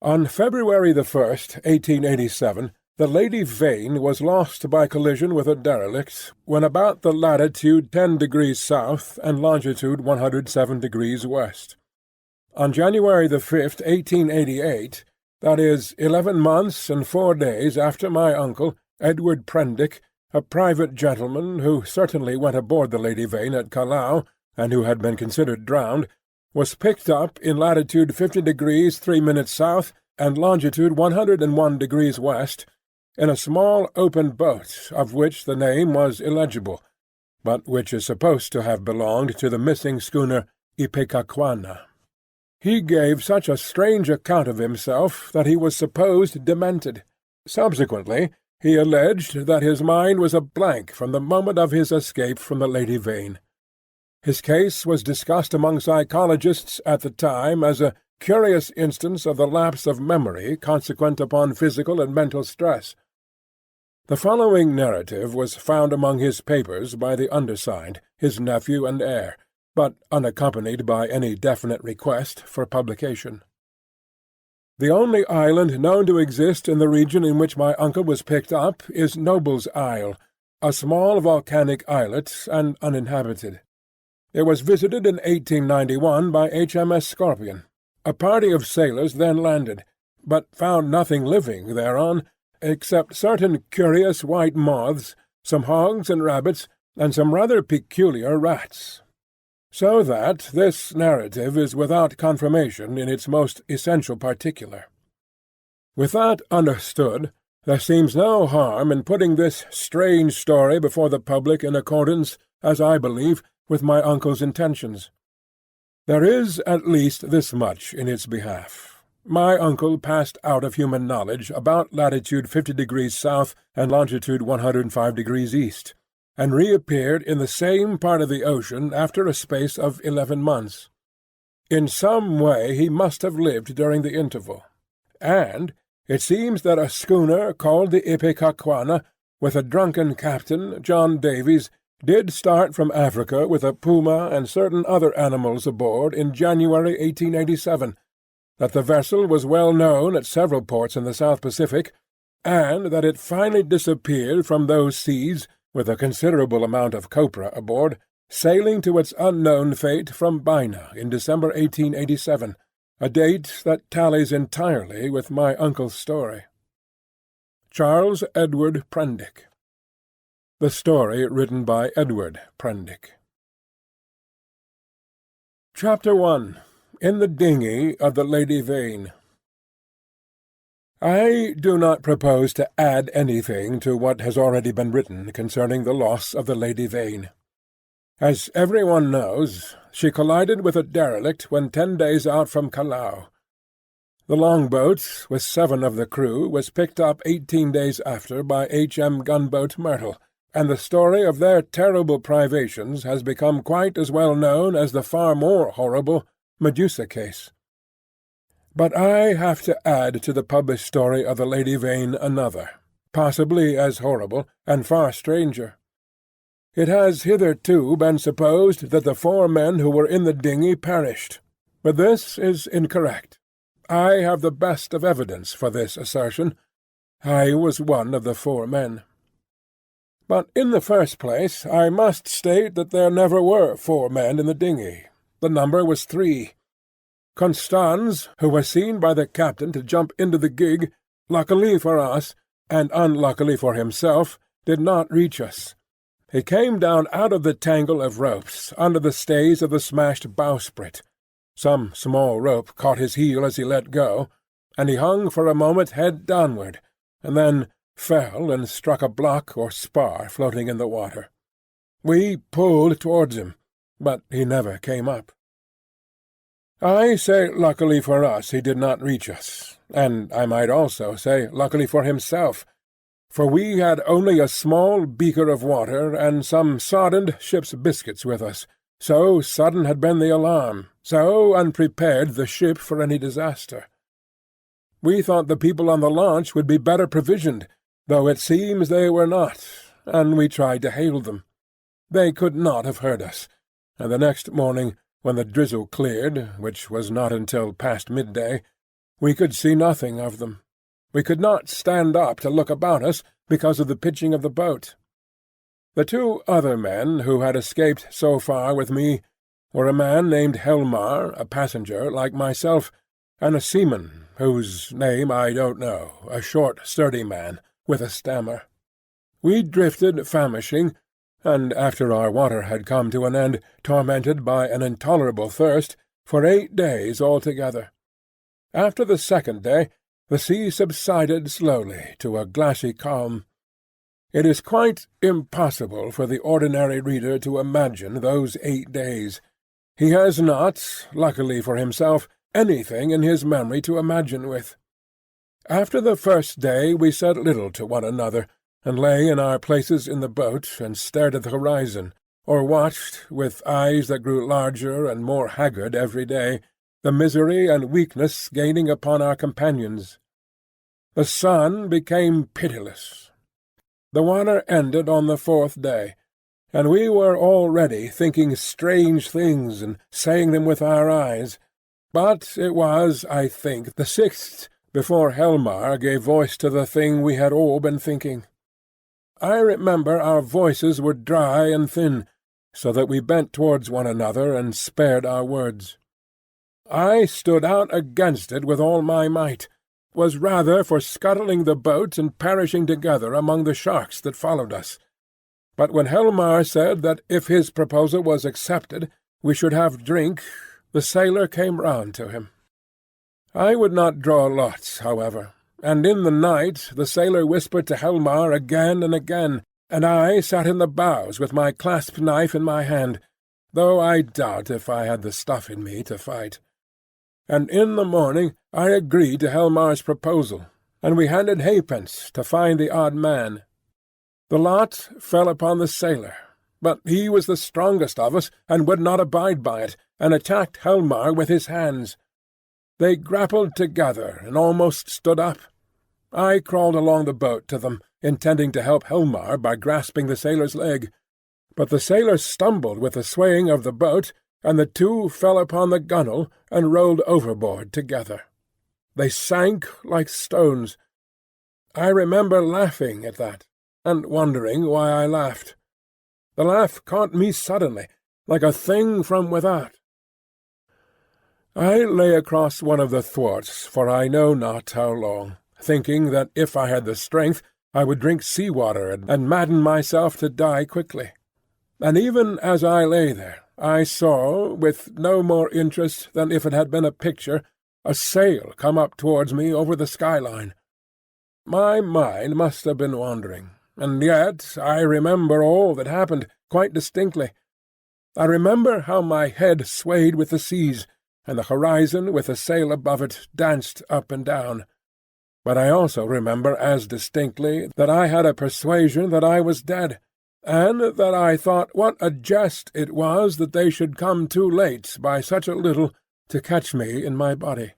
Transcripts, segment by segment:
On February the 1st, 1887, the Lady Vane was lost by collision with a derelict when about the latitude 10 degrees south and longitude 107 degrees west. On January the 5th, 1888, that is 11 months and 4 days after my uncle, Edward Prendick, a private gentleman who certainly went aboard the Lady Vane at Callao, and who had been considered drowned, was picked up in latitude 50 degrees 3 minutes south and longitude 101 degrees west, in a small open boat of which the name was illegible, but which is supposed to have belonged to the missing schooner Ipecacuanha. He gave such a strange account of himself that he was supposed demented. Subsequently, he alleged that his mind was a blank from the moment of his escape from the Lady Vane. His case was discussed among psychologists at the time as a curious instance of the lapse of memory consequent upon physical and mental stress. The following narrative was found among his papers by the undersigned, his nephew and heir, but unaccompanied by any definite request for publication. The only island known to exist in the region in which my uncle was picked up is Noble's Isle, a small volcanic islet and uninhabited. It was visited in 1891 by HMS Scorpion. A party of sailors then landed, but found nothing living thereon except certain curious white moths, some hogs and rabbits, and some rather peculiar rats. So that this narrative is without confirmation in its most essential particular. With that understood, there seems no harm in putting this strange story before the public in accordance, as I believe, with my uncle's intentions. There is at least this much in its behalf. My uncle passed out of human knowledge about latitude 50 degrees south and longitude 105 degrees east, and reappeared in the same part of the ocean after a space of 11 months. In some way he must have lived during the interval, and it seems that a schooner called the Ipecacuanha, with a drunken captain, John Davies, did start from Africa with a puma and certain other animals aboard in January 1887, that the vessel was well known at several ports in the South Pacific, and that it finally disappeared from those seas with a considerable amount of copra aboard, sailing to its unknown fate from Baina in December 1887, a date that tallies entirely with my uncle's story. Charles Edward Prendick. The story written by Edward Prendick. Chapter 1. In the Dinghy of the Lady Vane. I do not propose to add anything to what has already been written concerning the loss of the Lady Vane. As everyone knows, she collided with a derelict when 10 days out from Callao. The longboat, with 7 of the crew, was picked up 18 days after by H.M. gunboat Myrtle, and the story of their terrible privations has become quite as well known as the far more horrible Medusa case. But I have to add to the published story of the Lady Vane another, possibly as horrible, and far stranger. It has hitherto been supposed that the 4 men who were in the dinghy perished, but this is incorrect. I have the best of evidence for this assertion. I was one of the 4 men. But in the first place I must state that there never were 4 men in the dinghy. The number was 3. Constans, who was seen by the captain to jump into the gig, luckily for us, and unluckily for himself, did not reach us. He came down out of the tangle of ropes, under the stays of the smashed bowsprit. Some small rope caught his heel as he let go, and he hung for a moment head downward, and then fell and struck a block or spar floating in the water. We pulled towards him, but he never came up. I say luckily for us he did not reach us, and I might also say luckily for himself, for we had only a small beaker of water and some soddened ship's biscuits with us. So sudden had been the alarm, so unprepared the ship for any disaster. We thought the people on the launch would be better provisioned, though it seems they were not, and we tried to hail them. They could not have heard us, and the next morning, when the drizzle cleared, which was not until past midday, We could see nothing of them. We could not stand up to look about us because of the pitching of the boat. The two other men who had escaped so far with me were a man named Helmar, a passenger like myself, and a seaman whose name I don't know, a short, sturdy man, with a stammer. We drifted famishing, and after our water had come to an end, tormented by an intolerable thirst, for 8 days altogether. After the second day, the sea subsided slowly to a glassy calm. It is quite impossible for the ordinary reader to imagine those 8 days. He has not, luckily for himself, anything in his memory to imagine with. After the first day we said little to one another, and lay in our places in the boat and stared at the horizon, or watched, with eyes that grew larger and more haggard every day, the misery and weakness gaining upon our companions. The sun became pitiless. The water ended on the 4th day, and we were already thinking strange things and saying them with our eyes. But it was, I think, the 6th before Helmar gave voice to the thing we had all been thinking. I remember our voices were dry and thin, so that we bent towards one another and spared our words. I stood out against it with all my might, was rather for scuttling the boat and perishing together among the sharks that followed us. But when Helmar said that if his proposal was accepted, we should have drink, the sailor came round to him. I would not draw lots, however, and in the night the sailor whispered to Helmar again and again, and I sat in the bows with my clasp-knife in my hand, though I doubt if I had the stuff in me to fight. And in the morning I agreed to Helmar's proposal, and we handed halfpence to find the odd man. The lot fell upon the sailor, but he was the strongest of us, and would not abide by it, and attacked Helmar with his hands. They grappled together, and almost stood up. I crawled along the boat to them, intending to help Helmar by grasping the sailor's leg. But the sailor stumbled with the swaying of the boat, and the two fell upon the gunwale and rolled overboard together. They sank like stones. I remember laughing at that, and wondering why I laughed. The laugh caught me suddenly, like a thing from without. I lay across one of the thwarts for I know not how long, thinking that if I had the strength I would drink sea-water and madden myself to die quickly. And even as I lay there, I saw, with no more interest than if it had been a picture, a sail come up towards me over the skyline. My mind must have been wandering, and yet I remember all that happened quite distinctly. I remember how my head swayed with the seas, and the horizon with the sail above it danced up and down. But I also remember as distinctly that I had a persuasion that I was dead, and that I thought what a jest it was that they should come too late by such a little to catch me in my body.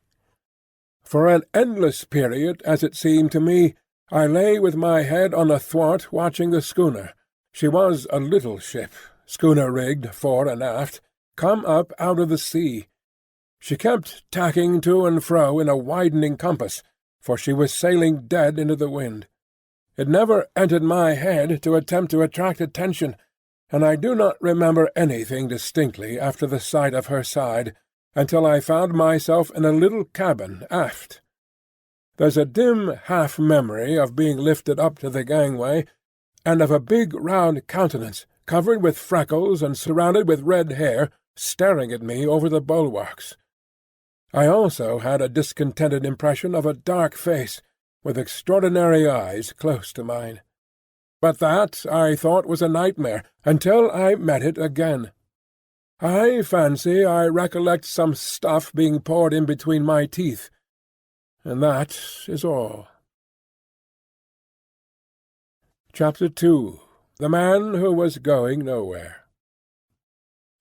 For an endless period, as it seemed to me, I lay with my head on a thwart watching the schooner. She was a little ship, schooner-rigged fore and aft, come up out of the sea. She kept tacking to and fro in a widening compass, for she was sailing dead into the wind. It never entered my head to attempt to attract attention, and I do not remember anything distinctly after the sight of her side, until I found myself in a little cabin aft. There's a dim half-memory of being lifted up to the gangway, and of a big round countenance, covered with freckles and surrounded with red hair, staring at me over the bulwarks. I also had a discontented impression of a dark face, with extraordinary eyes close to mine. But that, I thought, was a nightmare, until I met it again. I fancy I recollect some stuff being poured in between my teeth, and that is all. Chapter 2. The Man Who Was Going Nowhere.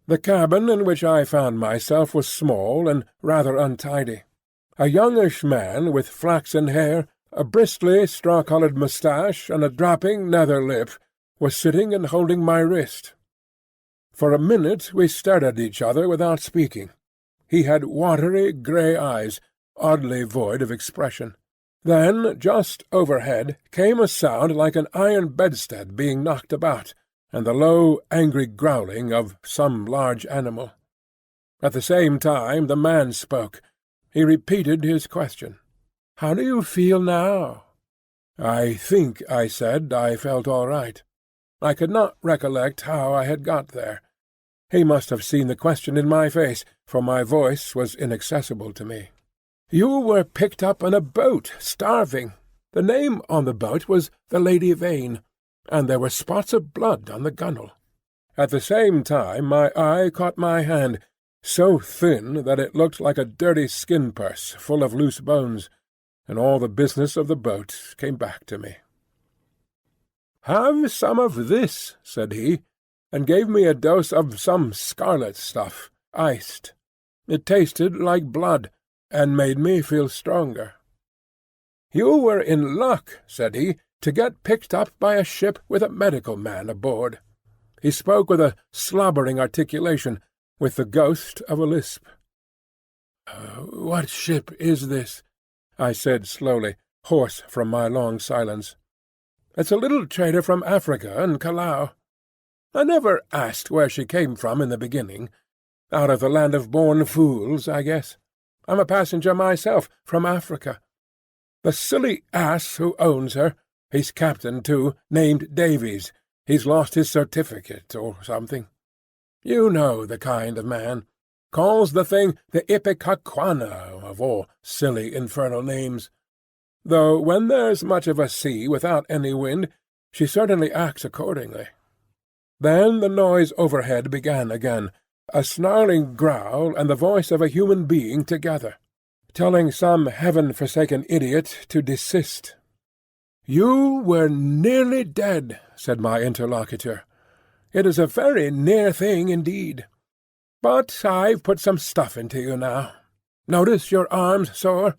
The cabin in which I found myself was small and rather untidy. A youngish man with flaxen hair, a bristly straw-coloured moustache, and a dropping nether lip was sitting and holding my wrist. For a minute we stared at each other without speaking. He had watery grey eyes, oddly void of expression. Then, just overhead, came a sound like an iron bedstead being knocked about, and the low, angry growling of some large animal. At the same time the man spoke. He repeated his question. "How do you feel now?" I think I said I felt all right. I could not recollect how I had got there. He must have seen the question in my face, for my voice was inaccessible to me. "You were picked up in a boat, starving. The name on the boat was the Lady Vane, and there were spots of blood on the gunwale." At the same time my eye caught my hand, so thin that it looked like a dirty skin-purse full of loose bones, and all the business of the boat came back to me. "Have some of this," said he, and gave me a dose of some scarlet stuff, iced. It tasted like blood, and made me feel stronger. "You were in luck," said he, "to get picked up by a ship with a medical man aboard." He spoke with a slobbering articulation, with the ghost of a lisp. "What ship is this?" I said slowly, hoarse from my long silence. "It's a little trader from Africa and Callao. I never asked where she came from in the beginning. Out of the land of born fools, I guess. I'm a passenger myself, from Africa. The silly ass who owns her, he's captain too, named Davies. He's lost his certificate or something. You know the kind of man. Calls the thing the Ipecacuanha, of all silly infernal names. Though when there's much of a sea without any wind, she certainly acts accordingly." Then the noise overhead began again, a snarling growl and the voice of a human being together, telling some heaven-forsaken idiot to desist. "You were nearly dead," said my interlocutor. "It is a very near thing indeed. But I've put some stuff into you now. Notice your arms sore?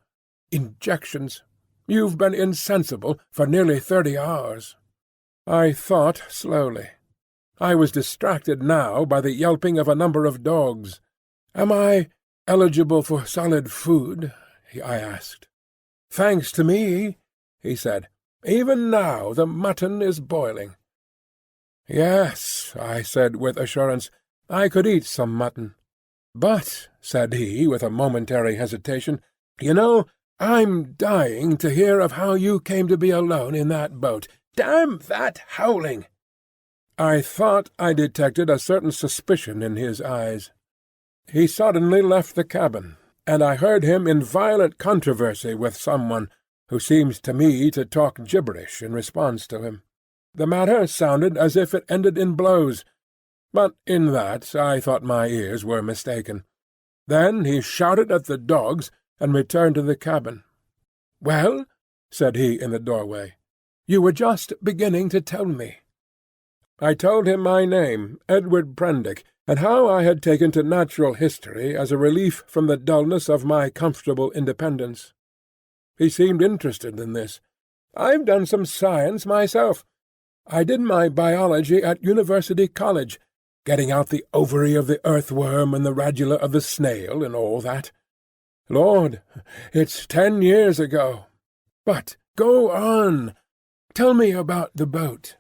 Injections. You've been insensible for nearly 30 hours." I thought slowly. I was distracted now by the yelping of a number of dogs. "Am I eligible for solid food?" I asked. "Thanks to me," he said. "Even now the mutton is boiling." "Yes," I said with assurance, "I could eat some mutton. But," said he with a momentary hesitation, "you know, I'm dying to hear of how you came to be alone in that boat. Damn that howling!" I thought I detected a certain suspicion in his eyes. He suddenly left the cabin, and I heard him in violent controversy with someone, who seemed to me to talk gibberish in response to him. The matter sounded as if it ended in blows, but in that I thought my ears were mistaken. Then he shouted at the dogs, and returned to the cabin. "Well," said he in the doorway, "you were just beginning to tell me." I told him my name, Edward Prendick, and how I had taken to natural history as a relief from the dullness of my comfortable independence. He seemed interested in this. "I've done some science myself. I did my biology at University College, getting out the ovary of the earthworm and the radula of the snail and all that. Lord, it's 10 years ago. But go on. Tell me about the boat."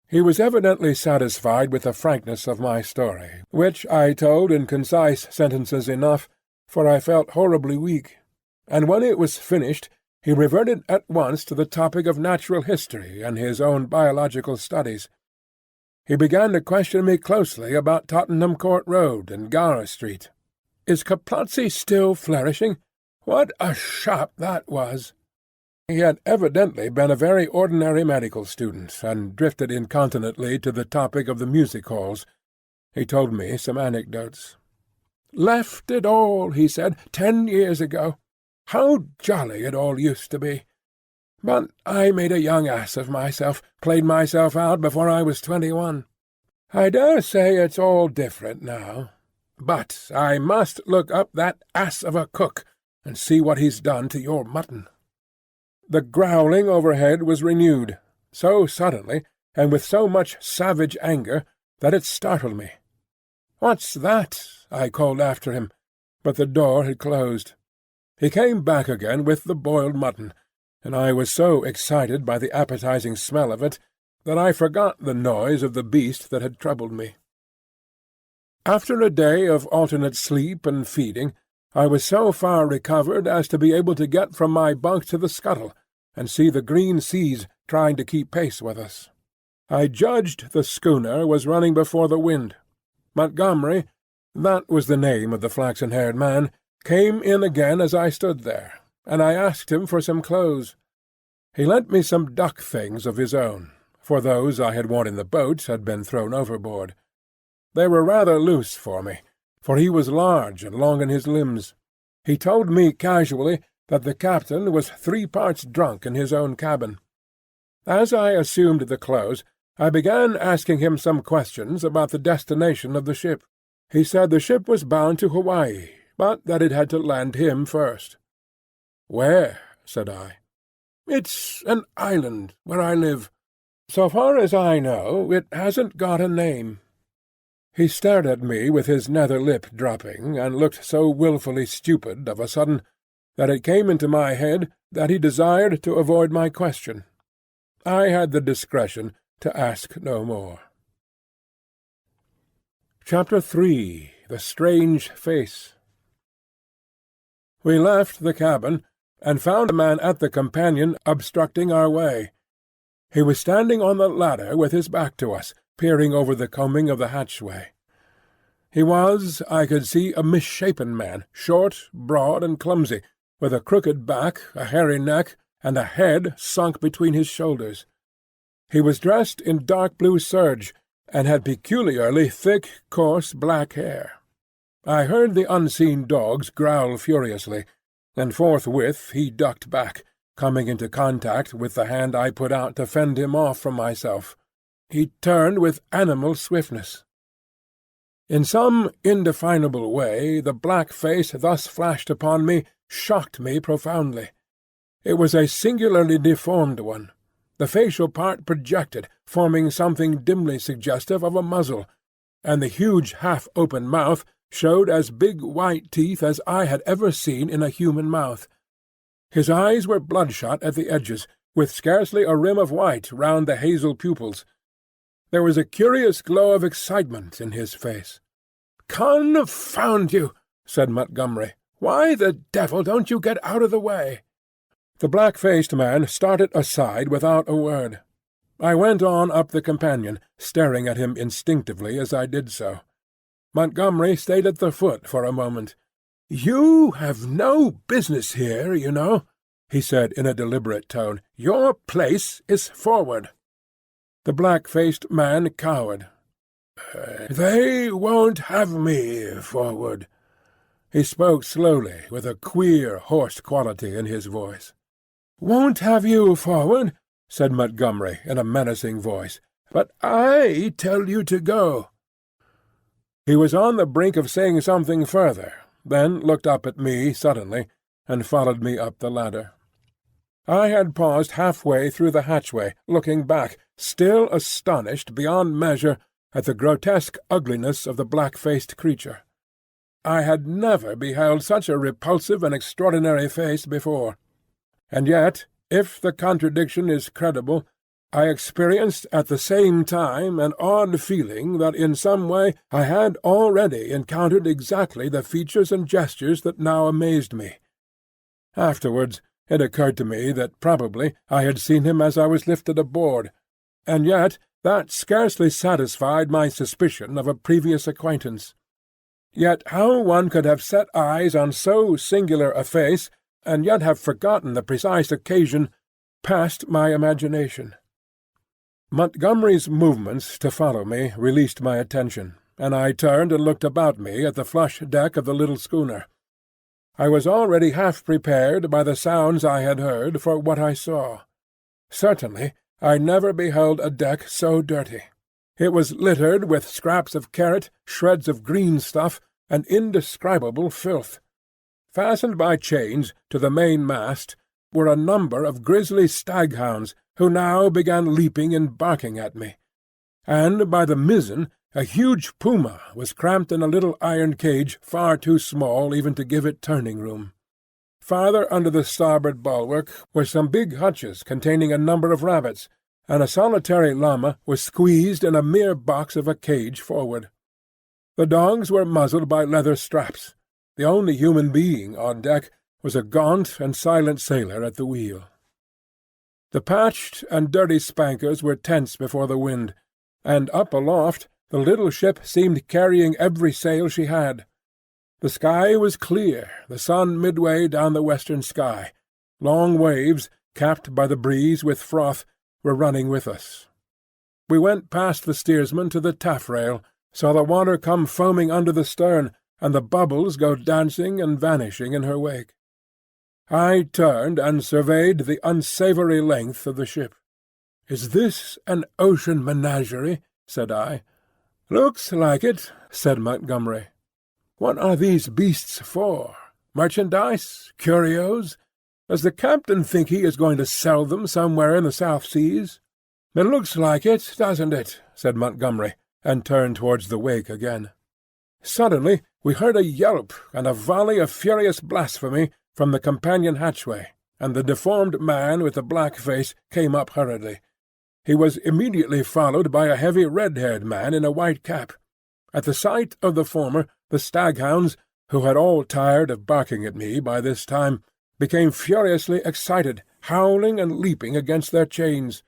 He was evidently satisfied with the frankness of my story, which I told in concise sentences enough, for I felt horribly weak, and when it was finished he reverted at once to the topic of natural history and his own biological studies. He began to question me closely about Tottenham Court Road and Gower Street. "Is Caplatzi still flourishing? What a shop that was!" He had evidently been a very ordinary medical student, and drifted incontinently to the topic of the music-halls. He told me some anecdotes. "Left it all," he said, 10 years ago. How jolly it all used to be! But I made a young ass of myself, played myself out before I was 21. I dare say it's all different now. But I must look up that ass of a cook, and see what he's done to your mutton." The growling overhead was renewed, so suddenly, and with so much savage anger, that it startled me. "What's that?" I called after him, but the door had closed. He came back again with the boiled mutton, and I was so excited by the appetizing smell of it that I forgot the noise of the beast that had troubled me. After a day of alternate sleep and feeding, I was so far recovered as to be able to get from my bunk to the scuttle, and see the green seas trying to keep pace with us. I judged the schooner was running before the wind. Montgomery, that was the name of the flaxen-haired man, came in again as I stood there, and I asked him for some clothes. He lent me some duck things of his own, for those I had worn in the boat had been thrown overboard. They were rather loose for me, for he was large and long in his limbs. He told me casually that the captain was 3 parts drunk in his own cabin. As I assumed the clothes, I began asking him some questions about the destination of the ship. He said the ship was bound to Hawaii, but that it had to land him first. "Where?" said I. "It's an island where I live. So far as I know, it hasn't got a name." He stared at me with his nether lip dropping, and looked so wilfully stupid of a sudden that it came into my head that he desired to avoid my question. I had the discretion to ask no more. Chapter 3. The Strange Face. We left the cabin, and found a man at the companion obstructing our way. He was standing on the ladder with his back to us, peering over the combing of the hatchway. He was, I could see, a misshapen man, short, broad, and clumsy, with a crooked back, a hairy neck, and a head sunk between his shoulders. He was dressed in dark blue serge, and had peculiarly thick, coarse black hair. I heard the unseen dogs growl furiously, and forthwith he ducked back, coming into contact with the hand I put out to fend him off from myself. He turned with animal swiftness. In some indefinable way the black face thus flashed upon me shocked me profoundly. It was a singularly deformed one. The facial part projected, forming something dimly suggestive of a muzzle, and the huge half-open mouth showed as big white teeth as I had ever seen in a human mouth. His eyes were bloodshot at the edges, with scarcely a rim of white round the hazel pupils. There was a curious glow of excitement in his face. "Confound you!" said Montgomery. "Why the devil don't you get out of the way?" The black-faced man started aside without a word. I went on up the companion, staring at him instinctively as I did so. Montgomery stayed at the foot for a moment. "You have no business here, you know," he said in a deliberate tone. "Your place is forward." The black-faced man cowered. "They won't have me forward." He spoke slowly, with a queer, hoarse quality in his voice. "Won't have you forward," said Montgomery in a menacing voice. "But I tell you to go." He was on the brink of saying something further, then looked up at me suddenly, and followed me up the ladder. I had paused halfway through the hatchway, looking back, still astonished beyond measure at the grotesque ugliness of the black-faced creature. I had never beheld such a repulsive and extraordinary face before. And yet, if the contradiction is credible, I experienced at the same time an odd feeling that in some way I had already encountered exactly the features and gestures that now amazed me. Afterwards it occurred to me that probably I had seen him as I was lifted aboard, and yet that scarcely satisfied my suspicion of a previous acquaintance. Yet how one could have set eyes on so singular a face, and yet have forgotten the precise occasion, passed my imagination. Montgomery's movements to follow me released my attention, and I turned and looked about me at the flush deck of the little schooner. I was already half prepared by the sounds I had heard for what I saw. Certainly I never beheld a deck so dirty. It was littered with scraps of carrot, shreds of green stuff, and indescribable filth. Fastened by chains to the main mast were a number of grisly staghounds, who now began leaping and barking at me. And by the mizzen a huge puma was cramped in a little iron cage far too small even to give it turning room. farther under the starboard bulwark were some big hutches containing a number of rabbits, and a solitary llama was squeezed in a mere box of a cage forward. The dogs were muzzled by leather straps. The only human being on deck was a gaunt and silent sailor at the wheel. The patched and dirty spankers were tense before the wind, and up aloft the little ship seemed carrying every sail she had. The sky was clear, the sun midway down the western sky. Long waves, capped by the breeze with froth, were running with us. We went past the steersman to the taffrail, saw the water come foaming under the stern, and the bubbles go dancing and vanishing in her wake. I turned and surveyed the unsavoury length of the ship. "Is this an ocean menagerie?" said I. "Looks like it," said Montgomery. "What are these beasts for? Merchandise? Curios? Does the captain think he is going to sell them somewhere in the South Seas?" "It looks like it, doesn't it?" said Montgomery, and turned towards the wake again. Suddenly we heard a yelp and a volley of furious blasphemy from the companion hatchway, and the deformed man with the black face came up hurriedly. He was immediately followed by a heavy red-haired man in a white cap. At the sight of the former, the staghounds, who had all tired of barking at me by this time, became furiously excited, howling and leaping against their chains.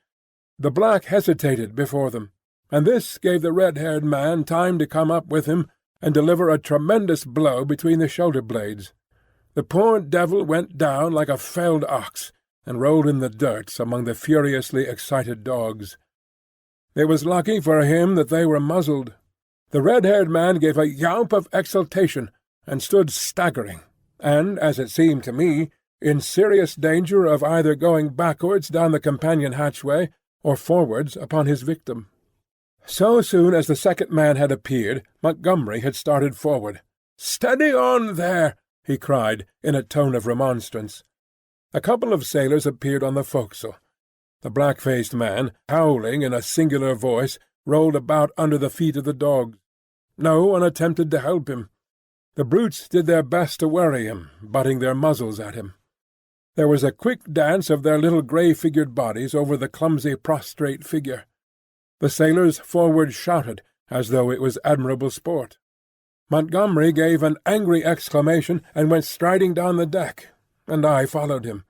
The black hesitated before them, and this gave the red-haired man time to come up with him and deliver a tremendous blow between the shoulder-blades. The poor devil went down like a felled ox, and rolled in the dirt among the furiously excited dogs. It was lucky for him that they were muzzled. The red-haired man gave a yelp of exultation, and stood staggering, and, as it seemed to me, in serious danger of either going backwards down the companion hatchway or forwards upon his victim. So soon as the second man had appeared, Montgomery had started forward. "Steady on there!" he cried, in a tone of remonstrance. A couple of sailors appeared on the forecastle. The black-faced man, howling in a singular voice, rolled about under the feet of the dogs. No one attempted to help him. The brutes did their best to worry him, butting their muzzles at him. There was a quick dance of their little grey-figured bodies over the clumsy prostrate figure. The sailors forward shouted, as though it was admirable sport. Montgomery gave an angry exclamation and went striding down the deck, and I followed him.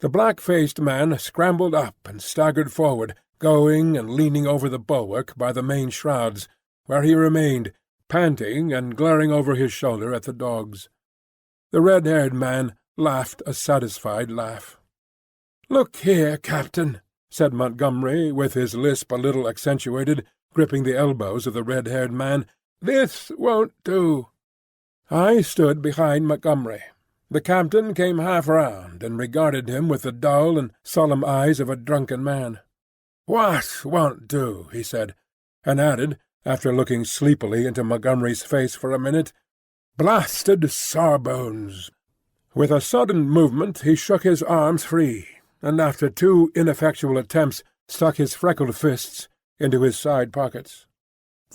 The black-faced man scrambled up and staggered forward, going and leaning over the bulwark by the main shrouds, where he remained, panting and glaring over his shoulder at the dogs. The red-haired man laughed a satisfied laugh. "Look here, Captain," said Montgomery, with his lisp a little accentuated, gripping the elbows of the red-haired man. "This won't do." I stood behind Montgomery. The captain came half round and regarded him with the dull and solemn eyes of a drunken man. "What won't do?" he said, and added, after looking sleepily into Montgomery's face for a minute, "Blasted sawbones!" With a sudden movement he shook his arms free, and after 2 ineffectual attempts stuck his freckled fists into his side pockets.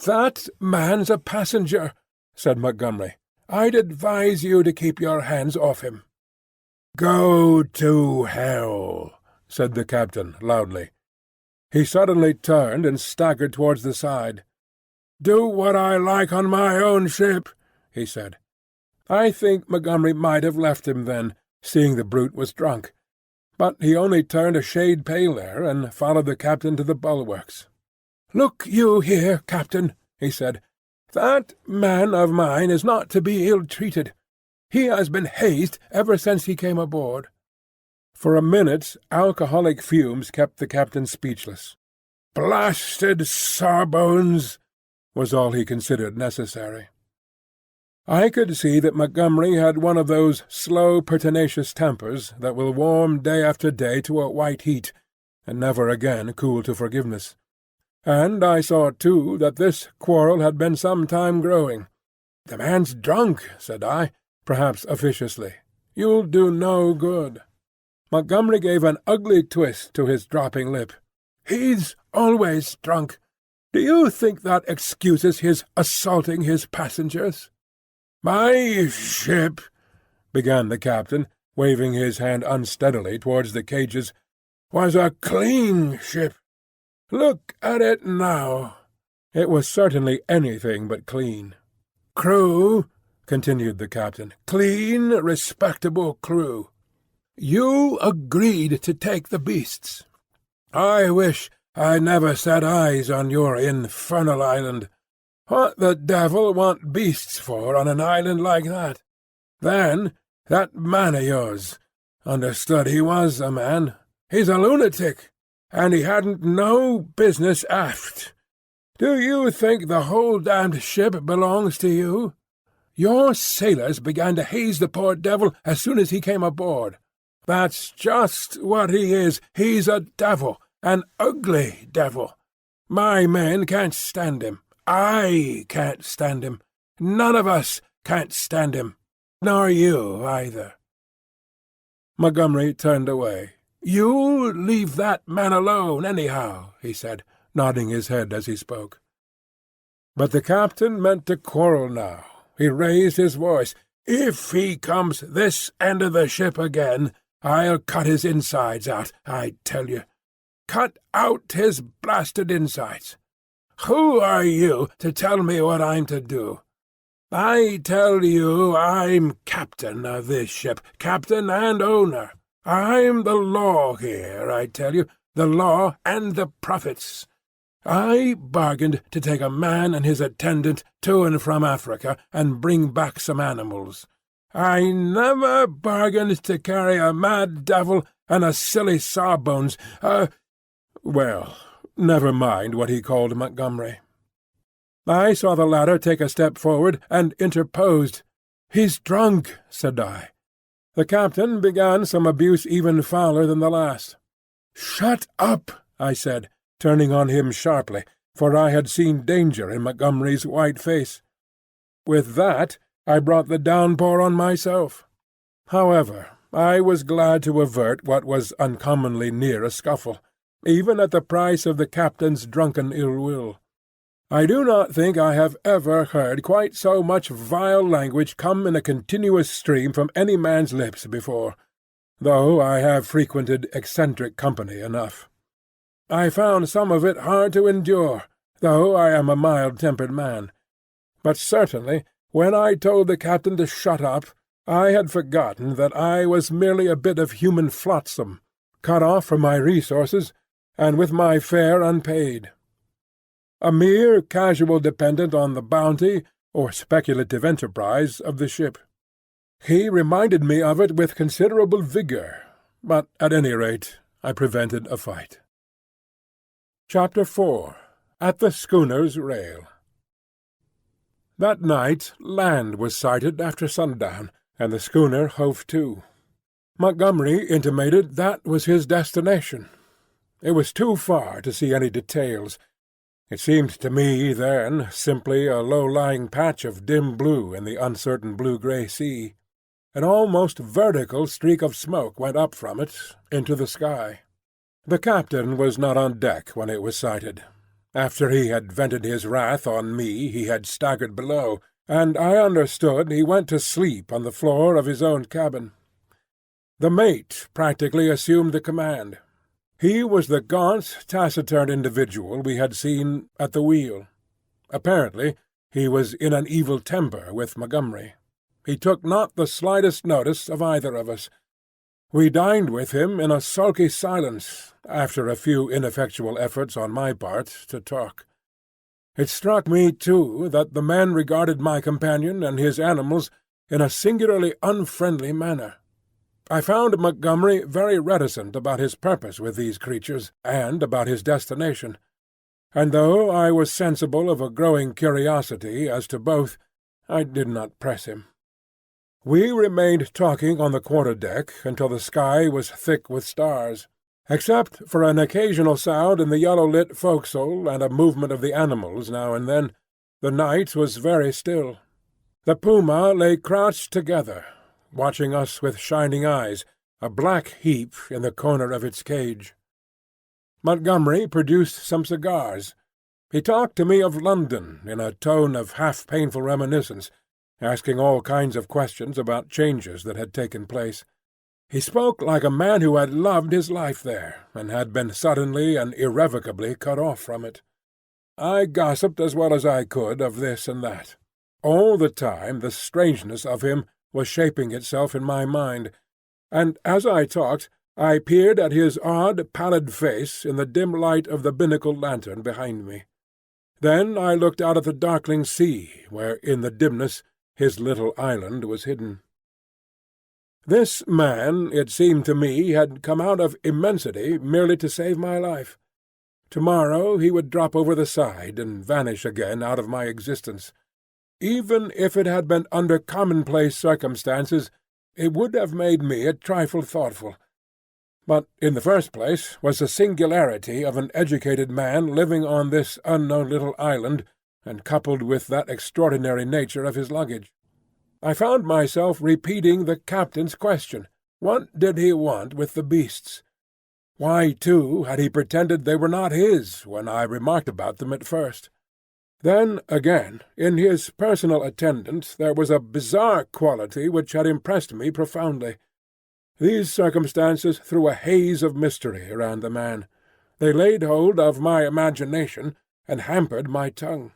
"That man's a passenger," said Montgomery. "I'd advise you to keep your hands off him." "Go to hell," said the captain loudly. He suddenly turned and staggered towards the side. "Do what I like on my own ship," he said. I think Montgomery might have left him then, seeing the brute was drunk. But he only turned a shade paler and followed the captain to the bulwarks. "Look you here, Captain," he said. "That man of mine is not to be ill-treated. He has been hazed ever since he came aboard." For a minute alcoholic fumes kept the captain speechless. "Blasted sawbones!" was all he considered necessary. I could see that Montgomery had one of those slow, pertinacious tempers that will warm day after day to a white heat, and never again cool to forgiveness. And I saw, too, that this quarrel had been some time growing. "The man's drunk," said I, perhaps officiously. "You'll do no good." Montgomery gave an ugly twist to his dropping lip. "He's always drunk. Do you think that excuses his assaulting his passengers?" "My ship," began the captain, waving his hand unsteadily towards the cages, "was a clean ship. Look at it now." It was certainly anything but clean. "Crew," continued the captain, "clean, respectable crew. You agreed to take the beasts. I wish I never set eyes on your infernal island. What the devil want beasts for on an island like that? Then, that man of yours, understood he was a man. He's a lunatic, and he hadn't no business aft. Do you think the whole damned ship belongs to you? Your sailors began to haze the poor devil as soon as he came aboard. That's just what he is. He's a devil, an ugly devil. My men can't stand him. I can't stand him. None of us can't stand him. Nor you, either." Montgomery turned away. "You leave that man alone, anyhow," he said, nodding his head as he spoke. But the captain meant to quarrel now. He raised his voice. "If he comes this end of the ship again, I'll cut his insides out, I tell you. Cut out his blasted insides. Who are you to tell me what I'm to do? I tell you I'm captain of this ship, captain and owner. I'm the law here, I tell you, the law and the prophets. I bargained to take a man and his attendant to and from Africa and bring back some animals. I never bargained to carry a mad devil and a silly sawbones, well, never mind what he called Montgomery. I saw the latter take a step forward and interposed. "He's drunk," said I. The captain began some abuse even fouler than the last. "Shut up," I said, turning on him sharply, for I had seen danger in Montgomery's white face. With that I brought the downpour on myself. However, I was glad to avert what was uncommonly near a scuffle, even at the price of the captain's drunken ill-will. I do not think I have ever heard quite so much vile language come in a continuous stream from any man's lips before, though I have frequented eccentric company enough. I found some of it hard to endure, though I am a mild-tempered man. But certainly, when I told the captain to shut up, I had forgotten that I was merely a bit of human flotsam, cut off from my resources, and with my fare unpaid. A mere casual dependent on the bounty, or speculative enterprise, of the ship. He reminded me of it with considerable vigour, but at any rate I prevented a fight. Chapter 4. At the Schooner's Rail. That night land was sighted after sundown, and the schooner hove to. Montgomery intimated that was his destination. It was too far to see any details. It seemed to me then simply a low-lying patch of dim blue in the uncertain blue-grey sea. An almost vertical streak of smoke went up from it into the sky. The captain was not on deck when it was sighted. After he had vented his wrath on me he had staggered below, and I understood he went to sleep on the floor of his own cabin. The mate practically assumed the command. He was the gaunt, taciturn individual we had seen at the wheel. Apparently he was in an evil temper with Montgomery. He took not the slightest notice of either of us. We dined with him in a sulky silence, after a few ineffectual efforts on my part to talk. It struck me, too, that the men regarded my companion and his animals in a singularly unfriendly manner. I found Montgomery very reticent about his purpose with these creatures, and about his destination, and though I was sensible of a growing curiosity as to both, I did not press him. We remained talking on the quarter-deck until the sky was thick with stars. Except for an occasional sound in the yellow-lit forecastle and a movement of the animals now and then, the night was very still. The puma lay crouched together, watching us with shining eyes, a black heap in the corner of its cage. Montgomery produced some cigars. He talked to me of London in a tone of half-painful reminiscence, asking all kinds of questions about changes that had taken place. He spoke like a man who had loved his life there, and had been suddenly and irrevocably cut off from it. I gossiped as well as I could of this and that. All the time the strangeness of him was shaping itself in my mind, and as I talked I peered at his odd, pallid face in the dim light of the binnacle lantern behind me. Then I looked out at the darkling sea, where in the dimness his little island was hidden. This man, it seemed to me, had come out of immensity merely to save my life. Tomorrow he would drop over the side and vanish again out of my existence. Even if it had been under commonplace circumstances, it would have made me a trifle thoughtful. But in the first place was the singularity of an educated man living on this unknown little island, and coupled with that extraordinary nature of his luggage. I found myself repeating the captain's question. What did he want with the beasts? Why, too, had he pretended they were not his when I remarked about them at first? Then, again, in his personal attendant there was a bizarre quality which had impressed me profoundly. These circumstances threw a haze of mystery around the man. They laid hold of my imagination and hampered my tongue.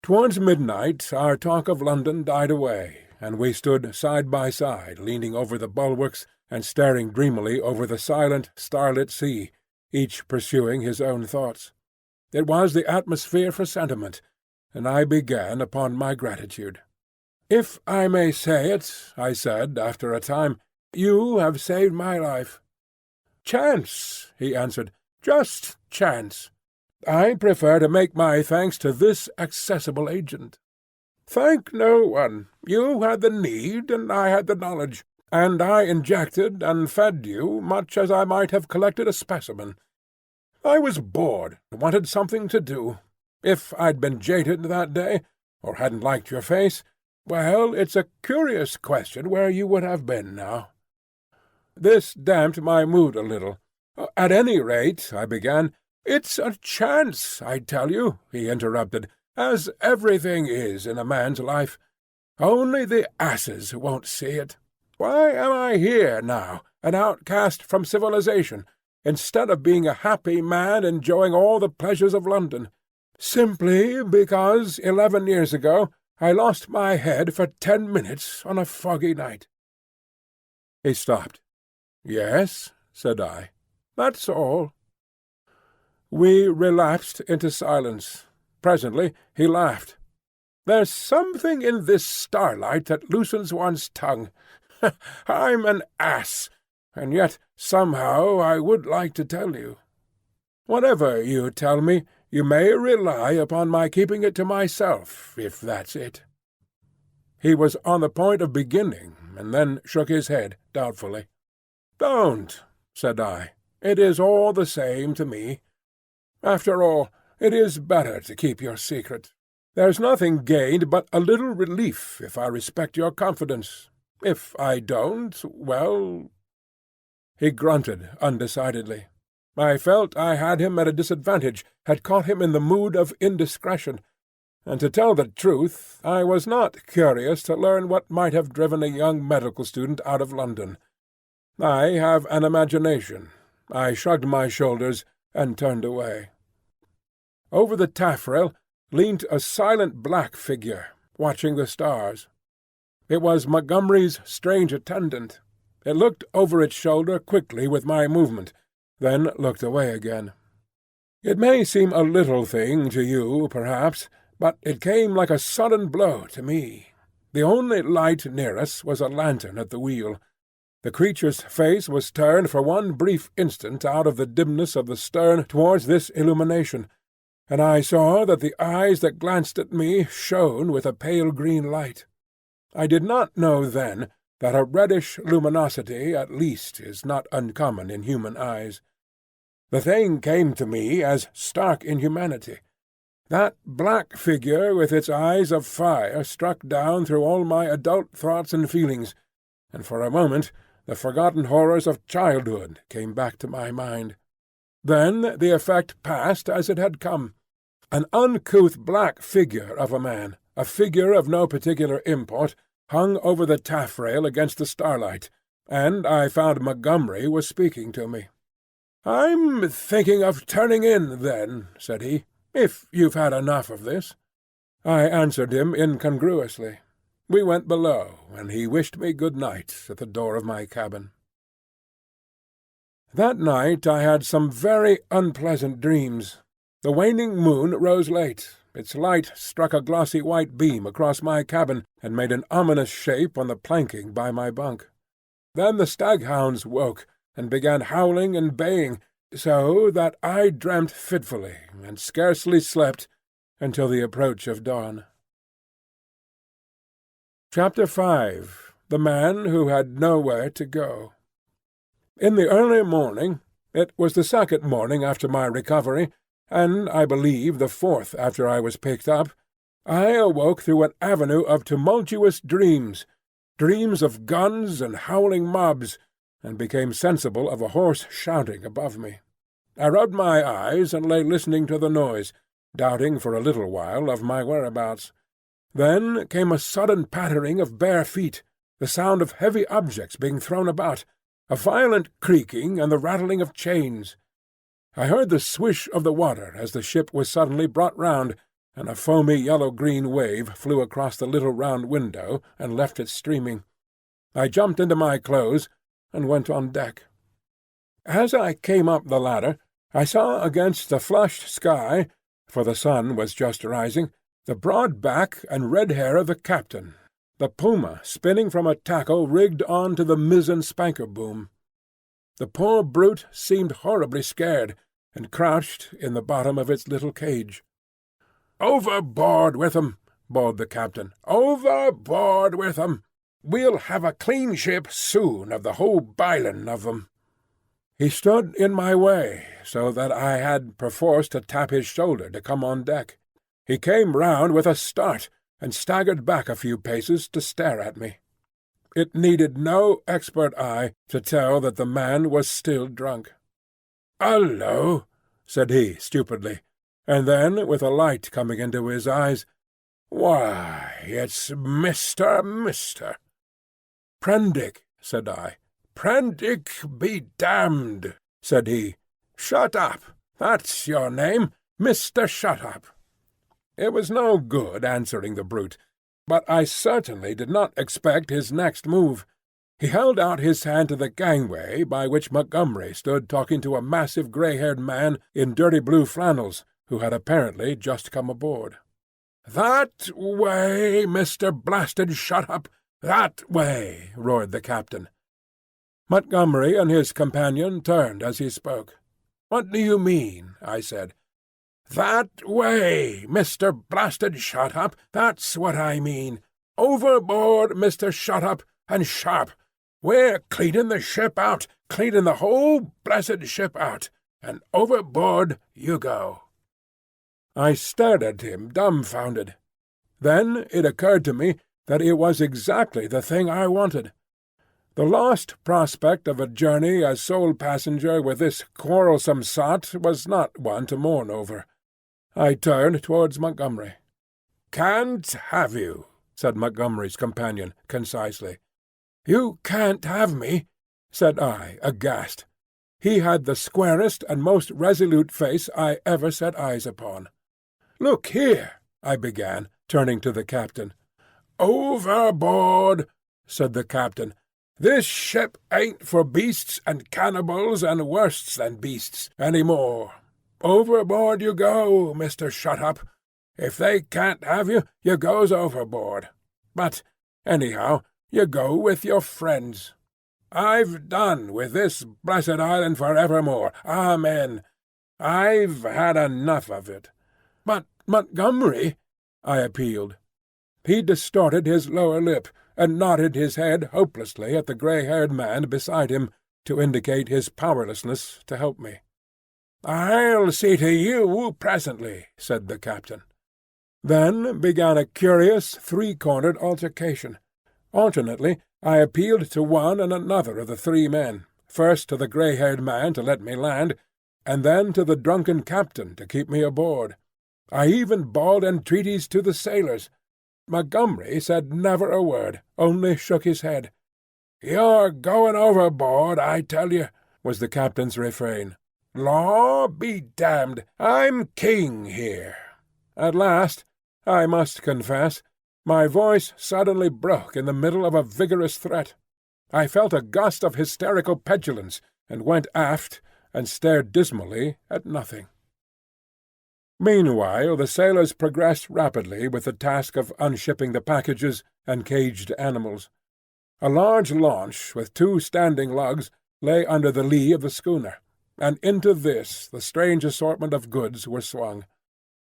Towards midnight our talk of London died away, and we stood side by side, leaning over the bulwarks and staring dreamily over the silent, starlit sea, each pursuing his own thoughts. It was the atmosphere for sentiment, and I began upon my gratitude. "If I may say it," I said after a time, "you have saved my life." "Chance," he answered, "just chance. I prefer to make my thanks to this accessible agent." "Thank no one. You had the need, and I had the knowledge, and I injected and fed you much as I might have collected a specimen. I was bored, and wanted something to do. If I'd been jaded that day, or hadn't liked your face, well, it's a curious question where you would have been now." This damped my mood a little. "At any rate," I began. "It's a chance, I tell you," he interrupted, "as everything is in a man's life. Only the asses won't see it. Why am I here now, an outcast from civilization, instead of being a happy man enjoying all the pleasures of London? Simply because 11 years ago I lost my head for 10 minutes on a foggy night." He stopped. "Yes," said I. "That's all." We relapsed into silence. Presently he laughed. "There's something in this starlight that loosens one's tongue. I'm an ass, and yet somehow I would like to tell you. Whatever you tell me, you may rely upon my keeping it to myself, if that's it." He was on the point of beginning, and then shook his head doubtfully. "Don't," said I. "It is all the same to me. After all, it is better to keep your secret. There's nothing gained but a little relief if I respect your confidence. If I don't, well—" He grunted undecidedly. I felt I had him at a disadvantage, had caught him in the mood of indiscretion, and to tell the truth, I was not curious to learn what might have driven a young medical student out of London. I have an imagination. I shrugged my shoulders and turned away. Over the taffrail leant a silent black figure, watching the stars. It was Montgomery's strange attendant. It looked over its shoulder quickly with my movement, then looked away again. It may seem a little thing to you, perhaps, but it came like a sudden blow to me. The only light near us was a lantern at the wheel. The creature's face was turned for one brief instant out of the dimness of the stern towards this illumination, and I saw that the eyes that glanced at me shone with a pale green light. I did not know then that a reddish luminosity at least is not uncommon in human eyes. The thing came to me as stark inhumanity. That black figure with its eyes of fire struck down through all my adult thoughts and feelings, and for a moment the forgotten horrors of childhood came back to my mind. Then the effect passed as it had come. An uncouth black figure of a man, a figure of no particular import, hung over the taffrail against the starlight, and I found Montgomery was speaking to me. "I'm thinking of turning in, then," said he, "if you've had enough of this." I answered him incongruously. We went below, and he wished me good night at the door of my cabin. That night I had some very unpleasant dreams. The waning moon rose late. Its light struck a glossy white beam across my cabin, and made an ominous shape on the planking by my bunk. Then the staghounds woke, and began howling and baying, so that I dreamt fitfully, and scarcely slept until the approach of dawn. Chapter 5. The Man Who Had Nowhere to Go. In the early morning, it was the second morning after my recovery, and I believe the fourth after I was picked up, I awoke through an avenue of tumultuous dreams of guns and howling mobs, and became sensible of a hoarse shouting above me. I rubbed my eyes and lay listening to the noise, doubting for a little while of my whereabouts. Then came a sudden pattering of bare feet, the sound of heavy objects being thrown about, a violent creaking and the rattling of chains. I heard the swish of the water as the ship was suddenly brought round, and a foamy yellow-green wave flew across the little round window and left it streaming. I jumped into my clothes and went on deck. As I came up the ladder, I saw against the flushed sky, for the sun was just rising, the broad back and red hair of the captain, the puma spinning from a tackle rigged on to the mizzen spanker-boom. The poor brute seemed horribly scared, and crouched in the bottom of its little cage. "Overboard with 'em!" bawled the captain. "Overboard with 'em! We'll have a clean ship soon of the whole bilin' of 'em." He stood in my way, so that I had perforce to tap his shoulder to come on deck. He came round with a start, and staggered back a few paces to stare at me. It needed no expert eye to tell that the man was still drunk. "Hullo," said he stupidly, and then, with a light coming into his eyes, "Why, it's Mr. "Prendick," said I. "Prendick be damned," said he. "Shut up. That's your name, Mr. Shut Up." It was no good answering the brute, but I certainly did not expect his next move. He held out his hand to the gangway by which Montgomery stood talking to a massive grey-haired man in dirty blue flannels, who had apparently just come aboard. "That way, Mr. Blasted Shut Up! That way!" roared the captain. Montgomery and his companion turned as he spoke. "What do you mean?" I said. "That way, Mr. Blasted Shut Up! That's what I mean! Overboard, Mr. Shut Up, and sharp! We're cleaning the ship out, cleaning the whole blessed ship out, and overboard you go." I stared at him dumbfounded. Then it occurred to me that it was exactly the thing I wanted. The lost prospect of a journey as sole passenger with this quarrelsome sot was not one to mourn over. I turned towards Montgomery. "Can't have you," said Montgomery's companion concisely. "You can't have me?" said I, aghast. He had the squarest and most resolute face I ever set eyes upon. "Look here," I began, turning to the captain. "Overboard," said the captain. "This ship ain't for beasts and cannibals and worse than beasts any more. Overboard you go, Mr. Shut Up. If they can't have you, you goes overboard. But, anyhow, you go with your friends. I've done with this blessed island for evermore. Amen. I've had enough of it." "But, Montgomery," I appealed. He distorted his lower lip, and nodded his head hopelessly at the grey-haired man beside him to indicate his powerlessness to help me. "I'll see to you presently," said the captain. Then began a curious three-cornered altercation. Alternately I appealed to one and another of the three men, first to the grey-haired man to let me land, and then to the drunken captain to keep me aboard. I even bawled entreaties to the sailors. Montgomery said never a word, only shook his head. "You're going overboard, I tell you," was the captain's refrain. "Law be damned, I'm king here." At last, I must confess, my voice suddenly broke in the middle of a vigorous threat. I felt a gust of hysterical petulance, and went aft and stared dismally at nothing. Meanwhile the sailors progressed rapidly with the task of unshipping the packages and caged animals. A large launch with 2 standing lugs lay under the lee of the schooner, and into this the strange assortment of goods were swung.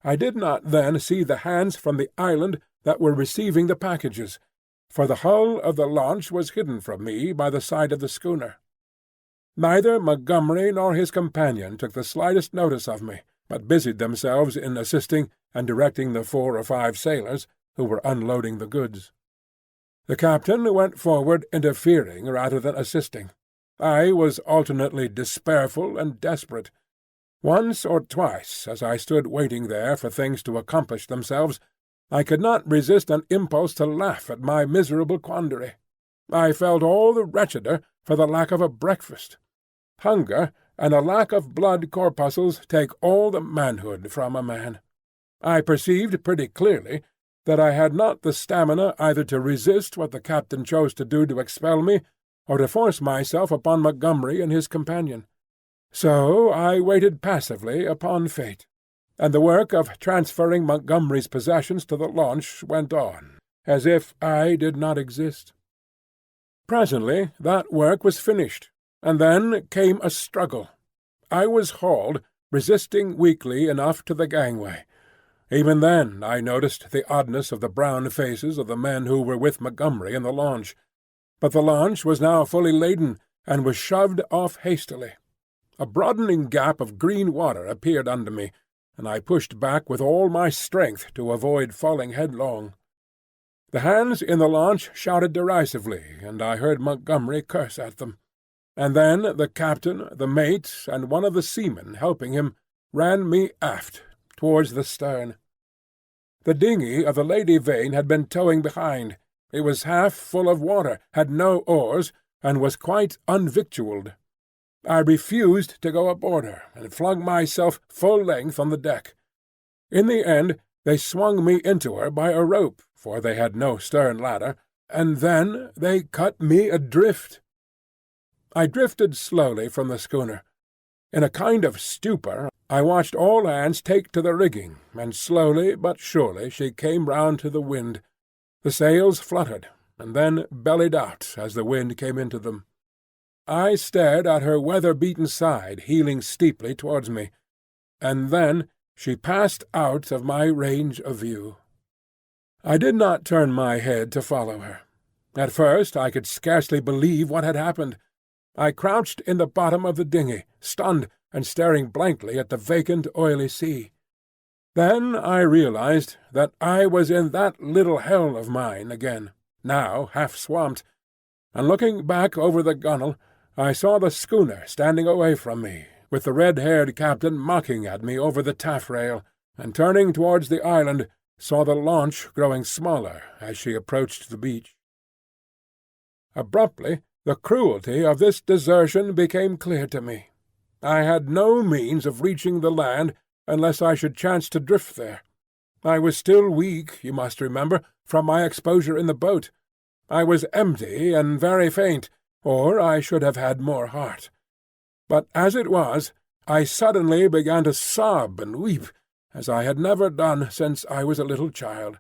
I did not then see the hands from the island that were receiving the packages, for the hull of the launch was hidden from me by the side of the schooner. Neither Montgomery nor his companion took the slightest notice of me, but busied themselves in assisting and directing the 4 or 5 sailors who were unloading the goods. The captain went forward interfering rather than assisting. I was alternately despairful and desperate. Once or twice, as I stood waiting there for things to accomplish themselves, I could not resist an impulse to laugh at my miserable quandary. I felt all the wretcheder for the lack of a breakfast. Hunger and a lack of blood corpuscles take all the manhood from a man. I perceived pretty clearly that I had not the stamina either to resist what the captain chose to do to expel me, or to force myself upon Montgomery and his companion. So I waited passively upon fate, and the work of transferring Montgomery's possessions to the launch went on, as if I did not exist. Presently that work was finished, and then came a struggle. I was hauled, resisting weakly enough, to the gangway. Even then I noticed the oddness of the brown faces of the men who were with Montgomery in the launch. But the launch was now fully laden, and was shoved off hastily. A broadening gap of green water appeared under me, and I pushed back with all my strength to avoid falling headlong. The hands in the launch shouted derisively, and I heard Montgomery curse at them. And then the captain, the mate, and one of the seamen helping him ran me aft towards the stern. The dinghy of the Lady Vain had been towing behind. It was half full of water, had no oars, and was quite unvictualled. I refused to go aboard her, and flung myself full length on the deck. In the end they swung me into her by a rope, for they had no stern ladder, and then they cut me adrift. I drifted slowly from the schooner. In a kind of stupor I watched all hands take to the rigging, and slowly but surely she came round to the wind. The sails fluttered, and then bellied out as the wind came into them. I stared at her weather-beaten side heeling steeply towards me, and then she passed out of my range of view. I did not turn my head to follow her. At first I could scarcely believe what had happened. I crouched in the bottom of the dinghy, stunned and staring blankly at the vacant, oily sea. Then I realized that I was in that little hell of mine again, now half swamped, and looking back over the gunwale, I saw the schooner standing away from me, with the red-haired captain mocking at me over the taffrail, and turning towards the island, saw the launch growing smaller as she approached the beach. Abruptly the cruelty of this desertion became clear to me. I had no means of reaching the land unless I should chance to drift there. I was still weak, you must remember, from my exposure in the boat. I was empty and very faint, or I should have had more heart. But as it was, I suddenly began to sob and weep, as I had never done since I was a little child.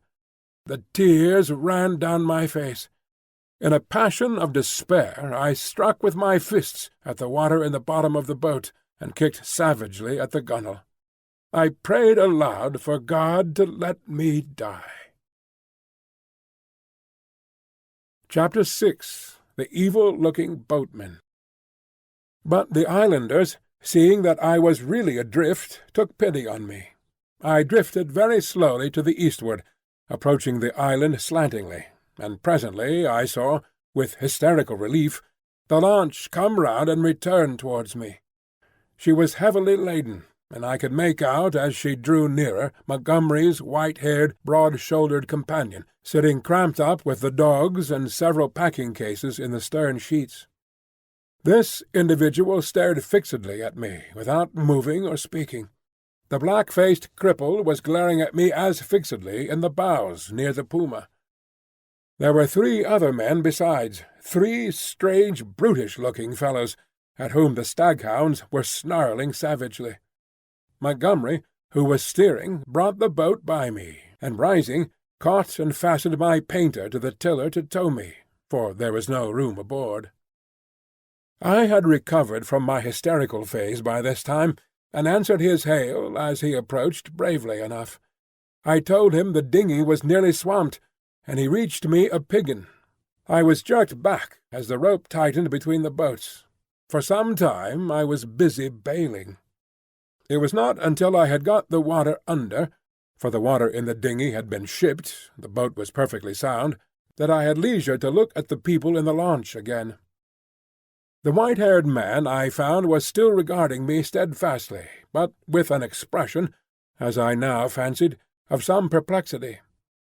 The tears ran down my face. In a passion of despair I struck with my fists at the water in the bottom of the boat, and kicked savagely at the gunwale. I prayed aloud for God to let me die. Chapter 6. The Evil-Looking Boatmen. But the islanders, seeing that I was really adrift, took pity on me. I drifted very slowly to the eastward, approaching the island slantingly, and presently I saw, with hysterical relief, the launch come round and return towards me. She was heavily laden, and I could make out, as she drew nearer, Montgomery's white-haired, broad-shouldered companion, sitting cramped up with the dogs and several packing-cases in the stern sheets. This individual stared fixedly at me, without moving or speaking. The black-faced cripple was glaring at me as fixedly in the bows near the puma. There were 3 other men besides, 3 strange, brutish-looking fellows, at whom the staghounds were snarling savagely. Montgomery, who was steering, brought the boat by me, and rising, caught and fastened my painter to the tiller to tow me, for there was no room aboard. I had recovered from my hysterical phase by this time, and answered his hail as he approached bravely enough. I told him the dinghy was nearly swamped, and he reached me a piggin. I was jerked back as the rope tightened between the boats. For some time I was busy bailing. It was not until I had got the water under, for the water in the dinghy had been shipped, the boat was perfectly sound, that I had leisure to look at the people in the launch again. The white-haired man, I found, was still regarding me steadfastly, but with an expression, as I now fancied, of some perplexity.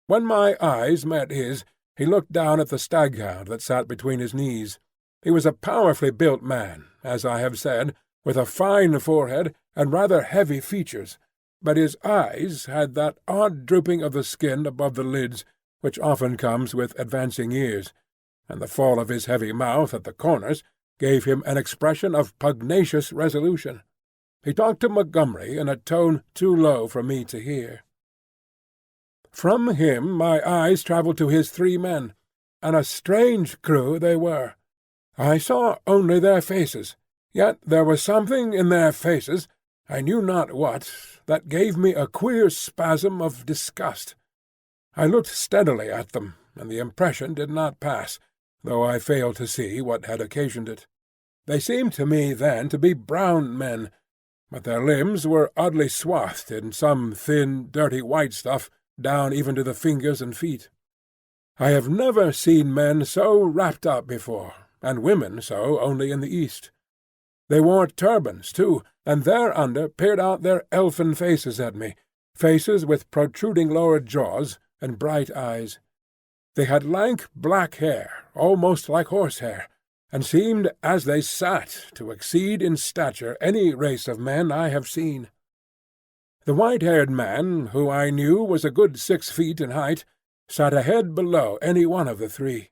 When my eyes met his, he looked down at the staghound that sat between his knees. He was a powerfully built man, as I have said, with a fine forehead and rather heavy features, but his eyes had that odd drooping of the skin above the lids which often comes with advancing years, and the fall of his heavy mouth at the corners gave him an expression of pugnacious resolution. He talked to Montgomery in a tone too low for me to hear. From him my eyes travelled to his 3 men, and a strange crew they were. I saw only their faces, yet there was something in their faces, I knew not what, that gave me a queer spasm of disgust. I looked steadily at them, and the impression did not pass, though I failed to see what had occasioned it. They seemed to me then to be brown men, but their limbs were oddly swathed in some thin, dirty white stuff, down even to the fingers and feet. I have never seen men so wrapped up before, and women so only in the East. They wore turbans, too, and thereunder peered out their elfin faces at me, faces with protruding lower jaws and bright eyes. They had lank black hair, almost like horsehair, and seemed, as they sat, to exceed in stature any race of men I have seen. The white-haired man, who I knew was a good 6 feet in height, sat a head below any one of the 3.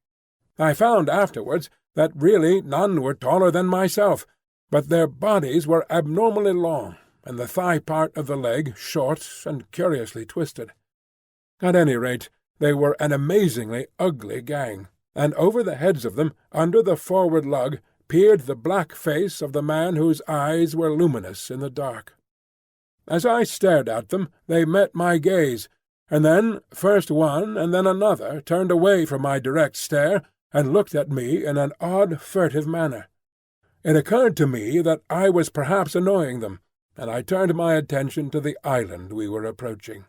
I found afterwards that really none were taller than myself, but their bodies were abnormally long, and the thigh part of the leg short and curiously twisted. At any rate, they were an amazingly ugly gang, and over the heads of them, under the forward lug, peered the black face of the man whose eyes were luminous in the dark. As I stared at them, they met my gaze, and then first one and then another turned away from my direct stare and looked at me in an odd, furtive manner. It occurred to me that I was perhaps annoying them, and I turned my attention to the island we were approaching.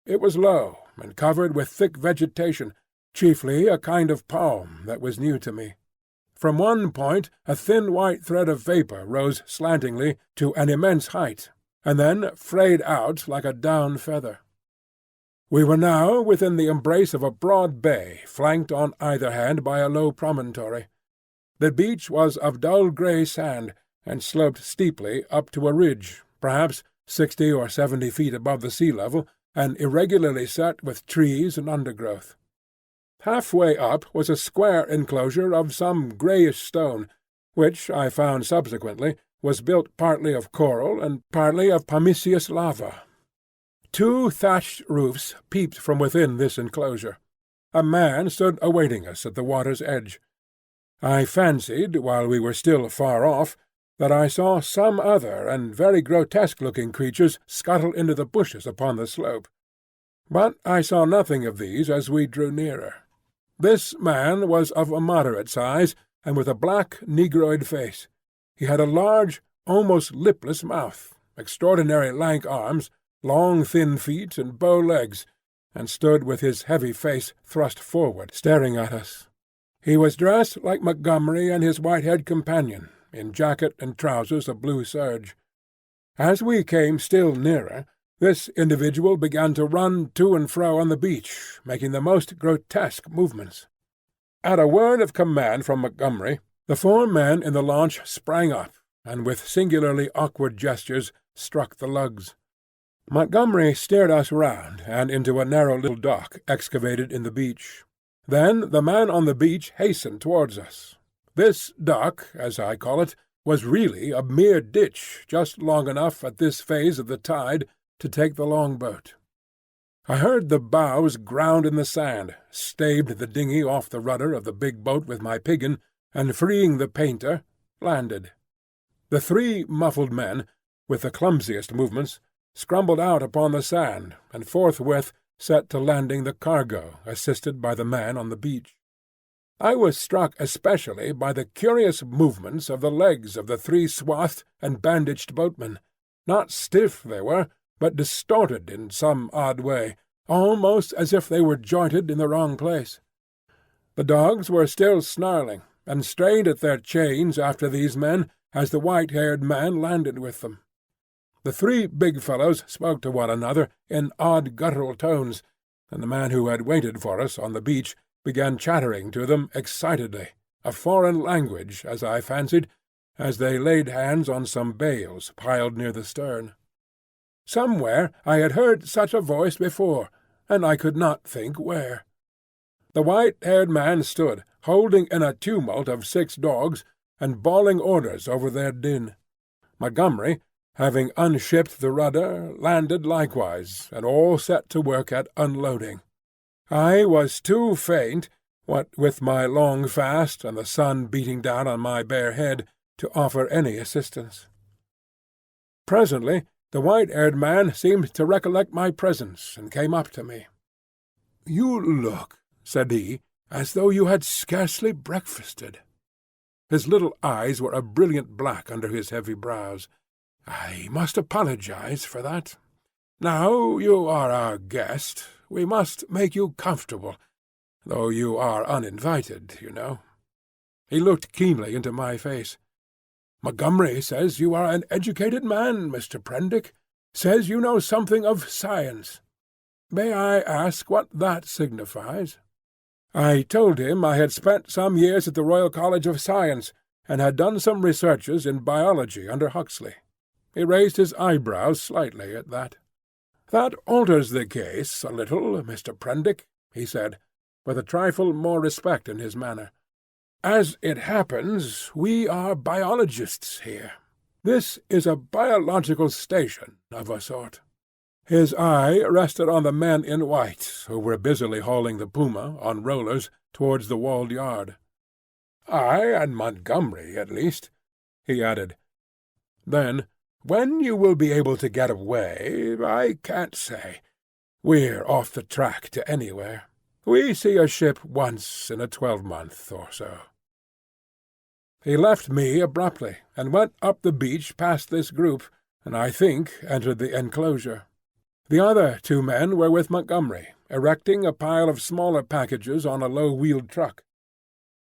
It was low and covered with thick vegetation, chiefly a kind of palm that was new to me. From one point a thin white thread of vapour rose slantingly to an immense height, and then frayed out like a down feather. We were now within the embrace of a broad bay, flanked on either hand by a low promontory. The beach was of dull grey sand, and sloped steeply up to a ridge, perhaps 60 or 70 feet above the sea level, and irregularly set with trees and undergrowth. Half-way up was a square enclosure of some greyish stone, which I found subsequently was built partly of coral and partly of pumiceous lava. 2 thatched roofs peeped from within this enclosure. A man stood awaiting us at the water's edge. I fancied, while we were still far off, that I saw some other and very grotesque-looking creatures scuttle into the bushes upon the slope. But I saw nothing of these as we drew nearer. This man was of a moderate size, and with a black negroid face. He had a large, almost lipless mouth, extraordinary lank arms, long thin feet, and bow legs, and stood with his heavy face thrust forward, staring at us. He was dressed like Montgomery and his white-haired companion, in jacket and trousers of blue serge. As we came still nearer, this individual began to run to and fro on the beach, making the most grotesque movements. At a word of command from Montgomery, the 4 men in the launch sprang up, and with singularly awkward gestures struck the lugs. Montgomery steered us round and into a narrow little dock excavated in the beach. Then the man on the beach hastened towards us. This dock, as I call it, was really a mere ditch just long enough at this phase of the tide to take the longboat. I heard the bows ground in the sand, staved the dinghy off the rudder of the big boat with my piggin, and freeing the painter, landed. The 3 muffled men, with the clumsiest movements, scrambled out upon the sand, and forthwith set to landing the cargo, assisted by the man on the beach. I was struck especially by the curious movements of the legs of the 3 swathed and bandaged boatmen. Not stiff they were, but distorted in some odd way, almost as if they were jointed in the wrong place. The dogs were still snarling, and strained at their chains after these men as the white-haired man landed with them. The 3 big fellows spoke to one another in odd guttural tones, and the man who had waited for us on the beach began chattering to them excitedly, a foreign language, as I fancied, as they laid hands on some bales piled near the stern. Somewhere I had heard such a voice before, and I could not think where. The white-haired man stood, holding in a tumult of 6 dogs, and bawling orders over their din. Montgomery, having unshipped the rudder, landed likewise, and all set to work at unloading. I was too faint, what with my long fast and the sun beating down on my bare head, to offer any assistance. Presently the white-haired man seemed to recollect my presence, and came up to me. "You look," said he, "as though you had scarcely breakfasted." His little eyes were a brilliant black under his heavy brows. "I must apologize for that. Now you are our guest, we must make you comfortable, though you are uninvited, you know." He looked keenly into my face. "Montgomery says you are an educated man, Mr. Prendick. Says you know something of science. May I ask what that signifies?" I told him I had spent some years at the Royal College of Science, and had done some researches in biology under Huxley. He raised his eyebrows slightly at that. "That alters the case a little, Mr. Prendick," he said, with a trifle more respect in his manner. "As it happens, we are biologists here. This is a biological station of a sort." His eye rested on the men in white, who were busily hauling the puma, on rollers, towards the walled yard. "I and Montgomery, at least," he added. Then, "When you will be able to get away, I can't say. We're off the track to anywhere. We see a ship once in a 12-month or so." He left me abruptly, and went up the beach past this group, and I think entered the enclosure. The other 2 men were with Montgomery, erecting a pile of smaller packages on a low-wheeled truck.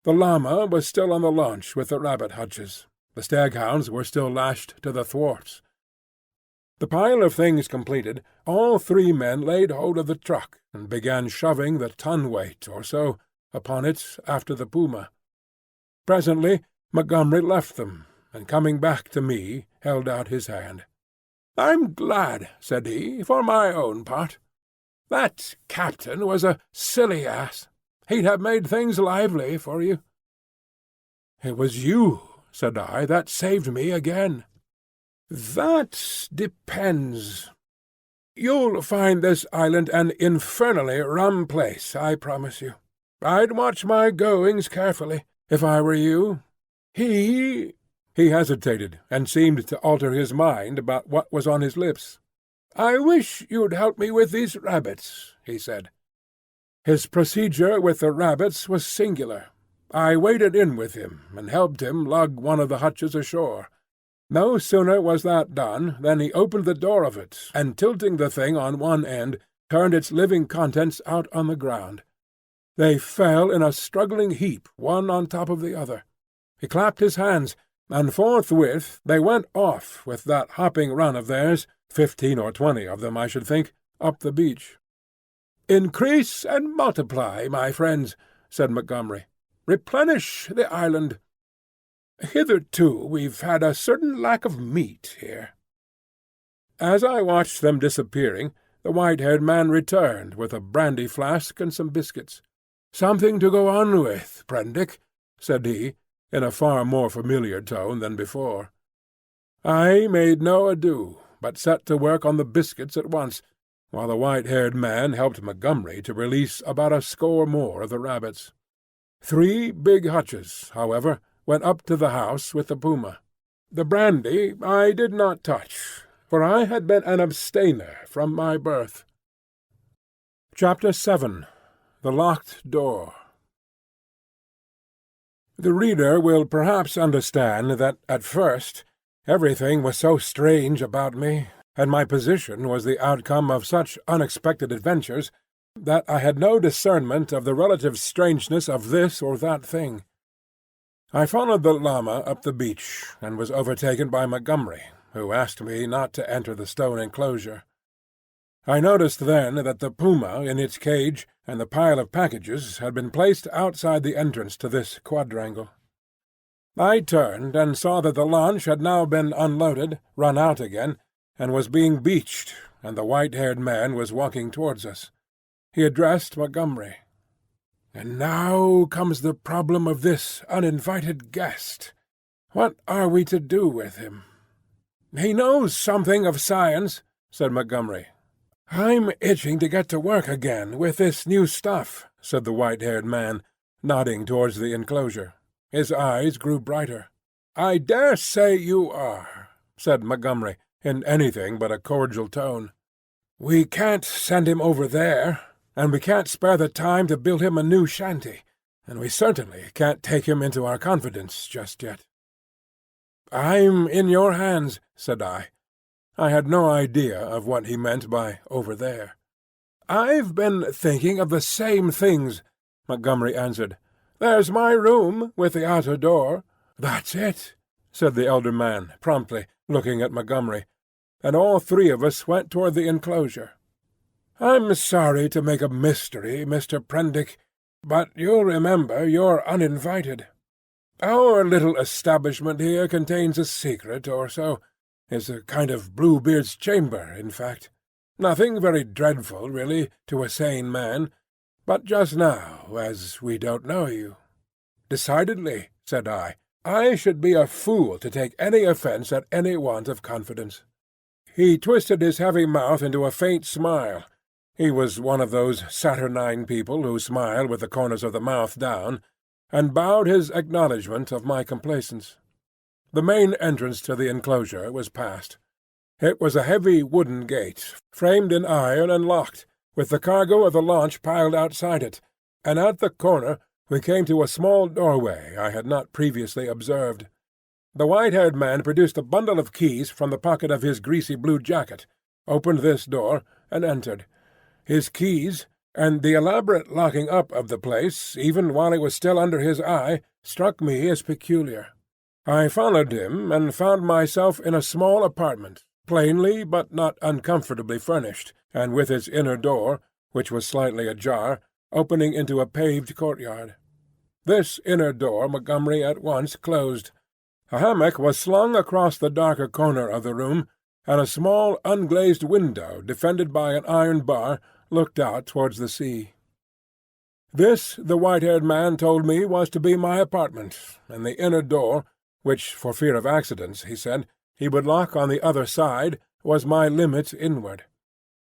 The llama was still on the launch with the rabbit hutches. The staghounds were still lashed to the thwarts. The pile of things completed, all 3 men laid hold of the truck, and began shoving the ton-weight or so upon it after the puma. Presently Montgomery left them, and coming back to me, held out his hand. "I'm glad," said he, "for my own part. That captain was a silly ass. He'd have made things lively for you." "It was you," said I, "that saved me again." "That depends. You'll find this island an infernally rum place, I promise you. I'd watch my goings carefully, if I were you. He hesitated, and seemed to alter his mind about what was on his lips. "I wish you'd help me with these rabbits," he said. His procedure with the rabbits was singular. I waded in with him, and helped him lug one of the hutches ashore. No sooner was that done than he opened the door of it, and tilting the thing on one end, turned its living contents out on the ground. They fell in a struggling heap, one on top of the other. He clapped his hands, and forthwith they went off with that hopping run of theirs, 15 or 20 of them, I should think, up the beach. "Increase and multiply, my friends," said Montgomery. "Replenish the island. Hitherto we've had a certain lack of meat here." As I watched them disappearing, the white-haired man returned with a brandy flask and some biscuits. "Something to go on with, Prendick," said he, in a far more familiar tone than before. I made no ado, but set to work on the biscuits at once, while the white-haired man helped Montgomery to release about a score more of the rabbits. 3 big hutches, however, went up to the house with the puma. The brandy I did not touch, for I had been an abstainer from my birth. Chapter 7. The Locked Door. The reader will perhaps understand that, at first, everything was so strange about me, and my position was the outcome of such unexpected adventures, that I had no discernment of the relative strangeness of this or that thing. I followed the llama up the beach, and was overtaken by Montgomery, who asked me not to enter the stone enclosure. I noticed then that the puma in its cage and the pile of packages had been placed outside the entrance to this quadrangle. I turned and saw that the launch had now been unloaded, run out again, and was being beached, and the white-haired man was walking towards us. He addressed Montgomery. "And now comes the problem of this uninvited guest. What are we to do with him?" "He knows something of science," said Montgomery. "I'm itching to get to work again with this new stuff," said the white-haired man, nodding towards the enclosure. His eyes grew brighter. "I dare say you are," said Montgomery, in anything but a cordial tone. "We can't send him over there, and we can't spare the time to build him a new shanty, and we certainly can't take him into our confidence just yet." "I'm in your hands," said I. I had no idea of what he meant by "over there." "I've been thinking of the same things," Montgomery answered. "There's my room, with the outer door." "That's it," said the elder man, promptly, looking at Montgomery, and all 3 of us went toward the enclosure. "I'm sorry to make a mystery, Mr. Prendick, but you'll remember you're uninvited. Our little establishment here contains a secret or so. It's a kind of Bluebeard's chamber, in fact. Nothing very dreadful, really, to a sane man, but just now, as we don't know you." "Decidedly," said I should be a fool to take any offence at any want of confidence." He twisted his heavy mouth into a faint smile. He was one of those saturnine people who smile with the corners of the mouth down, and bowed his acknowledgment of my complaisance. The main entrance to the enclosure was passed. It was a heavy wooden gate, framed in iron and locked, with the cargo of the launch piled outside it, and at the corner we came to a small doorway I had not previously observed. The white-haired man produced a bundle of keys from the pocket of his greasy blue jacket, opened this door, and entered. His keys, and the elaborate locking up of the place, even while it was still under his eye, struck me as peculiar. I followed him, and found myself in a small apartment, plainly but not uncomfortably furnished, and with its inner door, which was slightly ajar, opening into a paved courtyard. This inner door Montgomery at once closed. A hammock was slung across the darker corner of the room, and a small unglazed window defended by an iron bar looked out towards the sea. This, the white-haired man told me, was to be my apartment, and the inner door, which, for fear of accidents, he said, he would lock on the other side, was my limit inward.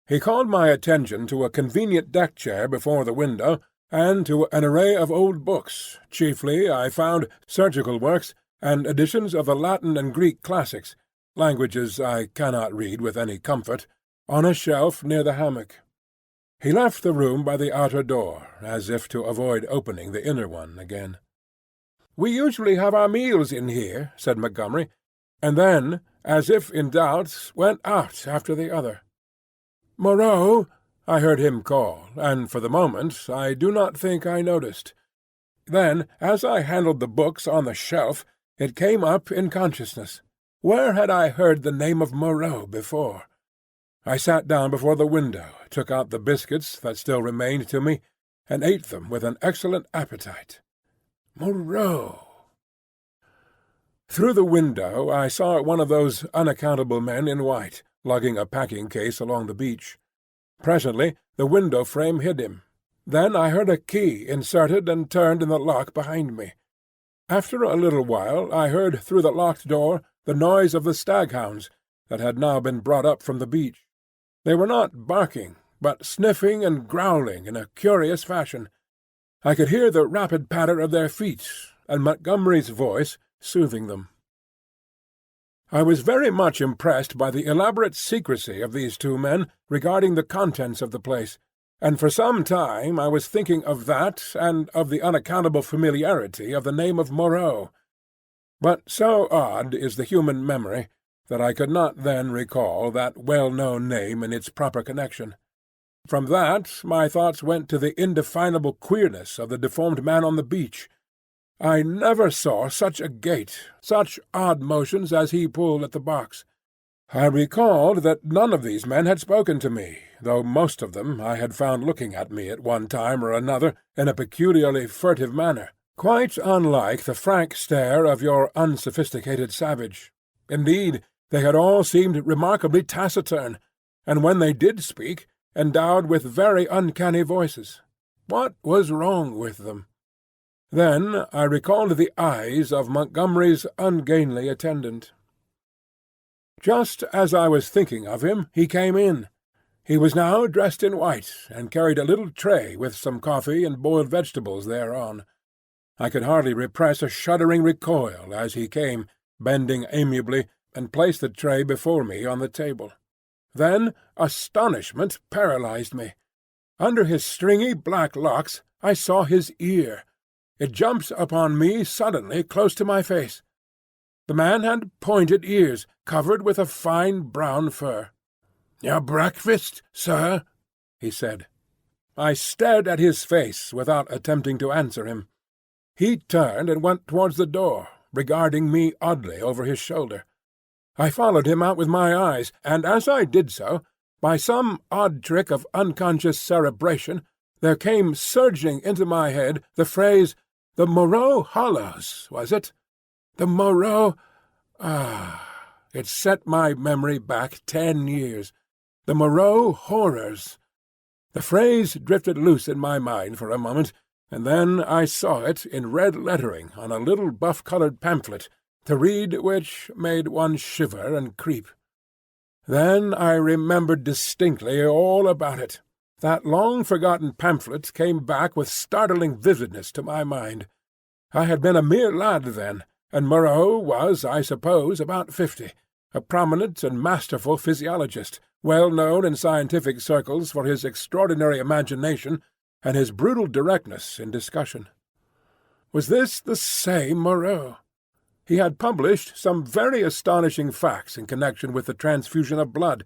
He called my attention to a convenient deck-chair before the window, and to an array of old books, chiefly, I found, surgical works, and editions of the Latin and Greek classics, languages I cannot read with any comfort, on a shelf near the hammock. He left the room by the outer door, as if to avoid opening the inner one again. "We usually have our meals in here," said Montgomery, and then, as if in doubt, went out after the other. "Moreau," I heard him call, and for the moment I do not think I noticed. Then, as I handled the books on the shelf, It came up in consciousness. Where had I heard the name of Moreau before? I sat down before the window, took out the biscuits that still remained to me, and ate them with an excellent appetite. Moreau! Through the window I saw one of those unaccountable men in white, lugging a packing-case along the beach. Presently the window frame hid him. Then I heard a key inserted and turned in the lock behind me. After a little while I heard through the locked door the noise of the staghounds that had now been brought up from the beach. They were not barking, but sniffing and growling in a curious fashion. I could hear the rapid patter of their feet, and Montgomery's voice soothing them. I was very much impressed by the elaborate secrecy of these two men regarding the contents of the place, and for some time I was thinking of that and of the unaccountable familiarity of the name of Moreau. But so odd is the human memory that I could not then recall that well-known name in its proper connection. From that my thoughts went to the indefinable queerness of the deformed man on the beach. I never saw such a gait, such odd motions as he pulled at the box. I recalled that none of these men had spoken to me, though most of them I had found looking at me at one time or another in a peculiarly furtive manner, quite unlike the frank stare of your unsophisticated savage. Indeed, they had all seemed remarkably taciturn, and when they did speak, endowed with very uncanny voices. What was wrong with them? Then I recalled the eyes of Montgomery's ungainly attendant. Just as I was thinking of him, he came in. He was now dressed in white, and carried a little tray with some coffee and boiled vegetables thereon. I could hardly repress a shuddering recoil as he came, bending amiably, and placed the tray before me on the table. Then astonishment paralyzed me. Under his stringy black locks I saw his ear. It jumped upon me suddenly close to my face. The man had pointed ears, covered with a fine brown fur. "Your breakfast, sir?" he said. I stared at his face without attempting to answer him. He turned and went towards the door, regarding me oddly over his shoulder. I followed him out with my eyes, and as I did so, by some odd trick of unconscious cerebration, there came surging into my head the phrase, "The Moreau Hollows," was it? The Moreau— it set my memory back 10 years. The Moreau horrors. The phrase drifted loose in my mind for a moment, and then I saw it in red lettering on a little buff-coloured pamphlet, to read which made one shiver and creep. Then I remembered distinctly all about it. That long-forgotten pamphlet came back with startling vividness to my mind. I had been a mere lad then, and Moreau was, I suppose, about 50, a prominent and masterful physiologist, well known in scientific circles for his extraordinary imagination and his brutal directness in discussion. Was this the same Moreau? He had published some very astonishing facts in connection with the transfusion of blood,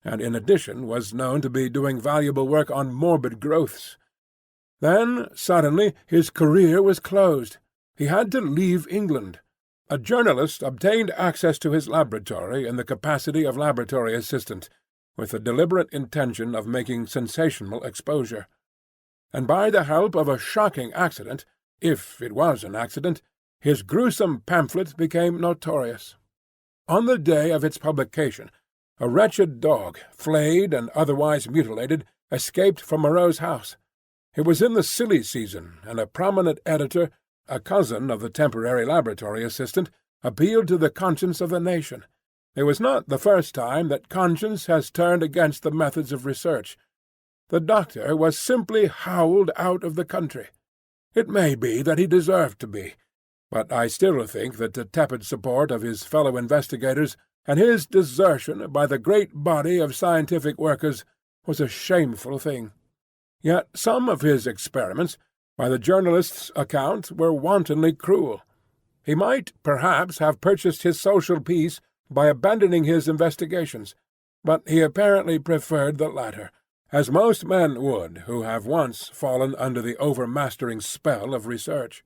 and in addition was known to be doing valuable work on morbid growths. Then suddenly his career was closed. He had to leave England. A journalist obtained access to his laboratory in the capacity of laboratory assistant, with the deliberate intention of making sensational exposure. And by the help of a shocking accident, if it was an accident, his gruesome pamphlet became notorious. On the day of its publication, a wretched dog, flayed and otherwise mutilated, escaped from Moreau's house. It was in the silly season, and a prominent editor, a cousin of the temporary laboratory assistant, appealed to the conscience of the nation. It was not the first time that conscience has turned against the methods of research. The doctor was simply howled out of the country. It may be that he deserved to be, but I still think that the tepid support of his fellow investigators and his desertion by the great body of scientific workers was a shameful thing. Yet some of his experiments, by the journalist's account, were wantonly cruel. He might perhaps have purchased his social peace by abandoning his investigations, but he apparently preferred the latter, as most men would who have once fallen under the overmastering spell of research.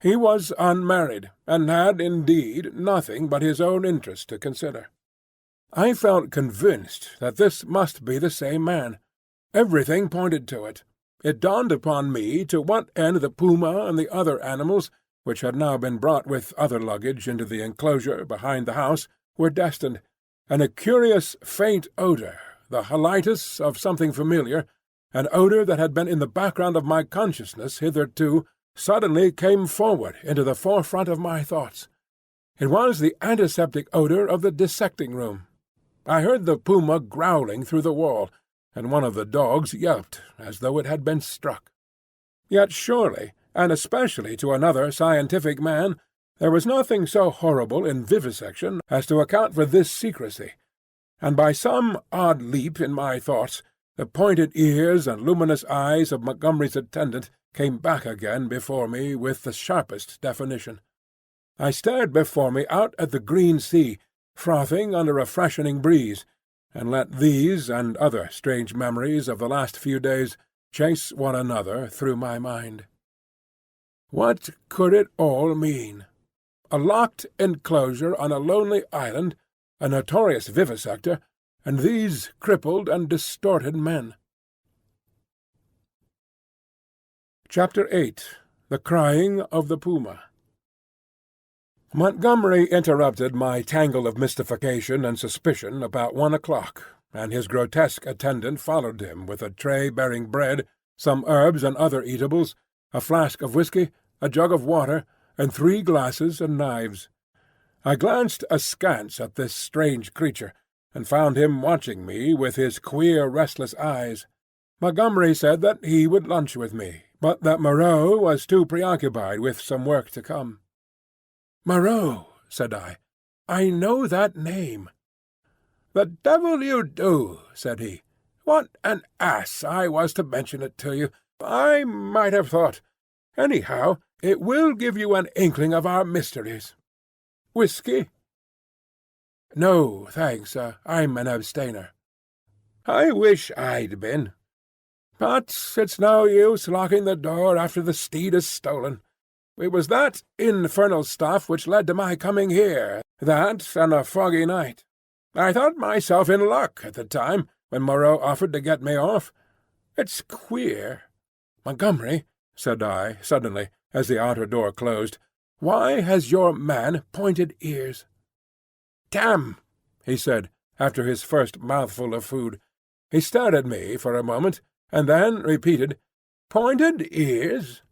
He was unmarried, and had, indeed, nothing but his own interest to consider. I felt convinced that this must be the same man. Everything pointed to it. It dawned upon me to what end the puma and the other animals, which had now been brought with other luggage into the enclosure behind the house, were destined, and a curious faint odour, the halitus of something familiar, an odour that had been in the background of my consciousness hitherto, suddenly came forward into the forefront of my thoughts. It was the antiseptic odour of the dissecting-room. I heard the puma growling through the wall, and one of the dogs yelped as though it had been struck. Yet surely, and especially to another scientific man, there was nothing so horrible in vivisection as to account for this secrecy, and by some odd leap in my thoughts, the pointed ears and luminous eyes of Montgomery's attendant came back again before me with the sharpest definition. I stared before me out at the green sea, frothing under a freshening breeze, and let these and other strange memories of the last few days chase one another through my mind. What could it all mean? A locked enclosure on a lonely island, a notorious vivisector, and these crippled and distorted men. Chapter 8. The Crying of the Puma. Montgomery interrupted my tangle of mystification and suspicion about 1 o'clock, and his grotesque attendant followed him with a tray bearing bread, some herbs and other eatables, a flask of whisky, a jug of water, and 3 glasses and knives. I glanced askance at this strange creature, and found him watching me with his queer, restless eyes. Montgomery said that he would lunch with me, but that Moreau was too preoccupied with some work to come. "Moreau," said I. "I know that name." "The devil you do," said he. "What an ass I was to mention it to you. I might have thought. Anyhow, it will give you an inkling of our mysteries. Whiskey?" "No, thanks. I'm an abstainer." "I wish I'd been. But it's no use locking the door after the steed is stolen. It was that infernal stuff which led to my coming here, that and a foggy night. I thought myself in luck at the time, when Moreau offered to get me off. It's queer. Montgomery," said I suddenly, as the outer door closed, "why has your man pointed ears?" "Damn!" he said, after his first mouthful of food. He stared at me for a moment, and then repeated, "Pointed ears?"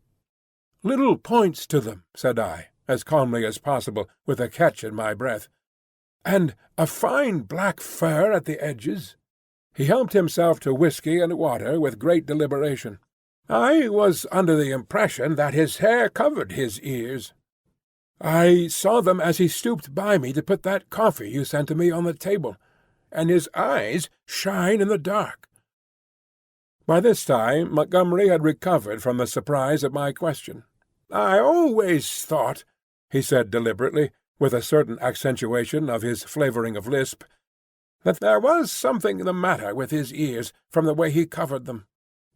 "Little points to them," said I, as calmly as possible, with a catch in my breath. "And a fine black fur at the edges." He helped himself to whisky and water with great deliberation. "I was under the impression that his hair covered his ears. I saw them as he stooped by me to put that coffee you sent to me on the table, and his eyes shine in the dark." By this time Montgomery had recovered from the surprise of my question. "I always thought," he said deliberately, with a certain accentuation of his flavouring of lisp, "that there was something the matter with his ears from the way he covered them.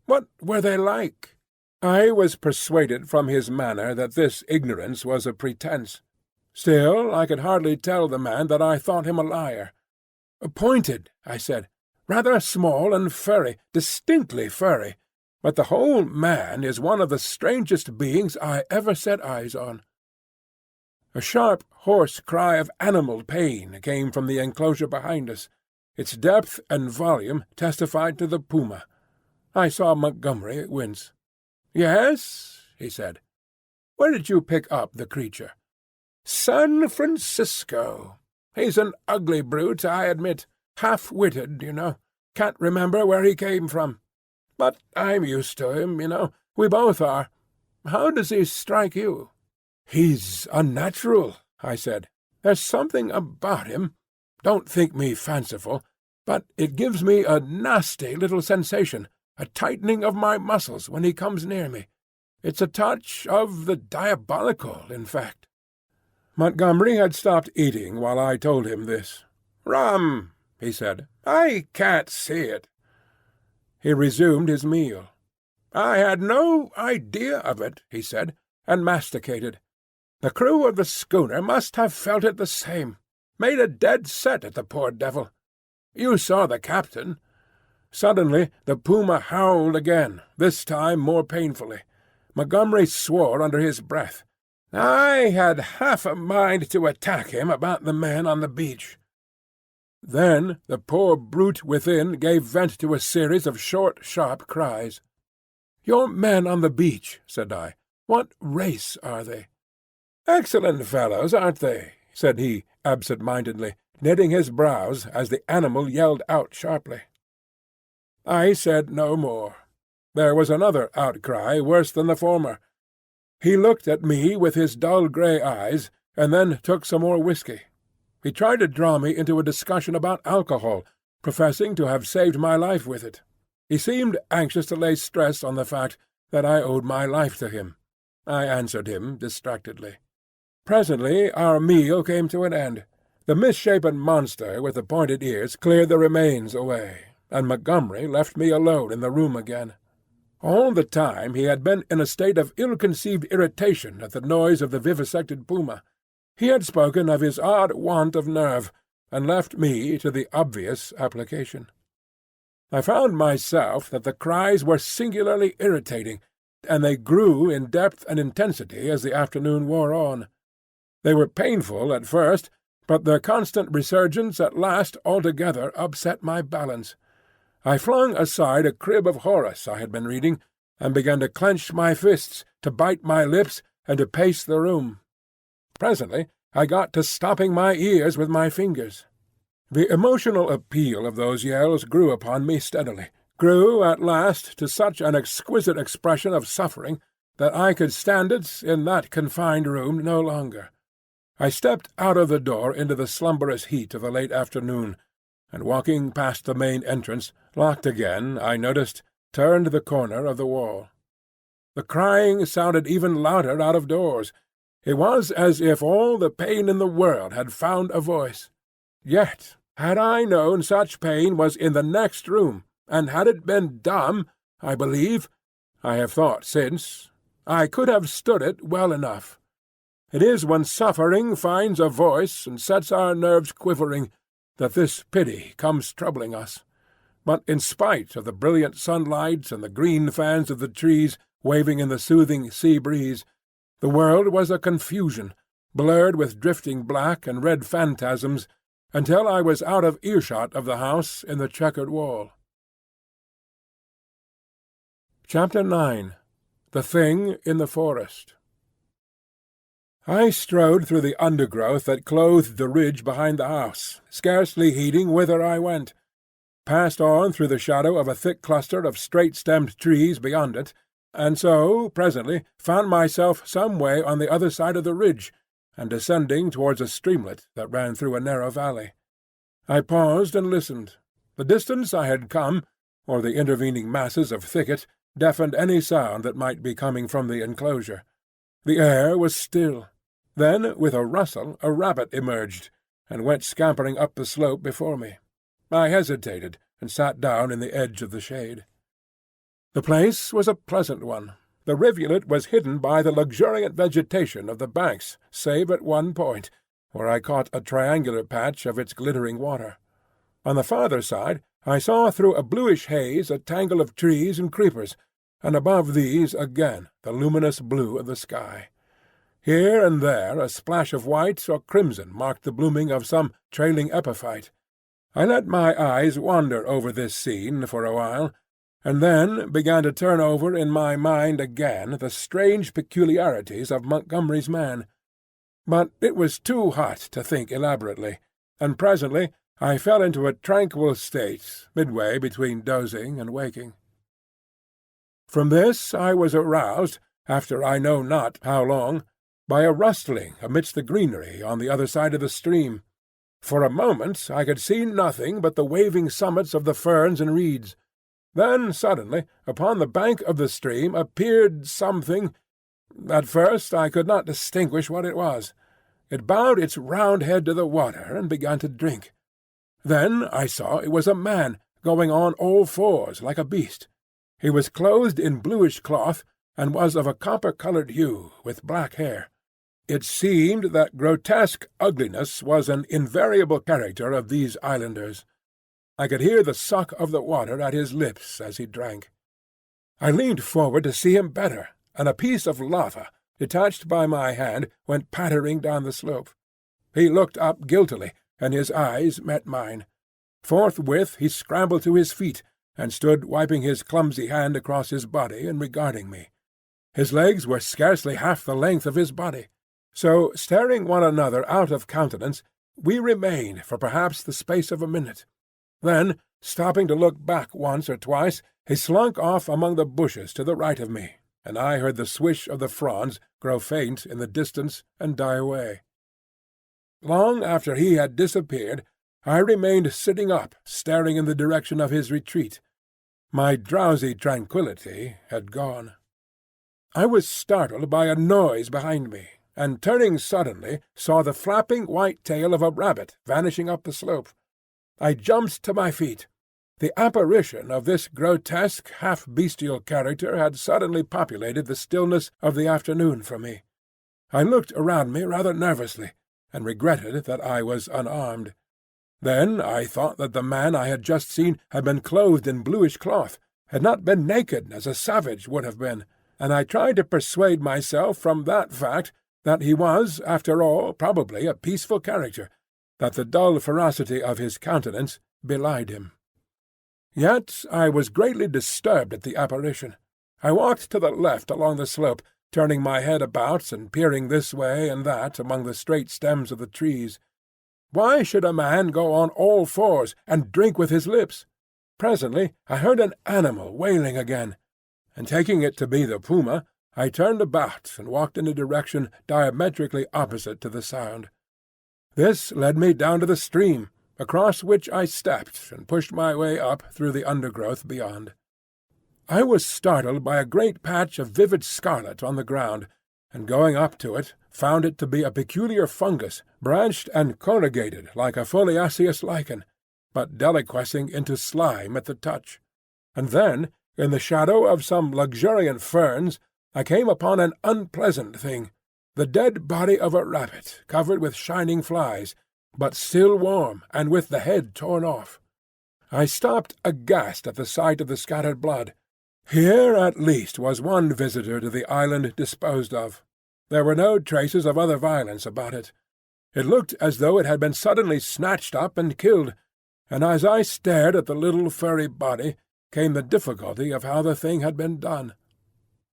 What were they like?" I was persuaded from his manner that this ignorance was a pretence. Still, I could hardly tell the man that I thought him a liar. "Pointed," I said. "Rather small and furry, distinctly furry. But the whole man is one of the strangest beings I ever set eyes on." A sharp, hoarse cry of animal pain came from the enclosure behind us. Its depth and volume testified to the puma. I saw Montgomery wince. "Yes," he said. "Where did you pick up the creature?" "San Francisco. He's an ugly brute, I admit. Half-witted, you know. Can't remember where he came from. But I'm used to him, you know. We both are. How does he strike you?" "He's unnatural," I said. "There's something about him. Don't think me fanciful, but it gives me a nasty little sensation, a tightening of my muscles when he comes near me. It's a touch of the diabolical, in fact." Montgomery had stopped eating while I told him this. "Rum," he said. "I can't see it." He resumed his meal. "I had no idea of it," he said, and masticated. The crew of the schooner must have felt it the same. Made a dead set at the poor devil. You saw the captain. Suddenly the puma howled again, this time more painfully. Montgomery swore under his breath. I had half a mind to attack him about the men on the beach. Then the poor brute within gave vent to a series of short, sharp cries. "Your men on the beach," said I. "What race are they?" "Excellent fellows, aren't they?" said he, absent-mindedly, knitting his brows as the animal yelled out sharply. I said no more. There was another outcry worse than the former. He looked at me with his dull grey eyes, and then took some more whiskey. He tried to draw me into a discussion about alcohol, professing to have saved my life with it. He seemed anxious to lay stress on the fact that I owed my life to him. I answered him distractedly. Presently our meal came to an end. The misshapen monster with the pointed ears cleared the remains away, and Montgomery left me alone in the room again. All the time he had been in a state of ill-conceived irritation at the noise of the vivisected puma. He had spoken of his odd want of nerve, and left me to the obvious application. I found myself that the cries were singularly irritating, and they grew in depth and intensity as the afternoon wore on. They were painful at first, but their constant resurgence at last altogether upset my balance. I flung aside a crib of Horace I had been reading, and began to clench my fists, to bite my lips, and to pace the room. Presently I got to stopping my ears with my fingers. The emotional appeal of those yells grew upon me steadily, grew at last to such an exquisite expression of suffering that I could stand it in that confined room no longer. I stepped out of the door into the slumberous heat of the late afternoon, and walking past the main entrance, locked again, I noticed, turned the corner of the wall. The crying sounded even louder out of doors. It was as if all the pain in the world had found a voice. Yet, had I known such pain was in the next room, and had it been dumb, I believe, I have thought since, I could have stood it well enough. It is when suffering finds a voice and sets our nerves quivering that this pity comes troubling us. But in spite of the brilliant sunlight and the green fans of the trees waving in the soothing sea breeze, the world was a confusion, blurred with drifting black and red phantasms, until I was out of earshot of the house in the checkered wall. Chapter 9. The Thing in the Forest. I strode through the undergrowth that clothed the ridge behind the house, scarcely heeding whither I went, passed on through the shadow of a thick cluster of straight-stemmed trees beyond it, and so, presently, found myself some way on the other side of the ridge, and descending towards a streamlet that ran through a narrow valley. I paused and listened. The distance I had come, or the intervening masses of thicket, deafened any sound that might be coming from the enclosure. The air was still. Then, with a rustle, a rabbit emerged, and went scampering up the slope before me. I hesitated, and sat down in the edge of the shade. The place was a pleasant one. The rivulet was hidden by the luxuriant vegetation of the banks, save at one point, where I caught a triangular patch of its glittering water. On the farther side I saw through a bluish haze a tangle of trees and creepers, and above these again the luminous blue of the sky. Here and there a splash of white or crimson marked the blooming of some trailing epiphyte. I let my eyes wander over this scene for a while, and then began to turn over in my mind again the strange peculiarities of Montgomery's man. But it was too hot to think elaborately, and presently I fell into a tranquil state, midway between dozing and waking. From this I was aroused, after I know not how long, by a rustling amidst the greenery on the other side of the stream. For a moment I could see nothing but the waving summits of the ferns and reeds. Then suddenly upon the bank of the stream appeared something. At first I could not distinguish what it was. It bowed its round head to the water and began to drink. Then I saw it was a man, going on all fours like a beast. He was clothed in bluish cloth, and was of a copper-coloured hue, with black hair. It seemed that grotesque ugliness was an invariable character of these islanders. I could hear the suck of the water at his lips as he drank. I leaned forward to see him better, and a piece of lava, detached by my hand, went pattering down the slope. He looked up guiltily, and his eyes met mine. Forthwith he scrambled to his feet, and stood wiping his clumsy hand across his body and regarding me. His legs were scarcely half the length of his body. So, staring one another out of countenance, we remained for perhaps the space of a minute. Then, stopping to look back once or twice, he slunk off among the bushes to the right of me, and I heard the swish of the fronds grow faint in the distance and die away. Long after he had disappeared, I remained sitting up, staring in the direction of his retreat. My drowsy tranquillity had gone. I was startled by a noise behind me, and turning suddenly saw the flapping white tail of a rabbit vanishing up the slope. I jumped to my feet. The apparition of this grotesque, half-bestial character had suddenly populated the stillness of the afternoon for me. I looked around me rather nervously, and regretted that I was unarmed. Then I thought that the man I had just seen had been clothed in bluish cloth, had not been naked as a savage would have been, and I tried to persuade myself from that fact that he was, after all, probably a peaceful character, that the dull ferocity of his countenance belied him. Yet I was greatly disturbed at the apparition. I walked to the left along the slope, turning my head about and peering this way and that among the straight stems of the trees. Why should a man go on all fours and drink with his lips? Presently I heard an animal wailing again, and taking it to be the puma, I turned about and walked in a direction diametrically opposite to the sound. This led me down to the stream, across which I stepped and pushed my way up through the undergrowth beyond. I was startled by a great patch of vivid scarlet on the ground, and going up to it, found it to be a peculiar fungus, branched and corrugated like a foliaceous lichen, but deliquescing into slime at the touch. And then, in the shadow of some luxuriant ferns, I came upon an unpleasant thing, the dead body of a rabbit covered with shining flies, but still warm and with the head torn off. I stopped aghast at the sight of the scattered blood. Here at least was one visitor to the island disposed of. There were no traces of other violence about it. It looked as though it had been suddenly snatched up and killed, and as I stared at the little furry body came the difficulty of how the thing had been done.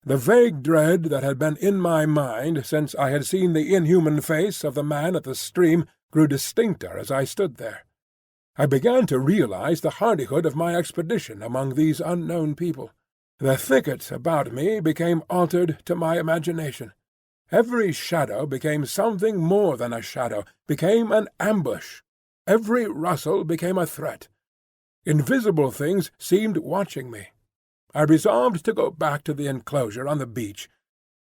The vague dread that had been in my mind since I had seen the inhuman face of the man at the stream grew distincter as I stood there. I began to realize the hardihood of my expedition among these unknown people. The thicket about me became altered to my imagination. Every shadow became something more than a shadow, became an ambush. Every rustle became a threat. Invisible things seemed watching me. I resolved to go back to the enclosure on the beach.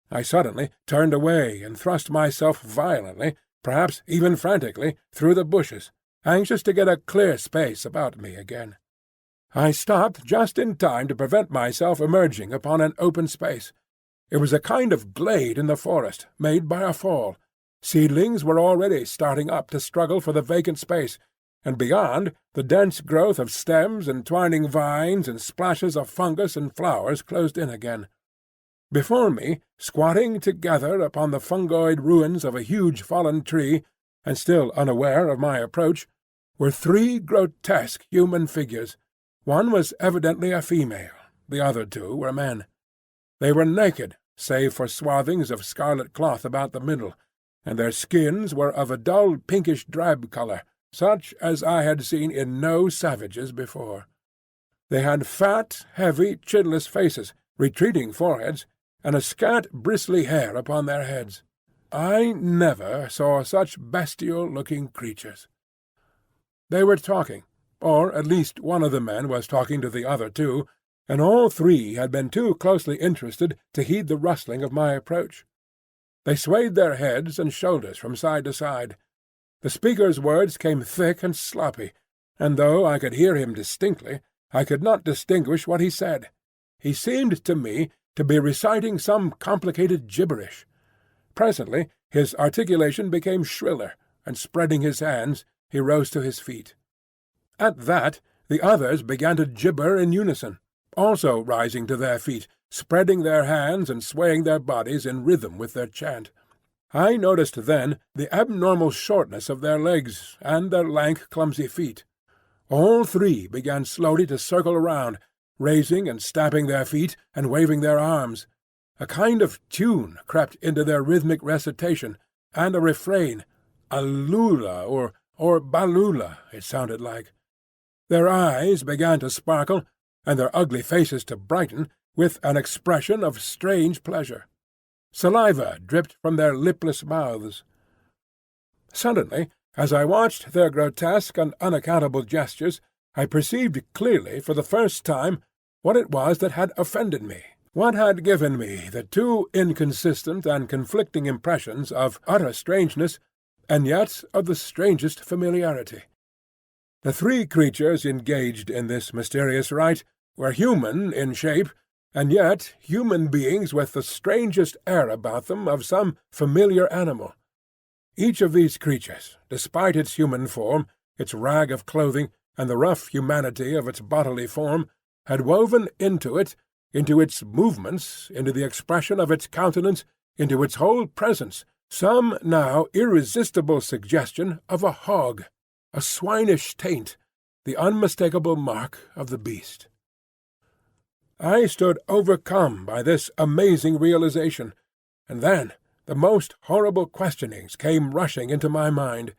I suddenly turned away and thrust myself violently, perhaps even frantically, through the bushes, anxious to get a clear space about me again. I stopped just in time to prevent myself emerging upon an open space. It was a kind of glade in the forest, made by a fall. Seedlings were already starting up to struggle for the vacant space, and beyond, the dense growth of stems and twining vines and splashes of fungus and flowers closed in again. Before me, squatting together upon the fungoid ruins of a huge fallen tree, and still unaware of my approach, were three grotesque human figures. One was evidently a female, the other two were men. They were naked, save for swathings of scarlet cloth about the middle, and their skins were of a dull pinkish drab colour, such as I had seen in no savages before. They had fat, heavy, chinless faces, retreating foreheads, and a scant bristly hair upon their heads. I never saw such bestial-looking creatures. They were talking, or at least one of the men was talking to the other two, and all three had been too closely interested to heed the rustling of my approach. They swayed their heads and shoulders from side to side. The speaker's words came thick and sloppy, and though I could hear him distinctly, I could not distinguish what he said. He seemed to me to be reciting some complicated gibberish. Presently His articulation became shriller, and spreading his hands, he rose to his feet. At that the others began to gibber in unison, also rising to their feet, spreading their hands and swaying their bodies in rhythm with their chant. I noticed then the abnormal shortness of their legs and their lank, clumsy feet. All three began slowly to circle around, raising and stamping their feet and waving their arms. A kind of tune crept into their rhythmic recitation, and a refrain, "Alula" or "Balula," it sounded like. Their eyes began to sparkle, and their ugly faces to brighten, with an expression of strange pleasure. Saliva dripped from their lipless mouths. Suddenly, as I watched their grotesque and unaccountable gestures, I perceived clearly for the first time what it was that had offended me, what had given me the two inconsistent and conflicting impressions of utter strangeness, and yet of the strangest familiarity. The three creatures engaged in this mysterious rite were human in shape, and yet human beings with the strangest air about them of some familiar animal. Each of these creatures, despite its human form, its rag of clothing, and the rough humanity of its bodily form, had woven into it, into its movements, into the expression of its countenance, into its whole presence, some now irresistible suggestion of a hog, a swinish taint, the unmistakable mark of the beast. I stood overcome by this amazing realization, and then the most horrible questionings came rushing into my mind.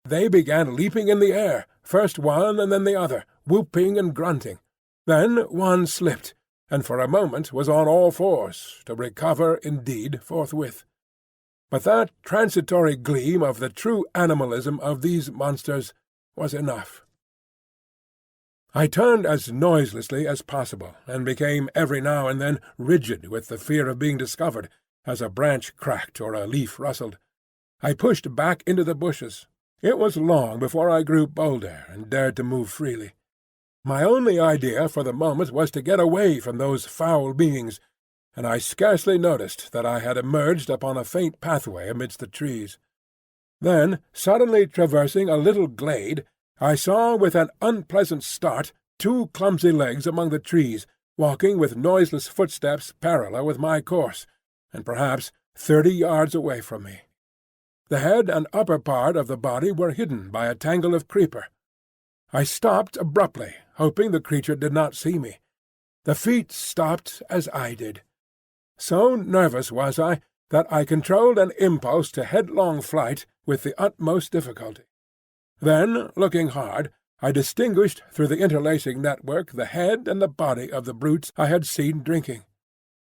They began leaping in the air, first one and then the other, whooping and grunting. Then one slipped, and for a moment was on all fours, to recover indeed forthwith. But that transitory gleam of the true animalism of these monsters was enough. I turned as noiselessly as possible, and became every now and then rigid with the fear of being discovered, as a branch cracked or a leaf rustled. I pushed back into the bushes. It was long before I grew bolder and dared to move freely. My only idea for the moment was to get away from those foul beings, and I scarcely noticed that I had emerged upon a faint pathway amidst the trees. Then, suddenly traversing a little glade, I saw with an unpleasant start two clumsy legs among the trees, walking with noiseless footsteps parallel with my course, and perhaps 30 yards away from me. The head and upper part of the body were hidden by a tangle of creeper. I stopped abruptly, hoping the creature did not see me. The feet stopped as I did. So nervous was I that I controlled an impulse to headlong flight with the utmost difficulty. Then, looking hard, I distinguished through the interlacing network the head and the body of the brute I had seen drinking.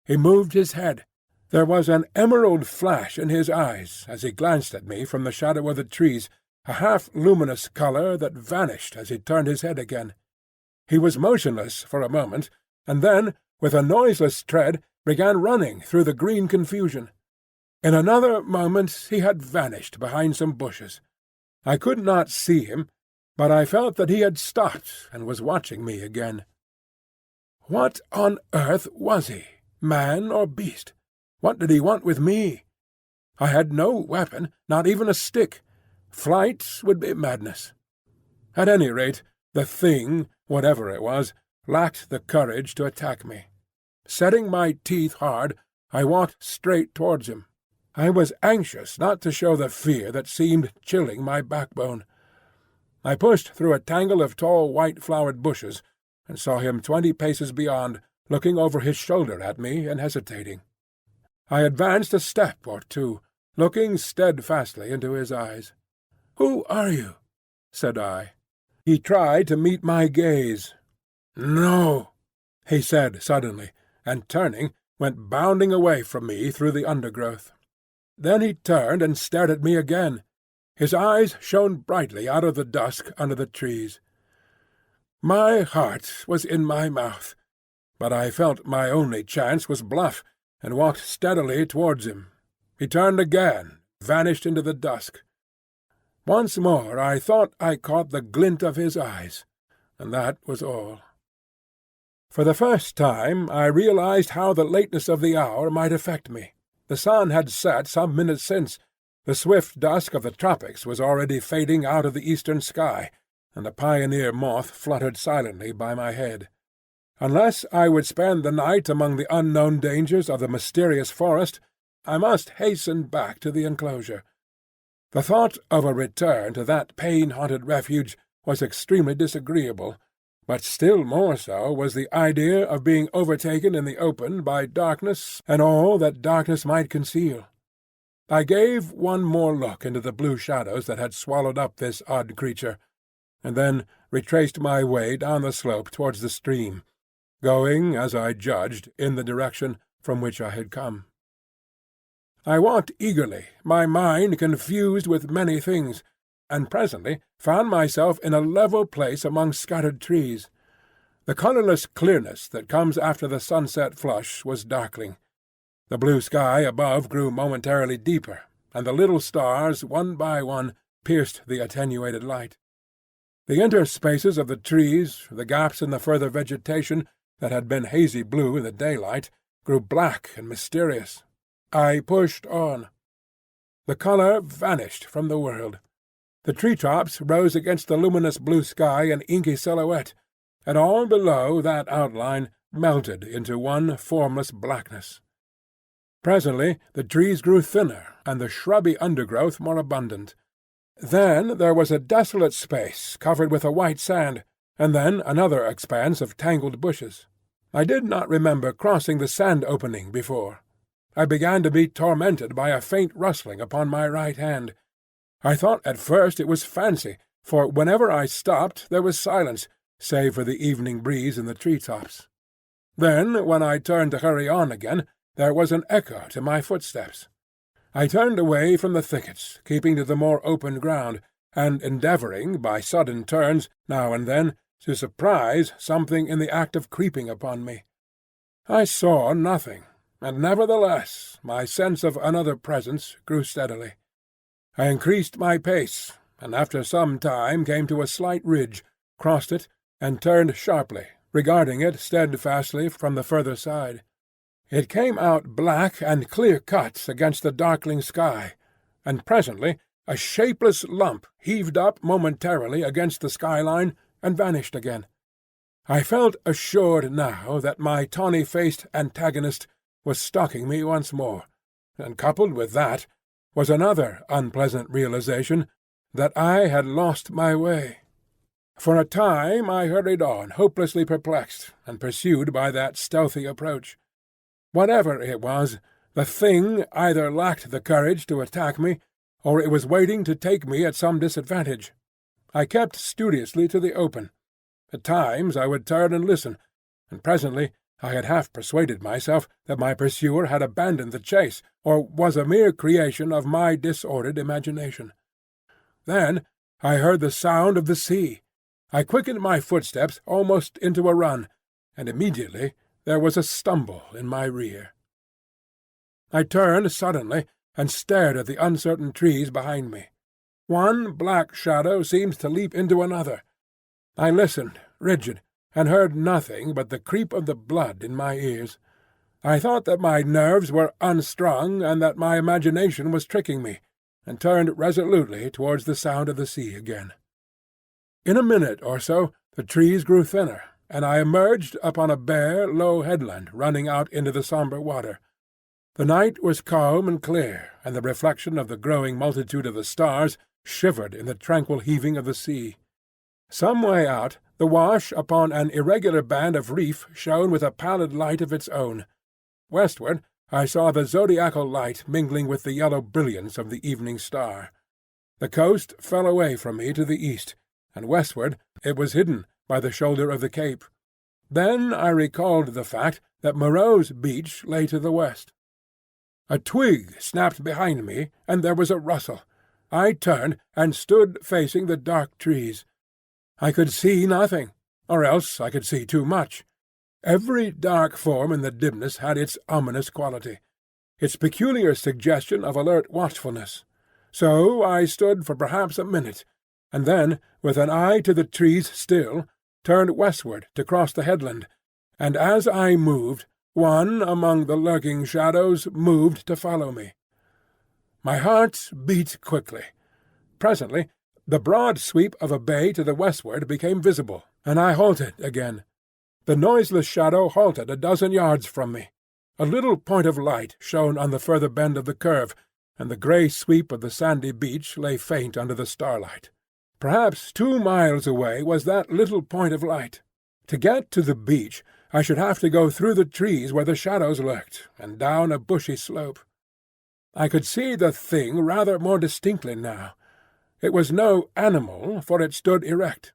He moved his head. There was an emerald flash in his eyes as he glanced at me from the shadow of the trees, a half-luminous colour that vanished as he turned his head again. He was motionless for a moment, and then, with a noiseless tread, began running through the green confusion. In another moment he had vanished behind some bushes. I could not see him, but I felt that he had stopped and was watching me again. What on earth was he, man or beast? What did he want with me? I had no weapon, not even a stick. Flight would be madness. At any rate, the thing, whatever it was, lacked the courage to attack me. Setting my teeth hard, I walked straight towards him. I was anxious not to show the fear that seemed chilling my backbone. I pushed through a tangle of tall white-flowered bushes, and saw him 20 paces beyond, looking over his shoulder at me and hesitating. I advanced a step or two, looking steadfastly into his eyes. "Who are you?" said I. He tried to meet my gaze. "No," he said suddenly, and turning, went bounding away from me through the undergrowth. Then he turned and stared at me again. His eyes shone brightly out of the dusk under the trees. My heart was in my mouth, but I felt my only chance was bluff, and walked steadily towards him. He turned again, vanished into the dusk. Once more I thought I caught the glint of his eyes, and that was all. For the first time I realized how the lateness of the hour might affect me. The sun had set some minutes since, The swift dusk of the tropics was already fading out of the eastern sky, and a pioneer moth fluttered silently by my head. Unless I would spend the night among the unknown dangers of the mysterious forest, I must hasten back to the enclosure. The thought of a return to that pain-haunted refuge was extremely disagreeable, but still more so was the idea of being overtaken in the open by darkness and all that darkness might conceal. I gave one more look into the blue shadows that had swallowed up this odd creature, and then retraced my way down the slope towards the stream, going, as I judged, in the direction from which I had come. I walked eagerly, my mind confused with many things, and presently found myself in a level place among scattered trees. The colourless clearness that comes after the sunset flush was darkling. The blue sky above grew momentarily deeper, and the little stars, one by one, pierced the attenuated light. The interspaces of the trees, the gaps in the further vegetation that had been hazy blue in the daylight, grew black and mysterious. I pushed on. The colour vanished from the world. The tree-tops rose against the luminous blue sky in inky silhouette, and all below that outline melted into one formless blackness. Presently the trees grew thinner, and the shrubby undergrowth more abundant. Then there was a desolate space covered with a white sand, and then another expanse of tangled bushes. I did not remember crossing the sand opening before. I began to be tormented by a faint rustling upon my right hand. I thought at first it was fancy, for whenever I stopped there was silence, save for the evening breeze in the tree-tops. Then, when I turned to hurry on again, there was an echo to my footsteps. I turned away from the thickets, keeping to the more open ground, and endeavouring, by sudden turns, now and then, to surprise something in the act of creeping upon me. I saw nothing, and nevertheless my sense of another presence grew steadily. I increased my pace, and after some time came to a slight ridge, crossed it, and turned sharply, regarding it steadfastly from the further side. It came out black and clear-cut against the darkling sky, and presently a shapeless lump heaved up momentarily against the skyline and vanished again. I felt assured now that my tawny-faced antagonist was stalking me once more, and coupled with that was another unpleasant realization that I had lost my way. For a time I hurried on, hopelessly perplexed, and pursued by that stealthy approach. Whatever it was, the thing either lacked the courage to attack me, or it was waiting to take me at some disadvantage. I kept studiously to the open. At times I would turn and listen, and presently I had half persuaded myself that my pursuer had abandoned the chase, or was a mere creation of my disordered imagination. Then I heard the sound of the sea. I quickened my footsteps almost into a run, and immediately there was a stumble in my rear. I turned suddenly and stared at the uncertain trees behind me. One black shadow seemed to leap into another. I listened, rigid, and heard nothing but the creep of the blood in my ears. I thought that my nerves were unstrung and that my imagination was tricking me, and turned resolutely towards the sound of the sea again. In a minute or so the trees grew thinner, and I emerged upon a bare, low headland running out into the sombre water. The night was calm and clear, and the reflection of the growing multitude of the stars shivered in the tranquil heaving of the sea. Some way out, the wash upon an irregular band of reef shone with a pallid light of its own. Westward I saw the zodiacal light mingling with the yellow brilliance of the evening star. The coast fell away from me to the east, and westward it was hidden by the shoulder of the cape. Then I recalled the fact that Moreau's beach lay to the west. A twig snapped behind me, and there was a rustle. I turned and stood facing the dark trees. I could see nothing, or else I could see too much. Every dark form in the dimness had its ominous quality, its peculiar suggestion of alert watchfulness. So I stood for perhaps a minute, and then, with an eye to the trees still, turned westward to cross the headland, and as I moved, one among the lurking shadows moved to follow me. My heart beat quickly. Presently the broad sweep of a bay to the westward became visible, and I halted again. The noiseless shadow halted a dozen yards from me. A little point of light shone on the further bend of the curve, and the grey sweep of the sandy beach lay faint under the starlight. Perhaps 2 miles away was that little point of light. To get to the beach I should have to go through the trees where the shadows lurked, and down a bushy slope. I could see the thing rather more distinctly now. It was no animal, for it stood erect.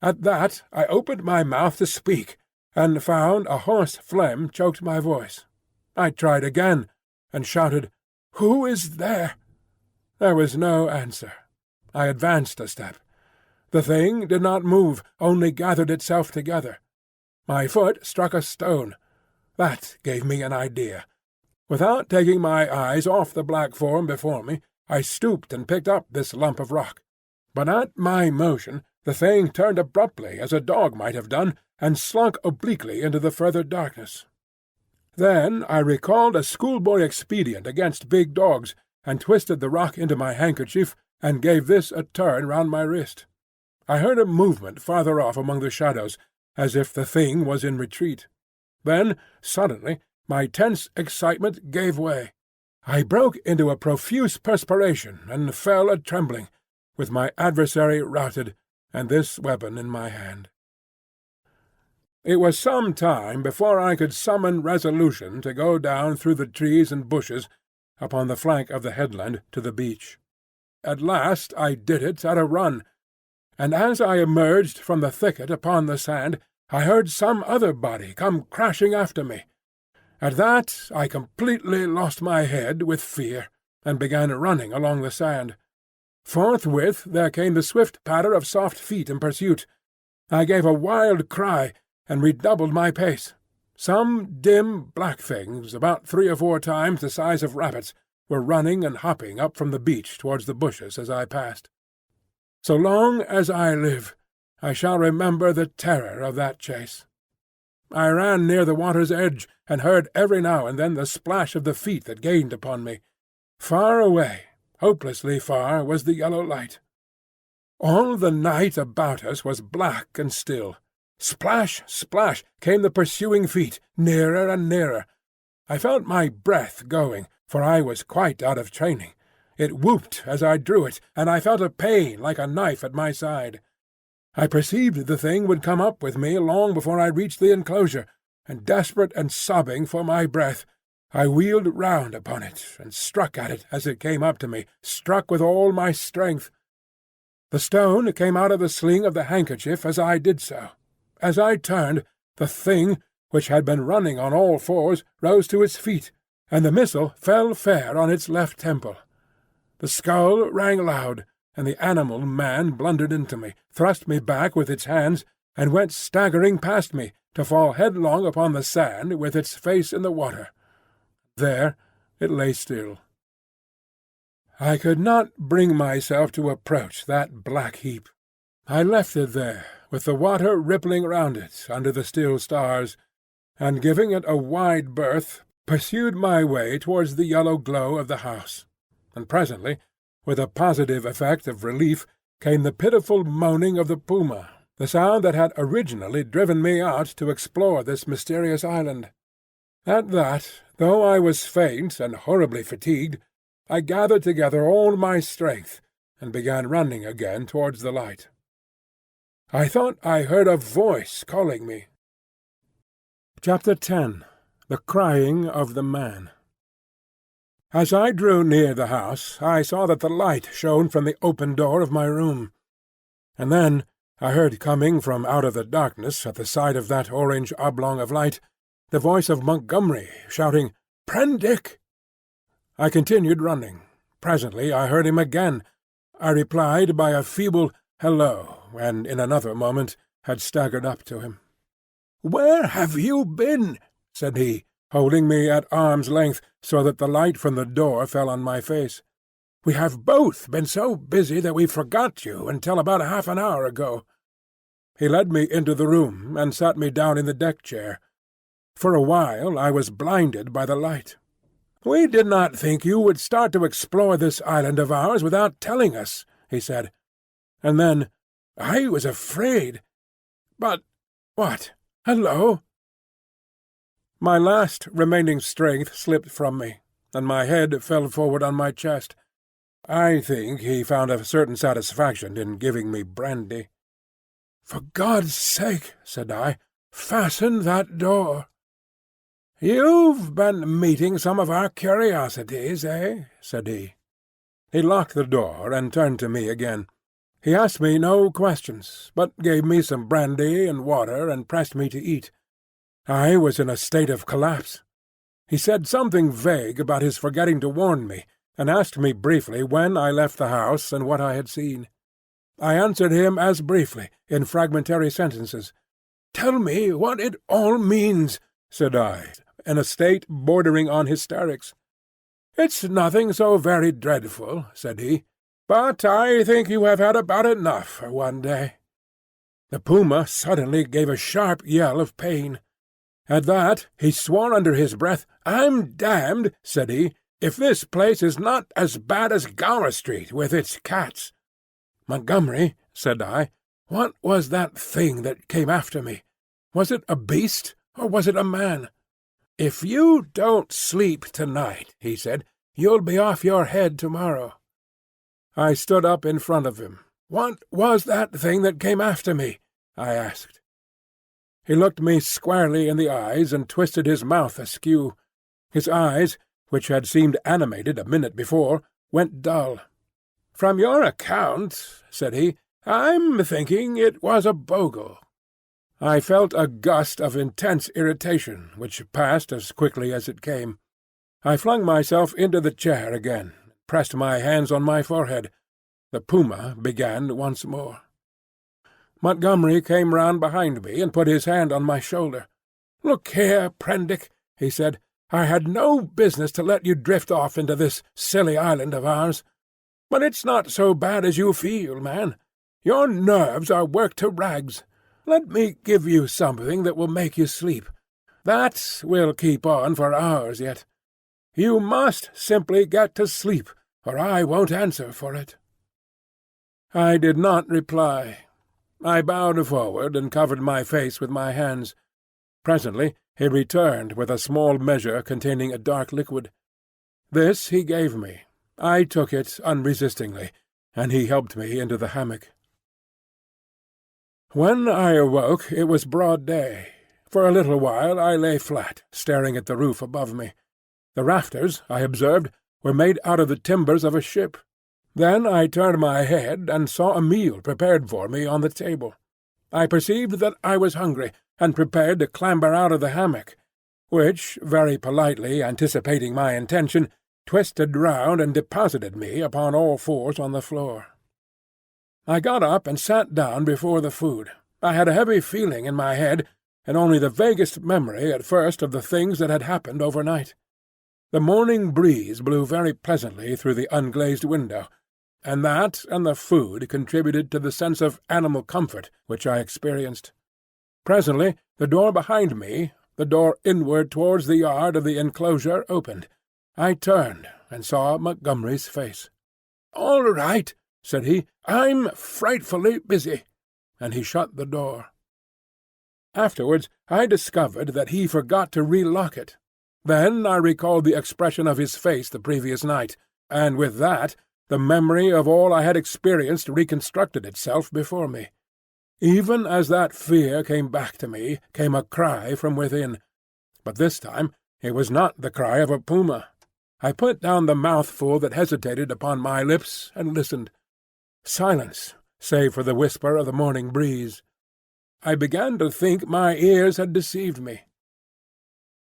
At that I opened my mouth to speak, and found a hoarse phlegm choked my voice. I tried again, and shouted, "Who is there?" There was no answer. I advanced a step. The thing did not move, only gathered itself together. My foot struck a stone. That gave me an idea. Without taking my eyes off the black form before me, I stooped and picked up this lump of rock. But at my motion the thing turned abruptly, as a dog might have done, and slunk obliquely into the further darkness. Then I recalled a schoolboy expedient against big dogs, and twisted the rock into my handkerchief, and gave this a turn round my wrist. I heard a movement farther off among the shadows, as if the thing was in retreat. Then, suddenly, my tense excitement gave way. I broke into a profuse perspiration, and fell a-trembling, with my adversary routed, and this weapon in my hand. It was some time before I could summon resolution to go down through the trees and bushes upon the flank of the headland to the beach. At last I did it at a run, and as I emerged from the thicket upon the sand, I heard some other body come crashing after me. At that I completely lost my head with fear, and began running along the sand. Forthwith there came the swift patter of soft feet in pursuit. I gave a wild cry, and redoubled my pace. Some dim black things, about 3 or 4 times the size of rabbits, were running and hopping up from the beach towards the bushes as I passed. So long as I live, I shall remember the terror of that chase. I ran near the water's edge, and heard every now and then the splash of the feet that gained upon me. Far away, hopelessly far, was the yellow light. All the night about us was black and still. Splash, splash, came the pursuing feet, nearer and nearer. I felt my breath going, for I was quite out of training. It whooped as I drew it, and I felt a pain like a knife at my side. I perceived the thing would come up with me long before I reached the enclosure, and desperate and sobbing for my breath, I wheeled round upon it, and struck at it as it came up to me, struck with all my strength. The stone came out of the sling of the handkerchief as I did so. As I turned, the thing, which had been running on all fours, rose to its feet, and the missile fell fair on its left temple. The skull rang loud, and the animal man blundered into me, thrust me back with its hands, and went staggering past me, to fall headlong upon the sand with its face in the water. There it lay still. I could not bring myself to approach that black heap. I left it there, with the water rippling round it under the still stars, and giving it a wide berth, pursued my way towards the yellow glow of the house. And presently, with a positive effect of relief, came the pitiful moaning of the puma, the sound that had originally driven me out to explore this mysterious island. At that, though I was faint and horribly fatigued, I gathered together all my strength, and began running again towards the light. I thought I heard a voice calling me. Chapter 10. The Crying of the Man. As I drew near the house, I saw that the light shone from the open door of my room. And then I heard coming from out of the darkness at the side of that orange oblong of light the voice of Montgomery shouting, "Prendick!" I continued running. Presently I heard him again. I replied by a feeble "hello," and in another moment had staggered up to him. "Where have you been?" said he, holding me at arm's length so that the light from the door fell on my face. "We have both been so busy that we forgot you until about half an hour ago." He led me into the room and sat me down in the deck-chair. For a while I was blinded by the light. "We did not think you would start to explore this island of ours without telling us," he said. And then, "I was afraid. But what? Hello?" My last remaining strength slipped from me, and my head fell forward on my chest. I think he found a certain satisfaction in giving me brandy. "For God's sake," said I, "fasten that door." "You've been meeting some of our curiosities, eh?" said he. He locked the door and turned to me again. He asked me no questions, but gave me some brandy and water and pressed me to eat. I was in a state of collapse. He said something vague about his forgetting to warn me, and asked me briefly when I left the house and what I had seen. I answered him as briefly, in fragmentary sentences. "Tell me what it all means," said I, in a state bordering on hysterics. "It's nothing so very dreadful," said he, "but I think you have had about enough for one day." The puma suddenly gave a sharp yell of pain. At that he swore under his breath. "I'm damned," said he, "if this place is not as bad as Gower Street with its cats." "Montgomery," said I, "what was that thing that came after me? Was it a beast, or was it a man?" "If you don't sleep tonight," he said, "you'll be off your head tomorrow." I stood up in front of him. "What was that thing that came after me?" I asked. He looked me squarely in the eyes and twisted his mouth askew. His eyes, which had seemed animated a minute before, went dull. "From your account," said he, "I'm thinking it was a bogle." I felt a gust of intense irritation, which passed as quickly as it came. I flung myself into the chair again, pressed my hands on my forehead. The puma began once more. Montgomery came round behind me and put his hand on my shoulder. "Look here, Prendick," he said, "I had no business to let you drift off into this silly island of ours. But it's not so bad as you feel, man. Your nerves are worked to rags. Let me give you something that will make you sleep. That will keep on for hours yet. You must simply get to sleep, or I won't answer for it." I did not reply. I bowed forward and covered my face with my hands. Presently he returned with a small measure containing a dark liquid. This he gave me. I took it unresistingly, and he helped me into the hammock. When I awoke it was broad day. For a little while I lay flat, staring at the roof above me. The rafters, I observed, were made out of the timbers of a ship. Then I turned my head and saw a meal prepared for me on the table. I perceived that I was hungry, and prepared to clamber out of the hammock, which, very politely anticipating my intention, twisted round and deposited me upon all fours on the floor. I got up and sat down before the food. I had a heavy feeling in my head, and only the vaguest memory at first of the things that had happened overnight. The morning breeze blew very pleasantly through the unglazed window, and that and the food contributed to the sense of animal comfort which I experienced. Presently the door behind me, the door inward towards the yard of the enclosure, opened. I turned and saw Montgomery's face. "All right," said he, "I'm frightfully busy," and he shut the door. Afterwards I discovered that he forgot to relock it. Then I recalled the expression of his face the previous night, and with that the memory of all I had experienced reconstructed itself before me. Even as that fear came back to me, came a cry from within. But this time it was not the cry of a puma. I put down the mouthful that hesitated upon my lips and listened. Silence, save for the whisper of the morning breeze. I began to think my ears had deceived me.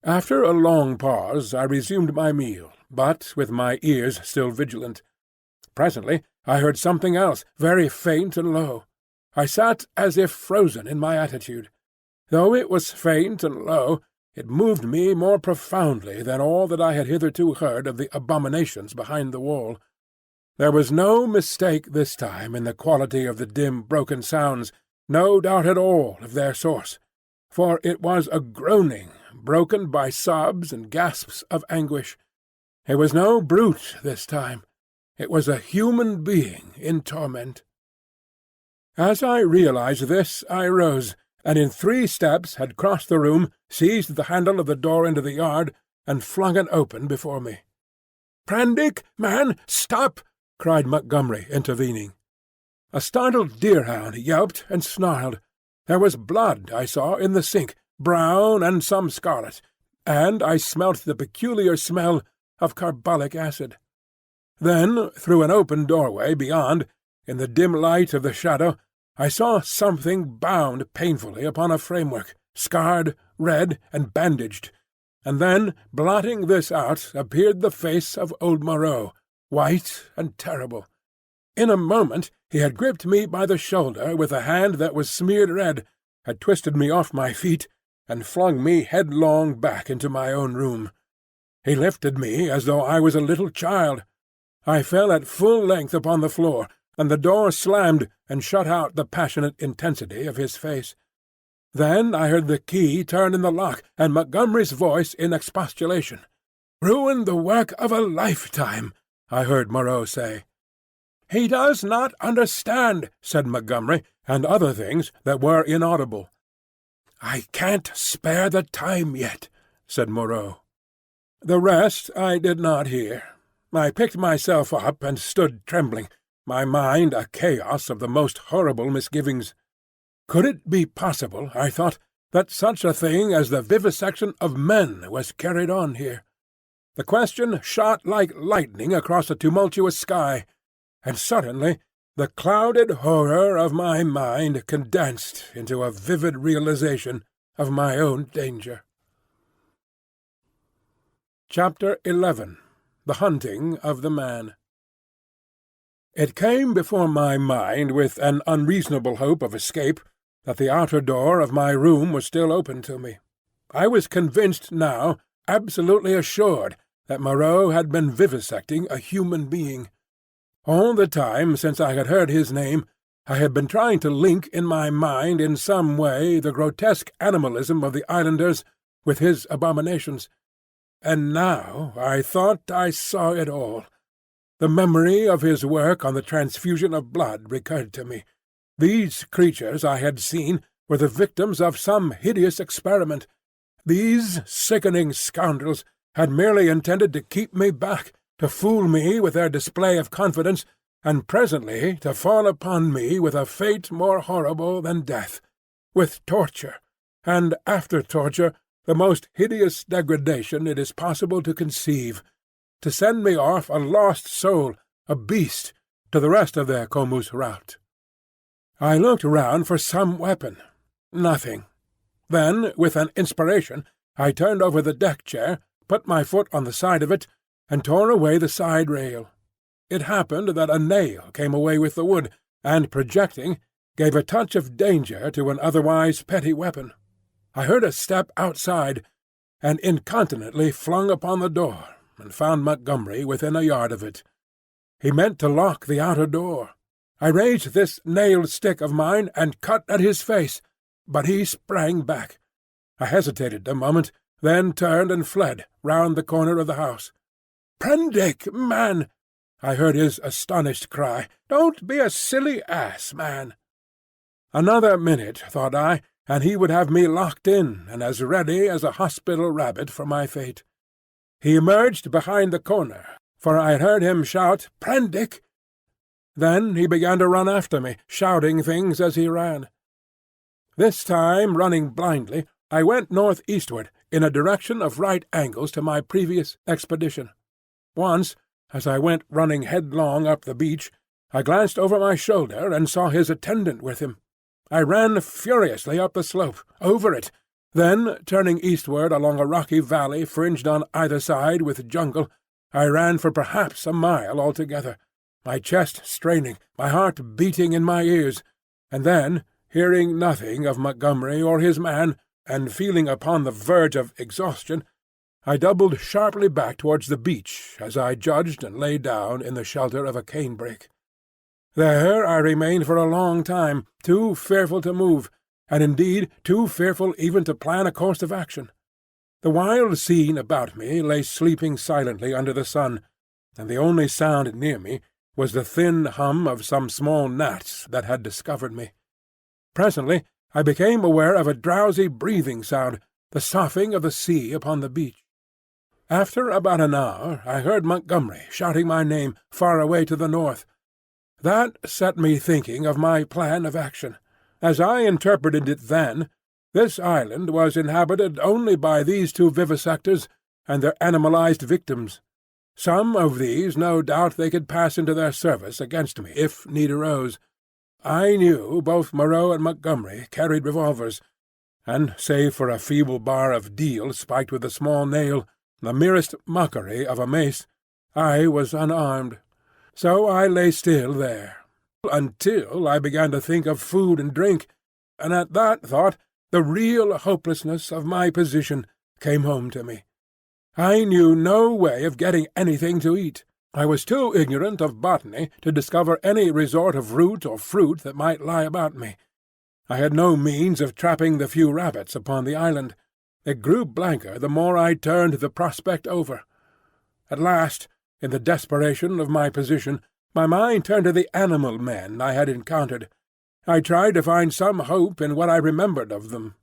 After a long pause I resumed my meal, but with my ears still vigilant. Presently I heard something else, very faint and low. I sat as if frozen in my attitude. Though it was faint and low, it moved me more profoundly than all that I had hitherto heard of the abominations behind the wall. There was no mistake this time in the quality of the dim, broken sounds, no doubt at all of their source, for it was a groaning, broken by sobs and gasps of anguish. It was no brute this time. It was a human being in torment. As I realized this, I rose, and in 3 steps had crossed the room, seized the handle of the door into the yard, and flung it open before me. "Prendick, man, stop!" cried Montgomery, intervening. A startled deerhound yelped and snarled. There was blood, I saw, in the sink, brown and some scarlet, and I smelt the peculiar smell of carbolic acid. Then, through an open doorway beyond, in the dim light of the shadow, I saw something bound painfully upon a framework, scarred, red, and bandaged, and then, blotting this out, appeared the face of old Moreau, white and terrible. In a moment he had gripped me by the shoulder with a hand that was smeared red, had twisted me off my feet, and flung me headlong back into my own room. He lifted me as though I was a little child. I fell at full length upon the floor, and the door slammed and shut out the passionate intensity of his face. Then I heard the key turn in the lock, and Montgomery's voice in expostulation. "Ruined the work of a lifetime," I heard Moreau say. "He does not understand," said Montgomery, and other things that were inaudible. "I can't spare the time yet," said Moreau. The rest I did not hear. I picked myself up and stood trembling, my mind a chaos of the most horrible misgivings. Could it be possible, I thought, that such a thing as the vivisection of men was carried on here? The question shot like lightning across a tumultuous sky, and suddenly the clouded horror of my mind condensed into a vivid realization of my own danger. Chapter 11. The Hunting of the Man. It came before my mind with an unreasonable hope of escape that the outer door of my room was still open to me. I was convinced now, absolutely assured, that Moreau had been vivisecting a human being. All the time since I had heard his name, I had been trying to link in my mind in some way the grotesque animalism of the islanders with his abominations. And now I thought I saw it all. The memory of his work on the transfusion of blood recurred to me. These creatures I had seen were the victims of some hideous experiment. These sickening scoundrels had merely intended to keep me back, to fool me with their display of confidence, and presently to fall upon me with a fate more horrible than death, with torture, and after torture the most hideous degradation it is possible to conceive, to send me off a lost soul, a beast, to the rest of their comus rout. I looked round for some weapon. Nothing. Then, with an inspiration, I turned over the deck-chair, put my foot on the side of it, and tore away the side rail. It happened that a nail came away with the wood, and, projecting, gave a touch of danger to an otherwise petty weapon. I heard a step outside, and incontinently flung upon the door, and found Montgomery within a yard of it. He meant to lock the outer door. I raised this nailed stick of mine and cut at his face, but he sprang back. I hesitated a moment, then turned and fled round the corner of the house. "Prendick, man!" I heard his astonished cry. "Don't be a silly ass, man!" Another minute, thought I, and he would have me locked in and as ready as a hospital rabbit for my fate. He emerged behind the corner, for I had heard him shout, "Prendick!" Then he began to run after me, shouting things as he ran. This time, running blindly, I went northeastward, in a direction of right angles to my previous expedition. Once, as I went running headlong up the beach, I glanced over my shoulder and saw his attendant with him. I ran furiously up the slope, over it, then, turning eastward along a rocky valley fringed on either side with jungle, I ran for perhaps a mile altogether, my chest straining, my heart beating in my ears, and then, hearing nothing of Montgomery or his man, and feeling upon the verge of exhaustion, I doubled sharply back towards the beach as I judged and lay down in the shelter of a canebrake. There I remained for a long time, too fearful to move, and indeed too fearful even to plan a course of action. The wild scene about me lay sleeping silently under the sun, and the only sound near me was the thin hum of some small gnats that had discovered me. Presently I became aware of a drowsy breathing sound, the soughing of the sea upon the beach. After about an hour I heard Montgomery shouting my name far away to the north. That set me thinking of my plan of action. As I interpreted it then, this island was inhabited only by these two vivisectors and their animalized victims. Some of these no doubt they could pass into their service against me if need arose. I knew both Moreau and Montgomery carried revolvers, and save for a feeble bar of deal spiked with a small nail, the merest mockery of a mace, I was unarmed. So I lay still there, until I began to think of food and drink, and at that thought the real hopelessness of my position came home to me. I knew no way of getting anything to eat. I was too ignorant of botany to discover any resort of root or fruit that might lie about me. I had no means of trapping the few rabbits upon the island. It grew blanker the more I turned the prospect over. At last, in the desperation of my position, my mind turned to the animal men I had encountered. I tried to find some hope in what I remembered of them.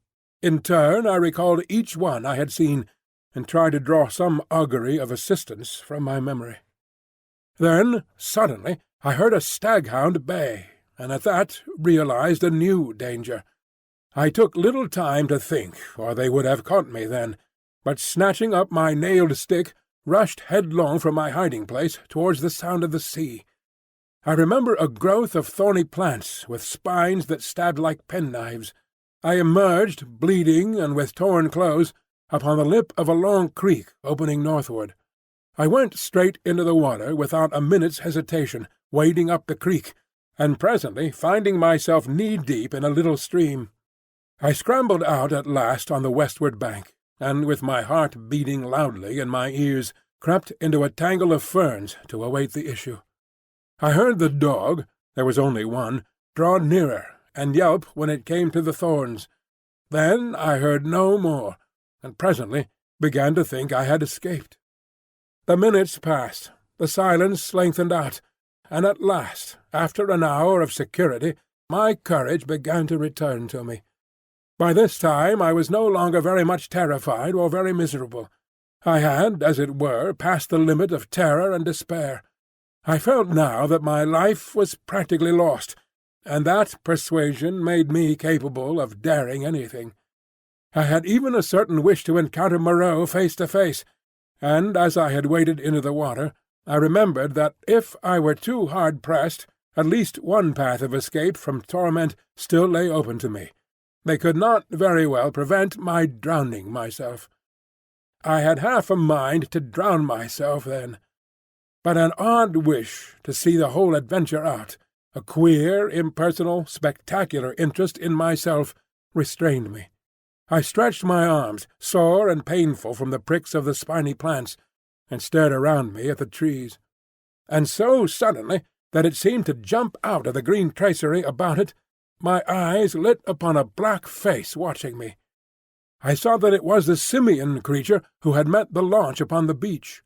In turn I recalled each one I had seen, and tried to draw some augury of assistance from my memory. Then, suddenly, I heard a staghound bay, and at that realized a new danger. I took little time to think, or they would have caught me then, but snatching up my nailed stick, rushed headlong from my hiding-place towards the sound of the sea. I remember a growth of thorny plants with spines that stabbed like penknives. I emerged, bleeding and with torn clothes, upon the lip of a long creek opening northward. I went straight into the water without a minute's hesitation, wading up the creek, and presently finding myself knee-deep in a little stream. I scrambled out at last on the westward bank, and with my heart beating loudly in my ears, crept into a tangle of ferns to await the issue. I heard the dog, there was only one, draw nearer and yelp when it came to the thorns. Then I heard no more, and presently began to think I had escaped. The minutes passed, the silence lengthened out, and at last, after an hour of security, my courage began to return to me. By this time I was no longer very much terrified or very miserable. I had, as it were, passed the limit of terror and despair. I felt now that my life was practically lost, and that persuasion made me capable of daring anything. I had even a certain wish to encounter Moreau face to face, and as I had waded into the water, I remembered that if I were too hard pressed, at least one path of escape from torment still lay open to me. They could not very well prevent my drowning myself. I had half a mind to drown myself then, but an odd wish to see the whole adventure out, a queer, impersonal, spectacular interest in myself, restrained me. I stretched my arms, sore and painful from the pricks of the spiny plants, and stared around me at the trees. And so suddenly that it seemed to jump out of the green tracery about it, my eyes lit upon a black face watching me. I saw that it was the simian creature who had met the launch upon the beach.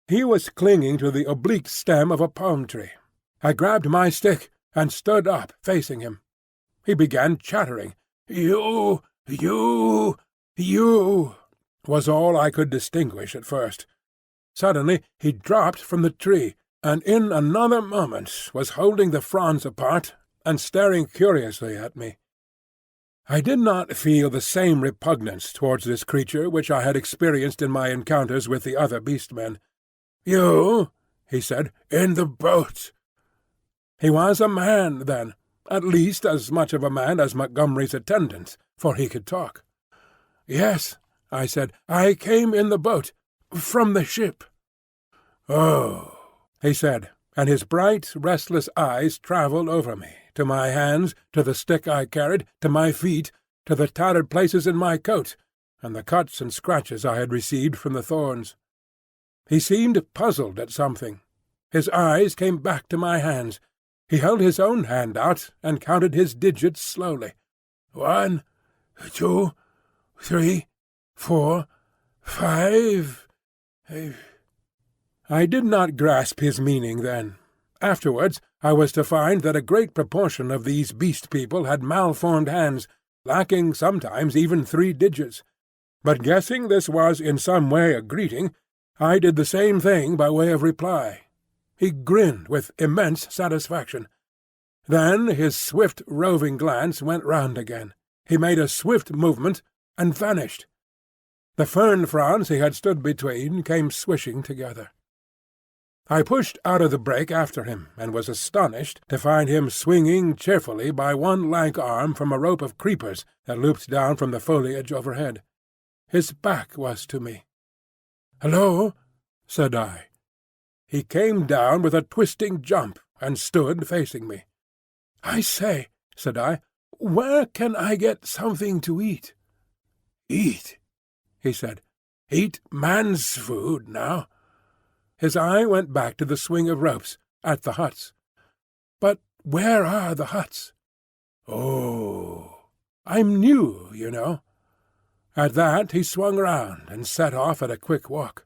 He was clinging to the oblique stem of a palm tree. I grabbed my stick and stood up, facing him. He began chattering. "You, was all I could distinguish at first. Suddenly he dropped from the tree, and in another moment was holding the fronds apart and staring curiously at me. I did not feel the same repugnance towards this creature which I had experienced in my encounters with the other beast-men. "You," he said, "in the boat." He was a man, then, at least as much of a man as Montgomery's attendant, for he could talk. "Yes," I said, "I came in the boat, from the ship." "Oh," he said, and his bright, restless eyes travelled over me, to my hands, to the stick I carried, to my feet, to the tattered places in my coat, and the cuts and scratches I had received from the thorns. He seemed puzzled at something. His eyes came back to my hands. He held his own hand out and counted his digits slowly. 1, 2, 3, 4, 5. I did not grasp his meaning then. Afterwards I was to find that a great proportion of these beast people had malformed hands, lacking sometimes even 3 digits. But guessing this was in some way a greeting, I did the same thing by way of reply. He grinned with immense satisfaction. Then his swift roving glance went round again. He made a swift movement and vanished. The fern fronds he had stood between came swishing together. I pushed out of the brake after him, and was astonished to find him swinging cheerfully by one lank arm from a rope of creepers that looped down from the foliage overhead. His back was to me. "Hello," said I. He came down with a twisting jump, and stood facing me. "I say," said I, "where can I get something to eat?" "Eat?" he said. "Eat man's food, now." His eye went back to the swing of ropes, at the huts. "But where are the huts?" "Oh, I'm new, you know." At that he swung round and set off at a quick walk.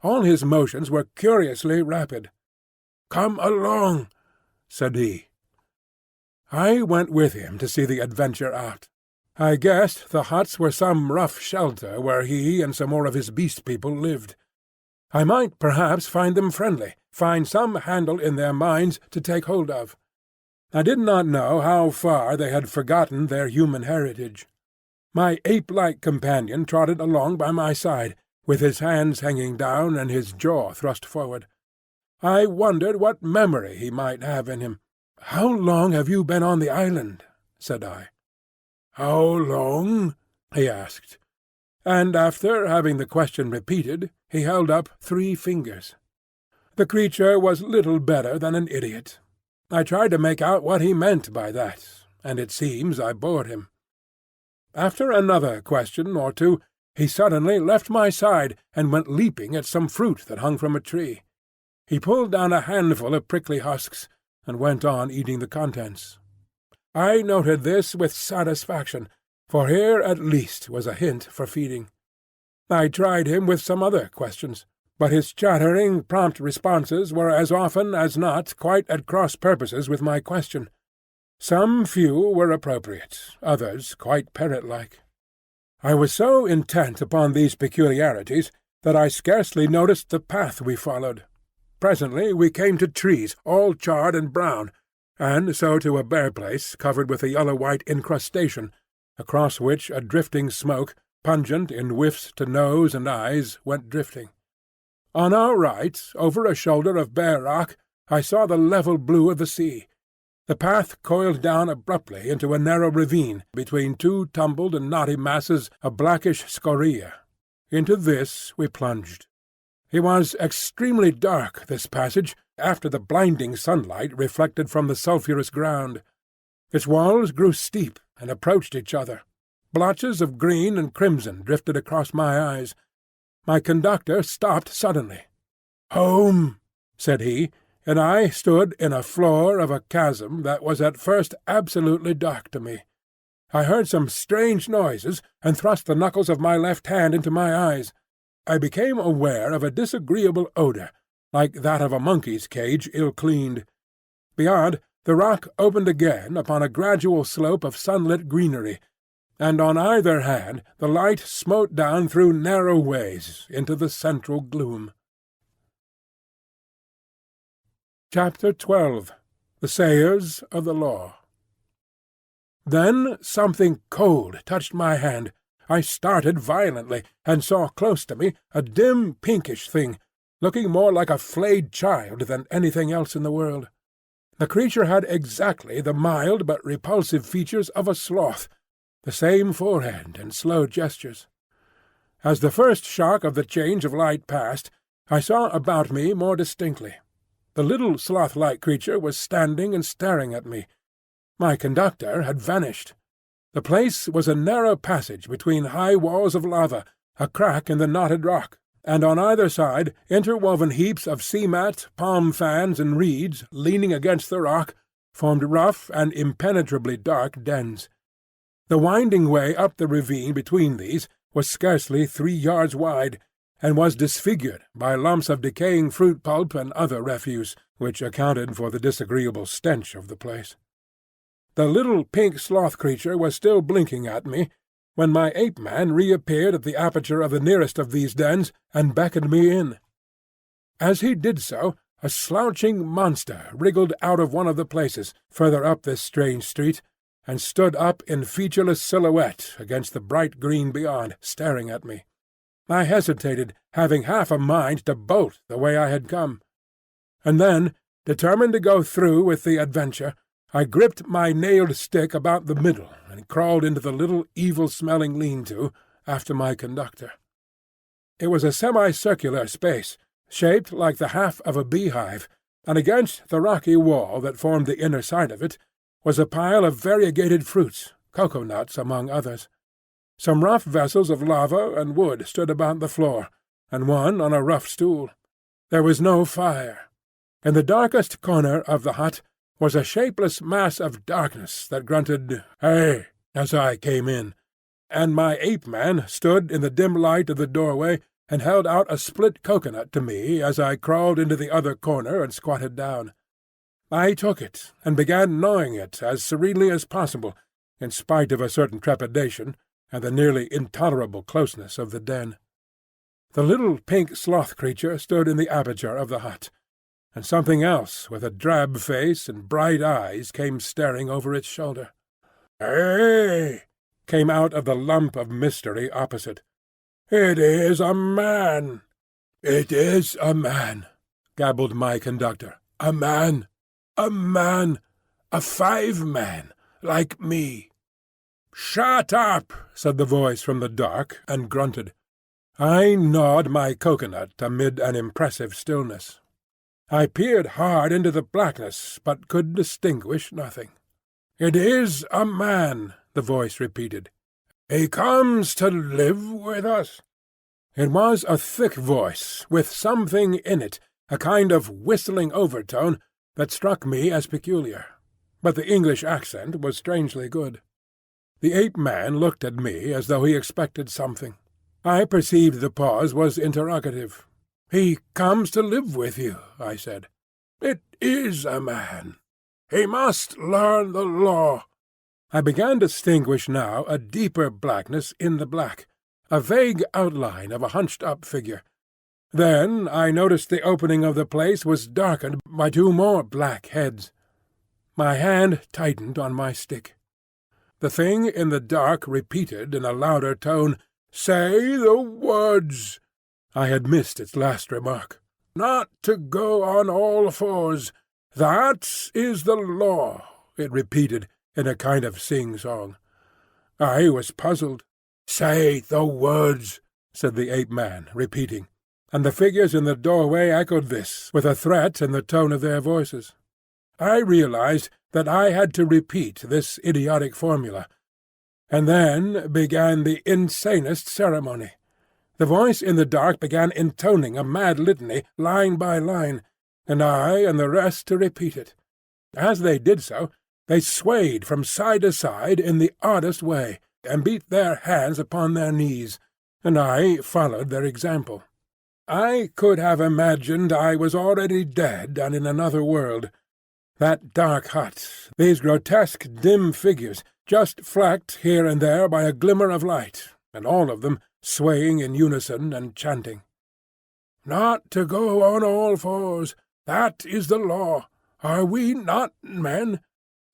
All his motions were curiously rapid. "Come along," said he. I went with him to see the adventure out. I guessed the huts were some rough shelter where he and some more of his beast people lived. I might perhaps find them friendly, find some handle in their minds to take hold of. I did not know how far they had forgotten their human heritage. My ape-like companion trotted along by my side, with his hands hanging down and his jaw thrust forward. I wondered what memory he might have in him. "How long have you been on the island?" said I. "How long?" he asked. And after having the question repeated, he held up 3 fingers. The creature was little better than an idiot. I tried to make out what he meant by that, and it seems I bored him. After another question or two, he suddenly left my side and went leaping at some fruit that hung from a tree. He pulled down a handful of prickly husks, and went on eating the contents. I noted this with satisfaction, for here at least was a hint for feeding. I tried him with some other questions, but his chattering, prompt responses were as often as not quite at cross purposes with my question. Some few were appropriate, others quite parrot-like. I was so intent upon these peculiarities that I scarcely noticed the path we followed. Presently we came to trees, all charred and brown, and so to a bare place covered with a yellow-white incrustation, across which a drifting smoke, pungent in whiffs to nose and eyes, went drifting. On our right, over a shoulder of bare rock, I saw the level blue of the sea. The path coiled down abruptly into a narrow ravine between 2 tumbled and knotty masses of blackish scoria. Into this we plunged. It was extremely dark, this passage, after the blinding sunlight reflected from the sulphurous ground. Its walls grew steep and approached each other. Blotches of green and crimson drifted across my eyes. My conductor stopped suddenly. "Home," said he, and I stood in a floor of a chasm that was at first absolutely dark to me. I heard some strange noises, and thrust the knuckles of my left hand into my eyes. I became aware of a disagreeable odour, like that of a monkey's cage ill-cleaned. Beyond, the rock opened again upon a gradual slope of sunlit greenery, and on either hand the light smote down through narrow ways into the central gloom. Chapter 12. The Sayers of the Law. Then something cold touched my hand. I started violently, and saw close to me a dim pinkish thing, looking more like a flayed child than anything else in the world. The creature had exactly the mild but repulsive features of a sloth, the same forehead and slow gestures. As the first shock of the change of light passed, I saw about me more distinctly. The little sloth-like creature was standing and staring at me. My conductor had vanished. The place was a narrow passage between high walls of lava, a crack in the knotted rock, and on either side interwoven heaps of sea-mat, palm fans, and reeds leaning against the rock formed rough and impenetrably dark dens. The winding way up the ravine between these was scarcely 3 yards wide, and was disfigured by lumps of decaying fruit pulp and other refuse, which accounted for the disagreeable stench of the place. The little pink sloth creature was still blinking at me when my ape-man reappeared at the aperture of the nearest of these dens and beckoned me in. As he did so, a slouching monster wriggled out of one of the places further up this strange street, and stood up in featureless silhouette against the bright green beyond, staring at me. I hesitated, having half a mind to bolt the way I had come. And then, determined to go through with the adventure, I gripped my nailed stick about the middle and crawled into the little evil-smelling lean-to after my conductor. It was a semicircular space, shaped like the half of a beehive, and against the rocky wall that formed the inner side of it was a pile of variegated fruits, cocoa-nuts among others. Some rough vessels of lava and wood stood about the floor, and one on a rough stool. There was no fire. In the darkest corner of the hut was a shapeless mass of darkness that grunted, "Hey!" as I came in, and my ape-man stood in the dim light of the doorway and held out a split cocoanut to me as I crawled into the other corner and squatted down. I took it and began gnawing it as serenely as possible, in spite of a certain trepidation and the nearly intolerable closeness of the den. The little pink sloth creature stood in the aperture of the hut, and something else with a drab face and bright eyes came staring over its shoulder. "Hey!" came out of the lump of mystery opposite. "It is a man!" "It is a man," gabbled my conductor. "A man! A man! A 5-man, like me!" "Shut up!" said the voice from the dark, and grunted. I gnawed my cocoanut amid an impressive stillness. I peered hard into the blackness, but could distinguish nothing. "It is a man," the voice repeated. "He comes to live with us." It was a thick voice, with something in it, a kind of whistling overtone, that struck me as peculiar. But the English accent was strangely good. The ape-man looked at me as though he expected something. I perceived the pause was interrogative. "He comes to live with you," I said. "It is a man. He must learn the law." I began to distinguish now a deeper blackness in the black, a vague outline of a hunched-up figure. Then I noticed the opening of the place was darkened by 2 more black heads. My hand tightened on my stick. The thing in the dark repeated in a louder tone, "Say the words." I had missed its last remark. "Not to go on all fours. That is the law," it repeated in a kind of sing-song. I was puzzled. "Say the words," said the ape-man, repeating, and the figures in the doorway echoed this, with a threat in the tone of their voices. I realized that I had to repeat this idiotic formula, and then began the insanest ceremony. The voice in the dark began intoning a mad litany, line by line, and I and the rest to repeat it. As they did so, they swayed from side to side in the oddest way, and beat their hands upon their knees, and I followed their example. I could have imagined I was already dead and in another world. That dark hut, these grotesque dim figures, just flecked here and there by a glimmer of light, and all of them swaying in unison and chanting. "Not to go on all fours, that is the law. Are we not men?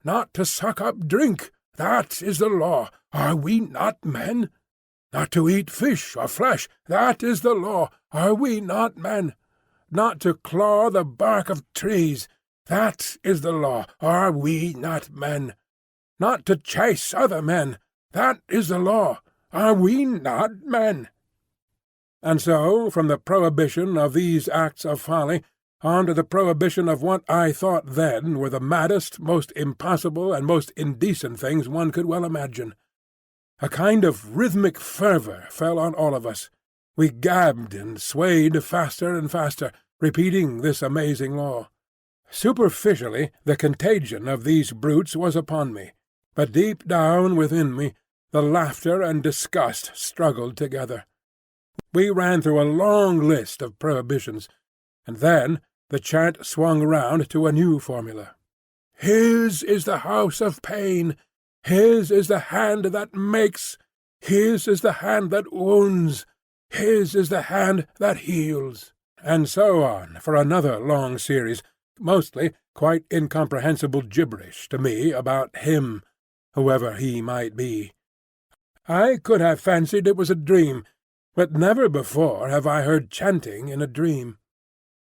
Not to suck up drink, that is the law. Are we not men? Not to eat fish or flesh, that is the law. Are we not men? Not to claw the bark of trees, that is the law. Are we not men? Not to chase other men, that is the law. Are we not men?" And so, from the prohibition of these acts of folly, on to the prohibition of what I thought then were the maddest, most impossible, and most indecent things one could well imagine. A kind of rhythmic fervour fell on all of us. We gabbed and swayed faster and faster, repeating this amazing law. Superficially, the contagion of these brutes was upon me, but deep down within me The laughter and disgust struggled together. We ran through a long list of prohibitions, and then the chant swung round to a new formula. "His is the house of pain. His is the hand that makes. His is the hand that wounds. His is the hand that heals." And so on for another long series, mostly quite incomprehensible gibberish to me about him, whoever he might be. I could have fancied it was a dream, but never before have I heard chanting in a dream.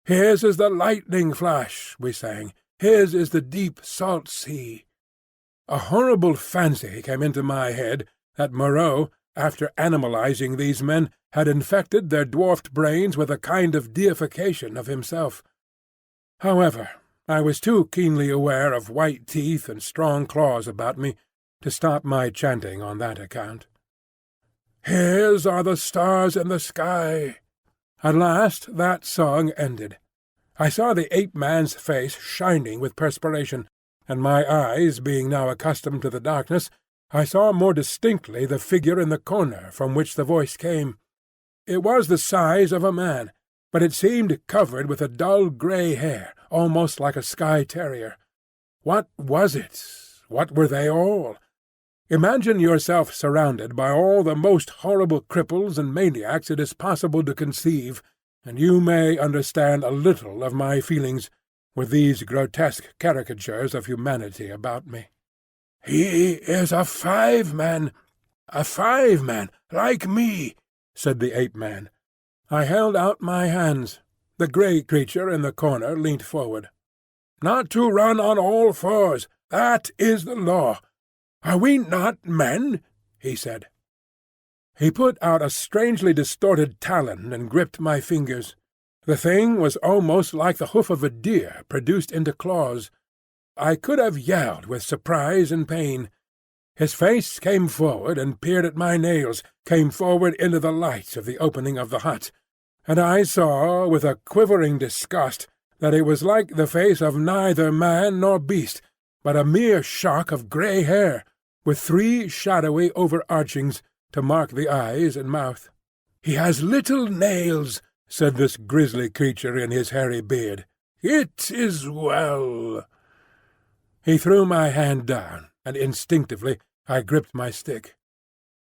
"His is the lightning flash," we sang. "His is the deep salt sea." A horrible fancy came into my head that Moreau, after animalizing these men, had infected their dwarfed brains with a kind of deification of himself. However, I was too keenly aware of white teeth and strong claws about me to stop my chanting on that account. "His are the stars in the sky." At last that song ended. I saw the ape-man's face shining with perspiration, and my eyes being now accustomed to the darkness, I saw more distinctly the figure in the corner from which the voice came. It was the size of a man, but it seemed covered with a dull grey hair, almost like a Skye terrier. What was it? What were they all? Imagine yourself surrounded by all the most horrible cripples and maniacs it is possible to conceive, and you may understand a little of my feelings with these grotesque caricatures of humanity about me. "He is a 5-man, a 5-man, like me," said the ape-man. I held out my hands. The grey creature in the corner leant forward. "Not to run on all fours, that is the law. Are we not men?" he said. He put out a strangely distorted talon and gripped my fingers. The thing was almost like the hoof of a deer produced into claws. I could have yelled with surprise and pain. His face came forward and peered at my nails, came forward into the light of the opening of the hut, and I saw with a quivering disgust that it was like the face of neither man nor beast, but a mere shock of grey hair, with 3 shadowy overarchings to mark the eyes and mouth. "He has little nails," said this grisly creature in his hairy beard. "It is well." He threw my hand down, and instinctively I gripped my stick.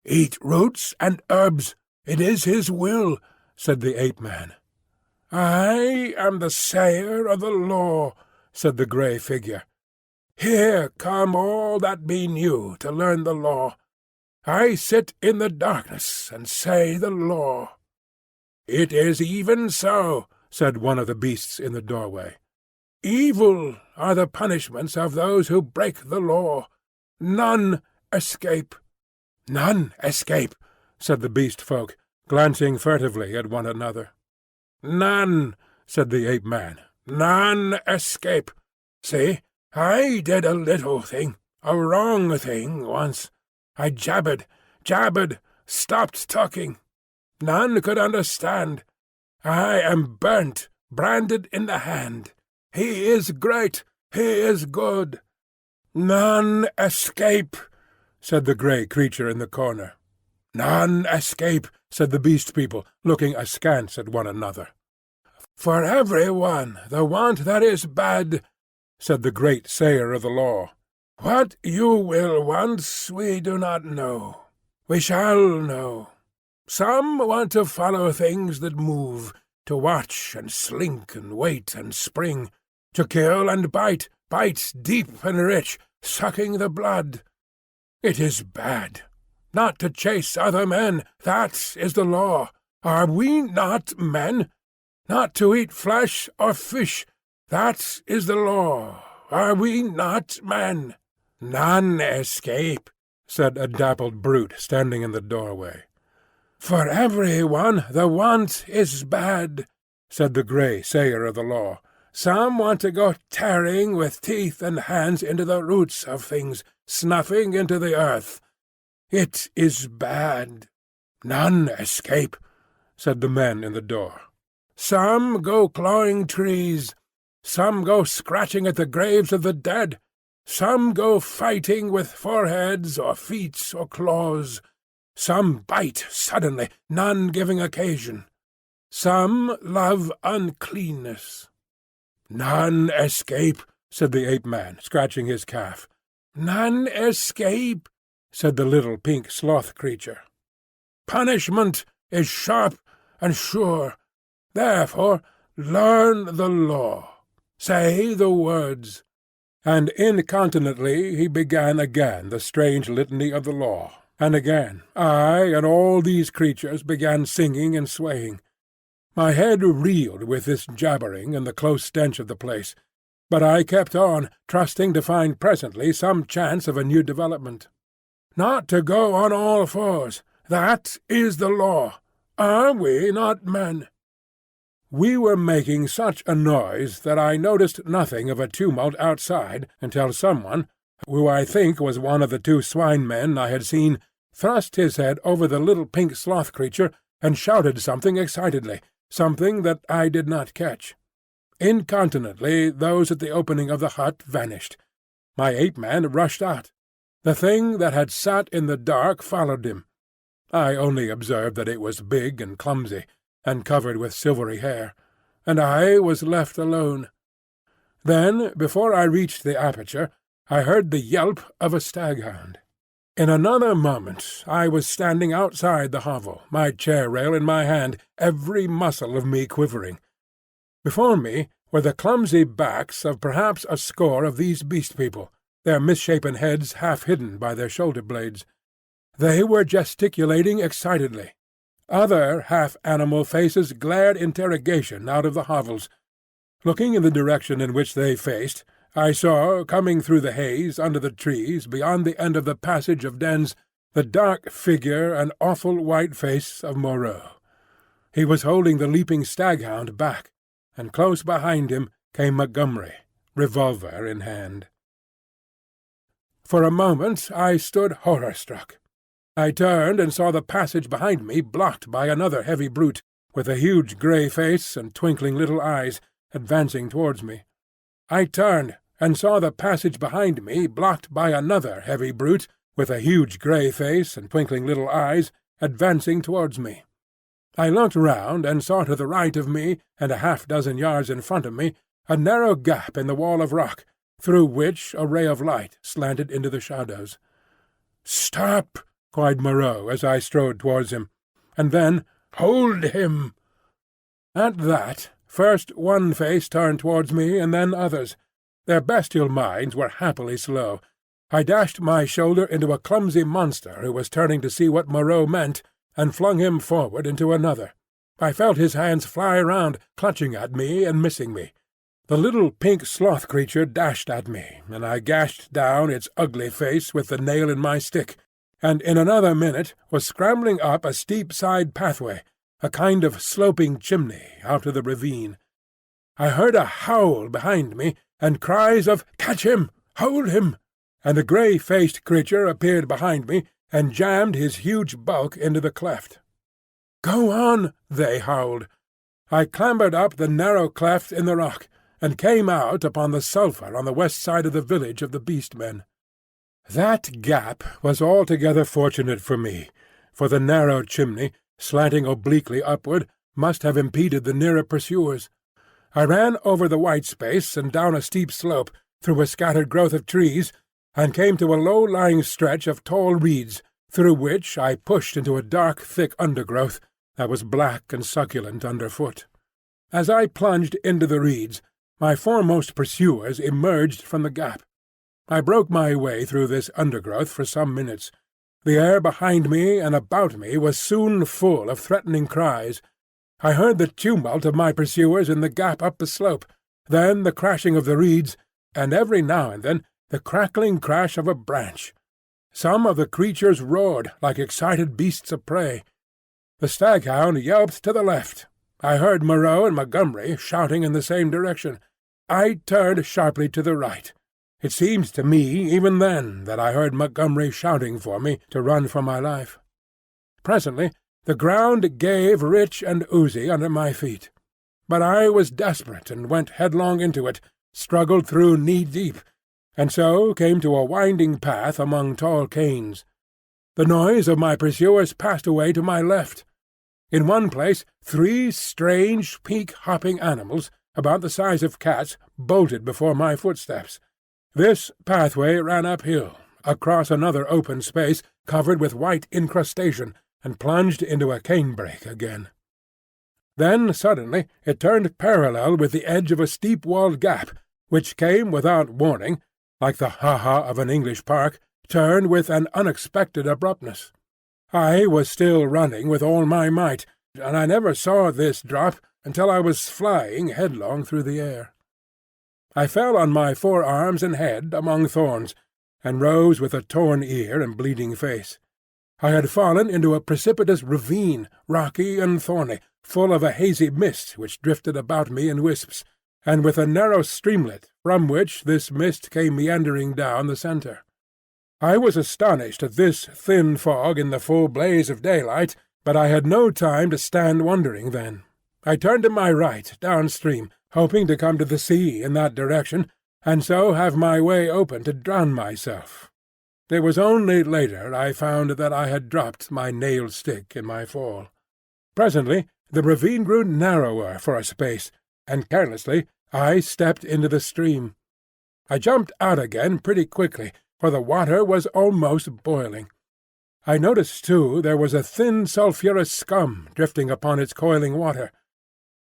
"Eat roots and herbs. It is his will," said the ape-man. "I am the sayer of the law," said the grey figure. "Here come all that be new to learn the law. I sit in the darkness and say the law." "It is even so," said one of the beasts in the doorway. "Evil are the punishments of those who break the law. None escape." "None escape," said the beast-folk, glancing furtively at one another. "None," said the ape-man. "None escape. See, I did a little thing, a wrong thing once. I jabbered, stopped talking. None could understand. I am burnt, branded in the hand. He is great, he is good. None escape," said the grey creature in the corner. "None escape," said the beast people, looking askance at one another. "For every one the want that is bad," said the great sayer of the law. "What you will want we do not know. We shall know. Some want to follow things that move, to watch and slink and wait and spring, to kill and bite deep and rich, sucking the blood. It is bad. Not to chase other men, that is the law. Are we not men? Not to eat flesh or fish, that is the law. Are we not men? None escape," said a dappled brute standing in the doorway. "For every one the want is bad," said the grey sayer of the law. "Some want to go tearing with teeth and hands into the roots of things, snuffing into the earth. It is bad." "None escape," said the men in the door. "Some go clawing trees. Some go scratching at the graves of the dead. Some go fighting with foreheads or feet or claws. Some bite suddenly, none giving occasion. Some love uncleanness. "None escape," said the ape-man, scratching his calf. "None escape," said the little pink sloth creature. "Punishment is sharp and sure. Therefore learn the law. Say the words." And incontinently he began again the strange litany of the law, and again I and all these creatures began singing and swaying. My head reeled with this jabbering and the close stench of the place, but I kept on, trusting to find presently some chance of a new development. "Not to go on all fours, that is the law. Are we not men?" We were making such a noise that I noticed nothing of a tumult outside until someone, who I think was one of the two swine men I had seen, thrust his head over the little pink sloth creature and shouted something excitedly, something that I did not catch. Incontinently those at the opening of the hut vanished. My ape-man rushed out. The thing that had sat in the dark followed him. I only observed that it was big and clumsy, and covered with silvery hair, and I was left alone. Then, before I reached the aperture, I heard the yelp of a staghound. In another moment I was standing outside the hovel, my chair-rail in my hand, every muscle of me quivering. Before me were the clumsy backs of perhaps a score of these beast-people, their misshapen heads half hidden by their shoulder-blades. They were gesticulating excitedly. Other half-animal faces glared interrogation out of the hovels. Looking in the direction in which they faced, I saw, coming through the haze under the trees beyond the end of the passage of dens, the dark figure and awful white face of Moreau. He was holding the leaping staghound back, and close behind him came Montgomery, revolver in hand. For a moment I stood horror-struck. I turned and saw the passage behind me blocked by another heavy brute, with a huge grey face and twinkling little eyes, advancing towards me. I turned and saw the passage behind me blocked by another heavy brute, with a huge grey face and twinkling little eyes, advancing towards me. I looked round and saw to the right of me, and a half-dozen yards in front of me, a narrow gap in the wall of rock, through which a ray of light slanted into the shadows. "Stop!" cried Moreau as I strode towards him, and then, "Hold him!" At that, first one face turned towards me, and then others. Their bestial minds were happily slow. I dashed my shoulder into a clumsy monster who was turning to see what Moreau meant, and flung him forward into another. I felt his hands fly round, clutching at me and missing me. The little pink sloth creature dashed at me, and I gashed down its ugly face with the nail in my stick, and in another minute was scrambling up a steep side pathway, a kind of sloping chimney, out of the ravine. I heard a howl behind me, and cries of "Catch him! Hold him!" and a grey-faced creature appeared behind me and jammed his huge bulk into the cleft. "Go on!" they howled. I clambered up the narrow cleft in the rock, and came out upon the sulphur on the west side of the village of the Beast-Men. That gap was altogether fortunate for me, for the narrow chimney, slanting obliquely upward, must have impeded the nearer pursuers. I ran over the white space and down a steep slope, through a scattered growth of trees, and came to a low-lying stretch of tall reeds, through which I pushed into a dark, thick undergrowth that was black and succulent underfoot. As I plunged into the reeds, my foremost pursuers emerged from the gap. I broke my way through this undergrowth for some minutes. The air behind me and about me was soon full of threatening cries. I heard the tumult of my pursuers in the gap up the slope, then the crashing of the reeds, and every now and then the crackling crash of a branch. Some of the creatures roared like excited beasts of prey. The staghound yelped to the left. I heard Moreau and Montgomery shouting in the same direction. I turned sharply to the right. It seemed to me even then that I heard Montgomery shouting for me to run for my life. Presently the ground gave rich and oozy under my feet. But I was desperate and went headlong into it, struggled through knee-deep, and so came to a winding path among tall canes. The noise of my pursuers passed away to my left. In one place 3 strange, peak-hopping animals, about the size of cats, bolted before my footsteps. This pathway ran uphill, across another open space covered with white incrustation, and plunged into a canebrake again. Then suddenly it turned parallel with the edge of a steep-walled gap, which came without warning, like the ha-ha of an English park, turned with an unexpected abruptness. I was still running with all my might, and I never saw this drop until I was flying headlong through the air. I fell on my forearms and head among thorns, and rose with a torn ear and bleeding face. I had fallen into a precipitous ravine, rocky and thorny, full of a hazy mist which drifted about me in wisps, and with a narrow streamlet from which this mist came meandering down the centre. I was astonished at this thin fog in the full blaze of daylight, but I had no time to stand wondering then. I turned to my right, downstream, hoping to come to the sea in that direction, and so have my way open to drown myself. It was only later I found that I had dropped my nailed stick in my fall. Presently the ravine grew narrower for a space, and carelessly I stepped into the stream. I jumped out again pretty quickly, for the water was almost boiling. I noticed, too, there was a thin sulphurous scum drifting upon its coiling water.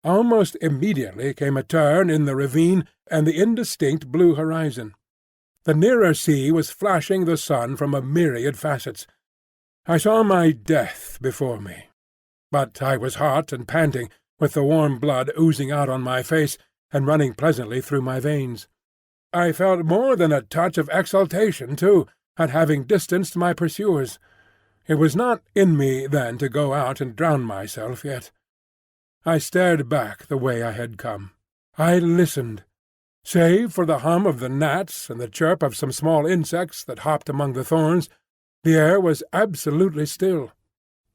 Almost immediately came a turn in the ravine and the indistinct blue horizon. The nearer sea was flashing the sun from a myriad facets. I saw my death before me. But I was hot and panting, with the warm blood oozing out on my face and running pleasantly through my veins. I felt more than a touch of exultation, too, at having distanced my pursuers. It was not in me then to go out and drown myself yet. I stared back the way I had come. I listened. Save for the hum of the gnats and the chirp of some small insects that hopped among the thorns, the air was absolutely still.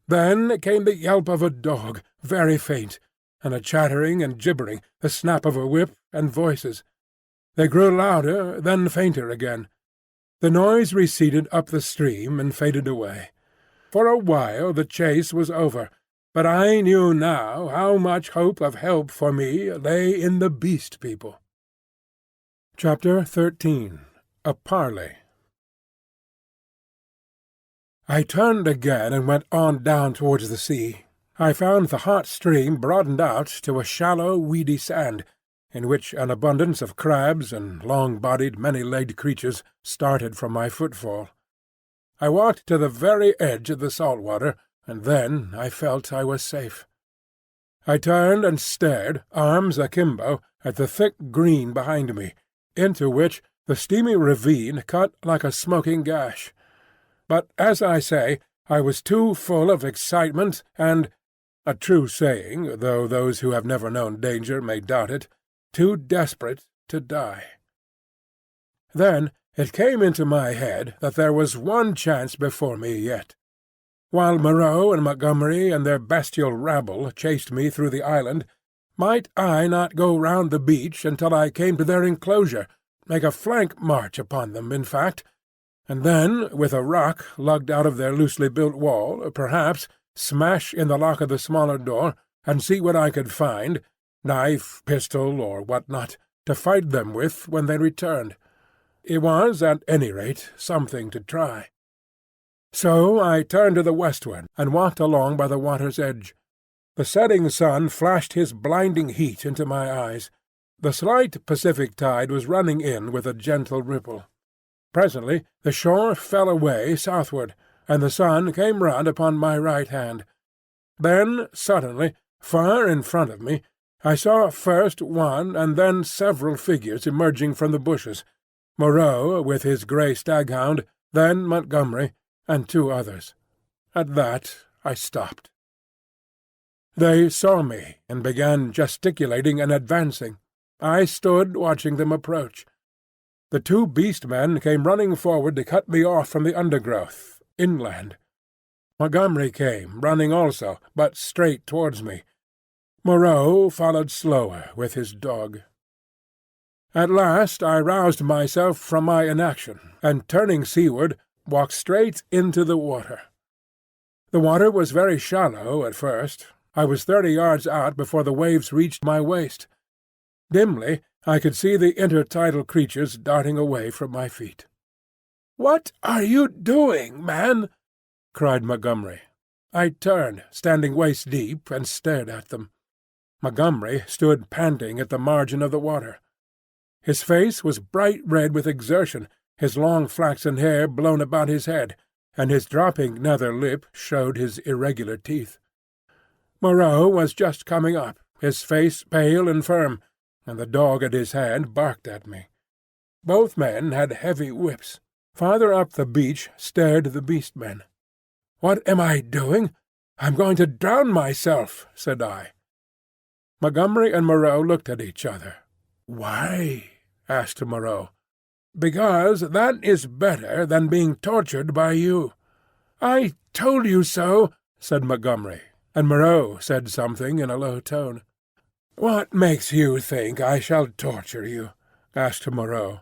Then came the yelp of a dog, very faint, and a chattering and gibbering, the snap of a whip, and voices. They grew louder, then fainter again. The noise receded up the stream and faded away. For a while the chase was over, but I knew now how much hope of help for me lay in the Beast People. Chapter 13. A Parley. I turned again and went on down towards the sea. I found the hot stream broadened out to a shallow, weedy sand, in which an abundance of crabs and long-bodied, many-legged creatures started from my footfall. I walked to the very edge of the salt water, and then I felt I was safe. I turned and stared, arms akimbo, at the thick green behind me, into which the steamy ravine cut like a smoking gash. But, as I say, I was too full of excitement and—a true saying, though those who have never known danger may doubt it—too desperate to die. Then it came into my head that there was one chance before me yet. While Moreau and Montgomery and their bestial rabble chased me through the island, might I not go round the beach until I came to their enclosure, make a flank march upon them, in fact, and then, with a rock lugged out of their loosely built wall, perhaps smash in the lock of the smaller door, and see what I could find, knife, pistol, or what not, to fight them with when they returned. It was, at any rate, something to try. So I turned to the westward and walked along by the water's edge. The setting sun flashed his blinding heat into my eyes. The slight Pacific tide was running in with a gentle ripple. Presently the shore fell away southward, and the sun came round upon my right hand. Then, suddenly, far in front of me, I saw first one and then several figures emerging from the bushes, Moreau with his grey staghound, then Montgomery, and 2 others. At that I stopped. They saw me, and began gesticulating and advancing. I stood watching them approach. The 2 beast-men came running forward to cut me off from the undergrowth, inland. Montgomery came, running also, but straight towards me. Moreau followed slower with his dog. At last I roused myself from my inaction, and turning seaward, walked straight into the water. The water was very shallow at first. I was 30 yards out before the waves reached my waist. Dimly I could see the intertidal creatures darting away from my feet. "What are you doing, man?" cried Montgomery. I turned, standing waist-deep, and stared at them. Montgomery stood panting at the margin of the water. His face was bright red with exertion, his long flaxen hair blown about his head, and his dropping nether lip showed his irregular teeth. Moreau was just coming up, his face pale and firm, and the dog at his hand barked at me. Both men had heavy whips. Farther up the beach stared the beast-men. "What am I doing? I'm going to drown myself," said I. Montgomery and Moreau looked at each other. "Why?" asked Moreau. "Because that is better than being tortured by you." "I told you so," said Montgomery, and Moreau said something in a low tone. "What makes you think I shall torture you?" asked Moreau.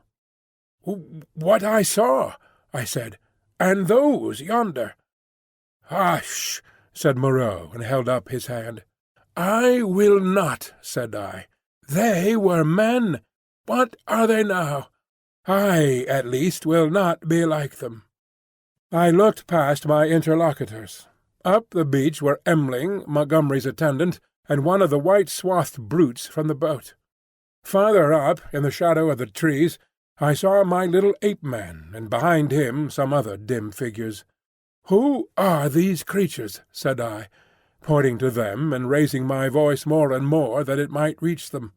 "What I saw," I said, "and those yonder." "Hush!" said Moreau, and held up his hand. "I will not," said I. "They were men. What are they now? I, at least, will not be like them." I looked past my interlocutors. Up the beach were Emling, Montgomery's attendant, and one of the white-swathed brutes from the boat. Farther up, in the shadow of the trees, I saw my little ape-man, and behind him some other dim figures. "Who are these creatures?" said I, pointing to them and raising my voice more and more that it might reach them.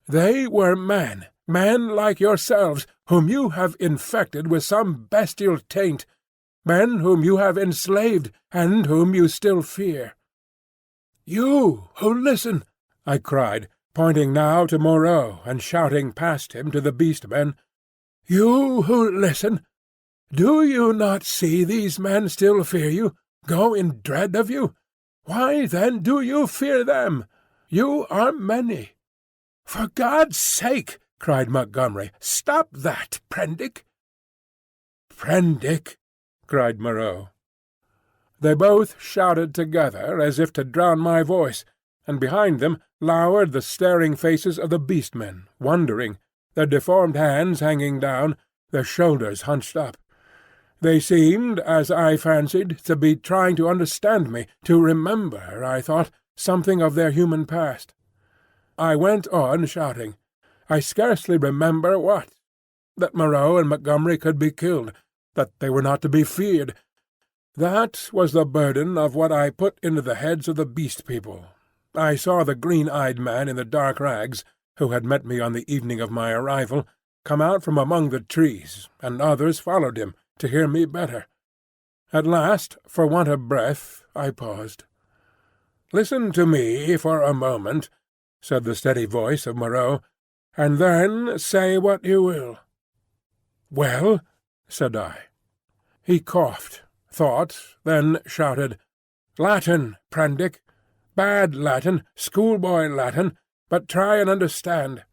"They were men like yourselves, whom you have infected with some bestial taint, men whom you have enslaved, and whom you still fear." "You who listen!" I cried, pointing now to Moreau and shouting past him to the beast-men. "You who listen! Do you not see these men still fear you, go in dread of you? Why then do you fear them? You are many." "For God's sake," cried Montgomery, "stop that, Prendick!" "Prendick!" cried Moreau. They both shouted together as if to drown my voice, and behind them lowered the staring faces of the beast-men, wondering, their deformed hands hanging down, their shoulders hunched up. They seemed, as I fancied, to be trying to understand me, to remember, I thought, something of their human past. I went on shouting. I scarcely remember what. That Moreau and Montgomery could be killed, that they were not to be feared. That was the burden of what I put into the heads of the beast people. I saw the green-eyed man in the dark rags, who had met me on the evening of my arrival, come out from among the trees, and others followed him, to hear me better. At last, for want of breath, I paused. "Listen to me for a moment," said the steady voice of Moreau, "and then say what you will." "Well?" said I. He coughed, thought, then shouted, "Latin, Prendick! Bad Latin, schoolboy Latin, but try and understand.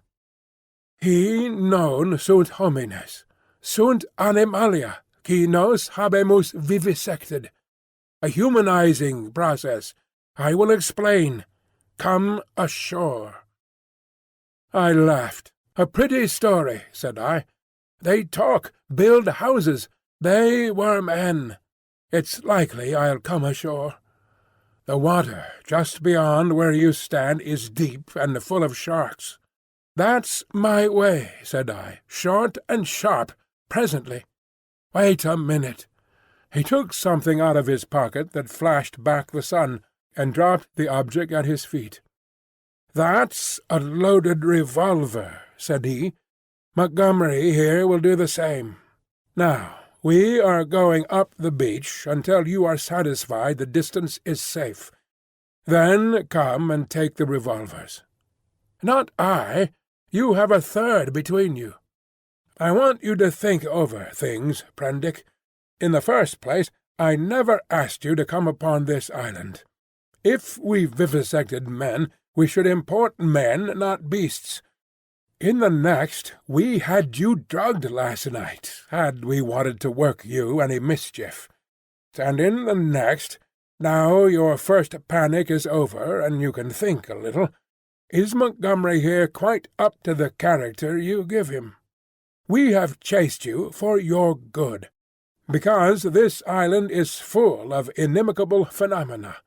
He non sunt homines, sunt animalia, qui nos habemus vivisected. A humanizing process. I will explain. Come ashore." I laughed. "A pretty story," said I. "They talk, build houses. They were men. It's likely I'll come ashore. The water just beyond where you stand is deep and full of sharks." "That's my way," said I, "short and sharp, presently. Wait a minute." He took something out of his pocket that flashed back the sun, and dropped the object at his feet. "That's a loaded revolver," said he. "Montgomery here will do the same. Now, we are going up the beach until you are satisfied the distance is safe. Then come and take the revolvers." "Not I. You have a third between you." "I want you to think over things, Prendick. In the first place, I never asked you to come upon this island. If we vivisected men, we should import men, not beasts. In the next, we had you drugged last night, had we wanted to work you any mischief. And in the next, now your first panic is over and you can think a little, is Montgomery here quite up to the character you give him? We have chased you for your good, because this island is full of inimical phenomena.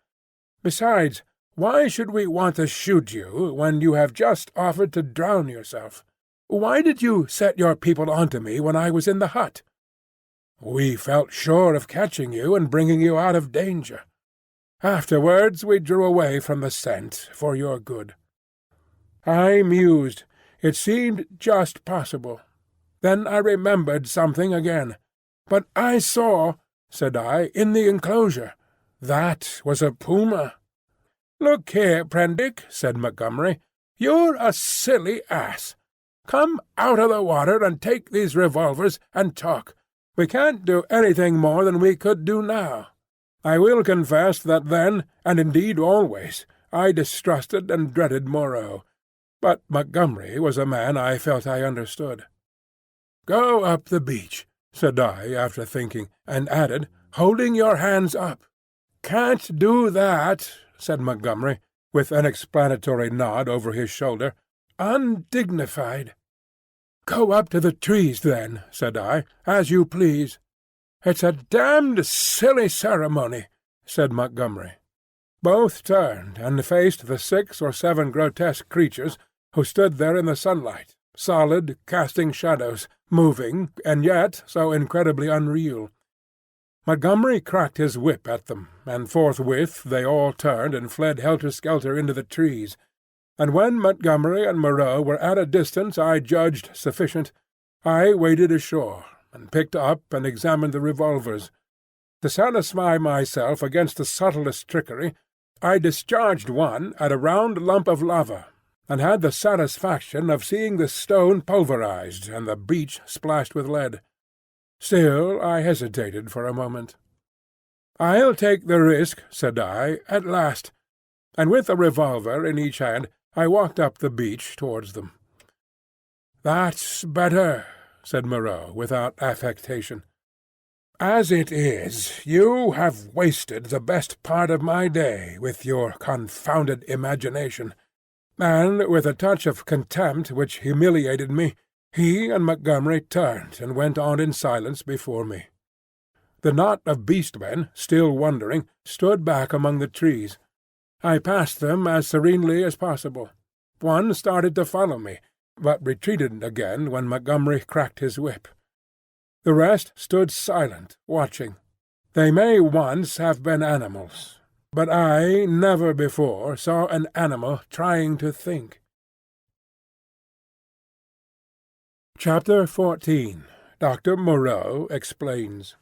Besides, why should we want to shoot you when you have just offered to drown yourself? Why did you set your people on to me when I was in the hut? We felt sure of catching you and bringing you out of danger. Afterwards we drew away from the scent for your good. I mused. It seemed just possible. Then I remembered something again. "But I saw," said I, "in the enclosure. That was a puma." "Look here, Prendick," said Montgomery, "you're a silly ass. Come out of the water and take these revolvers and talk. We can't do anything more than we could do now. I will confess that then, and indeed always, I distrusted and dreaded Moreau. But Montgomery was a man I felt I understood. "Go up the beach," said I, after thinking, and added, "holding your hands up." "Can't do that," said Montgomery, with an explanatory nod over his shoulder. "Undignified." "Go up to the trees, then," said I, "as you please." "It's a damned silly ceremony," said Montgomery. Both turned and faced the 6 or 7 grotesque creatures who stood there in the sunlight, solid, casting shadows, moving, and yet so incredibly unreal. Montgomery cracked his whip at them, and forthwith they all turned and fled helter-skelter into the trees. And when Montgomery and Moreau were at a distance I judged sufficient, I waded ashore, and picked up and examined the revolvers. To satisfy myself against the subtlest trickery, I discharged one at a round lump of lava, and had the satisfaction of seeing the stone pulverized and the beach splashed with lead. Still I hesitated for a moment. "I'll take the risk," said I, "at last." And with a revolver in each hand I walked up the beach towards them. "That's better," said Moreau, without affectation. "As it is, you have wasted the best part of my day with your confounded imagination." And with a touch of contempt which humiliated me, he and Montgomery turned and went on in silence before me. The knot of beast-men, still wondering, stood back among the trees. I passed them as serenely as possible. One started to follow me, but retreated again when Montgomery cracked his whip. The rest stood silent, watching. They may once have been animals, but I never before saw an animal trying to think. Chapter 14. Dr. Moreau Explains.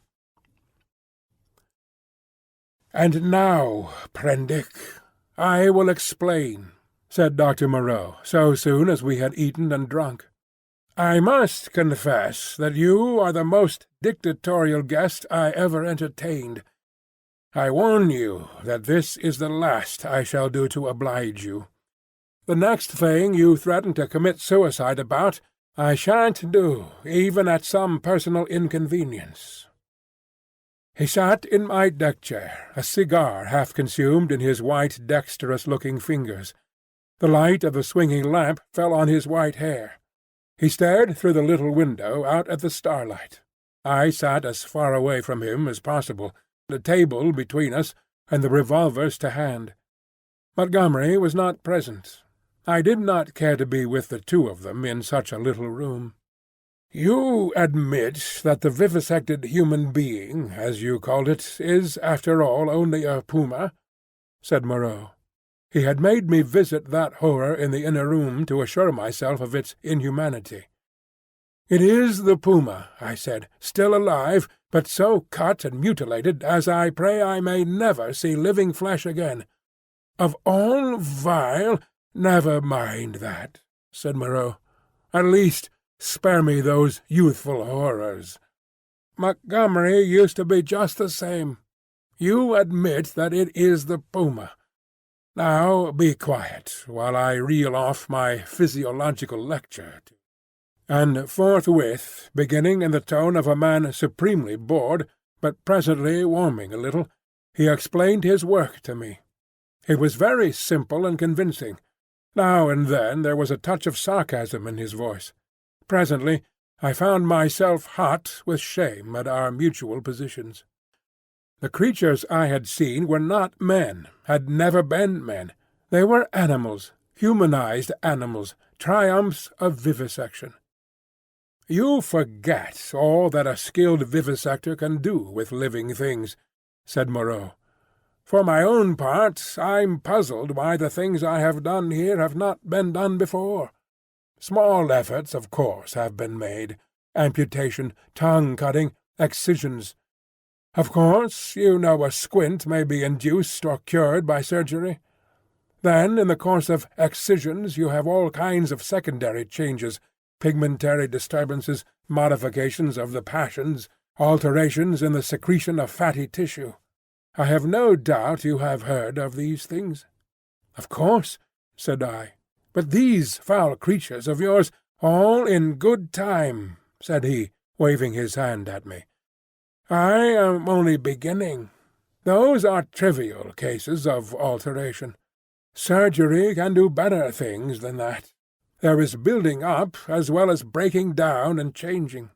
"And now, Prendick, I will explain," said Dr. Moreau, so soon as we had eaten and drunk. "I must confess that you are the most dictatorial guest I ever entertained. I warn you that this is the last I shall do to oblige you. The next thing you threaten to commit suicide about, I shan't do, even at some personal inconvenience." He sat in my deck-chair, a cigar half consumed in his white, dexterous-looking fingers. The light of the swinging lamp fell on his white hair. He stared through the little window out at the starlight. I sat as far away from him as possible, the table between us, and the revolvers to hand. Montgomery was not present. I did not care to be with the two of them in such a little room. "You admit that the vivisected human being, as you called it, is, after all, only a puma?" said Moreau. He had made me visit that horror in the inner room to assure myself of its inhumanity. "It is the puma," I said, "still alive, but so cut and mutilated as I pray I may never see living flesh again. Of all vile—" "Never mind that," said Moreau. "At least spare me those youthful horrors. Montgomery used to be just the same. You admit that it is the puma. Now be quiet while I reel off my physiological lecture. And forthwith, beginning in the tone of a man supremely bored, but presently warming a little, he explained his work to me. It was very simple and convincing. Now and then there was a touch of sarcasm in his voice. Presently I found myself hot with shame at our mutual positions. The creatures I had seen were not men, had never been men. They were animals, humanized animals, triumphs of vivisection. "You forget all that a skilled vivisector can do with living things," said Moreau. "For my own part, I'm puzzled why the things I have done here have not been done before. Small efforts, of course, have been made: amputation, tongue-cutting, excisions. Of course, you know a squint may be induced or cured by surgery. Then, in the course of excisions, you have all kinds of secondary changes, pigmentary disturbances, modifications of the passions, alterations in the secretion of fatty tissue. I have no doubt you have heard of these things." "Of course," said I. "But these foul creatures of yours—" "All in good time," said he, waving his hand at me. "I am only beginning. Those are trivial cases of alteration. Surgery can do better things than that. There is building up as well as breaking down and changing.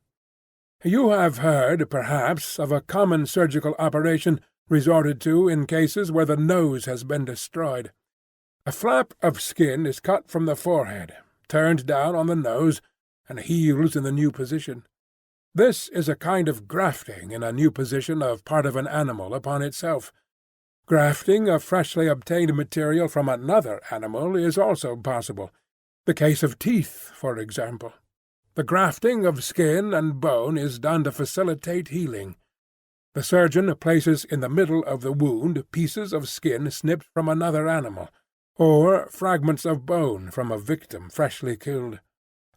You have heard, perhaps, of a common surgical operation resorted to in cases where the nose has been destroyed. A flap of skin is cut from the forehead, turned down on the nose, and heals in the new position. This is a kind of grafting in a new position of part of an animal upon itself. Grafting of freshly obtained material from another animal is also possible. The case of teeth, for example. The grafting of skin and bone is done to facilitate healing. The surgeon places in the middle of the wound pieces of skin snipped from another animal, or fragments of bone from a victim freshly killed.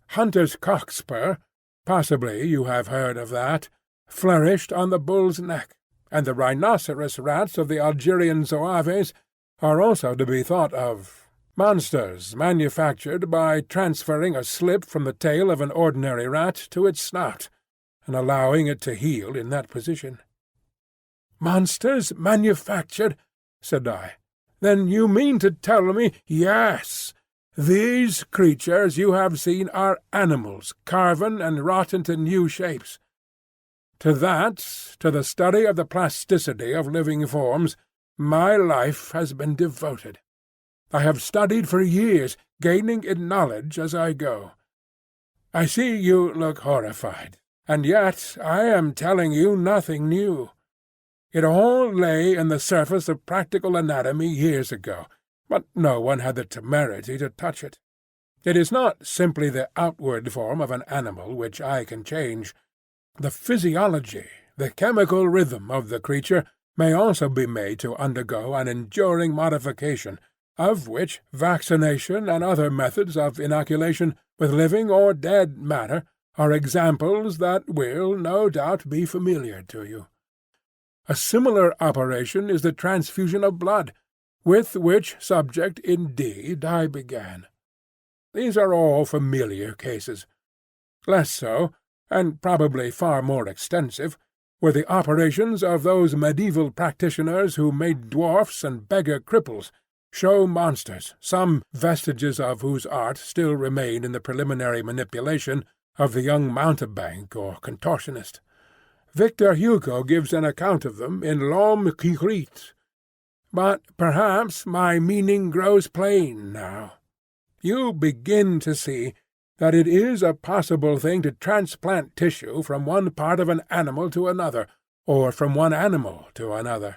Hunter's cockspur, possibly you have heard of that, flourished on the bull's neck, and the rhinoceros rats of the Algerian Zouaves are also to be thought of. Monsters manufactured by transferring a slip from the tail of an ordinary rat to its snout, and allowing it to heal in that position." "Monsters manufactured?" said I. "Then you mean to tell me—" "Yes. These creatures you have seen are animals, carven and wrought into new shapes. To that, to the study of the plasticity of living forms, my life has been devoted. I have studied for years, gaining in knowledge as I go. I see you look horrified, and yet I am telling you nothing new. It all lay in the surface of practical anatomy years ago, but no one had the temerity to touch it. It is not simply the outward form of an animal which I can change. The physiology, the chemical rhythm of the creature may also be made to undergo an enduring modification, of which vaccination and other methods of inoculation with living or dead matter are examples that will, no doubt, be familiar to you. A similar operation is the transfusion of blood, with which subject, indeed, I began. These are all familiar cases. Less so, and probably far more extensive, were the operations of those medieval practitioners who made dwarfs and beggar cripples, show monsters, some vestiges of whose art still remain in the preliminary manipulation of the young mountebank or contortionist. Victor Hugo gives an account of them in L'Homme qui rit. But perhaps my meaning grows plain now. You begin to see that it is a possible thing to transplant tissue from one part of an animal to another, or from one animal to another.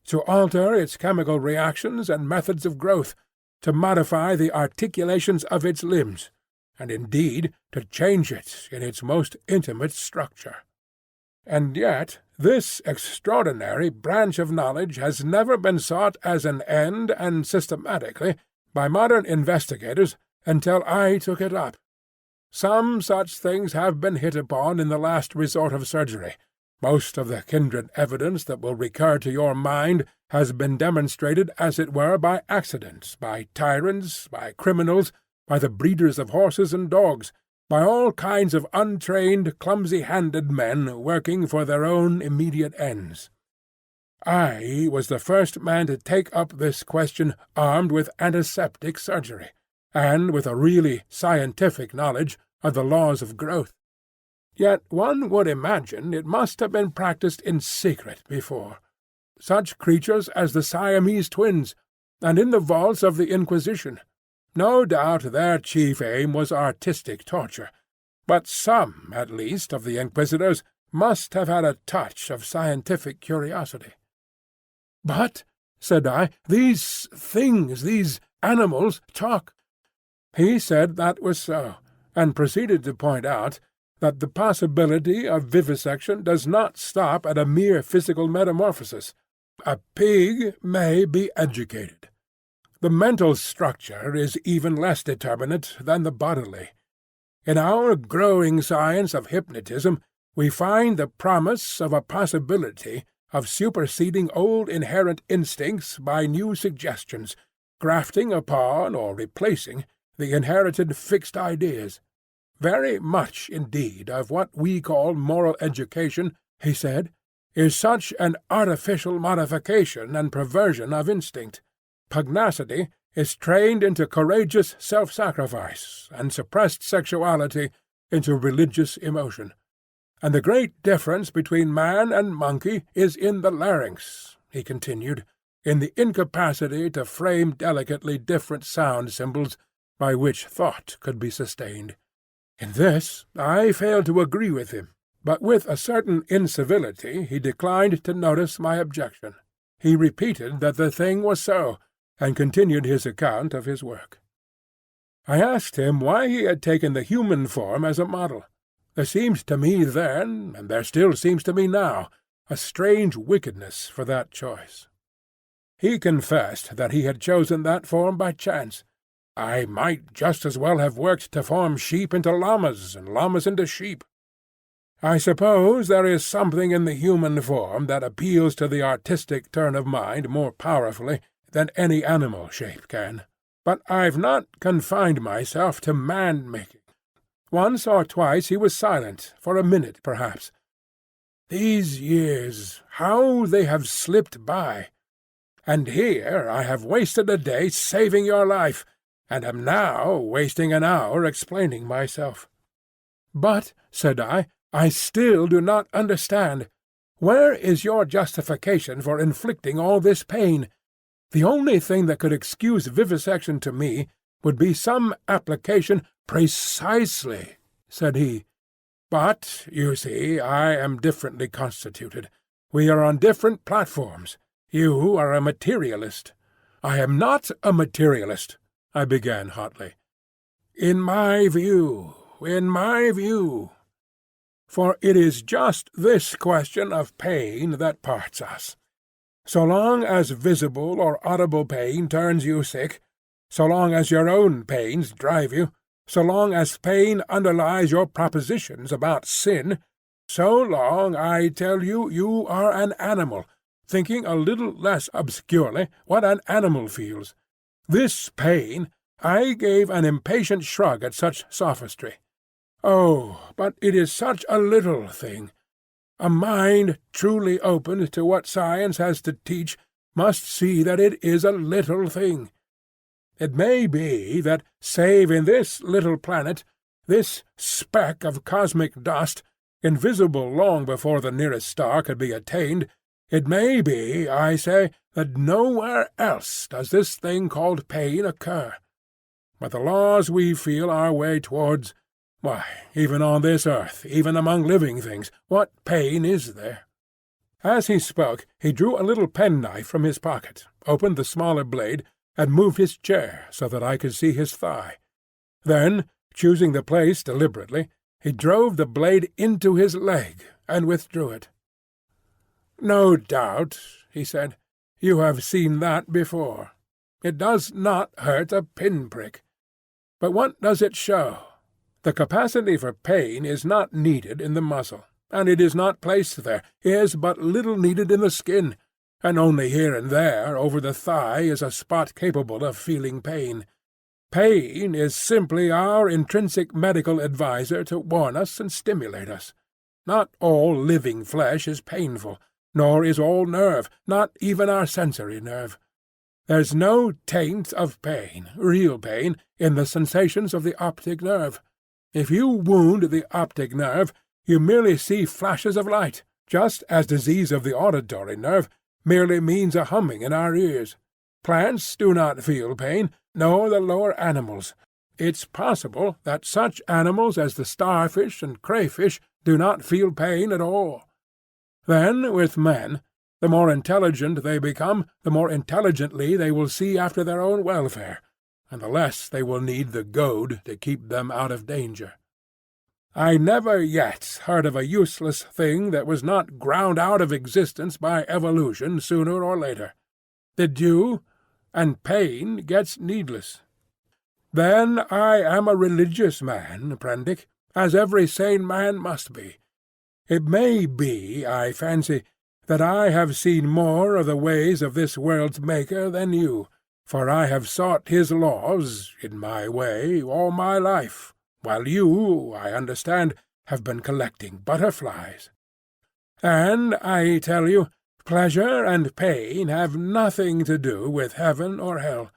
To alter its chemical reactions and methods of growth, to modify the articulations of its limbs, and indeed to change it in its most intimate structure. And yet this extraordinary branch of knowledge has never been sought as an end and systematically by modern investigators until I took it up. Some such things have been hit upon in the last resort of surgery, Most of the kindred evidence that will recur to your mind has been demonstrated, as it were, by accident, by tyrants, by criminals, by the breeders of horses and dogs, by all kinds of untrained, clumsy-handed men working for their own immediate ends. I was the first man to take up this question armed with antiseptic surgery, and with a really scientific knowledge of the laws of growth. Yet one would imagine it must have been practised in secret before. Such creatures as the Siamese twins, and in the vaults of the Inquisition. No doubt their chief aim was artistic torture, but some, at least, of the Inquisitors must have had a touch of scientific curiosity. "But," said I, "these things, these animals, talk." He said that was so, and proceeded to point out that the possibility of vivisection does not stop at a mere physical metamorphosis. A pig may be educated. The mental structure is even less determinate than the bodily. In our growing science of hypnotism we find the promise of a possibility of superseding old inherent instincts by new suggestions, grafting upon or replacing the inherited fixed ideas. Very much, indeed, of what we call moral education, he said, is such an artificial modification and perversion of instinct. Pugnacity is trained into courageous self-sacrifice, and suppressed sexuality into religious emotion. And the great difference between man and monkey is in the larynx, he continued, in the incapacity to frame delicately different sound symbols by which thought could be sustained. In this I failed to agree with him, but with a certain incivility he declined to notice my objection. He repeated that the thing was so, and continued his account of his work. I asked him why he had taken the human form as a model. There seemed to me then, and there still seems to me now, a strange wickedness for that choice. He confessed that he had chosen that form by chance. I might just as well have worked to form sheep into llamas, and llamas into sheep. I suppose there is something in the human form that appeals to the artistic turn of mind more powerfully than any animal shape can. But I've not confined myself to man-making. Once or twice he was silent, for a minute perhaps. These years, how they have slipped by! And here I have wasted a day saving your life, and am now wasting an hour explaining myself. "But," said I still do not understand. Where is your justification for inflicting all this pain? The only thing that could excuse vivisection to me would be some application—" "Precisely," said he. "But, you see, I am differently constituted. We are on different platforms. You are a materialist." "I am not a materialist," I began hotly. In my view. For it is just this question of pain that parts us. So long as visible or audible pain turns you sick, so long as your own pains drive you, so long as pain underlies your propositions about sin, so long, I tell you, you are an animal, thinking a little less obscurely what an animal feels. This pain—" I gave an impatient shrug at such sophistry. "Oh, but it is such a little thing. A mind truly opened to what science has to teach must see that it is a little thing. It may be that, save in this little planet, this speck of cosmic dust, invisible long before the nearest star could be attained, it may be, I say, that nowhere else does this thing called pain occur. But the laws we feel our way towards, why, even on this earth, even among living things, what pain is there?" As he spoke he drew a little penknife from his pocket, opened the smaller blade, and moved his chair so that I could see his thigh. Then, choosing the place deliberately, he drove the blade into his leg and withdrew it. "No doubt," he said, "you have seen that before. It does not hurt a pin-prick. But what does it show? The capacity for pain is not needed in the muscle. and it is not placed there, is but little needed in the skin, and only here and there over the thigh is a spot capable of feeling pain. Pain is simply our intrinsic medical adviser to warn us and stimulate us. Not all living flesh is painful, nor is all nerve, not even our sensory nerve. There's no taint of pain, real pain, in the sensations of the optic nerve. If you wound the optic nerve, you merely see flashes of light, just as disease of the auditory nerve merely means a humming in our ears. Plants do not feel pain, nor the lower animals. It's possible that such animals as the starfish and crayfish do not feel pain at all. Then, with men, the more intelligent they become, the more intelligently they will see after their own welfare, and the less they will need the goad to keep them out of danger. I never yet heard of a useless thing that was not ground out of existence by evolution sooner or later. Did you? And pain gets needless. Then I am a religious man, Prendick, as every sane man must be. It may be, I fancy, that I have seen more of the ways of this world's Maker than you, for I have sought his laws, in my way, all my life, while you, I understand, have been collecting butterflies. And I tell you, pleasure and pain have nothing to do with heaven or hell.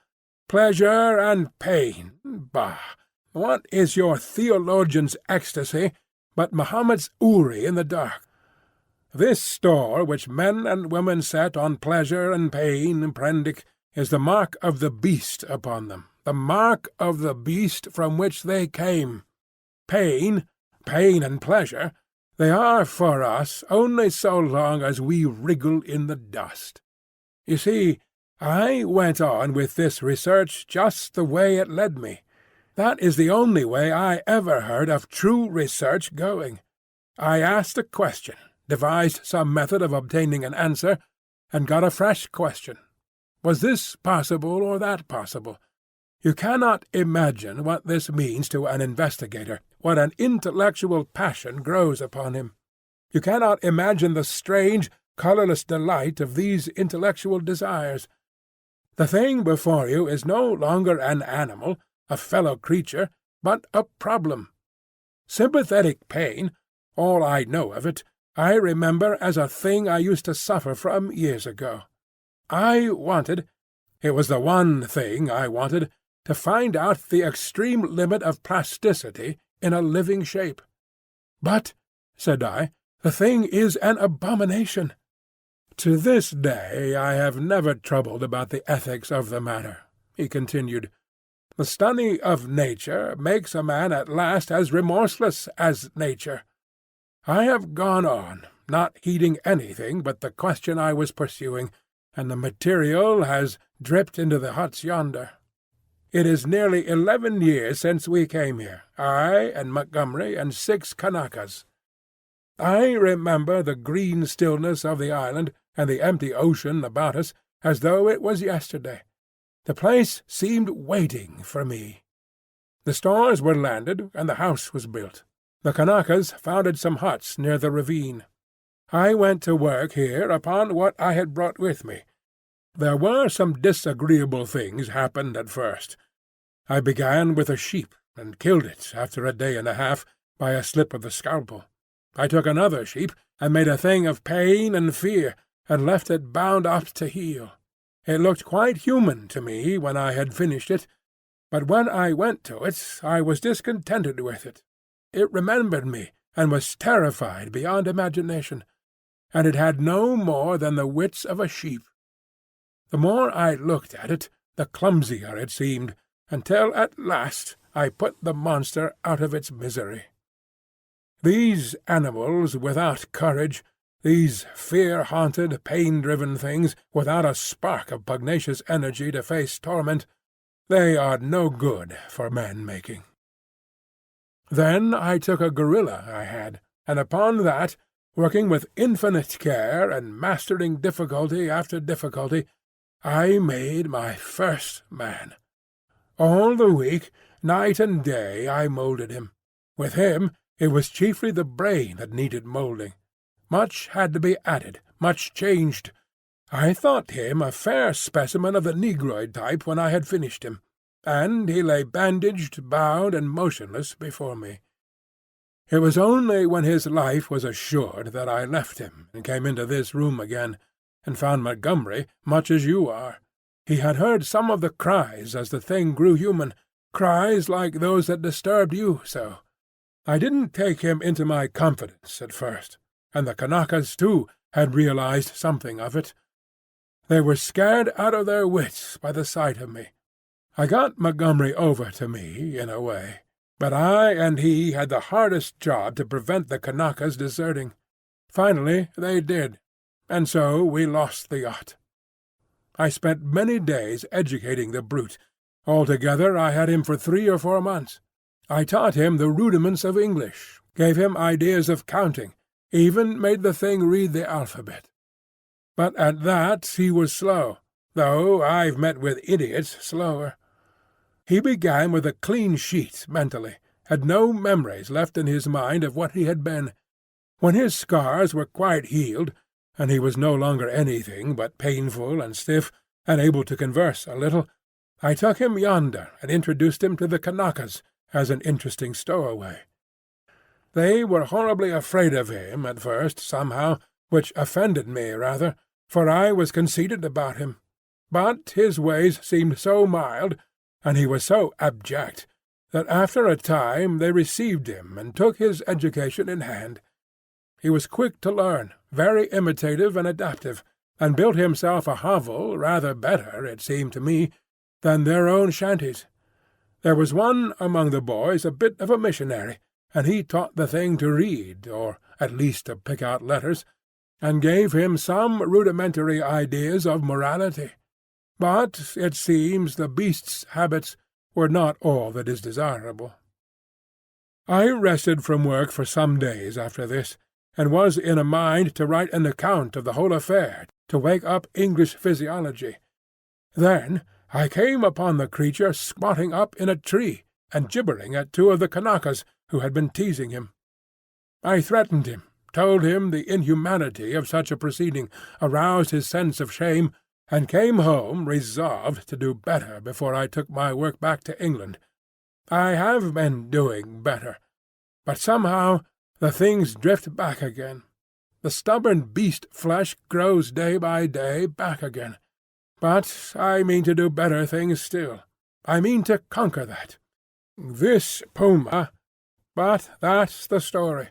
Pleasure and pain, bah! What is your theologian's ecstasy but Mahomet's Uri in the dark? This store which men and women set on pleasure and pain, Prendick, is the mark of the beast upon them, the mark of the beast from which they came. Pain and pleasure, they are for us only so long as we wriggle in the dust. You see, I went on with this research just the way it led me. That is the only way I ever heard of true research going. I asked a question, devised some method of obtaining an answer, and got a fresh question. Was this possible or that possible? You cannot imagine what this means to an investigator, what an intellectual passion grows upon him. You cannot imagine the strange, colourless delight of these intellectual desires. The thing before you is no longer an animal, a fellow creature, but a problem. Sympathetic pain, all I know of it, I remember as a thing I used to suffer from years ago. I wanted—it was the one thing I wanted—to find out the extreme limit of plasticity in a living shape. "But," said I, "the thing is an abomination." "To this day I have never troubled about the ethics of the matter," he continued. "The study of nature makes a man at last as remorseless as nature. I have gone on, not heeding anything but the question I was pursuing, and the material has dripped into the huts yonder. It is nearly 11 years since we came here, I and Montgomery and 6 Kanakas. I remember the green stillness of the island and the empty ocean about us as though it was yesterday. The place seemed waiting for me. The stores were landed and the house was built. The Kanakas founded some huts near the ravine. I went to work here upon what I had brought with me. There were some disagreeable things happened at first. I began with a sheep, and killed it after a day and a half by a slip of the scalpel. I took another sheep, and made a thing of pain and fear, and left it bound up to heal. It looked quite human to me when I had finished it, but when I went to it I was discontented with it. It remembered me, and was terrified beyond imagination, and it had no more than the wits of a sheep. The more I looked at it, the clumsier it seemed, until at last I put the monster out of its misery. These animals without courage, these fear-haunted, pain-driven things, without a spark of pugnacious energy to face torment, they are no good for man-making. Then I took a gorilla I had, and upon that, working with infinite care and mastering difficulty after difficulty, I made my first man. All the week, night and day, I moulded him. With him It was chiefly the brain that needed moulding. Much had to be added, much changed. I thought him a fair specimen of the negroid type when I had finished him, and he lay bandaged, bound, and motionless before me. It was only when his life was assured that I left him and came into this room again, and found Montgomery much as you are. He had heard some of the cries as the thing grew human, cries like those that disturbed you so. I didn't take him into my confidence at first, and the Kanakas, too, had realized something of it. They were scared out of their wits by the sight of me. I got Montgomery over to me, in a way, but I and he had the hardest job to prevent the Kanakas deserting. Finally they did, and so we lost the yacht. I spent many days educating the brute. Altogether I had him for 3 or 4 months. I taught him the rudiments of English, gave him ideas of counting, even made the thing read the alphabet. But at that he was slow, though I've met with idiots slower. He began with a clean sheet mentally, had no memories left in his mind of what he had been. When his scars were quite healed, and he was no longer anything but painful and stiff, and able to converse a little, I took him yonder and introduced him to the Kanakas as an interesting stowaway. They were horribly afraid of him at first, somehow, which offended me rather, for I was conceited about him. But his ways seemed so mild, and he was so abject, that after a time they received him and took his education in hand. He was quick to learn, very imitative and adaptive, and built himself a hovel rather better, it seemed to me, than their own shanties. There was one among the boys a bit of a missionary, and he taught the thing to read, or at least to pick out letters, and gave him some rudimentary ideas of morality. But it seems the beast's habits were not all that is desirable. I rested from work for some days after this, and was in a mind to write an account of the whole affair, to wake up English physiology. Then I came upon the creature squatting up in a tree and gibbering at 2 of the Kanakas who had been teasing him. I threatened him, told him the inhumanity of such a proceeding, aroused his sense of shame, and came home resolved to do better before I took my work back to England. I have been doing better, but somehow the things drift back again. The stubborn beast flesh grows day by day back again. But I mean to do better things still. I mean to conquer that. This puma— But that's the story.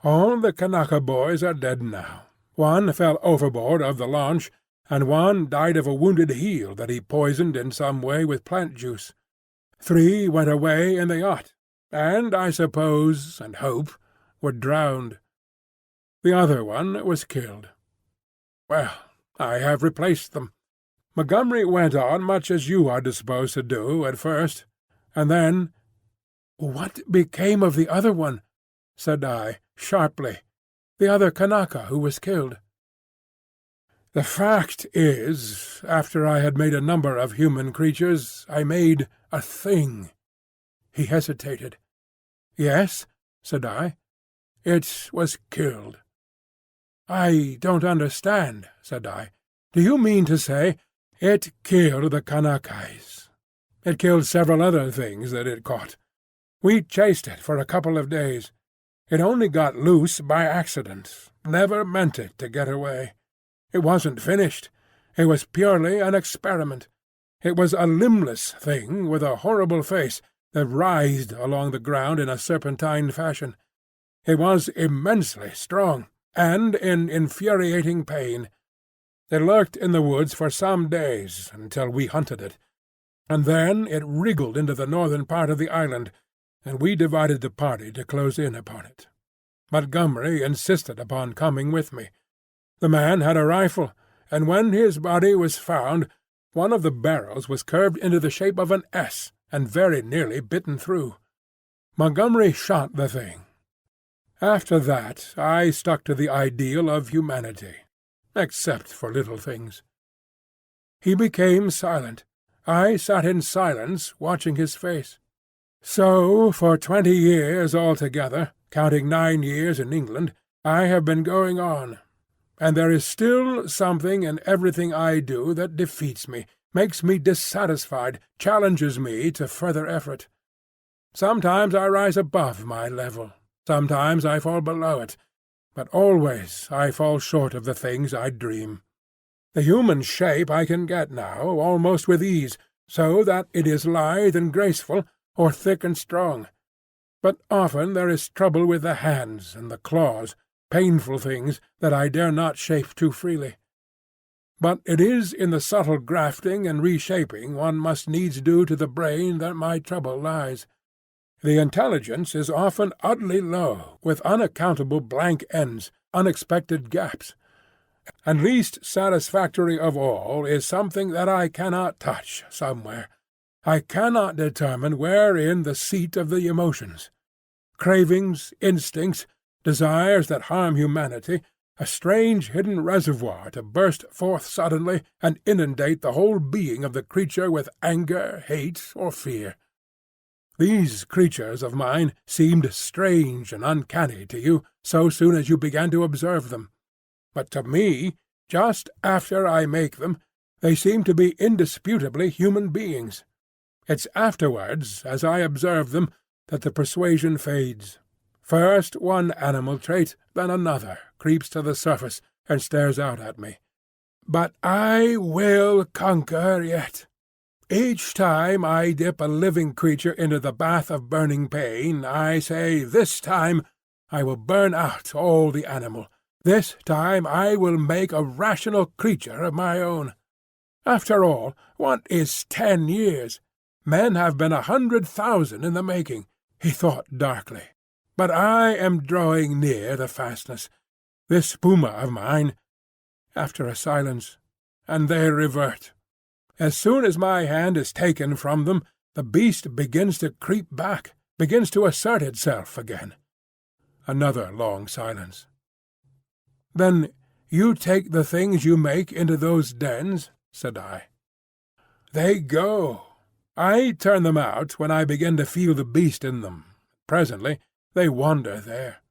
All the Kanaka boys are dead now. One fell overboard of the launch, and one died of a wounded heel that he poisoned in some way with plant juice. 3 went away in the yacht, and I suppose, and hope, were drowned. The other one was killed. Well, I have replaced them. Montgomery went on much as you are disposed to do at first, and then— "What became of the other one?" said I, sharply. "The other Kanaka who was killed?" "The fact is, after I had made a number of human creatures, I made a thing." He hesitated. "Yes?" said I. "It was killed." "I don't understand," said I. "Do you mean to say—" "It killed the Kanakais. It killed several other things that it caught. We chased it for a couple of days. It only got loose by accident, never meant it to get away. It wasn't finished. It was purely an experiment. It was a limbless thing with a horrible face that writhed along the ground in a serpentine fashion. It was immensely strong, and in infuriating pain. It lurked in the woods for some days until we hunted it, and then it wriggled into the northern part of the island, and we divided the party to close in upon it. Montgomery insisted upon coming with me. The man had a rifle, and when his body was found, one of the barrels was curved into the shape of an S and very nearly bitten through. Montgomery shot the thing. After that I stuck to the ideal of humanity, except for little things. He became silent. I sat in silence watching his face. So for 20 years altogether, counting 9 years in England, I have been going on. And there is still something in everything I do that defeats me, makes me dissatisfied, challenges me to further effort. Sometimes I rise above my level, sometimes I fall below it, but always I fall short of the things I dream. The human shape I can get now, almost with ease, so that it is lithe and graceful, or thick and strong. But often there is trouble with the hands and the claws, painful things that I dare not shape too freely. But it is in the subtle grafting and reshaping one must needs do to the brain that my trouble lies. The intelligence is often utterly low, with unaccountable blank ends, unexpected gaps. And least satisfactory of all is something that I cannot touch somewhere. I cannot determine wherein the seat of the emotions. Cravings, instincts, desires that harm humanity, a strange hidden reservoir to burst forth suddenly and inundate the whole being of the creature with anger, hate, or fear. These creatures of mine seemed strange and uncanny to you so soon as you began to observe them. But to me, just after I make them, they seem to be indisputably human beings. It's afterwards, as I observe them, that the persuasion fades. First one animal trait, then another, creeps to the surface and stares out at me. But I will conquer yet. Each time I dip a living creature into the bath of burning pain, I say, this time I will burn out all the animal. This time I will make a rational creature of my own. After all, what is 10 years? Men have been 100,000 in the making, he thought darkly. But I am drawing near the fastness. This puma of mine— After a silence, and they revert. As soon as my hand is taken from them, the beast begins to creep back, begins to assert itself again. Another long silence. "Then you take the things you make into those dens?" said I. "They go. I turn them out when I begin to feel the beast in them. Presently they wander there.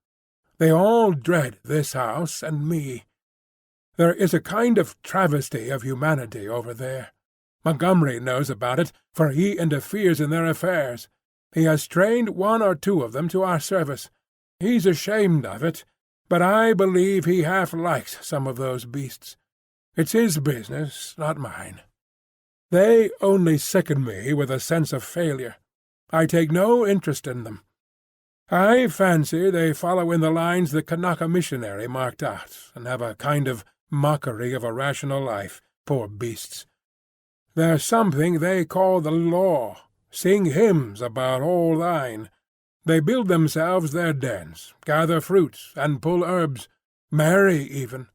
They all dread this house and me. There is a kind of travesty of humanity over there. Montgomery knows about it, for he interferes in their affairs. He has trained 1 or 2 of them to our service. He's ashamed of it, but I believe he half likes some of those beasts. It's his business, not mine. They only sicken me with a sense of failure. I take no interest in them. I fancy they follow in the lines the Kanaka missionary marked out, and have a kind of mockery of a rational life, poor beasts. There's something they call the law, sing hymns about all thine. They build themselves their dens, gather fruit, and pull herbs, marry even.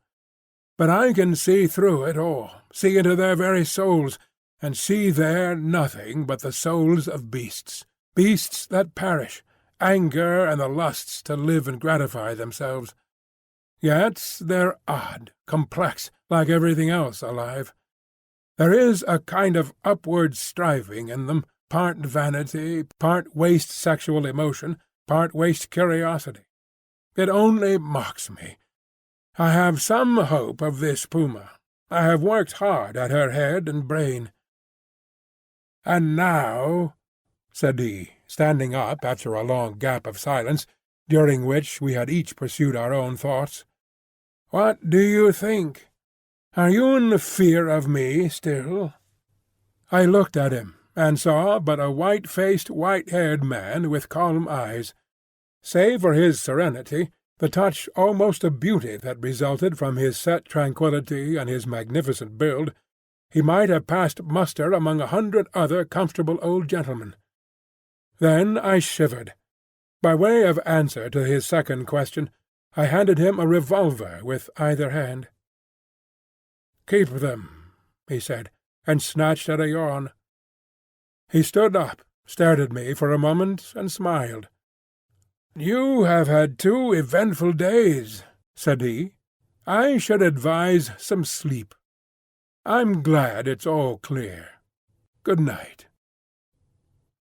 But I can see through it all, see into their very souls, and see there nothing but the souls of beasts, beasts that perish, anger and the lusts to live and gratify themselves. Yet they're odd, complex, like everything else alive. There is a kind of upward striving in them, part vanity, part waste sexual emotion, part waste curiosity. It only mocks me. I have some hope of this puma. I have worked hard at her head and brain. And now, said he, standing up after a long gap of silence, during which we had each pursued our own thoughts, what do you think? Are you in fear of me still? I looked at him, and saw but a white-faced, white-haired man with calm eyes. Save for his serenity, the touch almost of beauty that resulted from his set tranquillity and his magnificent build, he might have passed muster among 100 other comfortable old gentlemen. Then I shivered. By way of answer to his second question, I handed him a revolver with either hand. "Keep them," he said, and snatched at a yawn. He stood up, stared at me for a moment, and smiled. "You have had 2 eventful days," said he. "I should advise some sleep. I'm glad it's all clear. Good night."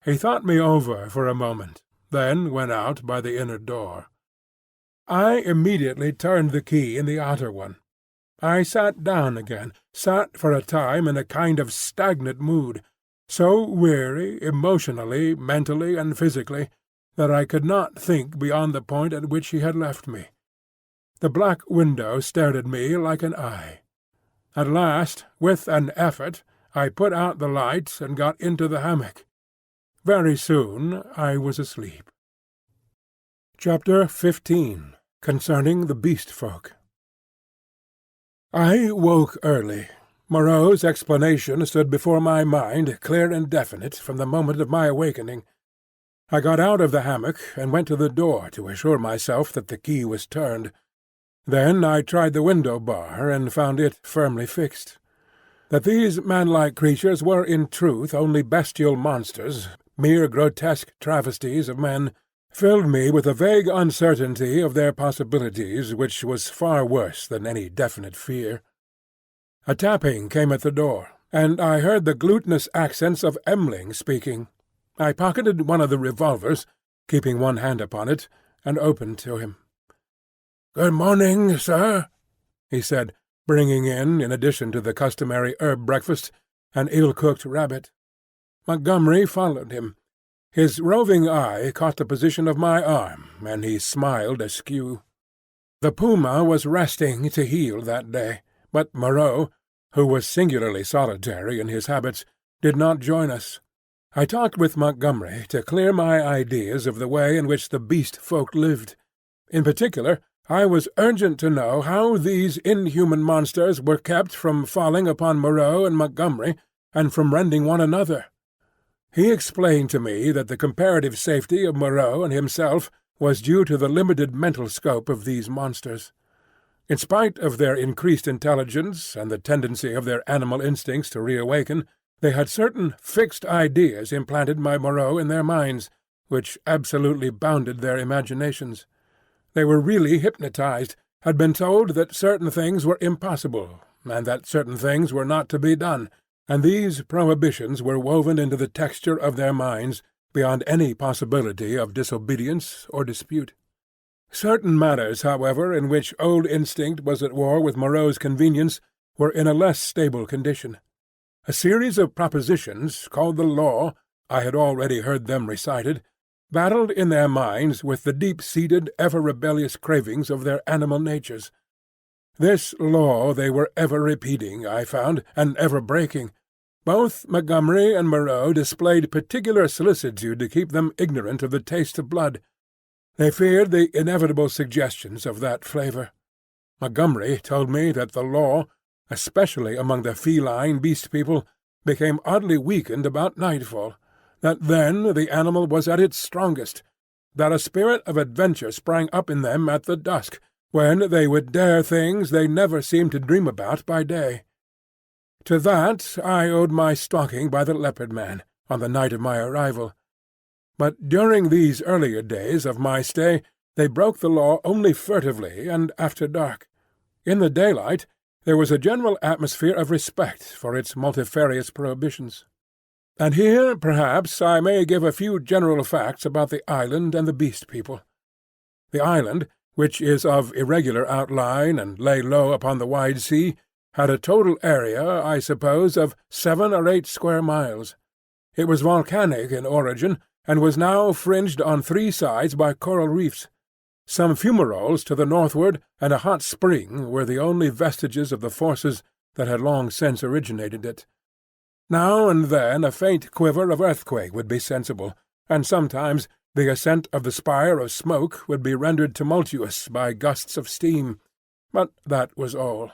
He thought me over for a moment, then went out by the inner door. I immediately turned the key in the outer one. I sat down again, sat for a time in a kind of stagnant mood, so weary emotionally, mentally, and physically, that I could not think beyond the point at which he had left me. The black window stared at me like an eye. At last, with an effort, I put out the light and got into the hammock. Very soon I was asleep. Chapter 15. Concerning the Beast Folk. I woke early. Moreau's explanation stood before my mind, clear and definite, from the moment of my awakening. I got out of the hammock and went to the door to assure myself that the key was turned. Then I tried the window bar and found it firmly fixed. That these man-like creatures were in truth only bestial monsters, mere grotesque travesties of men, filled me with a vague uncertainty of their possibilities which was far worse than any definite fear. A tapping came at the door, and I heard the glutinous accents of M'ling speaking. I pocketed one of the revolvers, keeping one hand upon it, and opened to him. "Good morning, sir," he said, bringing in addition to the customary herb breakfast, an ill-cooked rabbit. Montgomery followed him. His roving eye caught the position of my arm, and he smiled askew. The puma was resting to heal that day, but Moreau, who was singularly solitary in his habits, did not join us. I talked with Montgomery to clear my ideas of the way in which the beast folk lived. In particular, I was urgent to know how these inhuman monsters were kept from falling upon Moreau and Montgomery, and from rending one another. He explained to me that the comparative safety of Moreau and himself was due to the limited mental scope of these monsters. In spite of their increased intelligence and the tendency of their animal instincts to reawaken, they had certain fixed ideas implanted by Moreau in their minds, which absolutely bounded their imaginations. They were really hypnotized, had been told that certain things were impossible, and that certain things were not to be done, and these prohibitions were woven into the texture of their minds beyond any possibility of disobedience or dispute. Certain matters, however, in which old instinct was at war with Moreau's convenience, were in a less stable condition. A series of propositions, called the law, I had already heard them recited, battled in their minds with the deep-seated, ever-rebellious cravings of their animal natures. This law they were ever repeating, I found, and ever breaking. Both Montgomery and Moreau displayed particular solicitude to keep them ignorant of the taste of blood. They feared the inevitable suggestions of that flavour. Montgomery told me that the law, especially among the feline beast people, became oddly weakened about nightfall, that then the animal was at its strongest, that a spirit of adventure sprang up in them at the dusk, when they would dare things they never seemed to dream about by day. To that I owed my stalking by the Leopard Man, on the night of my arrival. But during these earlier days of my stay they broke the law only furtively and after dark. In the daylight there was a general atmosphere of respect for its multifarious prohibitions. And here, perhaps, I may give a few general facts about the island and the beast people. The island, which is of irregular outline and lay low upon the wide sea, had a total area, I suppose, of 7 or 8 square miles. It was volcanic in origin, and was now fringed on 3 sides by coral reefs. Some fumaroles to the northward and a hot spring were the only vestiges of the forces that had long since originated it. Now and then a faint quiver of earthquake would be sensible, and sometimes the ascent of the spire of smoke would be rendered tumultuous by gusts of steam, but that was all.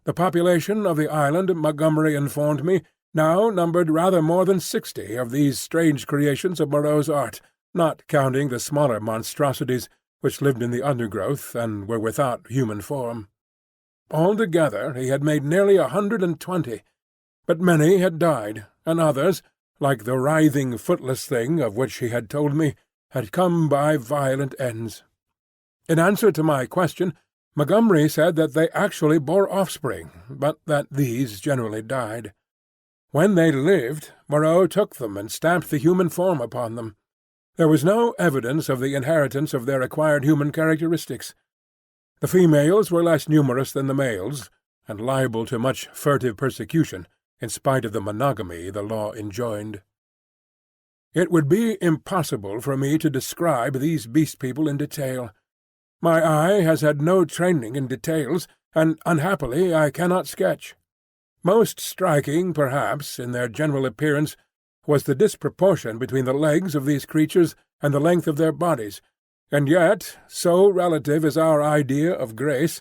The population of the island, Montgomery informed me, now numbered rather more than 60 of these strange creations of Moreau's art, not counting the smaller monstrosities which lived in the undergrowth and were without human form. Altogether he had made nearly 120, but many had died, and others, like the writhing, footless thing of which he had told me, had come by violent ends. In answer to my question, Montgomery said that they actually bore offspring, but that these generally died. When they lived, Moreau took them and stamped the human form upon them. There was no evidence of the inheritance of their acquired human characteristics. The females were less numerous than the males, and liable to much furtive persecution, in spite of the monogamy the law enjoined. It would be impossible for me to describe these Beast People in detail. My eye has had no training in details, and unhappily I cannot sketch. Most striking, perhaps, in their general appearance was the disproportion between the legs of these creatures and the length of their bodies, and yet, so relative is our idea of grace,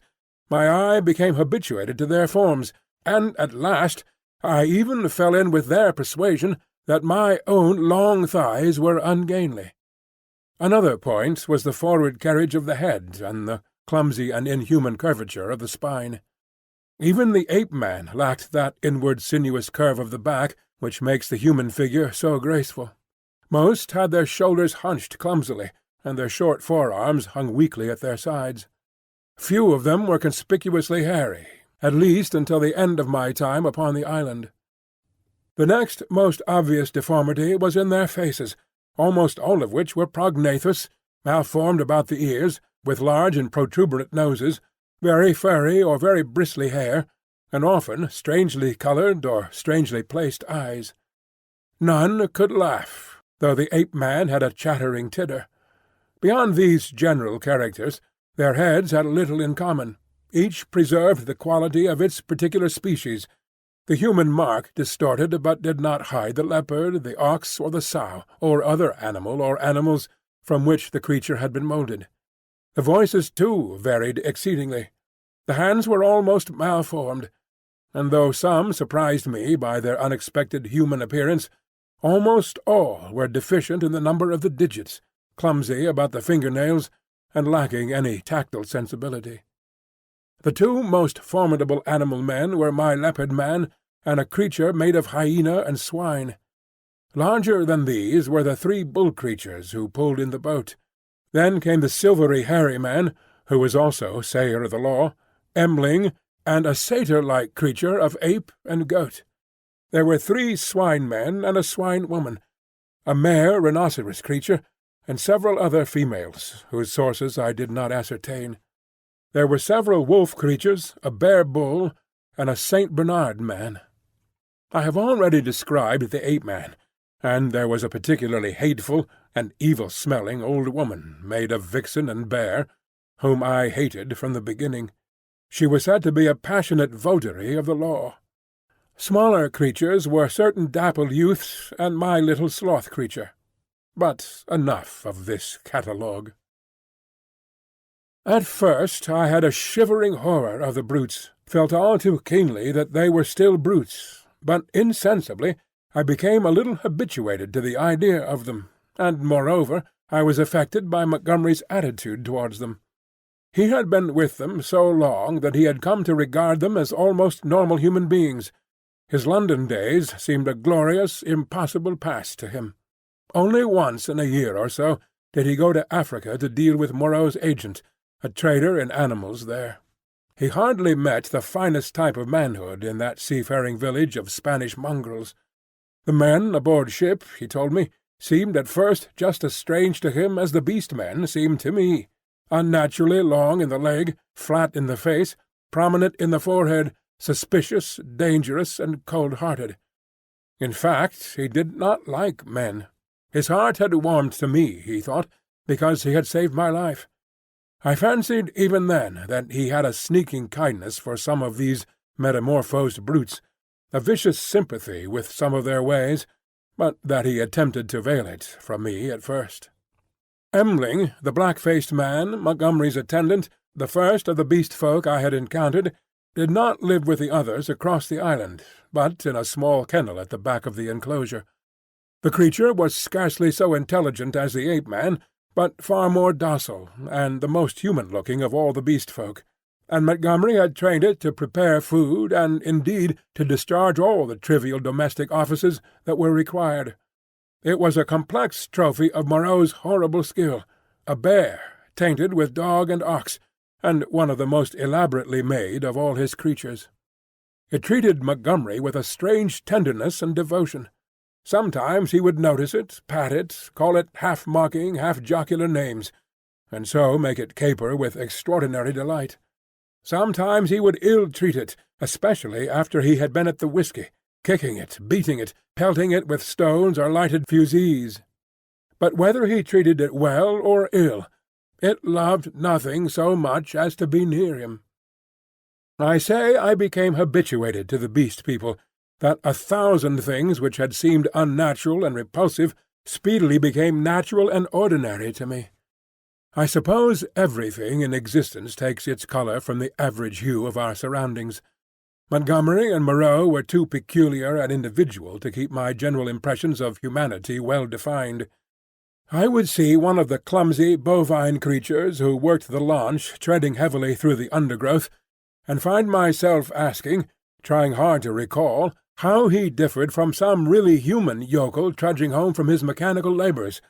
my eye became habituated to their forms, and at last I even fell in with their persuasion that my own long thighs were ungainly. Another point was the forward carriage of the head and the clumsy and inhuman curvature of the spine. Even the ape-man lacked that inward sinuous curve of the back which makes the human figure so graceful. Most had their shoulders hunched clumsily, and their short forearms hung weakly at their sides. Few of them were conspicuously hairy, at least until the end of my time upon the island. The next most obvious deformity was in their faces, almost all of which were prognathous, malformed about the ears, with large and protuberant noses, very furry or very bristly hair, and often strangely coloured or strangely placed eyes. None could laugh, though the ape-man had a chattering titter. Beyond these general characters, their heads had little in common. Each preserved the quality of its particular species. The human mark distorted but did not hide the leopard, the ox, or the sow, or other animal or animals from which the creature had been moulded. The voices, too, varied exceedingly. The hands were almost malformed, and though some surprised me by their unexpected human appearance, almost all were deficient in the number of the digits, clumsy about the finger-nails, and lacking any tactile sensibility. The two most formidable animal men were my leopard man and a creature made of hyena and swine. Larger than these were the three bull creatures who pulled in the boat. Then came the silvery hairy man, who was also sayer of the law, Embling, and a satyr-like creature of ape and goat. There were 3 swine men and a swine woman, a mare rhinoceros creature, and several other females, whose sources I did not ascertain. There were several wolf creatures, a bear bull, and a St. Bernard man. I have already described the ape-man, and there was a particularly hateful and evil-smelling old woman made of vixen and bear, whom I hated from the beginning. She was said to be a passionate votary of the law. Smaller creatures were certain dapple youths and my little sloth creature. But enough of this catalogue. At first I had a shivering horror of the brutes, felt all too keenly that they were still brutes, but insensibly I became a little habituated to the idea of them, and moreover I was affected by Montgomery's attitude towards them. He had been with them so long that he had come to regard them as almost normal human beings. His London days seemed a glorious, impossible past to him. Only once in a year or so did he go to Africa to deal with Moreau's agent, a trader in animals there. He hardly met the finest type of manhood in that seafaring village of Spanish mongrels. The men aboard ship, he told me, seemed at first just as strange to him as the beast men seemed to me, unnaturally long in the leg, flat in the face, prominent in the forehead, suspicious, dangerous, and cold-hearted. In fact, he did not like men. His heart had warmed to me, he thought, because he had saved my life. I fancied even then that he had a sneaking kindness for some of these metamorphosed brutes, a vicious sympathy with some of their ways, but that he attempted to veil it from me at first. Embling, the black-faced man, Montgomery's attendant, the first of the beast folk I had encountered, did not live with the others across the island, but in a small kennel at the back of the enclosure. The creature was scarcely so intelligent as the ape-man, but far more docile, and the most human-looking of all the beast folk, and Montgomery had trained it to prepare food and, indeed, to discharge all the trivial domestic offices that were required. It was a complex trophy of Moreau's horrible skill, a bear, tainted with dog and ox, and one of the most elaborately made of all his creatures. It treated Montgomery with a strange tenderness and devotion. Sometimes he would notice it, pat it, call it half-mocking, half-jocular names, and so make it caper with extraordinary delight. Sometimes he would ill-treat it, especially after he had been at the whiskey, kicking it, beating it, pelting it with stones or lighted fusees. But whether he treated it well or ill, it loved nothing so much as to be near him. I say I became habituated to the Beast People, that 1,000 things which had seemed unnatural and repulsive speedily became natural and ordinary to me. I suppose everything in existence takes its colour from the average hue of our surroundings. Montgomery and Moreau were too peculiar and individual to keep my general impressions of humanity well defined. I would see one of the clumsy bovine creatures who worked the launch treading heavily through the undergrowth, and find myself asking, trying hard to recall, how he differed from some really human yokel trudging home from his mechanical labours.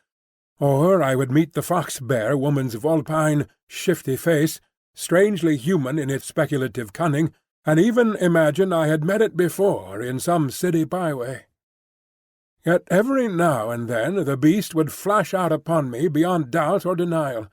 Or I would meet the fox-bear woman's vulpine, shifty face, strangely human in its speculative cunning, and even imagine I had met it before in some city byway. Yet every now and then the beast would flash out upon me beyond doubt or denial.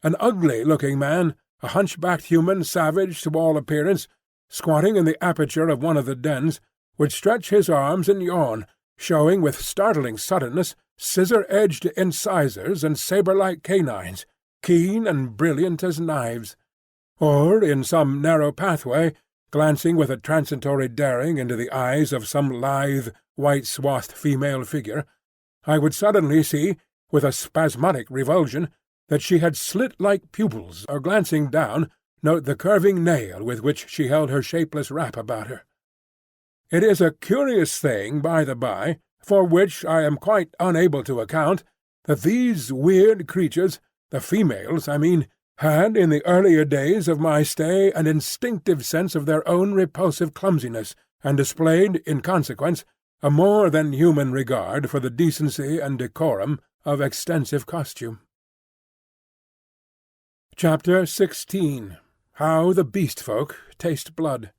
An ugly-looking man, a hunchbacked human savage to all appearance, squatting in the aperture of one of the dens, would stretch his arms and yawn, showing with startling suddenness scissor-edged incisors and sabre-like canines, keen and brilliant as knives. Or, in some narrow pathway, glancing with a transitory daring into the eyes of some lithe, white-swathed female figure, I would suddenly see, with a spasmodic revulsion, that she had slit-like pupils, or glancing down, note the curving nail with which she held her shapeless wrap about her. It is a curious thing, by the by, for which I am quite unable to account, that these weird creatures, the females, I mean, had in the earlier days of my stay an instinctive sense of their own repulsive clumsiness, and displayed, in consequence, a more than human regard for the decency and decorum of extensive costume. Chapter 16. How the Beast Folk Taste Blood.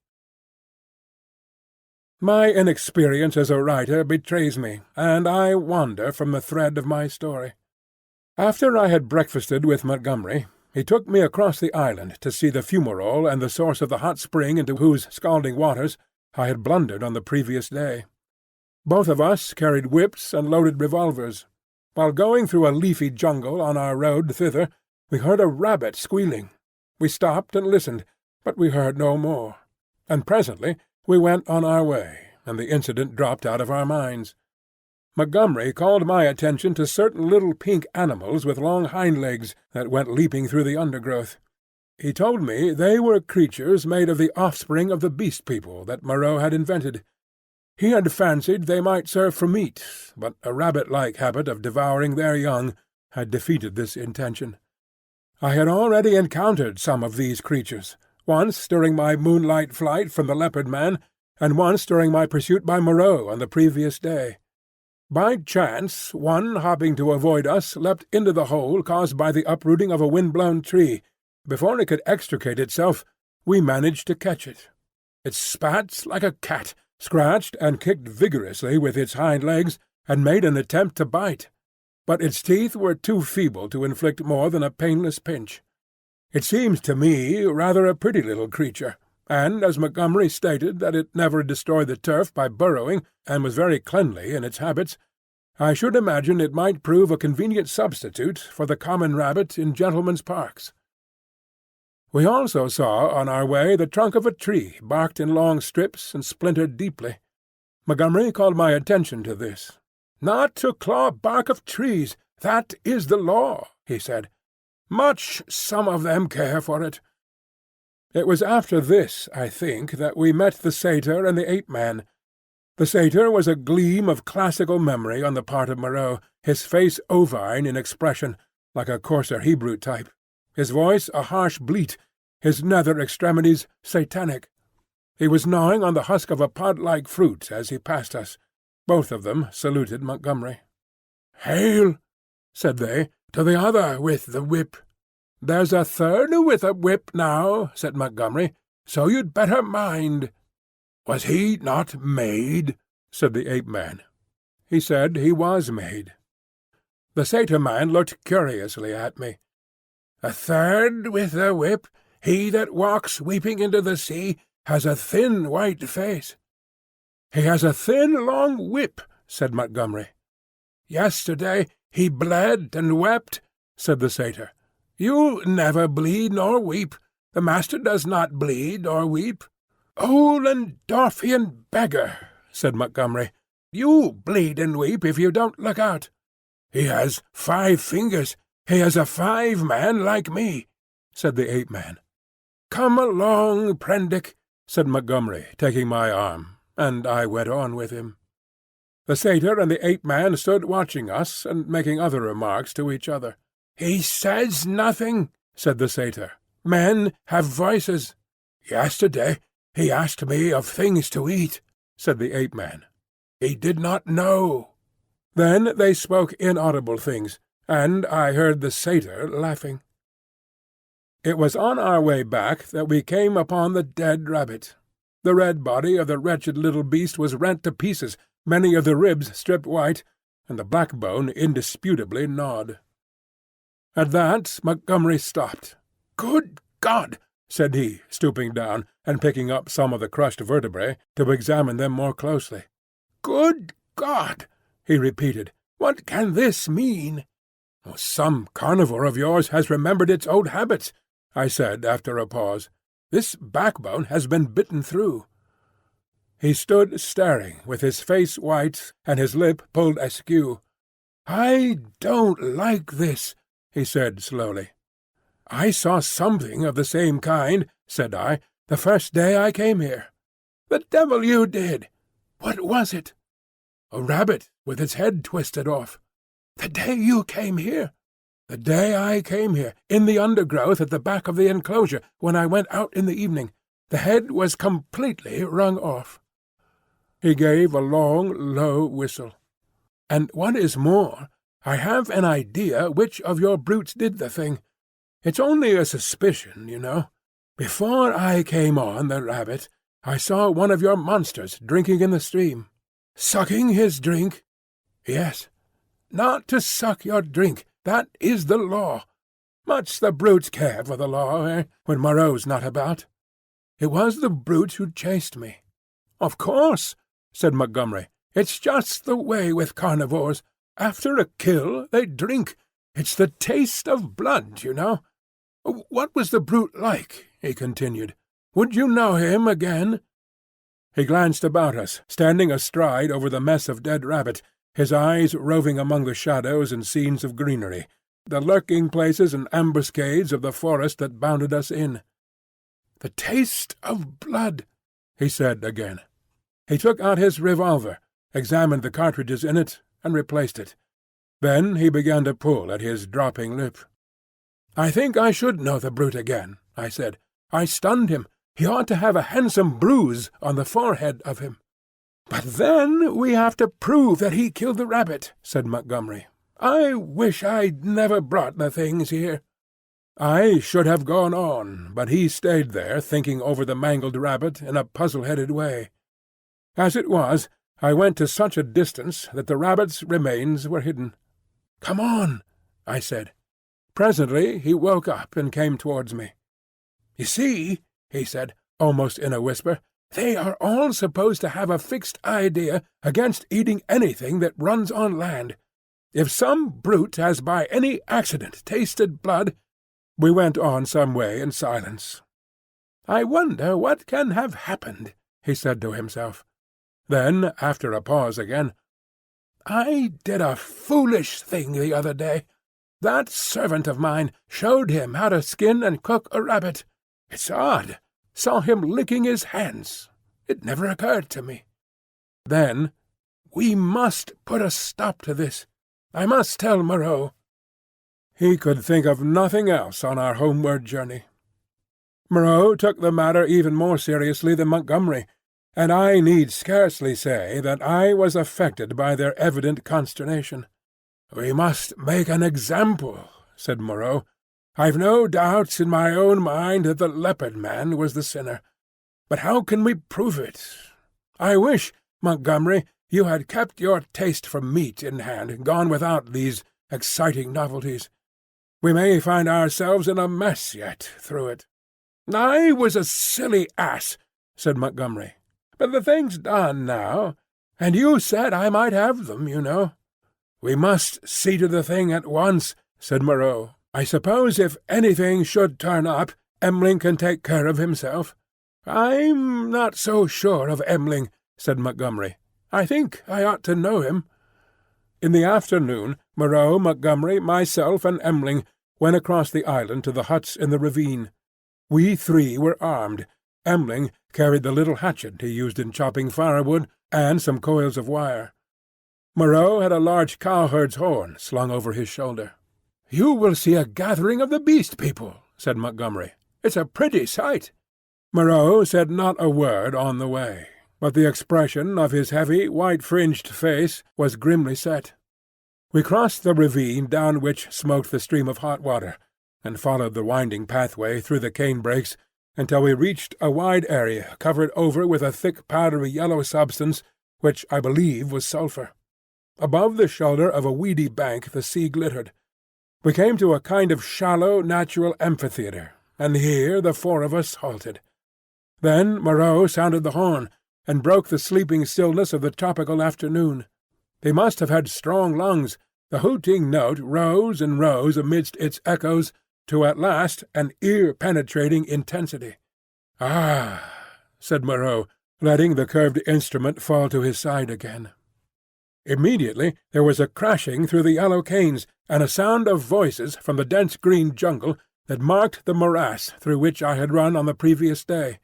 My inexperience as a writer betrays me, and I wander from the thread of my story. After I had breakfasted with Montgomery, he took me across the island to see the fumarole and the source of the hot spring into whose scalding waters I had blundered on the previous day. Both of us carried whips and loaded revolvers. While going through a leafy jungle on our road thither, we heard a rabbit squealing. We stopped and listened, but we heard no more, and presently we went on our way, and the incident dropped out of our minds. Montgomery called my attention to certain little pink animals with long hind legs that went leaping through the undergrowth. He told me they were creatures made of the offspring of the Beast People that Moreau had invented. He had fancied they might serve for meat, but a rabbit-like habit of devouring their young had defeated this intention. I had already encountered some of these creatures, once during my moonlight flight from the Leopard Man, and once during my pursuit by Moreau on the previous day. By chance, one hopping to avoid us leapt into the hole caused by the uprooting of a wind-blown tree. Before it could extricate itself, we managed to catch it. It spat like a cat, scratched and kicked vigorously with its hind legs, and made an attempt to bite. But its teeth were too feeble to inflict more than a painless pinch. It seemed to me rather a pretty little creature, and as Montgomery stated that it never destroyed the turf by burrowing, and was very cleanly in its habits, I should imagine it might prove a convenient substitute for the common rabbit in gentlemen's parks. We also saw on our way the trunk of a tree barked in long strips and splintered deeply. Montgomery called my attention to this. "Not to claw bark of trees, that is the law," he said. "Much some of them care for it." It was after this, I think, that we met the satyr and the ape-man. The satyr was a gleam of classical memory on the part of Moreau, his face ovine in expression, like a coarser Hebrew type, his voice a harsh bleat, his nether extremities satanic. He was gnawing on the husk of a pod-like fruit as he passed us. Both of them saluted Montgomery. "Hail," said they, "to the other with the whip." "There's a third with a whip now," said Montgomery, "so you'd better mind." "Was he not made?" said the ape-man. he said he was made. The satyr man looked curiously at me. "A third with the whip, he that walks weeping into the sea, has a thin white face." "He has a thin long whip," said Montgomery. "Yesterday he bled and wept," said the satyr. "You never bleed nor weep. The master does not bleed or weep." "Ollendorfian beggar," said Montgomery. "You bleed and weep if you don't look out. He has 5 fingers. He is a 5-man like me," said the ape-man. "Come along, Prendick," said Montgomery, taking my arm, and I went on with him. The satyr and the ape-man stood watching us and making other remarks to each other. "He says nothing," said the satyr. "Men have voices." "Yesterday he asked me of things to eat," said the ape-man. "He did not know." Then they spoke inaudible things, and I heard the satyr laughing. It was on our way back that we came upon the dead rabbit. The red body of the wretched little beast was rent to pieces, many of the ribs stripped white, and the backbone indisputably gnawed. At that Montgomery stopped. "Good God!" said he, stooping down, and picking up some of the crushed vertebrae to examine them more closely. "Good God!" he repeated. "What can this mean?" "Some carnivore of yours has remembered its old habits," I said after a pause. "This backbone has been bitten through." He stood staring, with his face white and his lip pulled askew. "I don't like this," he said slowly. "I saw something of the same kind," said I, "the first day I came here." "The devil you did! What was it?" "A rabbit with its head twisted off." "The day you came here?" "The day I came here, in the undergrowth at the back of the enclosure, when I went out in the evening. The head was completely wrung off." He gave a long, low whistle. "And what is more, I have an idea which of your brutes did the thing. It's only a suspicion, you know. Before I came on the rabbit, I saw one of your monsters drinking in the stream." "Sucking his drink?" "Yes." "Not to suck your drink. That is the law. Much the brutes care for the law, when Moreau's not about." "It was the brute who chased me." "Of course," said Montgomery. "It's just the way with carnivores. After a kill they drink. It's the taste of blood, you know. What was the brute like?" he continued. "Would you know him again?" He glanced about us, standing astride over the mess of dead rabbit, his eyes roving among the shadows and scenes of greenery, the lurking places and ambuscades of the forest that bounded us in. "The taste of blood," he said again. He took out his revolver, examined the cartridges in it, and replaced it. Then he began to pull at his dropping lip. "I think I should know the brute again," I said. "I stunned him. He ought to have a handsome bruise on the forehead of him." "But then we have to prove that he killed the rabbit," said Montgomery. "I wish I'd never brought the things here." I should have gone on, but he stayed there thinking over the mangled rabbit in a puzzle-headed way. As it was, I went to such a distance that the rabbit's remains were hidden. "Come on," I said. Presently he woke up and came towards me. "You see," he said, almost in a whisper, "they are all supposed to have a fixed idea against eating anything that runs on land. If some brute has by any accident tasted blood—" We went on some way in silence. "I wonder what can have happened," he said to himself. Then, after a pause again, "I did a foolish thing the other day. That servant of mine showed him how to skin and cook a rabbit. It's odd. Saw him licking his hands. It never occurred to me. Then, we must put a stop to this. I must tell Moreau." He could think of nothing else on our homeward journey. Moreau took the matter even more seriously than Montgomery, and I need scarcely say that I was affected by their evident consternation. "We must make an example," said Moreau. "I've no doubts in my own mind that the leopard man was the sinner. But how can we prove it? I wish, Montgomery, you had kept your taste for meat in hand, and gone without these exciting novelties. We may find ourselves in a mess yet through it." "I was a silly ass," said Montgomery. "But the thing's done now, and you said I might have them, you know." "We must see to the thing at once," said Moreau. "I suppose if anything should turn up, M'ling can take care of himself." "I'm not so sure of M'ling," said Montgomery. "I think I ought to know him." In the afternoon, Moreau, Montgomery, myself, and M'ling went across the island to the huts in the ravine. We three were armed. M'ling carried the little hatchet he used in chopping firewood, and some coils of wire. Moreau had a large cowherd's horn slung over his shoulder. "You will see a gathering of the Beast People," said Montgomery. "It's a pretty sight." Moreau said not a word on the way, but the expression of his heavy, white-fringed face was grimly set. We crossed the ravine down which smoked the stream of hot water, and followed the winding pathway through the cane-brakes until we reached a wide area covered over with a thick powdery yellow substance which I believe was sulphur. Above the shoulder of a weedy bank the sea glittered. We came to a kind of shallow natural amphitheatre, and here the four of us halted. Then Moreau sounded the horn, and broke the sleeping stillness of the tropical afternoon. He must have had strong lungs. The hooting note rose and rose amidst its echoes to at last an ear-penetrating intensity. "Ah!" said Moreau, letting the curved instrument fall to his side again. Immediately there was a crashing through the yellow canes, and a sound of voices from the dense green jungle that marked the morass through which I had run on the previous day.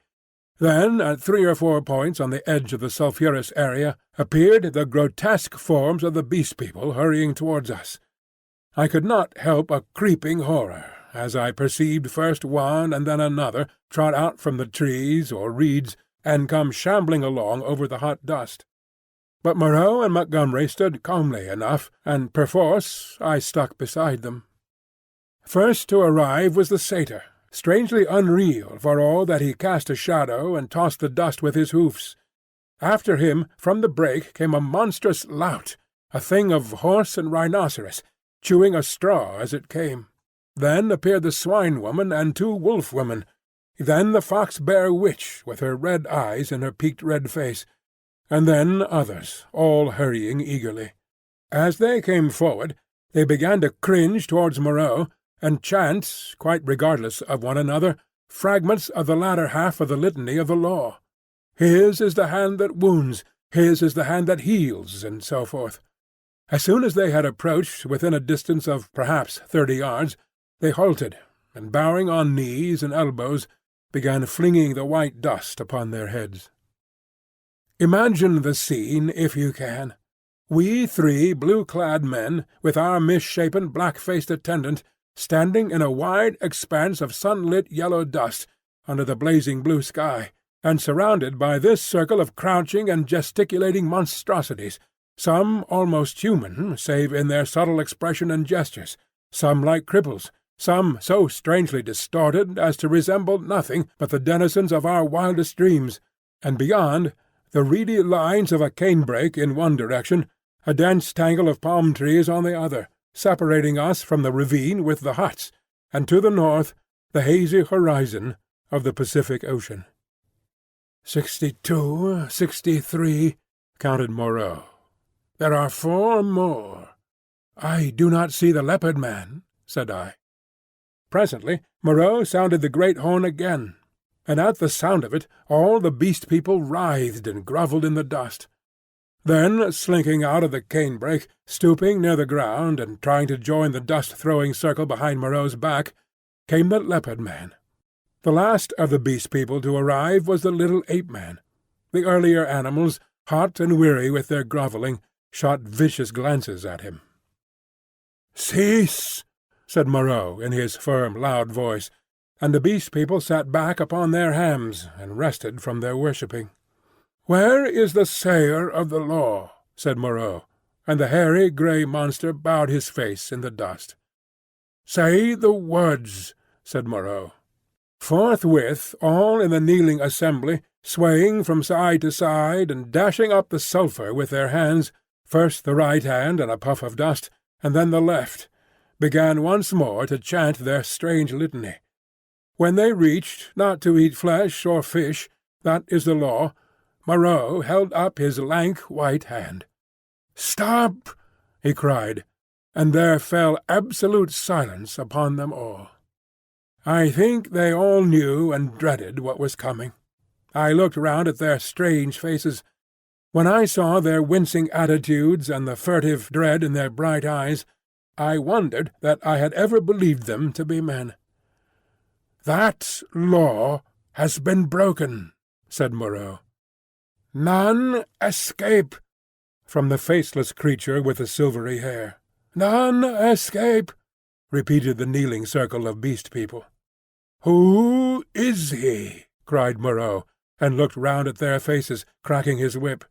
Then, at 3 or 4 points on the edge of the sulphurous area, appeared the grotesque forms of the Beast People hurrying towards us. I could not help a creeping horror as I perceived first one and then another trot out from the trees or reeds and come shambling along over the hot dust. But Moreau and Montgomery stood calmly enough, and perforce I stuck beside them. First to arrive was the satyr, strangely unreal for all that he cast a shadow and tossed the dust with his hoofs. After him from the brake came a monstrous lout, a thing of horse and rhinoceros, chewing a straw as it came. Then appeared the swine-woman and 2 wolf-women, then the fox-bear witch with her red eyes and her peaked red face, and then others, all hurrying eagerly. As they came forward, they began to cringe towards Moreau, and chant, quite regardless of one another, fragments of the latter half of the litany of the law. His is the hand that wounds, his is the hand that heals, and so forth. As soon as they had approached within a distance of perhaps 30 yards, they halted, and bowing on knees and elbows, began flinging the white dust upon their heads. Imagine the scene, if you can. We 3 blue-clad men, with our misshapen, black-faced attendant, standing in a wide expanse of sunlit yellow dust under the blazing blue sky, and surrounded by this circle of crouching and gesticulating monstrosities, some almost human save in their subtle expression and gestures, some like cripples, some so strangely distorted as to resemble nothing but the denizens of our wildest dreams, and beyond, the reedy lines of a canebrake in one direction, a dense tangle of palm trees on the other, separating us from the ravine with the huts, and to the north the hazy horizon of the Pacific Ocean. 62, 63, counted Moreau. There are 4 more. I do not see the leopard man, said I. Presently Moreau sounded the great horn again, and at the sound of it all the Beast People writhed and grovelled in the dust. Then, slinking out of the canebrake, stooping near the ground and trying to join the dust-throwing circle behind Moreau's back, came the leopard man. The last of the Beast People to arrive was the little ape-man. The earlier animals, hot and weary with their grovelling, shot vicious glances at him. "Cease!" said Moreau in his firm, loud voice, and the Beast People sat back upon their hams and rested from their worshipping. "Where is the sayer of the law?" said Moreau, and the hairy grey monster bowed his face in the dust. "Say the words," said Moreau. Forthwith all in the kneeling assembly swaying from side to side and dashing up the sulphur with their hands, first the right hand in a puff of dust, and then the left, began once more to chant their strange litany. When they reached not to eat flesh or fish, that is the law, Moreau held up his lank white hand. "Stop!" he cried, and there fell absolute silence upon them all. I think they all knew and dreaded what was coming. I looked round at their strange faces. When I saw their wincing attitudes and the furtive dread in their bright eyes, I wondered that I had ever believed them to be men. "That law has been broken," said Moreau. "None escape," from the faceless creature with the silvery hair. "None escape," repeated the kneeling circle of beast people. "Who is he?" cried Moreau, and looked round at their faces, cracking his whip.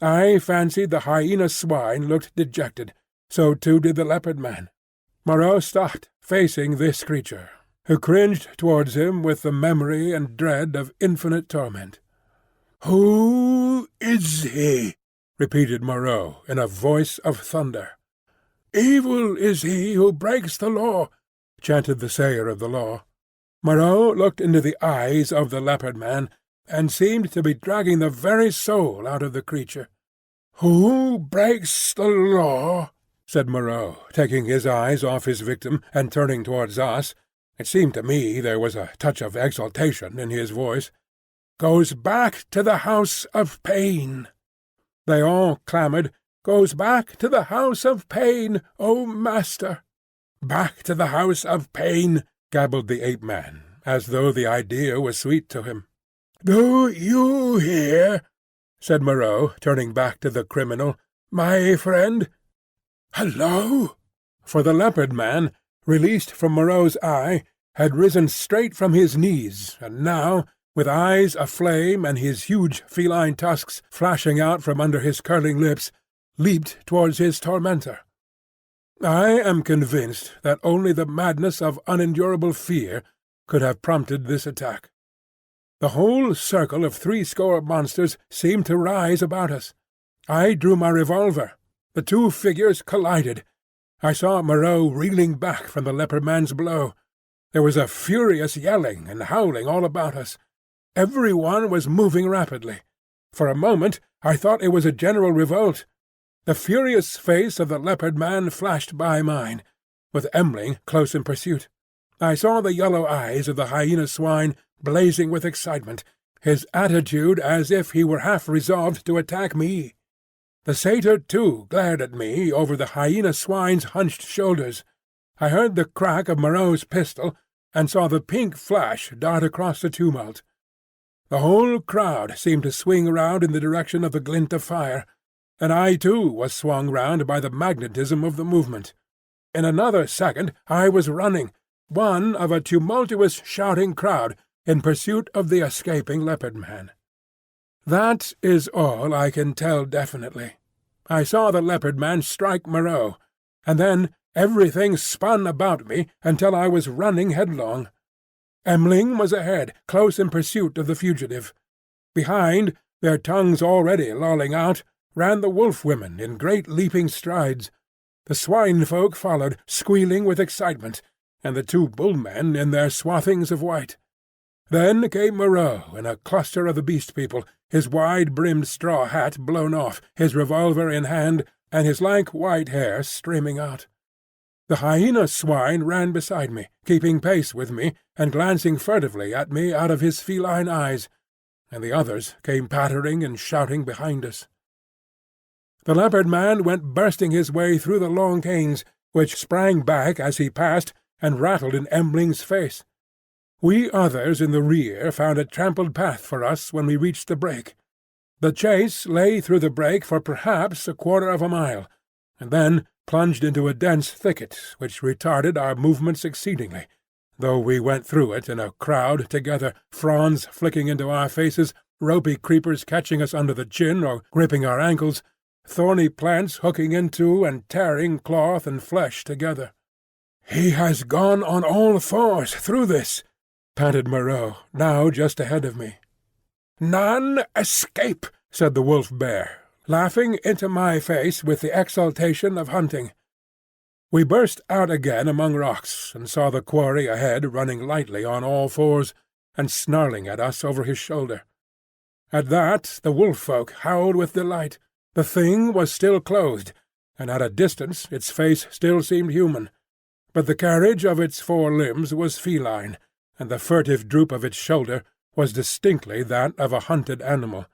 I fancied the hyena swine looked dejected. So too did the leopard man. Moreau stopped, facing this creature, who cringed towards him with the memory and dread of infinite torment. "Who is he?" repeated Moreau in a voice of thunder. "Evil is he who breaks the law," chanted the sayer of the law. Moreau looked into the eyes of the leopard man, and seemed to be dragging the very soul out of the creature. "Who breaks the law?" said Moreau, taking his eyes off his victim and turning towards us. It seemed to me there was a touch of exultation in his voice. "Goes back to the house of pain." They all clamoured, "Goes back to the house of pain, O master!" "Back to the house of pain," gabbled the ape-man, as though the idea was sweet to him. "Do you hear?" said Moreau, turning back to the criminal. "My friend." "Hullo!" For the leopard man, released from Moreau's eye, had risen straight from his knees, and now, with eyes aflame and his huge feline tusks flashing out from under his curling lips, leaped towards his tormentor. I am convinced that only the madness of unendurable fear could have prompted this attack. The whole circle of 80 monsters seemed to rise about us. I drew my revolver. The two figures collided. I saw Moreau reeling back from the leopard man's blow. There was a furious yelling and howling all about us. Every one was moving rapidly. For a moment I thought it was a general revolt. The furious face of the leopard man flashed by mine, with M'ling close in pursuit. I saw the yellow eyes of the hyena swine blazing with excitement, his attitude as if he were half resolved to attack me. The satyr, too, glared at me over the hyena swine's hunched shoulders. I heard the crack of Moreau's pistol, and saw the pink flash dart across the tumult. The whole crowd seemed to swing round in the direction of the glint of fire, and I too was swung round by the magnetism of the movement. In another second I was running, one of a tumultuous shouting crowd, in pursuit of the escaping leopard man. That is all I can tell definitely. I saw the leopard man strike Moreau, and then everything spun about me until I was running headlong. M'ling was ahead, close in pursuit of the fugitive. Behind, their tongues already lolling out, ran the wolf-women in great leaping strides. The swine-folk followed, squealing with excitement, and the two bull-men in their swathings of white. Then came Moreau in a cluster of the beast people, his wide-brimmed straw hat blown off, his revolver in hand, and his lank white hair streaming out. The hyena swine ran beside me, keeping pace with me, and glancing furtively at me out of his feline eyes, and the others came pattering and shouting behind us. The leopard man went bursting his way through the long canes, which sprang back as he passed and rattled in M'ling's face. We others in the rear found a trampled path for us when we reached the break. The chase lay through the break for perhaps 1/4 of a mile, and then plunged into a dense thicket which retarded our movements exceedingly, though we went through it in a crowd together, fronds flicking into our faces, ropey creepers catching us under the chin or gripping our ankles, thorny plants hooking into and tearing cloth and flesh together. "He has gone on all fours through this," panted Moreau, now just ahead of me. "None escape," said the wolf-bear, laughing into my face with the exultation of hunting. We burst out again among rocks, and saw the quarry ahead running lightly on all fours, and snarling at us over his shoulder. At that the wolf-folk howled with delight. The thing was still clothed, and at a distance its face still seemed human, but the carriage of its four limbs was feline, and the furtive droop of its shoulder was distinctly that of a hunted animal.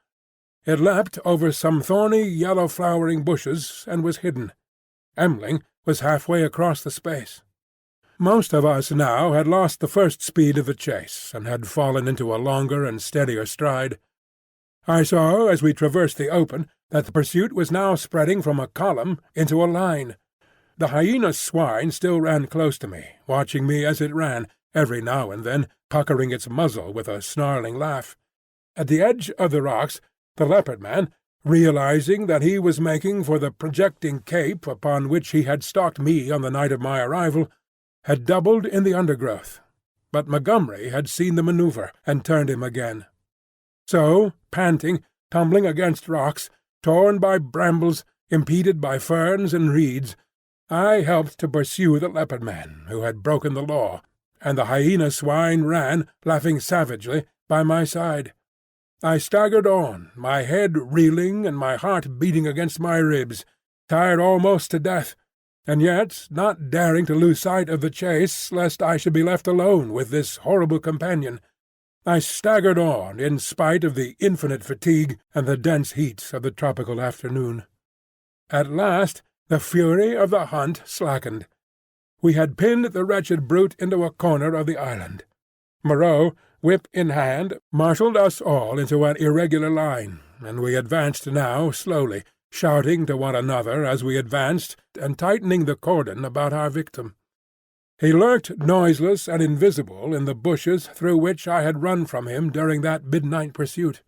It leapt over some thorny yellow-flowering bushes and was hidden. M'ling was halfway across the space. Most of us now had lost the first speed of the chase, and had fallen into a longer and steadier stride. I saw, as we traversed the open, that the pursuit was now spreading from a column into a line. The hyena swine still ran close to me, watching me as it ran, every now and then puckering its muzzle with a snarling laugh. At the edge of the rocks, the leopard-man, realizing that he was making for the projecting cape upon which he had stalked me on the night of my arrival, had doubled in the undergrowth. But Montgomery had seen the maneuver, and turned him again. So, panting, tumbling against rocks, torn by brambles, impeded by ferns and reeds, I helped to pursue the leopard-man, who had broken the law, and the hyena swine ran, laughing savagely, by my side. I staggered on, my head reeling and my heart beating against my ribs, tired almost to death, and yet not daring to lose sight of the chase lest I should be left alone with this horrible companion. I staggered on in spite of the infinite fatigue and the dense heat of the tropical afternoon. At last the fury of the hunt slackened. We had pinned the wretched brute into a corner of the island. Moreau, whip in hand, marshalled us all into an irregular line, and we advanced now slowly, shouting to one another as we advanced, and tightening the cordon about our victim. He lurked noiseless and invisible in the bushes through which I had run from him during that midnight pursuit.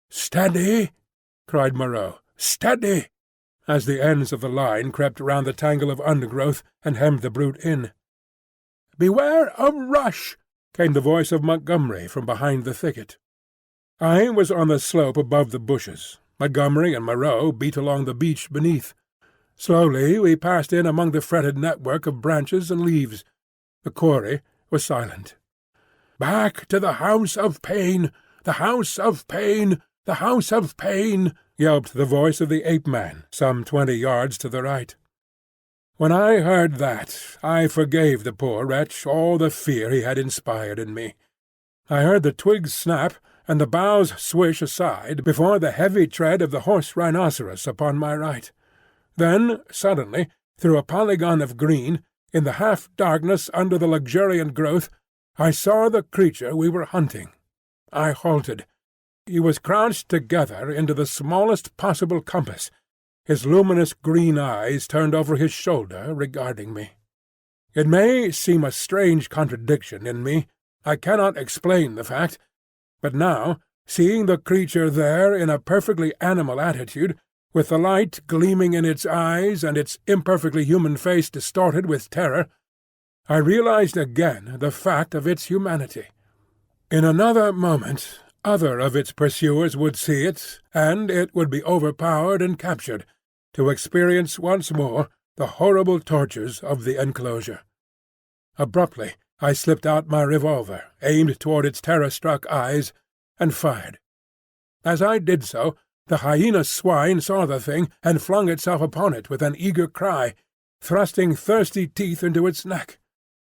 "Steady!" cried Moreau. "Steady!" as the ends of the line crept round the tangle of undergrowth and hemmed the brute in. "Beware of rush!" came the voice of Montgomery from behind the thicket. I was on the slope above the bushes. Montgomery and Moreau beat along the beach beneath. Slowly we passed in among the fretted network of branches and leaves. The quarry was silent. "Back to the house of pain! The house of pain! The house of pain!" yelped the voice of the ape-man, some 20 yards to the right. When I heard that, I forgave the poor wretch all the fear he had inspired in me. I heard the twigs snap and the boughs swish aside before the heavy tread of the horse rhinoceros upon my right. Then, suddenly, through a polygon of green, in the half-darkness under the luxuriant growth, I saw the creature we were hunting. I halted. He was crouched together into the smallest possible compass, his luminous green eyes turned over his shoulder regarding me. It may seem a strange contradiction in me, I cannot explain the fact, but now, seeing the creature there in a perfectly animal attitude, with the light gleaming in its eyes and its imperfectly human face distorted with terror, I realized again the fact of its humanity. In another moment other of its pursuers would see it, and it would be overpowered and captured, to experience once more the horrible tortures of the enclosure. Abruptly I slipped out my revolver, aimed toward its terror-struck eyes, and fired. As I did so, the hyena swine saw the thing and flung itself upon it with an eager cry, thrusting thirsty teeth into its neck.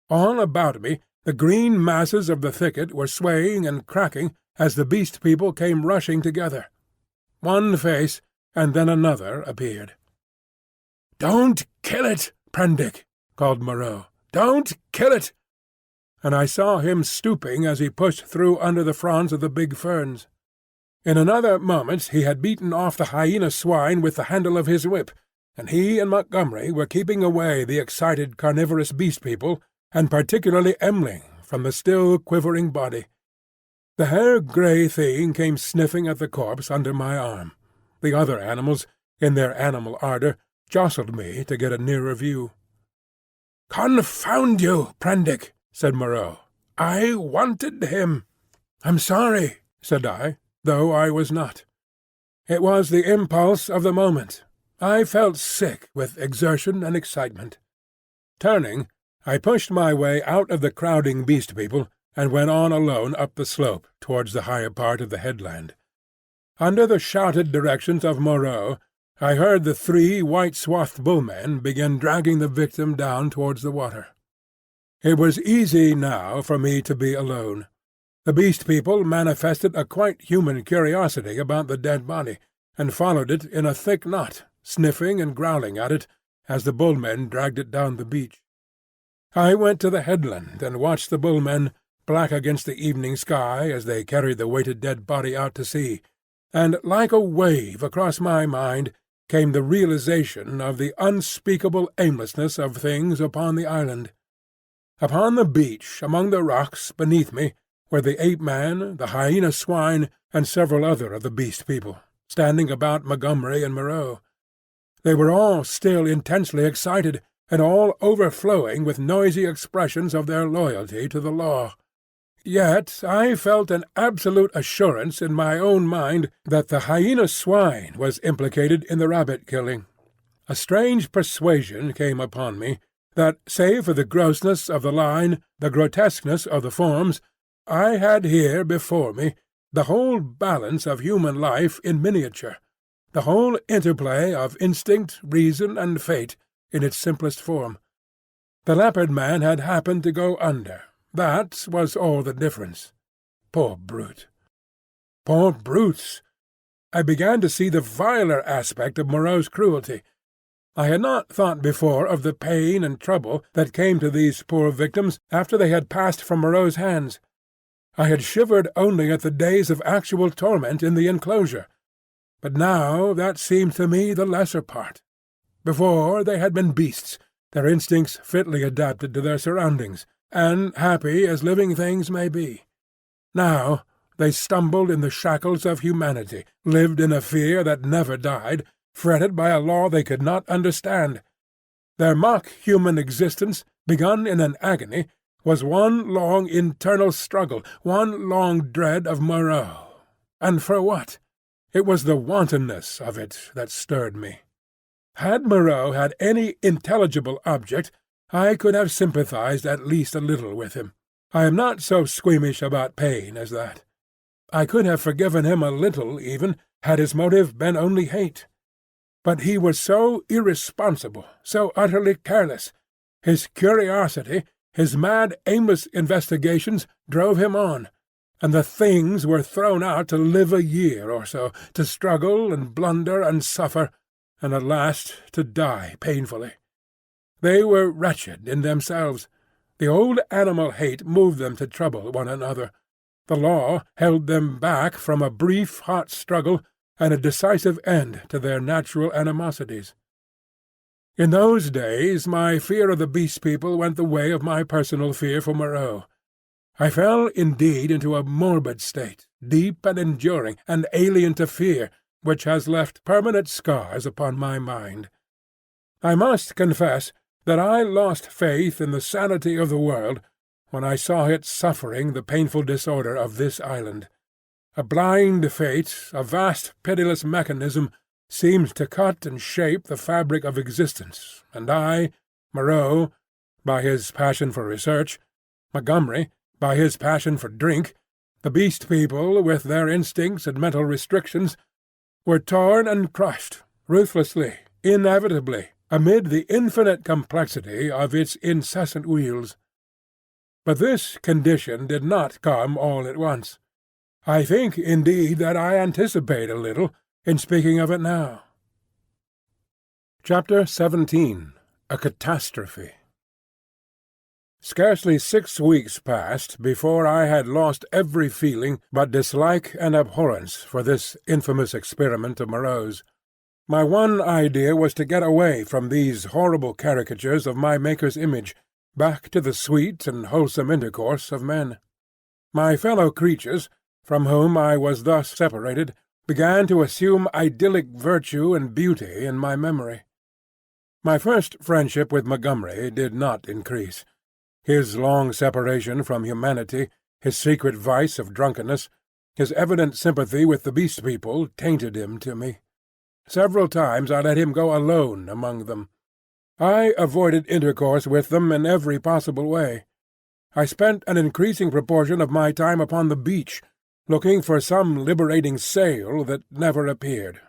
All about me the green masses of the thicket were swaying and cracking as the beast people came rushing together. One face and then another appeared. "Don't kill it, Prendick!" called Moreau. "Don't kill it!" And I saw him stooping as he pushed through under the fronds of the big ferns. In another moment he had beaten off the hyena swine with the handle of his whip, and he and Montgomery were keeping away the excited carnivorous beast people, and particularly M'ling, from the still quivering body. The hair-grey thing came sniffing at the corpse under my arm. The other animals, in their animal ardour, jostled me to get a nearer view. "Confound you, Prendick!" said Moreau. "I wanted him." "I'm sorry," said I. though I was not. It was the impulse of the moment. I felt sick with exertion and excitement. Turning, I pushed my way out of the crowding Beast People and went on alone up the slope towards the higher part of the headland. Under the shouted directions of Moreau, I heard the 3 white-swathed bullmen begin dragging the victim down towards the water. It was easy now for me to be alone. The Beast People manifested a quite human curiosity about the dead body, and followed it in a thick knot, sniffing and growling at it as the bullmen dragged it down the beach. I went to the headland and watched the bullmen, black against the evening sky as they carried the weighted dead body out to sea, and like a wave across my mind came the realization of the unspeakable aimlessness of things upon the island. Upon the beach, among the rocks beneath me, were the ape-man, the hyena swine, and several other of the Beast People, standing about Montgomery and Moreau. They were all still intensely excited, and all overflowing with noisy expressions of their loyalty to the law. Yet I felt an absolute assurance in my own mind that the hyena swine was implicated in the rabbit-killing. A strange persuasion came upon me that, save for the grossness of the line, the grotesqueness of the forms, I had here before me the whole balance of human life in miniature, the whole interplay of instinct, reason, and fate in its simplest form. The leopard man had happened to go under. That was all the difference. Poor brute! Poor brutes! I began to see the viler aspect of Moreau's cruelty. I had not thought before of the pain and trouble that came to these poor victims after they had passed from Moreau's hands. I had shivered only at the days of actual torment in the enclosure, but now that seemed to me the lesser part. Before they had been beasts, their instincts fitly adapted to their surroundings, and happy as living things may be. Now they stumbled in the shackles of humanity, lived in a fear that never died, fretted by a law they could not understand. Their mock-human existence, begun in an agony, was one long internal struggle, one long dread of Moreau. And for what? It was the wantonness of it that stirred me. Had Moreau had any intelligible object, I could have sympathized at least a little with him. I am not so squeamish about pain as that. I could have forgiven him a little, even, had his motive been only hate. But he was so irresponsible, so utterly careless. His curiosity, his mad, aimless investigations drove him on, and the things were thrown out to live a year or so, to struggle and blunder and suffer, and at last to die painfully. They were wretched in themselves. The old animal hate moved them to trouble one another. The law held them back from a brief, hot struggle and a decisive end to their natural animosities. In those days my fear of the Beast People went the way of my personal fear for Moreau. I fell indeed into a morbid state, deep and enduring, and alien to fear, which has left permanent scars upon my mind. I must confess that I lost faith in the sanity of the world when I saw it suffering the painful disorder of this island. A blind fate, a vast pitiless mechanism, seemed to cut and shape the fabric of existence, and I, Moreau, by his passion for research, Montgomery, by his passion for drink, the Beast People, with their instincts and mental restrictions, were torn and crushed, ruthlessly, inevitably, amid the infinite complexity of its incessant wheels. But this condition did not come all at once. I think, indeed, that I anticipate a little in speaking of it now. Chapter 17. A Catastrophe. Scarcely 6 weeks passed before I had lost every feeling but dislike and abhorrence for this infamous experiment of Moreau's. My one idea was to get away from these horrible caricatures of my Maker's image, back to the sweet and wholesome intercourse of men. My fellow creatures, from whom I was thus separated, began to assume idyllic virtue and beauty in my memory. My first friendship with Montgomery did not increase. His long separation from humanity, his secret vice of drunkenness, His evident sympathy with the Beast People tainted him to me. Several times I let him go alone among them. I avoided intercourse with them in every possible way. I spent an increasing proportion of my time upon the beach, looking for some liberating sail that never appeared,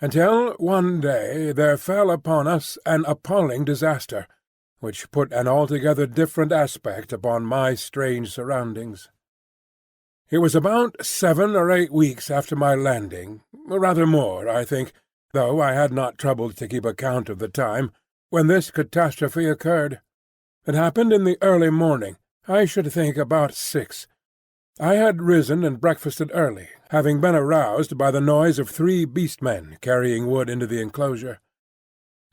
until one day there fell upon us an appalling disaster, which put an altogether different aspect upon my strange surroundings. It was about 7 or 8 weeks after my landing, rather more, I think, though I had not troubled to keep account of the time, when this catastrophe occurred. It happened in the early morning, I should think about 6. I had risen and breakfasted early, having been aroused by the noise of 3 beast-men carrying wood into the enclosure.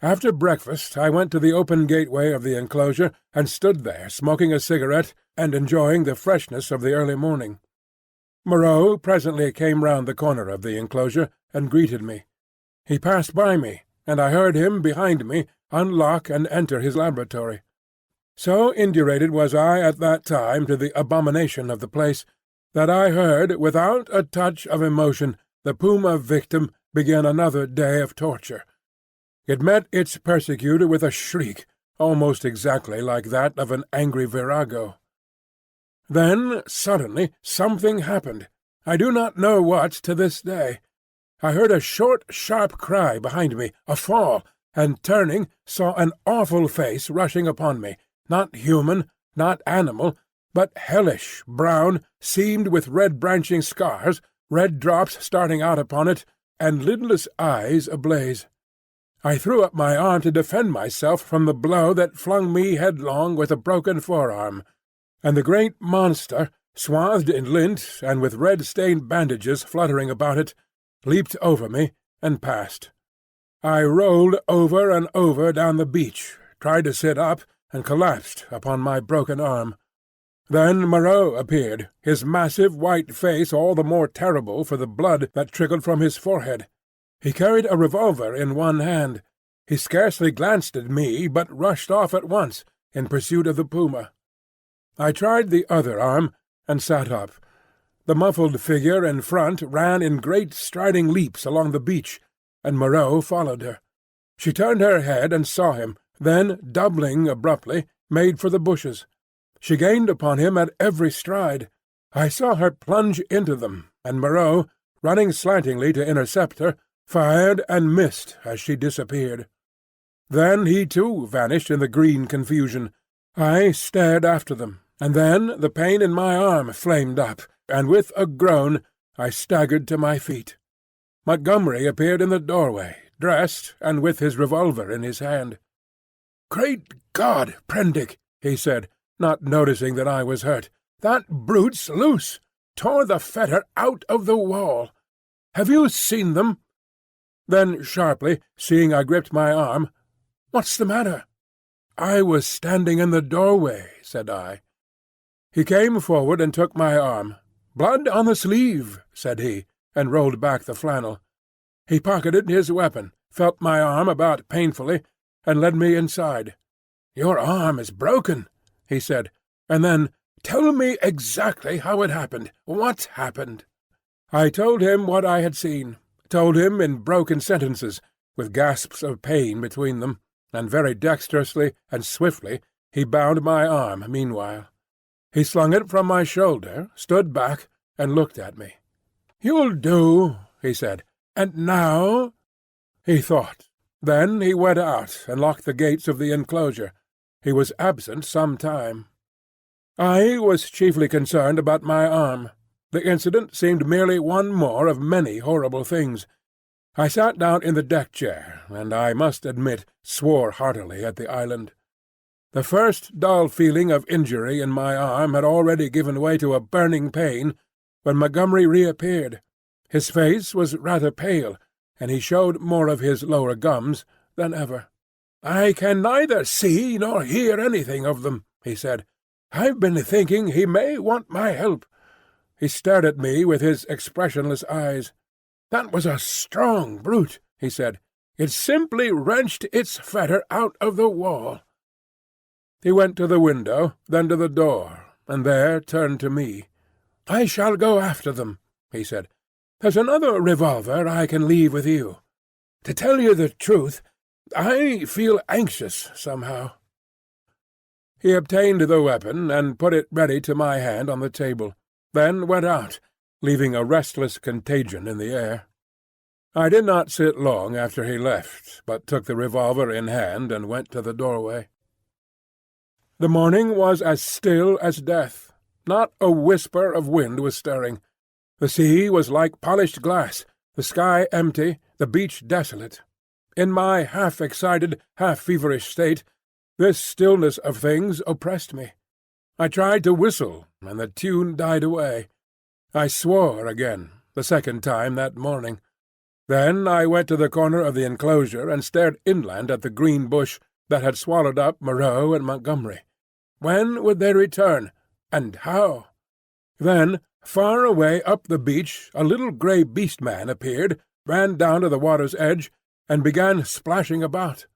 After breakfast I went to the open gateway of the enclosure and stood there smoking a cigarette and enjoying the freshness of the early morning. Moreau presently came round the corner of the enclosure and greeted me. He passed by me, and I heard him, behind me, unlock and enter his laboratory. So indurated was I at that time to the abomination of the place, that I heard, without a touch of emotion, the puma victim begin another day of torture. It met its persecutor with a shriek, almost exactly like that of an angry virago. Then, suddenly, something happened. I do not know what to this day. I heard a short, sharp cry behind me, a fall, and turning, saw an awful face rushing upon me, not human, not animal, but hellish, brown, seamed with red branching scars, red drops starting out upon it, and lidless eyes ablaze. I threw up my arm to defend myself from the blow that flung me headlong with a broken forearm, and the great monster, swathed in lint and with red-stained bandages fluttering about it, leaped over me and passed. I rolled over and over down the beach, tried to sit up, and collapsed upon my broken arm. Then Moreau appeared, his massive white face all the more terrible for the blood that trickled from his forehead. He carried a revolver in one hand. He scarcely glanced at me, but rushed off at once, in pursuit of the puma. I tried the other arm, and sat up. The muffled figure in front ran in great striding leaps along the beach, and Moreau followed her. She turned her head and saw him, then, doubling abruptly, made for the bushes. She gained upon him at every stride. I saw her plunge into them, and Moreau, running slantingly to intercept her, fired and missed as she disappeared. Then he too vanished in the green confusion. I stared after them, and then the pain in my arm flamed up, and with a groan I staggered to my feet. Montgomery appeared in the doorway, dressed, and with his revolver in his hand. "Great God, Prendick!" he said, not noticing that I was hurt. "That brute's loose! Tore the fetter out of the wall! Have you seen them?" Then sharply, seeing I gripped my arm, "What's the matter?" "I was standing in the doorway," said I. He came forward and took my arm. "Blood on the sleeve," said he, and rolled back the flannel. He pocketed his weapon, felt my arm about painfully, and led me inside. "Your arm is broken," he said, and then, "Tell me exactly how it happened. What happened?" I told him what I had seen, told him in broken sentences, with gasps of pain between them, and very dexterously and swiftly he bound my arm meanwhile. He slung it from my shoulder, stood back, and looked at me. "You'll do," he said. "And now?" He thought. Then he went out and locked the gates of the enclosure. He was absent some time. I was chiefly concerned about my arm. The incident seemed merely one more of many horrible things. I sat down in the deck-chair, and I must admit swore heartily at the island. The first dull feeling of injury in my arm had already given way to a burning pain when Montgomery reappeared. His face was rather pale, and he showed more of his lower gums than ever. "I can neither see nor hear anything of them," he said. "I've been thinking he may want my help." He stared at me with his expressionless eyes. "That was a strong brute," he said. "It simply wrenched its fetter out of the wall." He went to the window, then to the door, and there turned to me. "I shall go after them," he said. "There's another revolver I can leave with you. To tell you the truth, I feel anxious somehow." He obtained the weapon and put it ready to my hand on the table, then went out, leaving a restless contagion in the air. I did not sit long after he left, but took the revolver in hand and went to the doorway. The morning was as still as death. Not a whisper of wind was stirring. The sea was like polished glass, the sky empty, the beach desolate. In my half-excited, half-feverish state, this stillness of things oppressed me. I tried to whistle, and the tune died away. I swore again, the second time that morning. Then I went to the corner of the enclosure and stared inland at the green bush that had swallowed up Moreau and Montgomery. When would they return, and how? Then, far away up the beach, a little grey beast-man appeared, ran down to the water's edge, and began splashing about.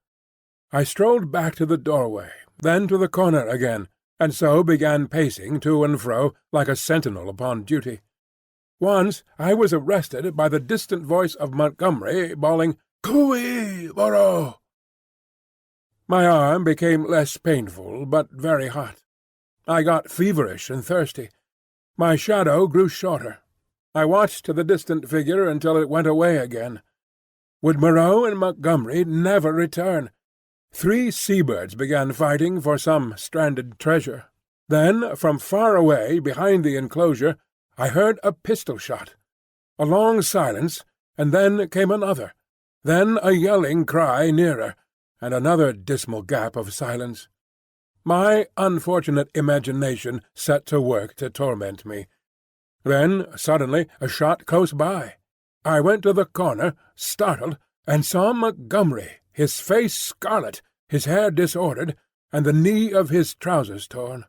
I strolled back to the doorway, then to the corner again, and so began pacing to and fro like a sentinel upon duty. Once I was arrested by the distant voice of Montgomery bawling, "Cooey, Moreau!" My arm became less painful, but very hot. I got feverish and thirsty. My shadow grew shorter. I watched the distant figure until it went away again. Would Moreau and Montgomery never return? 3 seabirds began fighting for some stranded treasure. Then, from far away behind the enclosure, I heard a pistol shot. A long silence, and then came another. Then a yelling cry nearer, and another dismal gap of silence. My unfortunate imagination set to work to torment me. Then, suddenly, a shot close by. I went to the corner, startled, and saw Montgomery, his face scarlet, his hair disordered, and the knee of his trousers torn.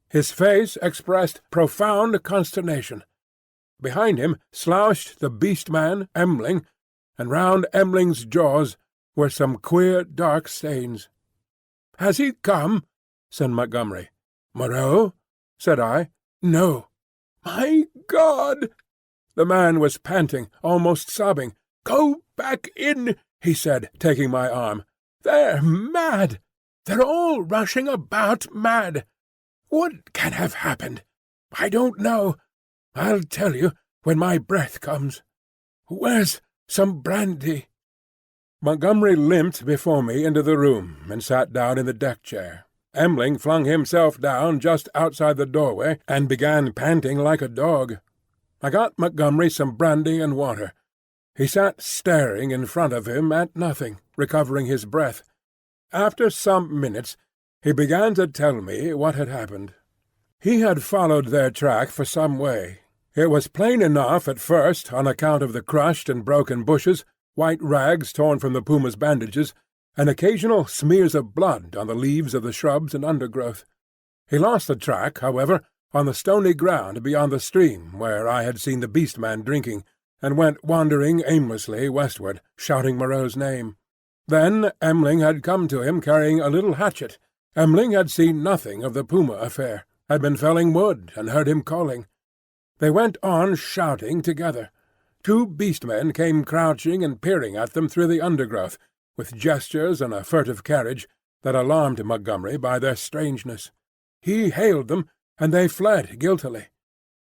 His face expressed profound consternation. Behind him slouched the beast-man, Emling, and round Emling's jaws were some queer dark stains. "Has he come?" said Montgomery. "Moreau?" said I. "No." "My God!" The man was panting, almost sobbing. "Go back in," he said, taking my arm. "They're mad. They're all rushing about mad. What can have happened? I don't know. I'll tell you when my breath comes. Where's some brandy?" Montgomery limped before me into the room and sat down in the deck-chair. Emling flung himself down just outside the doorway and began panting like a dog. I got Montgomery some brandy and water. He sat staring in front of him at nothing, recovering his breath. After some minutes he began to tell me what had happened. He had followed their track for some way. It was plain enough at first on account of the crushed and broken bushes, white rags torn from the puma's bandages, and occasional smears of blood on the leaves of the shrubs and undergrowth. He lost the track, however, on the stony ground beyond the stream where I had seen the beast-man drinking, and went wandering aimlessly westward, shouting Moreau's name. Then Emling had come to him carrying a little hatchet. Emling had seen nothing of the puma affair, had been felling wood, and heard him calling. They went on shouting together. 2 beast-men came crouching and peering at them through the undergrowth, with gestures and a furtive carriage that alarmed Montgomery by their strangeness. He hailed them, and they fled guiltily.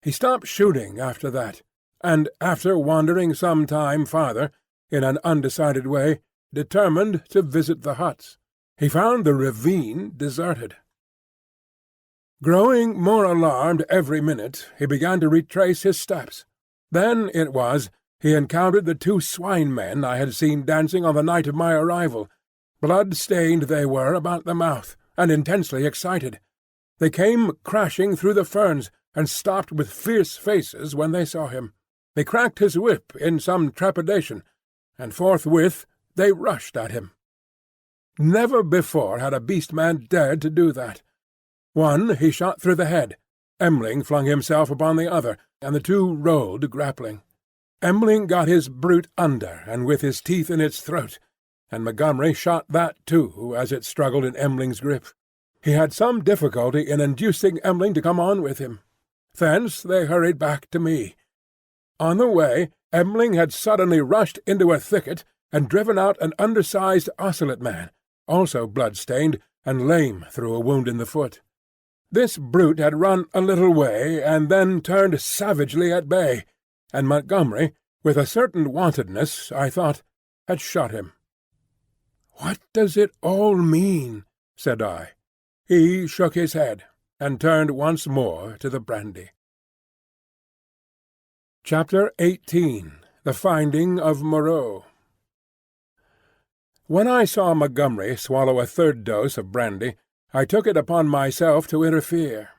He stopped shooting after that, and after wandering some time farther, in an undecided way, determined to visit the huts. He found the ravine deserted. Growing more alarmed every minute, he began to retrace his steps. Then it was he encountered the 2 swine-men I had seen dancing on the night of my arrival. Blood-stained they were about the mouth, and intensely excited. They came crashing through the ferns, and stopped with fierce faces when they saw him. They cracked his whip in some trepidation, and forthwith they rushed at him. Never before had a beast-man dared to do that. One he shot through the head. Emling flung himself upon the other, and the 2 rolled grappling. Emling got his brute under and with his teeth in its throat, and Montgomery shot that too as it struggled in Emling's grip. He had some difficulty in inducing Emling to come on with him. Thence they hurried back to me. On the way, Emling had suddenly rushed into a thicket and driven out an undersized ocelot man, also blood-stained and lame through a wound in the foot. This brute had run a little way and then turned savagely at bay, and Montgomery, with a certain wantonness, I thought, had shot him. "What does it all mean?" said I. He shook his head, and turned once more to the brandy. Chapter 18. The Finding of Moreau. When I saw Montgomery swallow a third dose of brandy, I took it upon myself to interfere.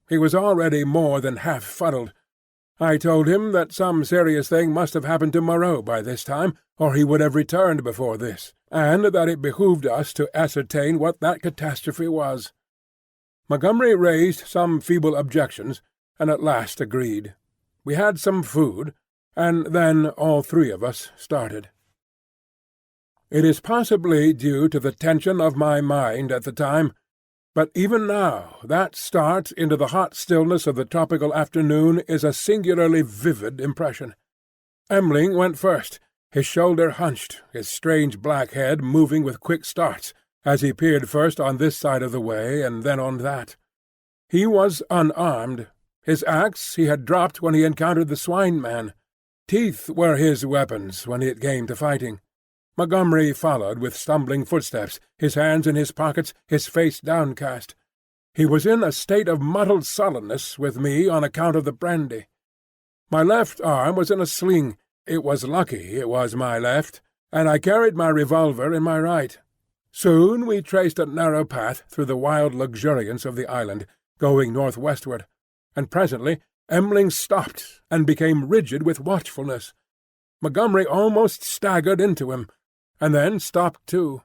He was already more than half fuddled. I told him that some serious thing must have happened to Moreau by this time, or he would have returned before this, and that it behooved us to ascertain what that catastrophe was. Montgomery raised some feeble objections, and at last agreed. We had some food, and then all three of us started. It is possibly due to the tension of my mind at the time, but even now that start into the hot stillness of the tropical afternoon is a singularly vivid impression. Emling went first, his shoulder hunched, his strange black head moving with quick starts, as he peered first on this side of the way and then on that. He was unarmed. His axe he had dropped when he encountered the swine-man. Teeth were his weapons when it came to fighting. Montgomery followed with stumbling footsteps, his hands in his pockets, his face downcast. He was in a state of muddled sullenness with me on account of the brandy. My left arm was in a sling. It was lucky it was my left, and I carried my revolver in my right. Soon we traced a narrow path through the wild luxuriance of the island, going northwestward, and presently Emling stopped and became rigid with watchfulness. Montgomery almost staggered into him, and then stopped too.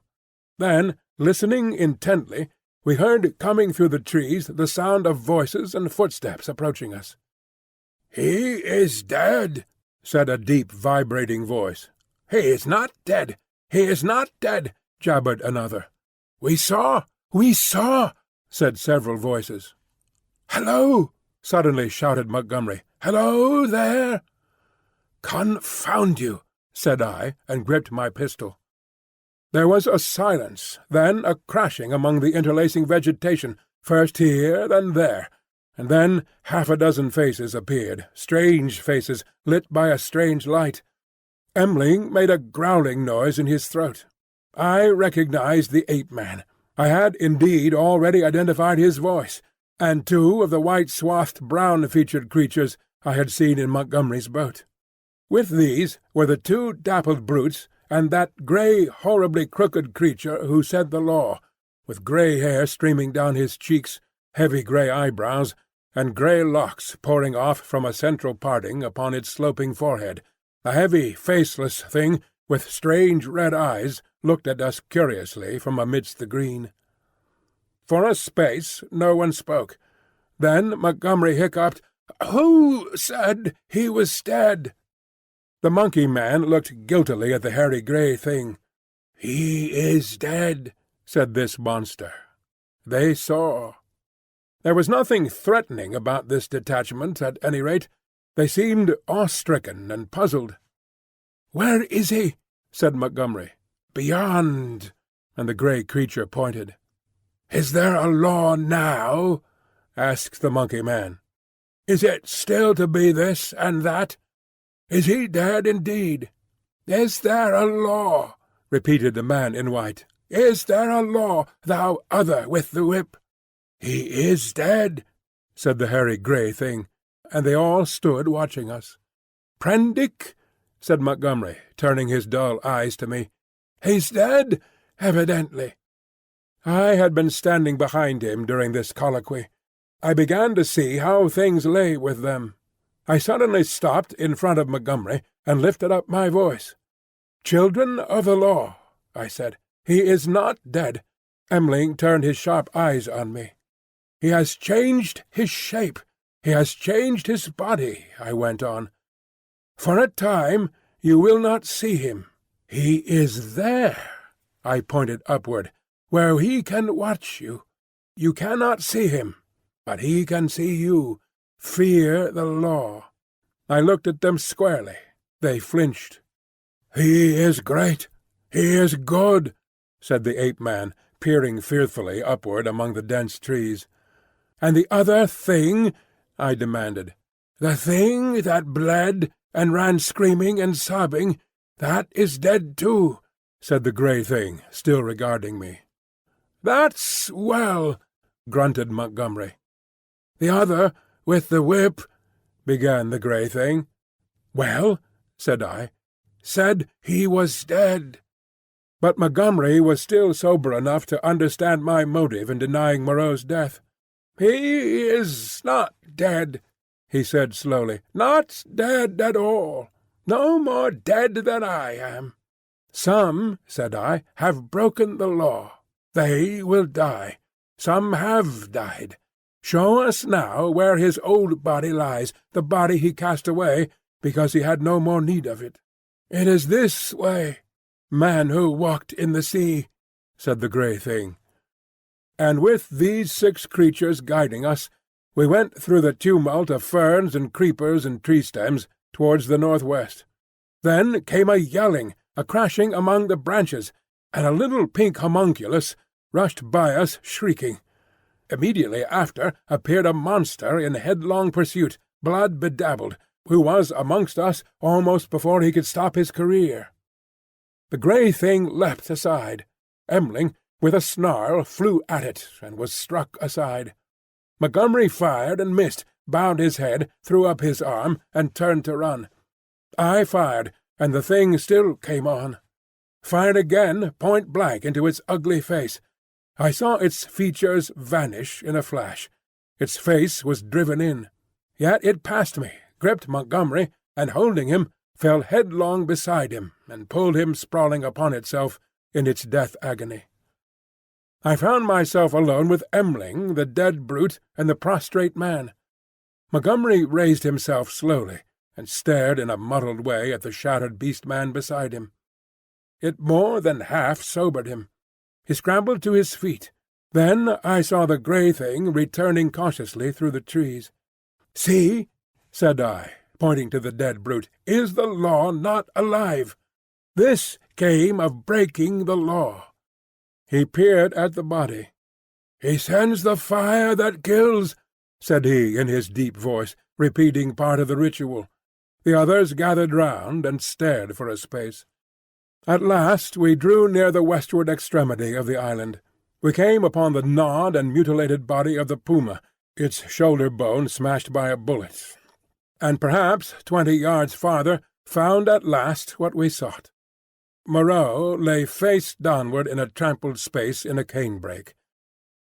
Then, listening intently, we heard coming through the trees the sound of voices and footsteps approaching us. "He is dead," said a deep, vibrating voice. "He is not dead! He is not dead!" jabbered another. "We saw! We saw!" said several voices. "Hello!" suddenly shouted Montgomery. "Hello there!" "Confound you!" said I, and gripped my pistol. There was a silence, then a crashing among the interlacing vegetation, first here, then there, and then half a dozen faces appeared, strange faces, lit by a strange light. Emling made a growling noise in his throat. I recognized the ape-man. I had indeed already identified his voice, and two of the white-swathed, brown-featured creatures I had seen in Montgomery's boat. With these were the two dappled brutes and that grey, horribly crooked creature who said the law, with grey hair streaming down his cheeks, heavy grey eyebrows, and grey locks pouring off from a central parting upon its sloping forehead. A heavy, faceless thing, with strange red eyes, looked at us curiously from amidst the green. For a space no one spoke. Then Montgomery hiccuped, "Who said he was dead?" The monkey-man looked guiltily at the hairy grey thing. "He is dead," said this monster. They saw. There was nothing threatening about this detachment, at any rate. They seemed awe-stricken and puzzled. "Where is he?" said Montgomery. "Beyond," and the grey creature pointed. "Is there a law now?" asked the monkey-man. "Is it still to be this and that? Is he dead indeed?" "Is there a law?" repeated the man in white. "Is there a law, thou other with the whip?" "He is dead," said the hairy grey thing, and they all stood watching us. "Prendick?" said Montgomery, turning his dull eyes to me. "He's dead, evidently." I had been standing behind him during this colloquy. I began to see how things lay with them. I suddenly stopped in front of Montgomery and lifted up my voice. "Children of the law," I said, "he is not dead." Emling turned his sharp eyes on me. "He has changed his shape. He has changed his body," I went on. "For a time you will not see him. He is there," I pointed upward, "where he can watch you. You cannot see him, but he can see you. Fear the law." I looked at them squarely. They flinched. "He is great. He is good," said the ape-man, peering fearfully upward among the dense trees. "And the other thing?" I demanded. "The thing that bled and ran screaming and sobbing, that is dead too," said the grey thing, still regarding me. "That's well," grunted Montgomery. "The other, with the whip," began the grey thing. "Well," said I. "Said he was dead." But Montgomery was still sober enough to understand my motive in denying Moreau's death. "He is not dead," he said slowly. "Not dead at all. No more dead than I am. Some," said I, "have broken the law. They will die. Some have died. Show us now where his old body lies, the body he cast away because he had no more need of it." "It is this way, man who walked in the sea," said the grey thing. And with these 6 creatures guiding us, we went through the tumult of ferns and creepers and tree-stems towards the northwest. Then came a yelling, a crashing among the branches, and a little pink homunculus rushed by us shrieking. Immediately after appeared a monster in headlong pursuit, blood-bedabbled, who was amongst us almost before he could stop his career. The grey thing leapt aside. M'ling, with a snarl, flew at it, and was struck aside. Montgomery fired and missed, bowed his head, threw up his arm, and turned to run. I fired, and the thing still came on. Fired again, point-blank into its ugly face. I saw its features vanish in a flash. Its face was driven in. Yet it passed me, gripped Montgomery, and holding him, fell headlong beside him, and pulled him sprawling upon itself in its death agony. I found myself alone with M'ling, the dead brute, and the prostrate man. Montgomery raised himself slowly, and stared in a muddled way at the shattered beast-man beside him. It more than half sobered him. He scrambled to his feet. Then I saw the grey thing returning cautiously through the trees. "See," said I, pointing to the dead brute, "is the law not alive? This came of breaking the law." He peered at the body. "He sends the fire that kills," said he in his deep voice, repeating part of the ritual. The others gathered round and stared for a space. At last we drew near the westward extremity of the island. We came upon the gnawed and mutilated body of the puma, its shoulder-bone smashed by a bullet, and perhaps 20 yards farther found at last what we sought. Moreau lay face downward in a trampled space in a canebrake.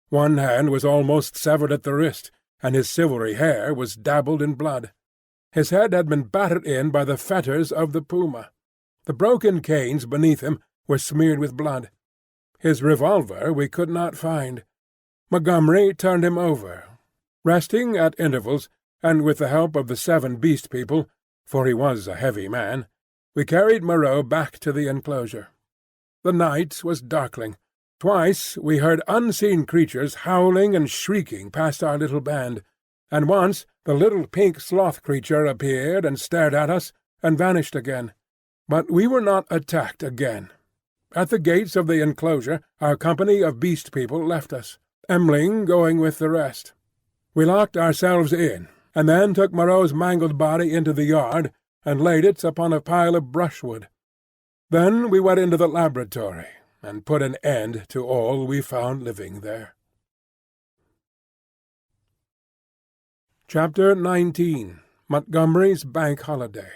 One hand was almost severed at the wrist, and his silvery hair was dabbled in blood. His head had been battered in by the fetters of the puma. The broken canes beneath him were smeared with blood. His revolver we could not find. Montgomery turned him over. Resting at intervals, and with the help of the 7 beast people, for he was a heavy man, we carried Moreau back to the enclosure. The night was darkling. Twice we heard unseen creatures howling and shrieking past our little band, and once the little pink sloth creature appeared and stared at us, and vanished again. But we were not attacked again. At the gates of the enclosure our company of beast people left us, M'ling going with the rest. We locked ourselves in, and then took Moreau's mangled body into the yard and laid it upon a pile of brushwood. Then we went into the laboratory, and put an end to all we found living there. Chapter 19. Montgomery's Bank Holiday.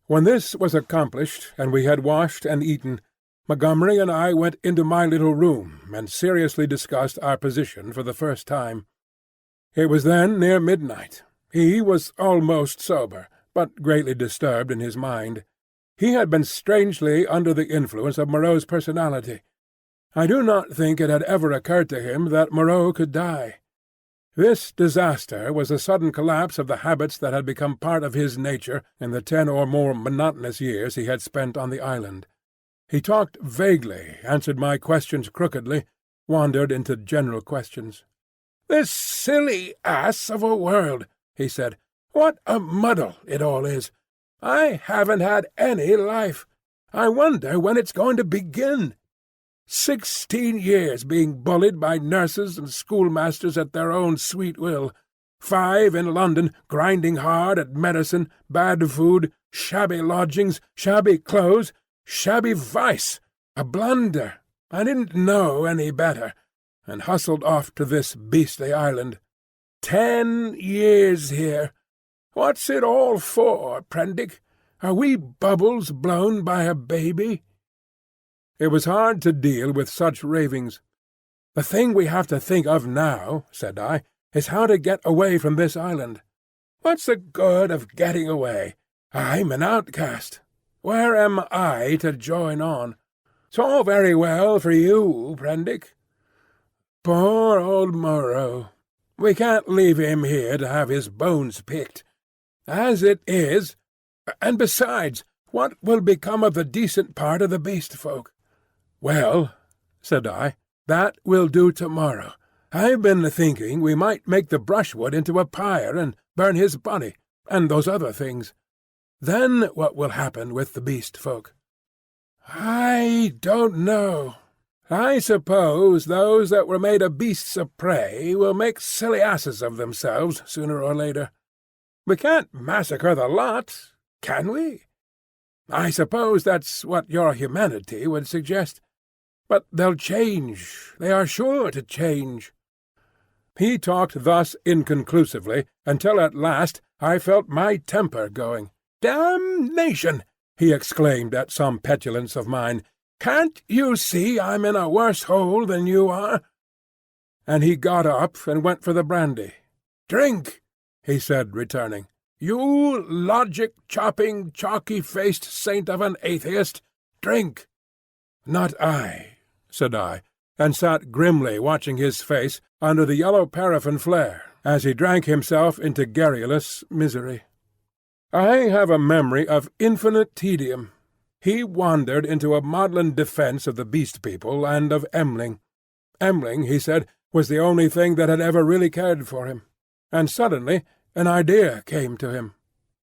When this was accomplished, and we had washed and eaten, Montgomery and I went into my little room and seriously discussed our position for the first time. It was then near midnight. He was almost sober, but greatly disturbed in his mind. He had been strangely under the influence of Moreau's personality. I do not think it had ever occurred to him that Moreau could die. This disaster was a sudden collapse of the habits that had become part of his nature in the 10 or more monotonous years he had spent on the island. He talked vaguely, answered my questions crookedly, wandered into general questions. "This silly ass of a world," he said. What a muddle it all is! I haven't had any life. I wonder when it's going to begin. 16 years being bullied by nurses and schoolmasters at their own sweet will. 5 in London, grinding hard at medicine, bad food, shabby lodgings, shabby clothes, shabby vice. A blunder. I didn't know any better, and hustled off to this beastly island. 10 years here. What's it all for, Prendick? Are we bubbles blown by a baby?" It was hard to deal with such ravings. "The thing we have to think of now," said I, "is how to get away from this island. What's the good of getting away? I'm an outcast. Where am I to join on? It's all very well for you, Prendick. Poor old Moreau. We can't leave him here to have his bones picked. As it is, and besides, what will become of the decent part of the beast folk?" "Well," said I, "that will do tomorrow. I've been thinking we might make the brushwood into a pyre and burn his body, and those other things. Then what will happen with the beast folk?" "I don't know. I suppose those that were made of beasts of prey will make silly asses of themselves sooner or later. We can't massacre the lot, can we? I suppose that's what your humanity would suggest. But they'll change. They are sure to change." He talked thus inconclusively until at last I felt my temper going. "Damnation!" he exclaimed at some petulance of mine. "Can't you see I'm in a worse hole than you are?" And he got up and went for the brandy. "Drink," he said, returning. "You logic-chopping, chalky-faced saint of an atheist, drink." "Not I," said I, and sat grimly watching his face under the yellow paraffin flare as he drank himself into garrulous misery. I have a memory of infinite tedium. He wandered into a maudlin defence of the Beast People and of Emling. Emling, he said, was the only thing that had ever really cared for him. And suddenly an idea came to him.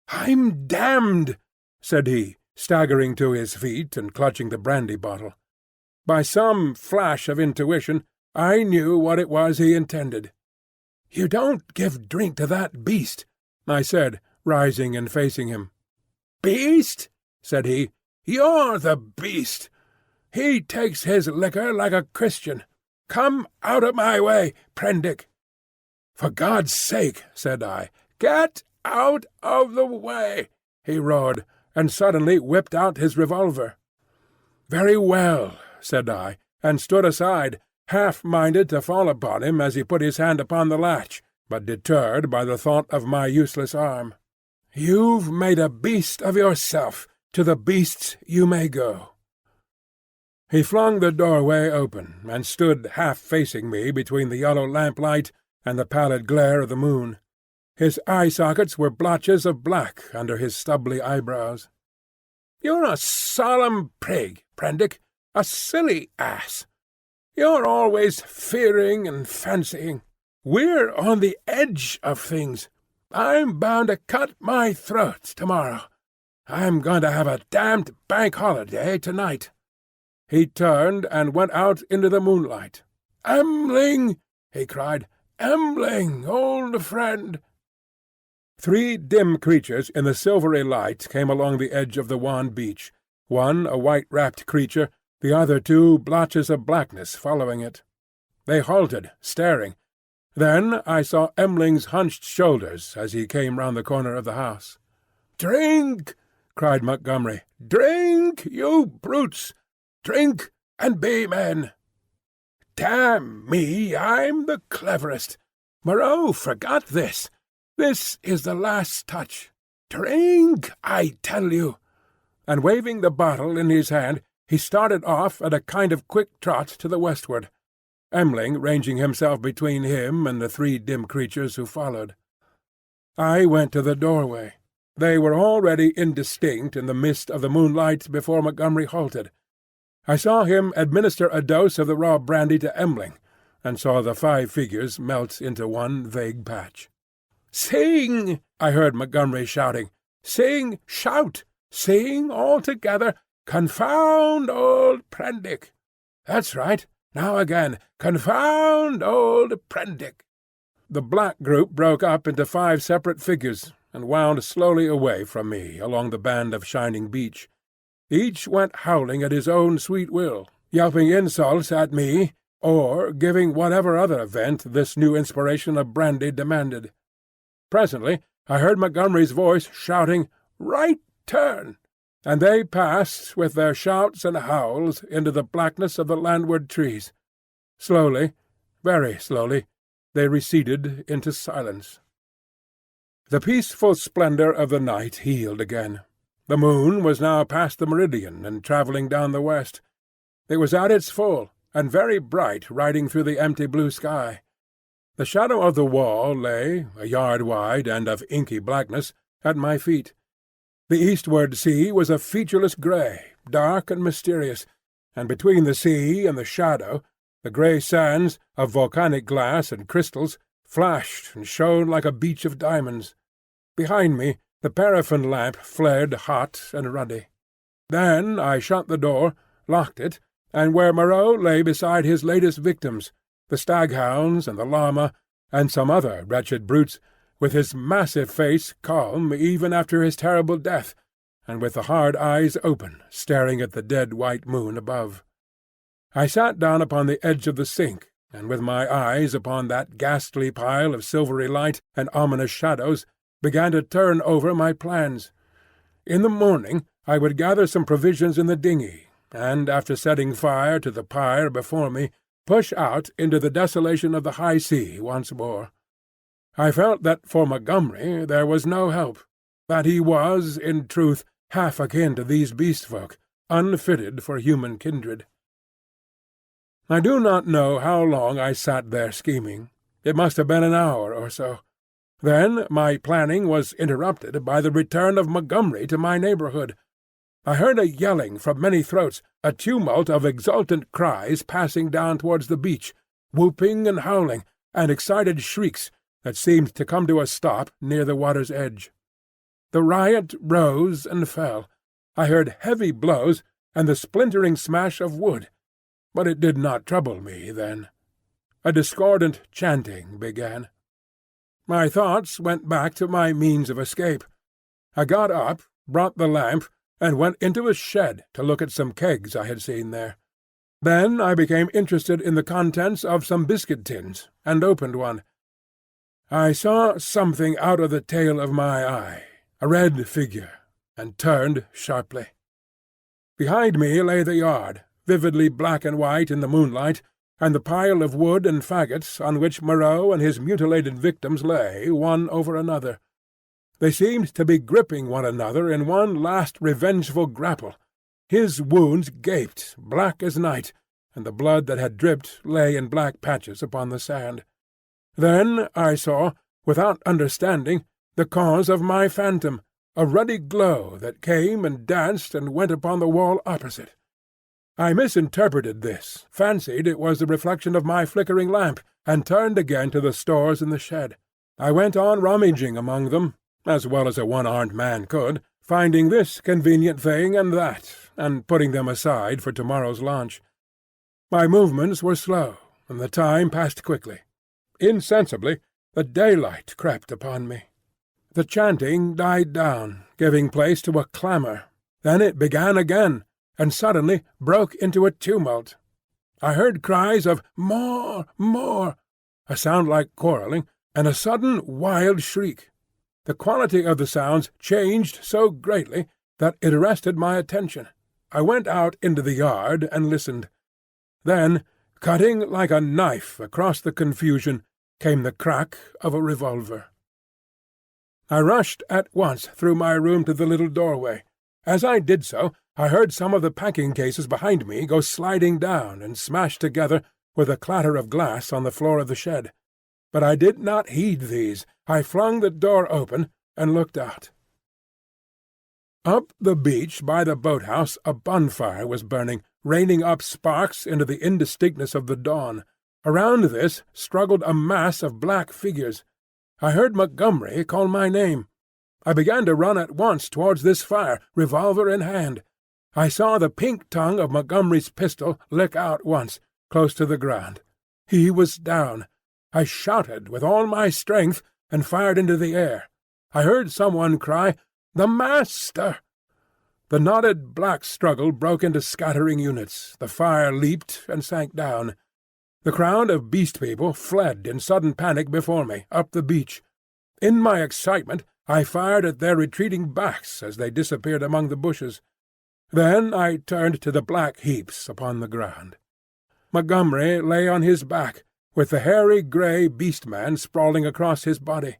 "I'm damned," said he, staggering to his feet and clutching the brandy bottle. By some flash of intuition I knew what it was he intended. "You don't give drink to that beast," I said, rising and facing him. "Beast?" said he. "You're the beast. He takes his liquor like a Christian. Come out of my way, Prendick." "For God's sake," said I, "get out of the way," he roared, and suddenly whipped out his revolver. "Very well," said I, and stood aside, half-minded to fall upon him as he put his hand upon the latch, but deterred by the thought of my useless arm. "You've made a beast of yourself. To the beasts you may go." He flung the doorway open, and stood half-facing me between the yellow lamplight and the pallid glare of the moon. His eye-sockets were blotches of black under his stubbly eyebrows. "You're a solemn prig, Prendick, a silly ass. You're always fearing and fancying. We're on the edge of things. I'm bound to cut my throat tomorrow. I'm going to have a damned bank holiday tonight." He turned and went out into the moonlight. "Emling!" he cried. "Emling, old friend!" 3 dim creatures in the silvery light came along the edge of the wan beach, one a white-wrapped creature, the other 2 blotches of blackness following it. They halted, staring. Then I saw Emling's hunched shoulders as he came round the corner of the house. "Drink!" cried Montgomery. "Drink, you brutes! Drink and be men!" "Damn me, I'm the cleverest. Moreau forgot this. This is the last touch. Drink, I tell you!" And waving the bottle in his hand, he started off at a kind of quick trot to the westward, Emling ranging himself between him and the 3 dim creatures who followed. I went to the doorway. They were already indistinct in the mist of the moonlight before Montgomery halted. I saw him administer a dose of the raw brandy to Emling, and saw the 5 figures melt into one vague patch. "Sing!" I heard Montgomery shouting. "Sing! Shout! Sing all together! Confound old Prendick! That's right. Now again. Confound old Prendick!" The black group broke up into 5 separate figures, and wound slowly away from me along the band of shining beach. Each went howling at his own sweet will, yelping insults at me, or giving whatever other vent this new inspiration of brandy demanded. Presently I heard Montgomery's voice shouting, "Right turn!" and they passed with their shouts and howls into the blackness of the landward trees. Slowly, very slowly, they receded into silence. The peaceful splendor of the night healed again. The moon was now past the meridian and travelling down the west. It was at its full, and very bright riding through the empty blue sky. The shadow of the wall lay, a yard wide and of inky blackness, at my feet. The eastward sea was a featureless grey, dark and mysterious, and between the sea and the shadow the grey sands, of volcanic glass and crystals, flashed and shone like a beach of diamonds. Behind me the paraffin lamp flared hot and ruddy. Then I shut the door, locked it, and where Moreau lay beside his latest victims, the staghounds and the llama, and some other wretched brutes, with his massive face calm even after his terrible death, and with the hard eyes open, staring at the dead white moon above. I sat down upon the edge of the sink, and with my eyes upon that ghastly pile of silvery light and ominous shadows, began to turn over my plans. In the morning I would gather some provisions in the dinghy, and after setting fire to the pyre before me, push out into the desolation of the high sea once more. I felt that for Montgomery there was no help, that he was, in truth, half akin to these beast-folk, unfitted for human kindred. I do not know how long I sat there scheming. It must have been an hour or so. Then my planning was interrupted by the return of Montgomery to my neighbourhood. I heard a yelling from many throats, a tumult of exultant cries passing down towards the beach, whooping and howling, and excited shrieks that seemed to come to a stop near the water's edge. The riot rose and fell. I heard heavy blows and the splintering smash of wood, but it did not trouble me then. A discordant chanting began. My thoughts went back to my means of escape. I got up, brought the lamp, and went into a shed to look at some kegs I had seen there. Then I became interested in the contents of some biscuit tins, and opened one. I saw something out of the tail of my eye, a red figure, and turned sharply. Behind me lay the yard, vividly black and white in the moonlight, and the pile of wood and faggots on which Moreau and his mutilated victims lay, one over another. They seemed to be gripping one another in one last revengeful grapple. His wounds gaped, black as night, and the blood that had dripped lay in black patches upon the sand. Then I saw, without understanding, the cause of my phantom, a ruddy glow that came and danced and went upon the wall opposite. I misinterpreted this, fancied it was the reflection of my flickering lamp, and turned again to the stores in the shed. I went on rummaging among them, as well as a one-armed man could, finding this convenient thing and that, and putting them aside for tomorrow's launch. My movements were slow, and the time passed quickly. Insensibly the daylight crept upon me. The chanting died down, giving place to a clamour. Then it began again, and suddenly broke into a tumult. I heard cries of "More! More!" a sound like quarrelling, and a sudden wild shriek. The quality of the sounds changed so greatly that it arrested my attention. I went out into the yard and listened. Then, cutting like a knife across the confusion, came the crack of a revolver. I rushed at once through my room to the little doorway. As I did so, I heard some of the packing cases behind me go sliding down and smash together with a clatter of glass on the floor of the shed. But I did not heed these. I flung the door open and looked out. Up the beach by the boathouse a bonfire was burning, raining up sparks into the indistinctness of the dawn. Around this struggled a mass of black figures. I heard Montgomery call my name. I began to run at once towards this fire, revolver in hand. I saw the pink tongue of Montgomery's pistol lick out once, close to the ground. He was down. I shouted with all my strength and fired into the air. I heard someone cry, "The Master!" The knotted black struggle broke into scattering units. The fire leaped and sank down. The crowd of Beast People fled in sudden panic before me, up the beach. In my excitement I fired at their retreating backs as they disappeared among the bushes. Then I turned to the black heaps upon the ground. Montgomery lay on his back, with the hairy grey beast-man sprawling across his body.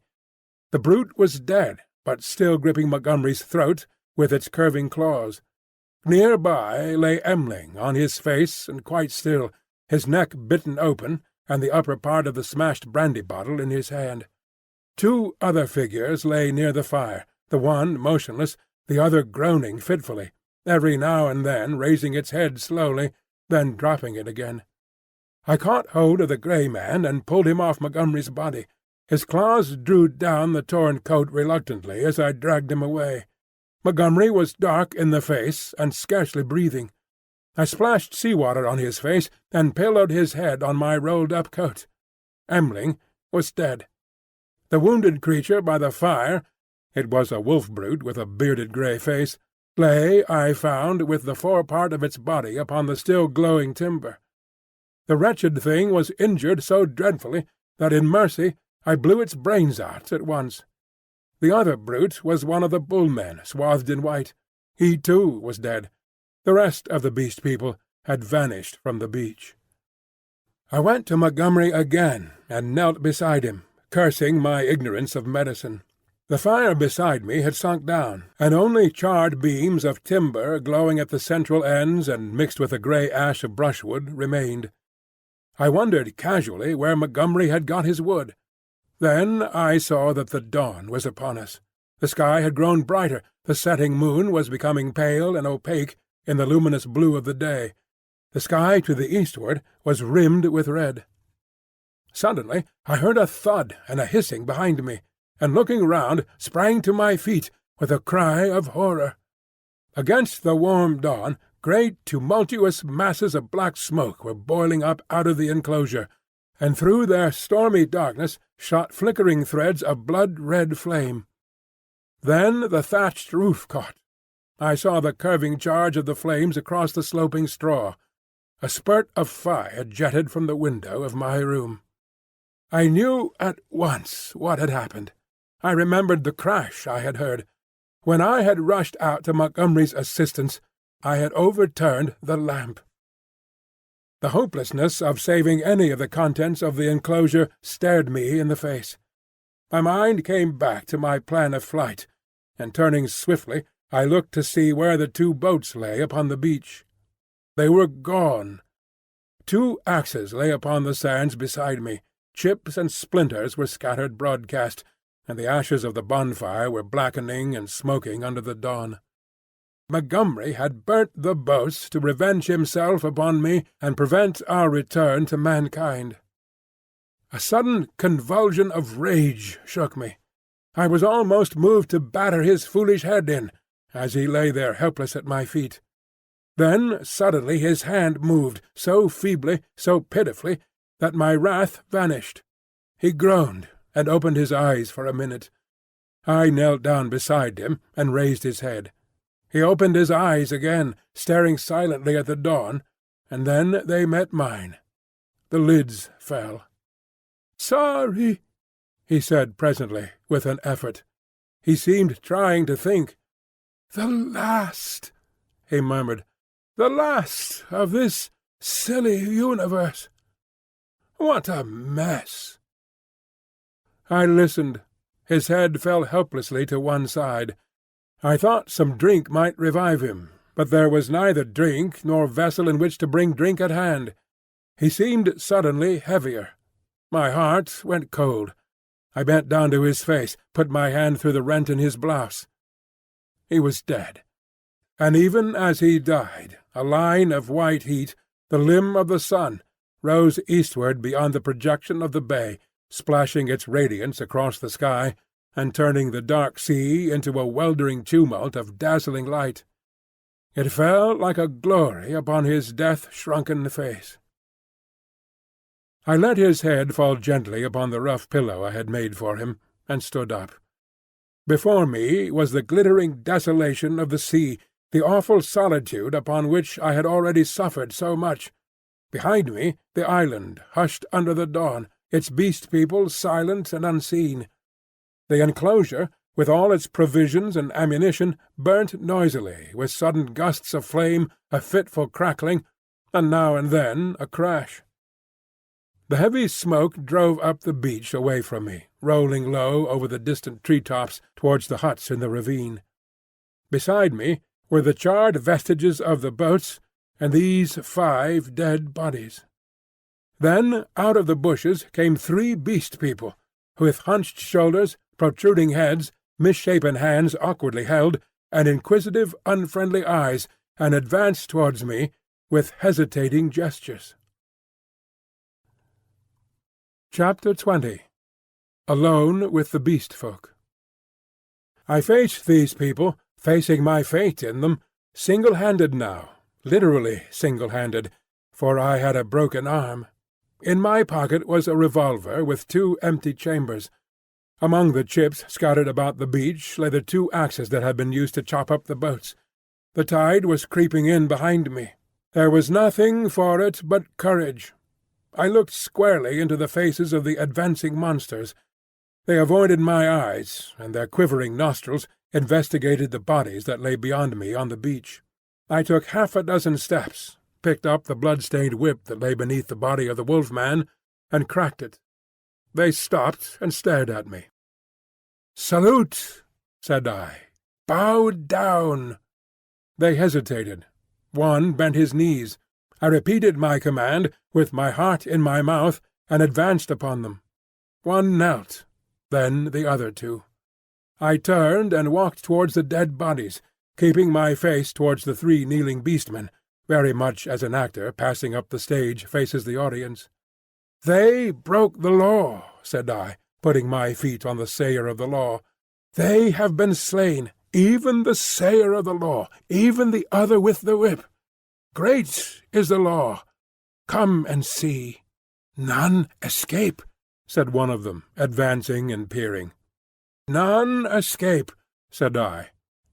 The brute was dead, but still gripping Montgomery's throat with its curving claws. Near by lay Emling, on his face and quite still, his neck bitten open, and the upper part of the smashed brandy bottle in his hand. 2 other figures lay near the fire, the one motionless, the other groaning fitfully, every now and then raising its head slowly, then dropping it again. I caught hold of the grey man and pulled him off Montgomery's body. His claws drew down the torn coat reluctantly as I dragged him away. Montgomery was dark in the face and scarcely breathing. I splashed sea-water on his face and pillowed his head on my rolled-up coat. Emling was dead. The wounded creature by the fire—it was a wolf-brute with a bearded grey face—lay, I found, with the forepart of its body upon the still glowing timber. The wretched thing was injured so dreadfully that in mercy I blew its brains out at once. The other brute was one of the bull-men swathed in white. He too was dead. The rest of the Beast People had vanished from the beach. I went to Montgomery again and knelt beside him, cursing my ignorance of medicine. The fire beside me had sunk down, and only charred beams of timber glowing at the central ends and mixed with the grey ash of brushwood remained. I wondered casually where Montgomery had got his wood. Then I saw that the dawn was upon us. The sky had grown brighter, the setting moon was becoming pale and opaque in the luminous blue of the day. The sky to the eastward was rimmed with red. Suddenly I heard a thud and a hissing behind me, and looking round sprang to my feet with a cry of horror. Against the warm dawn great tumultuous masses of black smoke were boiling up out of the enclosure, and through their stormy darkness shot flickering threads of blood-red flame. Then the thatched roof caught. I saw the curving charge of the flames across the sloping straw. A spurt of fire jetted from the window of my room. I knew at once what had happened. I remembered the crash I had heard. When I had rushed out to Montgomery's assistance, I had overturned the lamp. The hopelessness of saving any of the contents of the enclosure stared me in the face. My mind came back to my plan of flight, and turning swiftly, I looked to see where the 2 boats lay upon the beach. They were gone. 2 axes lay upon the sands beside me. Chips and splinters were scattered broadcast, and the ashes of the bonfire were blackening and smoking under the dawn. Montgomery had burnt the boats to revenge himself upon me and prevent our return to mankind. A sudden convulsion of rage shook me. I was almost moved to batter his foolish head in, as he lay there helpless at my feet. Then suddenly his hand moved, so feebly, so pitifully, that my wrath vanished. He groaned, and opened his eyes for a minute. I knelt down beside him and raised his head. He opened his eyes again, staring silently at the dawn, and then they met mine. The lids fell. "Sorry," he said presently, with an effort. He seemed trying to think. "The last," he murmured, "the last of this silly universe. What a mess!" I listened. His head fell helplessly to one side. I thought some drink might revive him, but there was neither drink nor vessel in which to bring drink at hand. He seemed suddenly heavier. My heart went cold. I bent down to his face, put my hand through the rent in his blouse. He was dead. And even as he died, a line of white heat, the limb of the sun, rose eastward beyond the projection of the bay, splashing its radiance across the sky, and turning the dark sea into a weltering tumult of dazzling light. It fell like a glory upon his death-shrunken face. I let his head fall gently upon the rough pillow I had made for him, and stood up. Before me was the glittering desolation of the sea, the awful solitude upon which I had already suffered so much. Behind me the island, hushed under the dawn, its beast-people silent and unseen. The enclosure, with all its provisions and ammunition, burnt noisily, with sudden gusts of flame, a fitful crackling, and now and then a crash. The heavy smoke drove up the beach away from me, rolling low over the distant tree-tops towards the huts in the ravine. Beside me were the charred vestiges of the boats, and these 5 dead bodies. Then out of the bushes came 3 beast-people, with hunched shoulders, protruding heads, misshapen hands awkwardly held, and inquisitive, unfriendly eyes, and advanced towards me with hesitating gestures. Chapter 20. Alone with the Beast Folk. I faced these people, facing my fate in them, single-handed now, literally single-handed, for I had a broken arm. In my pocket was a revolver with 2 empty chambers. Among the chips scattered about the beach lay the 2 axes that had been used to chop up the boats. The tide was creeping in behind me. There was nothing for it but courage. I looked squarely into the faces of the advancing monsters. They avoided my eyes, and their quivering nostrils investigated the bodies that lay beyond me on the beach. I took 6 steps, picked up the blood-stained whip that lay beneath the body of the wolf-man, and cracked it. They stopped and stared at me. "Salute," said I. "Bow down." They hesitated. One bent his knees. I repeated my command, with my heart in my mouth, and advanced upon them. One knelt, then the other 2. I turned and walked towards the dead bodies, keeping my face towards the 3 kneeling beastmen, very much as an actor passing up the stage faces the audience. "They broke the law," said I, putting my feet on the sayer of the law. "They have been slain, even the sayer of the law, even the other with the whip. Great is the law. Come and see." "None escape," said one of them, advancing and peering. "None escape," said I.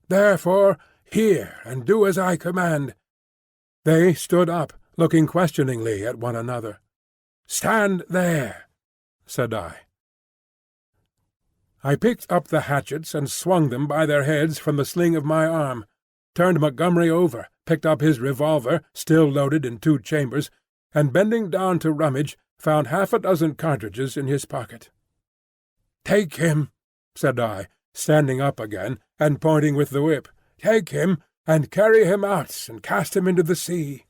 "Therefore hear and do as I command." They stood up, looking questioningly at one another. "Stand there," said I. I picked up the hatchets and swung them by their heads from the sling of my arm, turned Montgomery over, picked up his revolver, still loaded in 2 chambers, and bending down to rummage, found 6 cartridges in his pocket. "Take him," said I, standing up again and pointing with the whip. "Take him, and carry him out and cast him into the sea."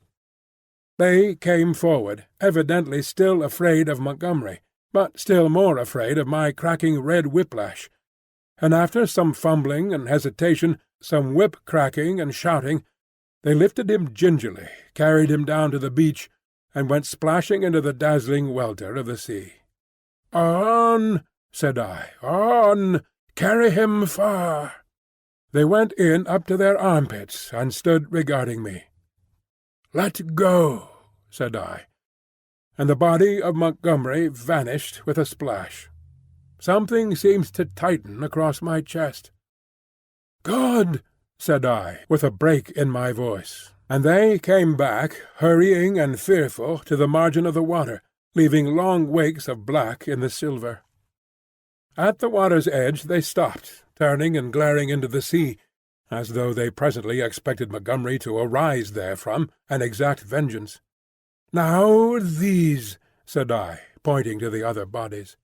They came forward, evidently still afraid of Montgomery, but still more afraid of my cracking red whiplash, and after some fumbling and hesitation, some whip-cracking and shouting, they lifted him gingerly, carried him down to the beach, and went splashing into the dazzling welter of the sea. "On," said I, "on! Carry him far!" They went in up to their armpits, and stood regarding me. "Let go," said I, and the body of Montgomery vanished with a splash. Something seemed to tighten across my chest. "Good," said I, with a break in my voice, and they came back, hurrying and fearful, to the margin of the water, leaving long wakes of black in the silver. At the water's edge they stopped, turning and glaring into the sea, as though they presently expected Montgomery to arise therefrom and exact vengeance. "Now these," said I, pointing to the other bodies.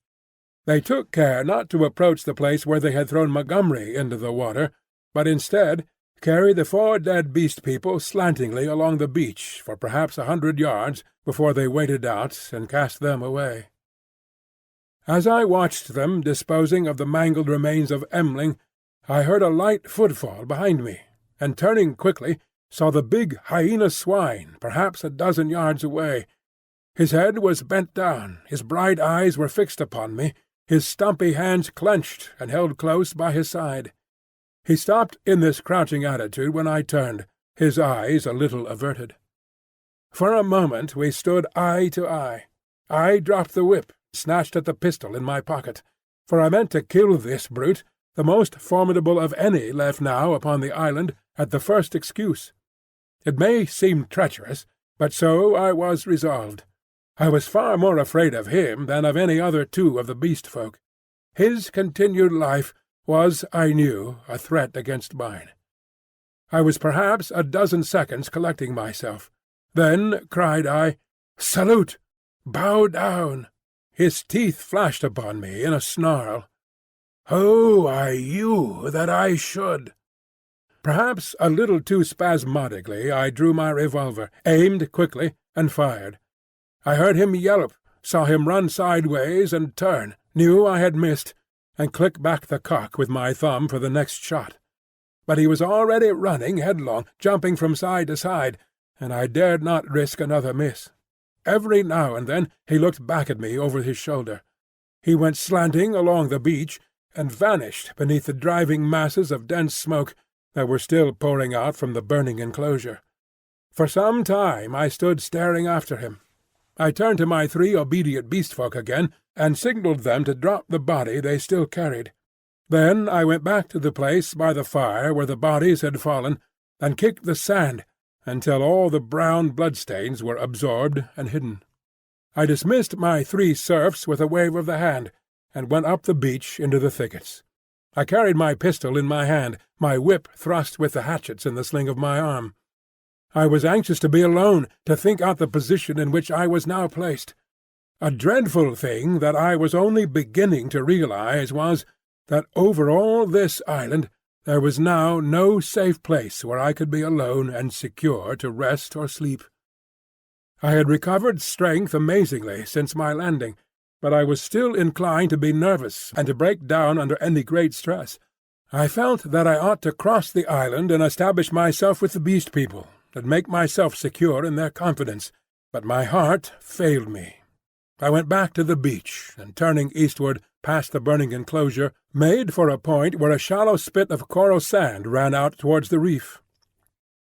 They took care not to approach the place where they had thrown Montgomery into the water, but instead carried the 4 dead beast people slantingly along the beach for perhaps 100 yards before they waded out and cast them away. As I watched them disposing of the mangled remains of M'ling, I heard a light footfall behind me, and turning quickly, saw the big hyena swine perhaps a dozen yards away. His head was bent down, his bright eyes were fixed upon me, his stumpy hands clenched and held close by his side. He stopped in this crouching attitude when I turned, his eyes a little averted. For a moment we stood eye to eye. I dropped the whip, snatched at the pistol in my pocket, for I meant to kill this brute, the most formidable of any left now upon the island, at the first excuse. It may seem treacherous, but so I was resolved. I was far more afraid of him than of any other two of the beast folk. His continued life was, I knew, a threat against mine. I was perhaps a dozen seconds collecting myself. Then cried I, "Salute! Bow down!" His teeth flashed upon me in a snarl. "Who are you that I should?" Perhaps a little too spasmodically I drew my revolver, aimed quickly, and fired. I heard him yelp, saw him run sideways and turn, knew I had missed, and click back the cock with my thumb for the next shot. But he was already running headlong, jumping from side to side, and I dared not risk another miss. Every now and then he looked back at me over his shoulder. He went slanting along the beach, and vanished beneath the driving masses of dense smoke that were still pouring out from the burning enclosure. For some time I stood staring after him. I turned to my three obedient beast-folk again, and signalled them to drop the body they still carried. Then I went back to the place by the fire where the bodies had fallen, and kicked the sand until all the brown bloodstains were absorbed and hidden. I dismissed my three serfs with a wave of the hand, and went up the beach into the thickets. I carried my pistol in my hand, my whip thrust with the hatchets in the sling of my arm. I was anxious to be alone, to think out the position in which I was now placed. A dreadful thing that I was only beginning to realize was that over all this island there was now no safe place where I could be alone and secure to rest or sleep. I had recovered strength amazingly since my landing, but I was still inclined to be nervous and to break down under any great stress. I felt that I ought to cross the island and establish myself with the Beast People, and make myself secure in their confidence, but my heart failed me. I went back to the beach, and turning eastward past the burning enclosure, made for a point where a shallow spit of coral sand ran out towards the reef.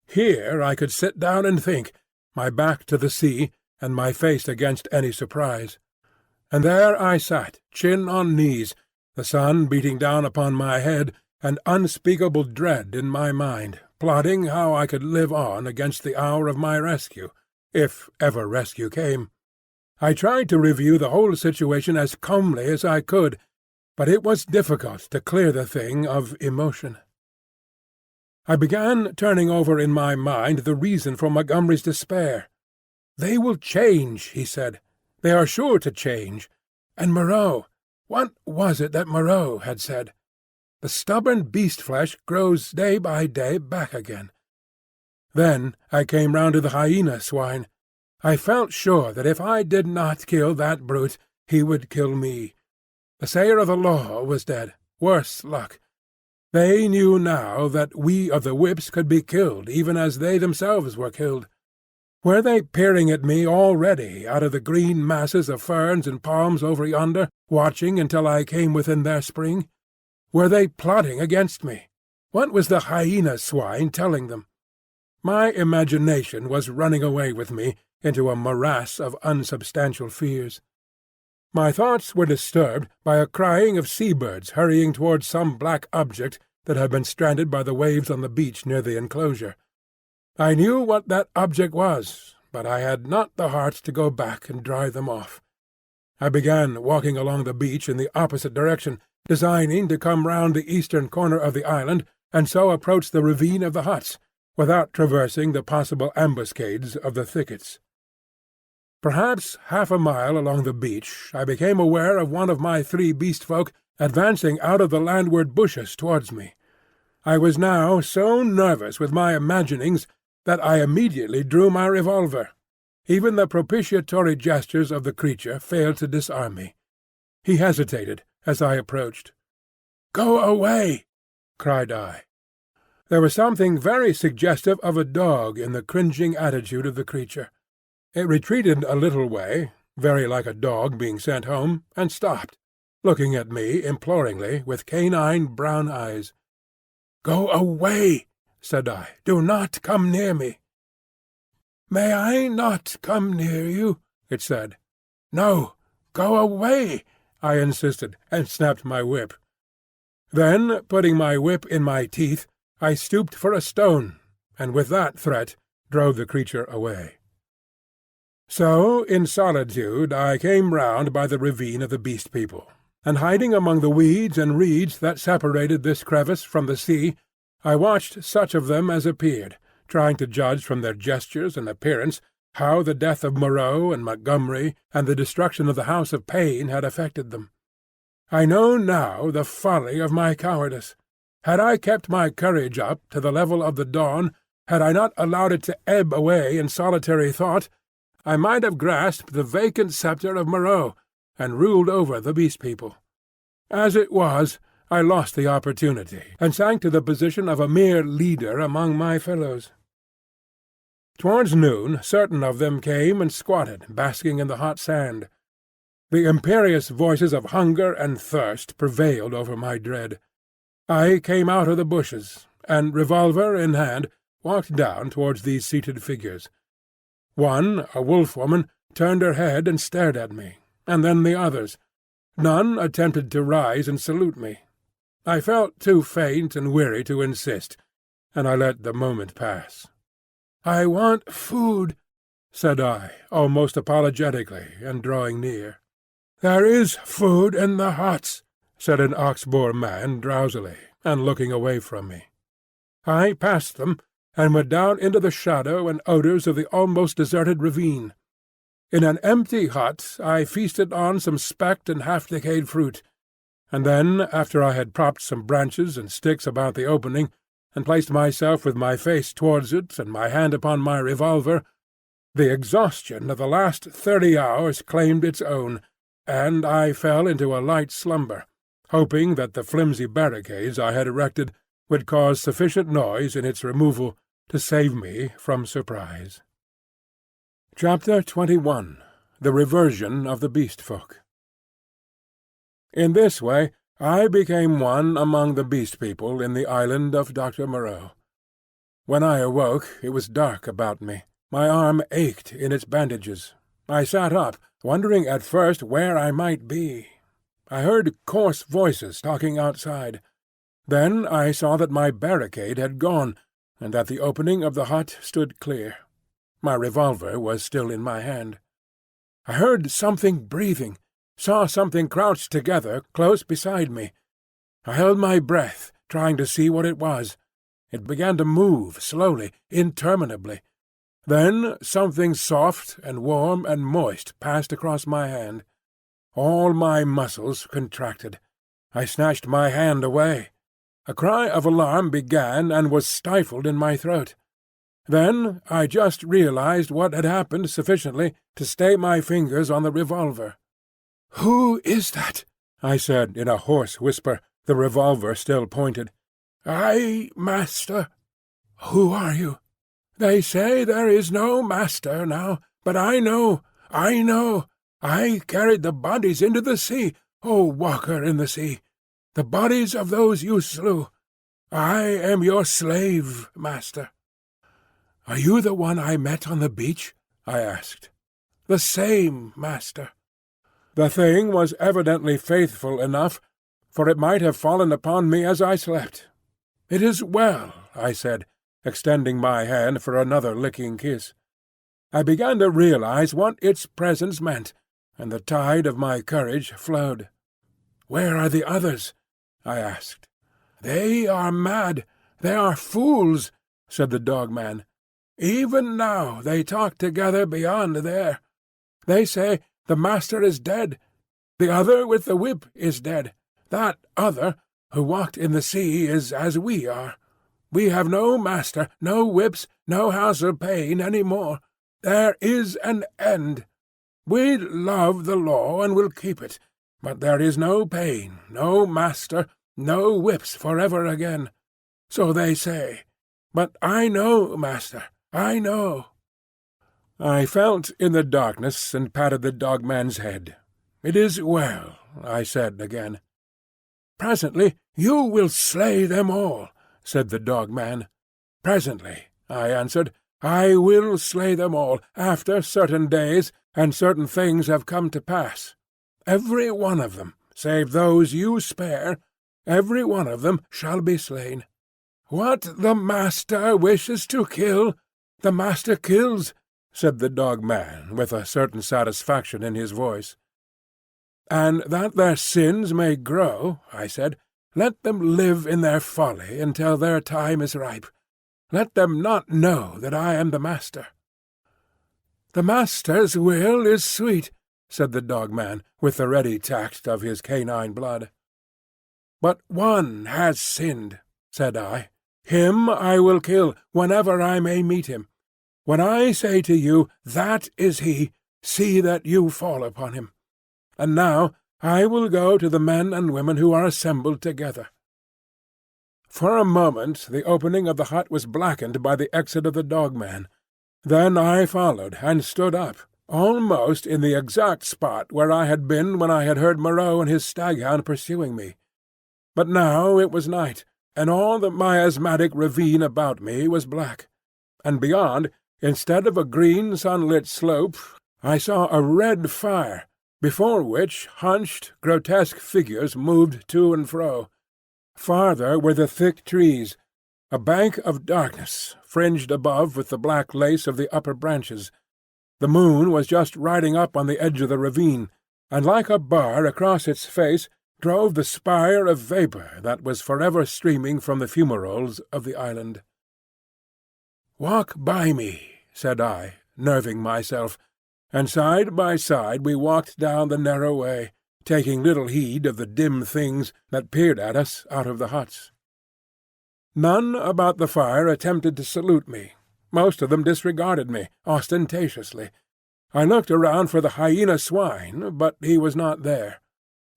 Here I could sit down and think, my back to the sea, and my face against any surprise. And there I sat, chin on knees, the sun beating down upon my head, and unspeakable dread in my mind, plotting how I could live on against the hour of my rescue, if ever rescue came. I tried to review the whole situation as calmly as I could, but it was difficult to clear the thing of emotion. I began turning over in my mind the reason for Montgomery's despair. "They will change," he said. "They are sure to change. And Moreau, what was it that Moreau had said? The stubborn beast-flesh grows day by day back again." Then I came round to the hyena swine. I felt sure that if I did not kill that brute, he would kill me. The sayer of the law was dead. Worse luck. They knew now that we of the whips could be killed even as they themselves were killed. Were they peering at me already out of the green masses of ferns and palms over yonder, watching until I came within their spring? Were they plotting against me? What was the hyena swine telling them? My imagination was running away with me into a morass of unsubstantial fears. My thoughts were disturbed by a crying of sea-birds hurrying towards some black object that had been stranded by the waves on the beach near the enclosure. I knew what that object was, but I had not the heart to go back and drive them off. I began walking along the beach in the opposite direction, designing to come round the eastern corner of the island and so approach the ravine of the huts, without traversing the possible ambuscades of the thickets. Perhaps half a mile along the beach I became aware of one of my three beast-folk advancing out of the landward bushes towards me. I was now so nervous with my imaginings that I immediately drew my revolver. Even the propitiatory gestures of the creature failed to disarm me. He hesitated as I approached. "Go away!" cried I. There was something very suggestive of a dog in the cringing attitude of the creature. It retreated a little way, very like a dog being sent home, and stopped, looking at me imploringly with canine brown eyes. "Go away," said I. "Do not come near me." "May I not come near you?" it said. "No, go away," I insisted, and snapped my whip. Then, putting my whip in my teeth, I stooped for a stone, and with that threat drove the creature away. So, in solitude, I came round by the ravine of the Beast People, and hiding among the weeds and reeds that separated this crevice from the sea, I watched such of them as appeared, trying to judge from their gestures and appearance how the death of Moreau and Montgomery and the destruction of the House of Pain had affected them. I know now the folly of my cowardice. Had I kept my courage up to the level of the dawn, had I not allowed it to ebb away in solitary thought, I might have grasped the vacant sceptre of Moreau and ruled over the Beast People. As it was, I lost the opportunity, and sank to the position of a mere leader among my fellows. Towards noon certain of them came and squatted, basking in the hot sand. The imperious voices of hunger and thirst prevailed over my dread. I came out of the bushes, and, revolver in hand, walked down towards these seated figures. One, a wolf-woman, turned her head and stared at me, and then the others. None attempted to rise and salute me. I felt too faint and weary to insist, and I let the moment pass. "I want food," said I, almost apologetically, and drawing near. "There is food in the huts," said an ox-boar man drowsily, and looking away from me. I passed them, and went down into the shadow and odours of the almost deserted ravine. In an empty hut I feasted on some specked and half-decayed fruit, and then, after I had propped some branches and sticks about the opening, and placed myself with my face towards it and my hand upon my revolver, the exhaustion of the last 30 hours claimed its own, and I fell into a light slumber, hoping that the flimsy barricades I had erected would cause sufficient noise in its removal to save me from surprise. Chapter 21. The Reversion of the Beast Folk. In this way I became one among the Beast People in the Island of Doctor Moreau. When I awoke it was dark about me. My arm ached in its bandages. I sat up, wondering at first where I might be. I heard coarse voices talking outside. Then I saw that my barricade had gone, and that the opening of the hut stood clear. My revolver was still in my hand. I heard something breathing, saw something crouched together close beside me. I held my breath, trying to see what it was. It began to move slowly, interminably. Then something soft and warm and moist passed across my hand. All my muscles contracted. I snatched my hand away. A cry of alarm began and was stifled in my throat. Then I just realized what had happened sufficiently to stay my fingers on the revolver. "Who is that?" I said in a hoarse whisper, the revolver still pointed. "I, master." "Who are you?" "They say there is no master now, but I know. I carried the bodies into the sea, O walker in the sea. The bodies of those you slew. I am your slave, master." "Are you the one I met on the beach?" I asked. "The same, master." The thing was evidently faithful enough, for it might have fallen upon me as I slept. "It is well," I said, extending my hand for another licking kiss. I began to realize what its presence meant, and the tide of my courage flowed. "Where are the others?" I asked. "They are mad. They are fools," said the dog-man. "Even now they talk together beyond there. They say the master is dead. The other with the whip is dead. That other, who walked in the sea, is as we are. We have no master, no whips, no House of Pain any more. There is an end. We love the law and will keep it, but there is no pain, no master, no whips forever again. So they say. But I know, master, I know." I felt in the darkness and patted the dog-man's head. "It is well," I said again. "Presently you will slay them all," said the dog-man. "Presently," I answered, "I will slay them all, after certain days and certain things have come to pass. Every one of them, save those you spare, every one of them shall be slain. What the Master wishes to kill, the Master kills," said the dog-man, with a certain satisfaction in his voice. "And that their sins may grow," I said, "let them live in their folly until their time is ripe. Let them not know that I am the Master." "The Master's will is sweet," said the dog-man, with the ready tact of his canine blood. "But one has sinned," said I. "Him I will kill whenever I may meet him. When I say to you, 'That is he,' see that you fall upon him. And now I will go to the men and women who are assembled together." For a moment the opening of the hut was blackened by the exit of the dog-man. Then I followed and stood up, almost in the exact spot where I had been when I had heard Moreau and his staghound pursuing me. But now it was night, and all the miasmatic ravine about me was black. And beyond, instead of a green sunlit slope, I saw a red fire, before which hunched, grotesque figures moved to and fro. Farther were the thick trees, a bank of darkness, fringed above with the black lace of the upper branches. The moon was just riding up on the edge of the ravine, and like a bar across its face drove the spire of vapour that was forever streaming from the fumaroles of the island. "Walk by me," said I, nerving myself, and side by side we walked down the narrow way, taking little heed of the dim things that peered at us out of the huts. None about the fire attempted to salute me. Most of them disregarded me, ostentatiously. I looked around for the hyena swine, but he was not there.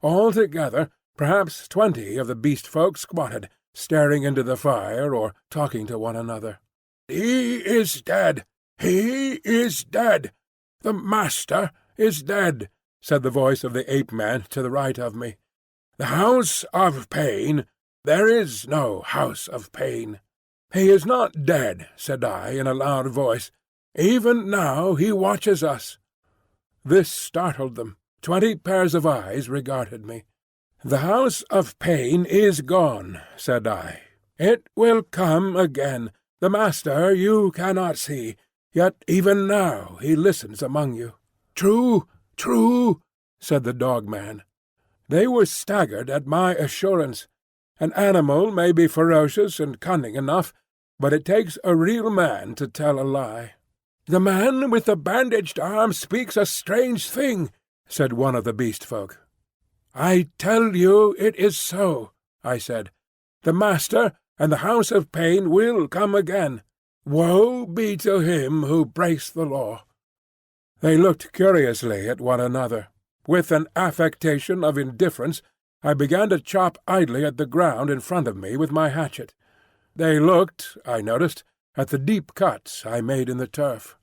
Altogether, perhaps 20 of the beast-folk squatted, staring into the fire or talking to one another. "He is dead! He is dead! The Master is dead!" said the voice of the ape-man to the right of me. "The House of Pain! There is no House of Pain." "He is not dead," said I in a loud voice. "Even now he watches us." This startled them. 20 pairs of eyes regarded me. "The House of Pain is gone," said I. "It will come again. The Master you cannot see, yet even now he listens among you." "True, true," said the dog-man. They were staggered at my assurance. An animal may be ferocious and cunning enough, but it takes a real man to tell a lie. "The man with the bandaged arm speaks a strange thing," said one of the beast-folk. "I tell you it is so," I said. "The Master and the House of Pain will come again. Woe be to him who breaks the law." They looked curiously at one another. With an affectation of indifference, I began to chop idly at the ground in front of me with my hatchet. They looked, I noticed, at the deep cuts I made in the turf.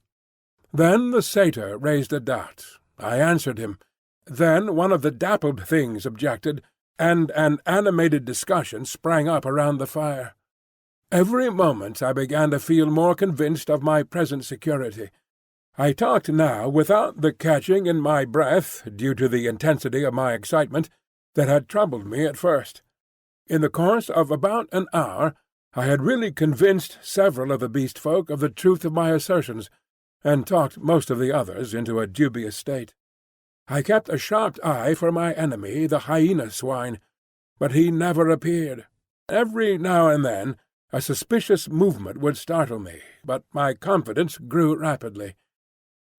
Then the satyr raised a doubt. I answered him. Then one of the dappled things objected, and an animated discussion sprang up around the fire. Every moment I began to feel more convinced of my present security. I talked now without the catching in my breath, due to the intensity of my excitement, that had troubled me at first. In the course of about an hour I had really convinced several of the beast-folk of the truth of my assertions, and talked most of the others into a dubious state. I kept a sharp eye for my enemy, the hyena swine, but he never appeared. Every now and then a suspicious movement would startle me, but my confidence grew rapidly.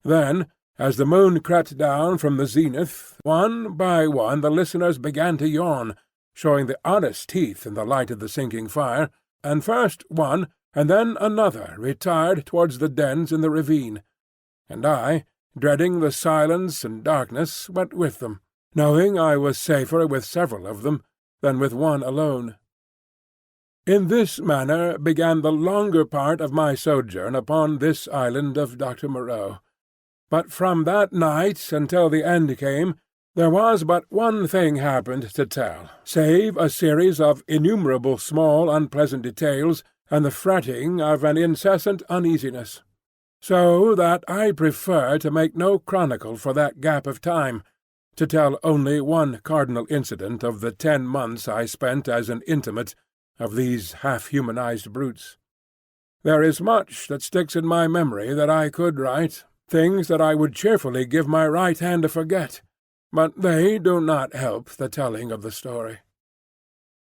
Then, as the moon crept down from the zenith, one by one the listeners began to yawn, showing the honest teeth in the light of the sinking fire, and first one and then another retired towards the dens in the ravine, and I, dreading the silence and darkness, went with them, knowing I was safer with several of them than with one alone. In this manner began the longer part of my sojourn upon this island of Doctor Moreau. But from that night until the end came, there was but one thing happened to tell, save a series of innumerable small unpleasant details and the fretting of an incessant uneasiness. So that I prefer to make no chronicle for that gap of time, to tell only one cardinal incident of the 10 months I spent as an intimate of these half-humanized brutes. There is much that sticks in my memory that I could write, things that I would cheerfully give my right hand to forget, but they do not help the telling of the story.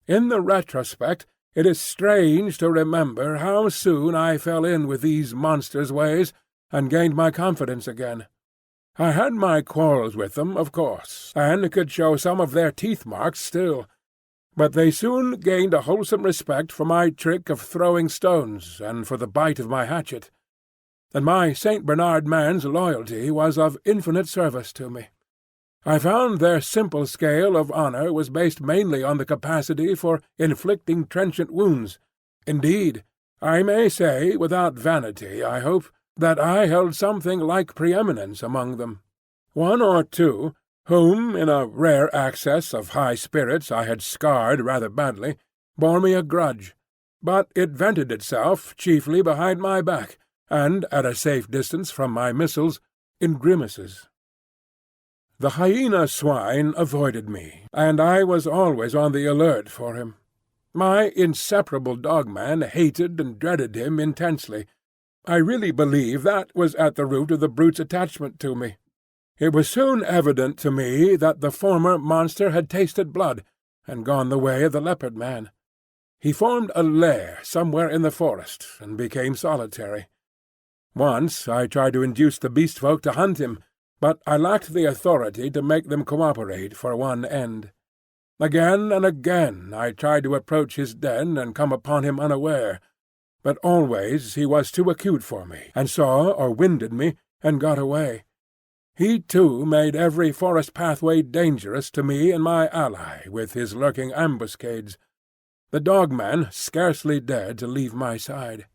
In the retrospect, it is strange to remember how soon I fell in with these monsters' ways and gained my confidence again. I had my quarrels with them, of course, and could show some of their teeth-marks still, but they soon gained a wholesome respect for my trick of throwing stones and for the bite of my hatchet, and my St. Bernard man's loyalty was of infinite service to me. I found their simple scale of honour was based mainly on the capacity for inflicting trenchant wounds. Indeed, I may say, without vanity, I hope, that I held something like preeminence among them. One or two, whom in a rare access of high spirits I had scarred rather badly, bore me a grudge, but it vented itself chiefly behind my back, and at a safe distance from my missiles, in grimaces. The hyena swine avoided me, and I was always on the alert for him. My inseparable dogman hated and dreaded him intensely. I really believe that was at the root of the brute's attachment to me. It was soon evident to me that the former monster had tasted blood, and gone the way of the leopard man. He formed a lair somewhere in the forest, and became solitary. Once I tried to induce the beast folk to hunt him, but I lacked the authority to make them cooperate for one end. Again and again I tried to approach his den and come upon him unaware, but always he was too acute for me, and saw or winded me, and got away. He too made every forest pathway dangerous to me and my ally with his lurking ambuscades. The dogman scarcely dared to leave my side.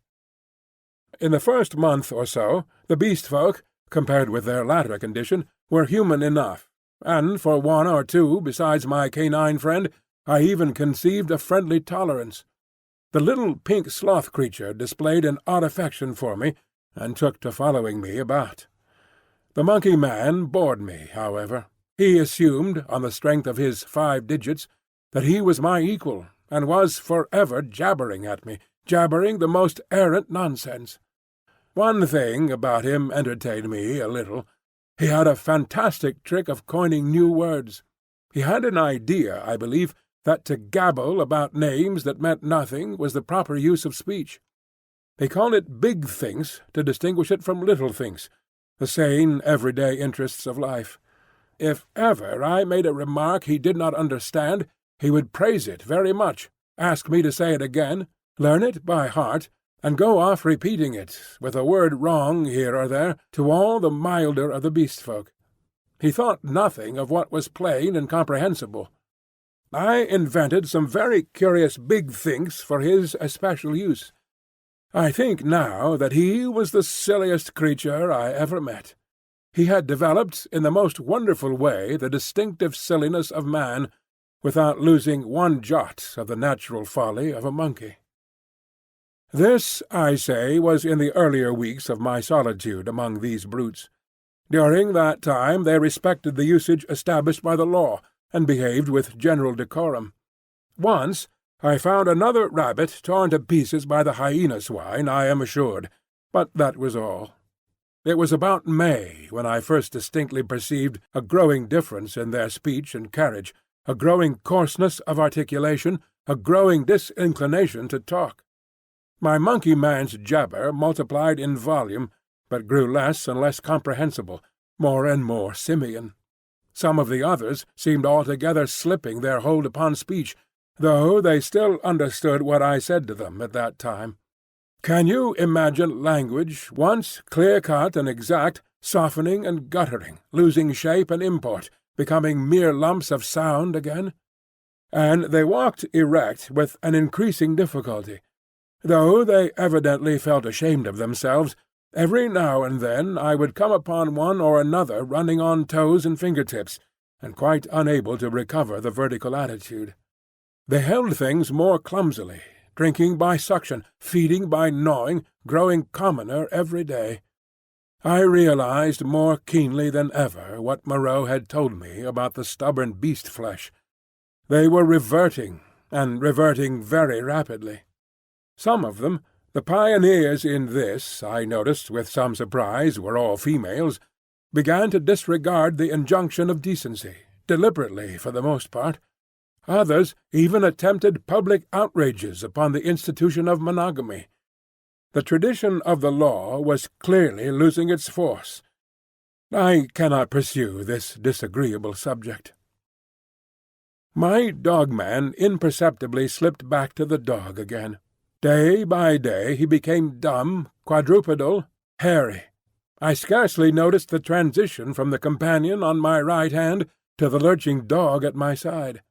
In the first month or so, the beast folk, compared with their latter condition, were human enough, and for one or two besides my canine friend I even conceived a friendly tolerance. The little pink sloth creature displayed an odd affection for me, and took to following me about. The monkey man bored me, however. He assumed, on the strength of his 5 digits, that he was my equal, and was for ever jabbering at me, jabbering the most arrant nonsense. One thing about him entertained me a little. He had a fantastic trick of coining new words. He had an idea, I believe, that to gabble about names that meant nothing was the proper use of speech. He called it big things to distinguish it from little things, the sane, everyday interests of life. If ever I made a remark he did not understand, he would praise it very much, ask me to say it again, learn it by heart, and go off repeating it, with a word wrong here or there, to all the milder of the beast-folk. He thought nothing of what was plain and comprehensible. I invented some very curious big things for his especial use. I think now that he was the silliest creature I ever met. He had developed in the most wonderful way the distinctive silliness of man, without losing one jot of the natural folly of a monkey. This, I say, was in the earlier weeks of my solitude among these brutes. During that time they respected the usage established by the law, and behaved with general decorum. Once I found another rabbit torn to pieces by the hyena swine, I am assured, but that was all. It was about May when I first distinctly perceived a growing difference in their speech and carriage, a growing coarseness of articulation, a growing disinclination to talk. My monkey man's jabber multiplied in volume, but grew less and less comprehensible, more and more simian. Some of the others seemed altogether slipping their hold upon speech, though they still understood what I said to them at that time. Can you imagine language, once clear-cut and exact, softening and guttering, losing shape and import, becoming mere lumps of sound again? And they walked erect with an increasing difficulty. Though they evidently felt ashamed of themselves, Every now and then I would come upon one or another running on toes and fingertips, and quite unable to recover the vertical attitude. They held things more clumsily, drinking by suction, feeding by gnawing, growing commoner every day. I realized more keenly than ever what Moreau had told me about the stubborn beast-flesh. They were reverting, and reverting very rapidly. Some of them, the pioneers in this, I noticed with some surprise, were all females, began to disregard the injunction of decency, deliberately for the most part. Others even attempted public outrages upon the institution of monogamy. The tradition of the law was clearly losing its force. I cannot pursue this disagreeable subject. My dog-man imperceptibly slipped back to the dog again. Day by day he became dumb, quadrupedal, hairy. I scarcely noticed the transition from the companion on my right hand to the lurching dog at my side.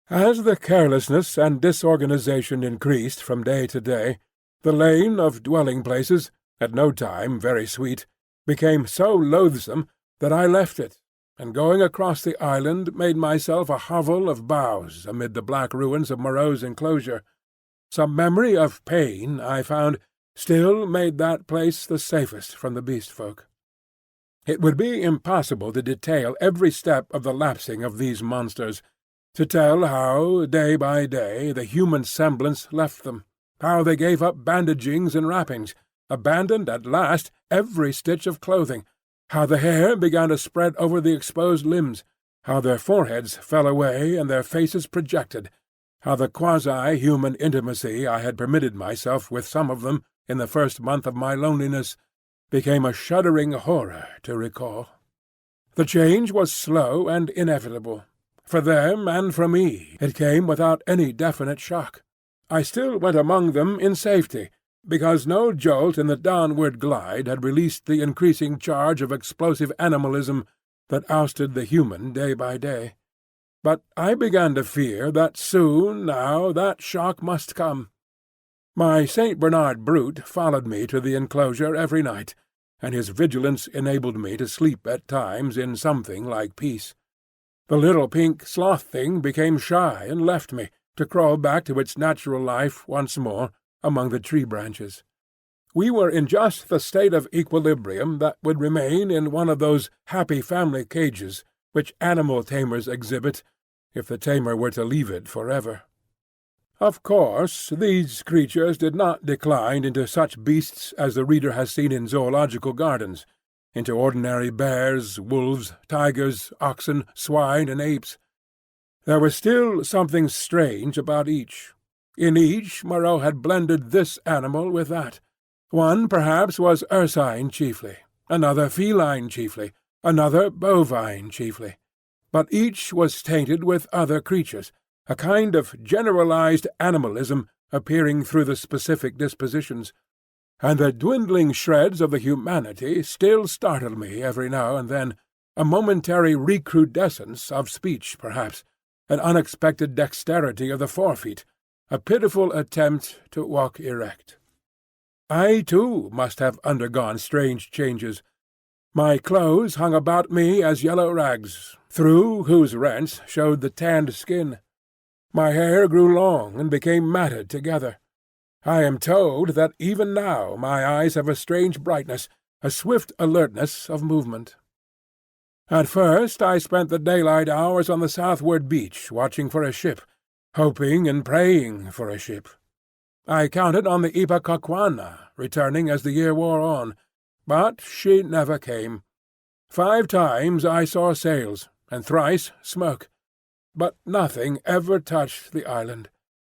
As the carelessness and disorganization increased from day to day, the lane of dwelling-places, at no time very sweet, became so loathsome that I left it, and going across the island made myself a hovel of boughs amid the black ruins of Moreau's enclosure. Some memory of pain, I found, still made that place the safest from the beast-folk. It would be impossible to detail every step of the lapsing of these monsters, to tell how, day by day, the human semblance left them, how they gave up bandagings and wrappings, abandoned at last every stitch of clothing, how the hair began to spread over the exposed limbs, how their foreheads fell away and their faces projected, how the quasi-human intimacy I had permitted myself with some of them in the first month of my loneliness became a shuddering horror to recall. The change was slow and inevitable. For them and for me it came without any definite shock. I still went among them in safety, because no jolt in the downward glide had released the increasing charge of explosive animalism that ousted the human day by day. But I began to fear that soon now that shock must come. My St. Bernard brute followed me to the enclosure every night, and his vigilance enabled me to sleep at times in something like peace. The little pink sloth thing became shy and left me, to crawl back to its natural life once more among the tree branches. We were in just the state of equilibrium that would remain in one of those happy family cages which animal tamers exhibit if the tamer were to leave it forever. Of course, these creatures did not decline into such beasts as the reader has seen in zoological gardens, into ordinary bears, wolves, tigers, oxen, swine, and apes. There was still something strange about each. In each Moreau had blended this animal with that. One perhaps was ursine chiefly, another feline chiefly, another bovine chiefly. But each was tainted with other creatures, a kind of generalized animalism appearing through the specific dispositions, and the dwindling shreds of the humanity still startled me every now and then, a momentary recrudescence of speech perhaps, an unexpected dexterity of the forefeet, a pitiful attempt to walk erect. I too must have undergone strange changes. My clothes hung about me as yellow rags, through whose rents showed the tanned skin. My hair grew long and became matted together. I am told that even now my eyes have a strange brightness, a swift alertness of movement. At first I spent the daylight hours on the southward beach watching for a ship, hoping and praying for a ship. I counted on the Ipecacuanha returning as the year wore on, but she never came. 5 times I saw sails, and thrice smoke, but nothing ever touched the island.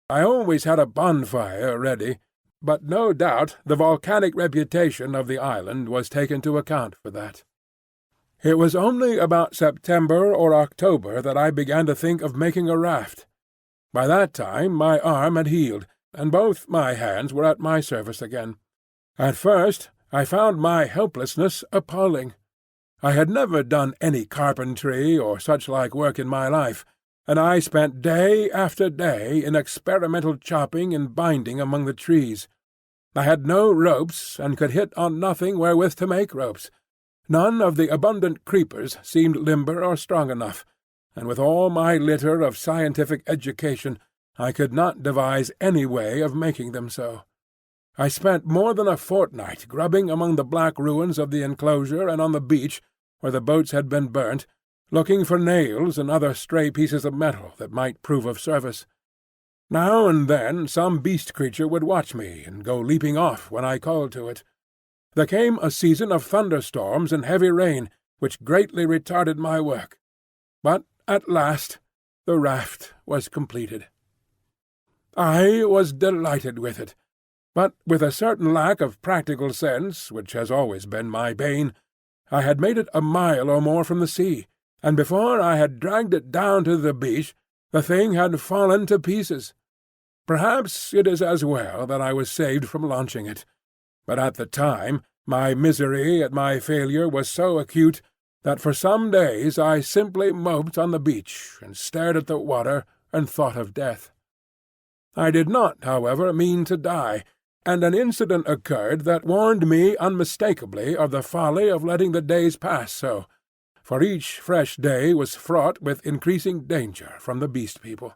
I always had a bonfire ready, but no doubt the volcanic reputation of the island was taken to account for that. It was only about September or October that I began to think of making a raft. By that time my arm had healed, and both my hands were at my service again. At first I found my helplessness appalling. I had never done any carpentry or such-like work in my life, and I spent day after day in experimental chopping and binding among the trees. I had no ropes, and could hit on nothing wherewith to make ropes. None of the abundant creepers seemed limber or strong enough, and with all my litter of scientific education I could not devise any way of making them so. I spent more than a fortnight grubbing among the black ruins of the enclosure and on the beach, where the boats had been burnt, looking for nails and other stray pieces of metal that might prove of service. Now and then some beast creature would watch me and go leaping off when I called to it. There came a season of thunderstorms and heavy rain, which greatly retarded my work. But at last the raft was completed. I was delighted with it, but with a certain lack of practical sense, which has always been my bane, I had made it a mile or more from the sea, and before I had dragged it down to the beach, the thing had fallen to pieces. Perhaps it is as well that I was saved from launching it, but at the time my misery at my failure was so acute that for some days I simply moped on the beach and stared at the water and thought of death. I did not, however, mean to die, and an incident occurred that warned me unmistakably of the folly of letting the days pass so, for each fresh day was fraught with increasing danger from the Beast People.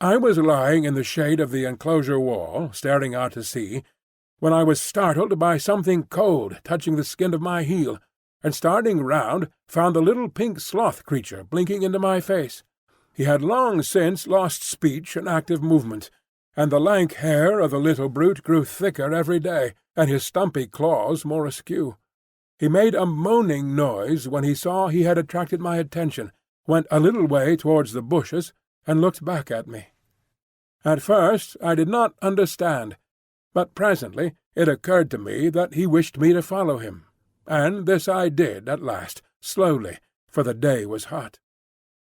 I was lying in the shade of the enclosure wall, staring out to sea, when I was startled by something cold touching the skin of my heel, and starting round found the little pink sloth creature blinking into my face. He had long since lost speech and active movement, and the lank hair of the little brute grew thicker every day, and his stumpy claws more askew. He made a moaning noise when he saw he had attracted my attention, went a little way towards the bushes, and looked back at me. At first I did not understand, but presently it occurred to me that he wished me to follow him, and this I did at last, slowly, for the day was hot.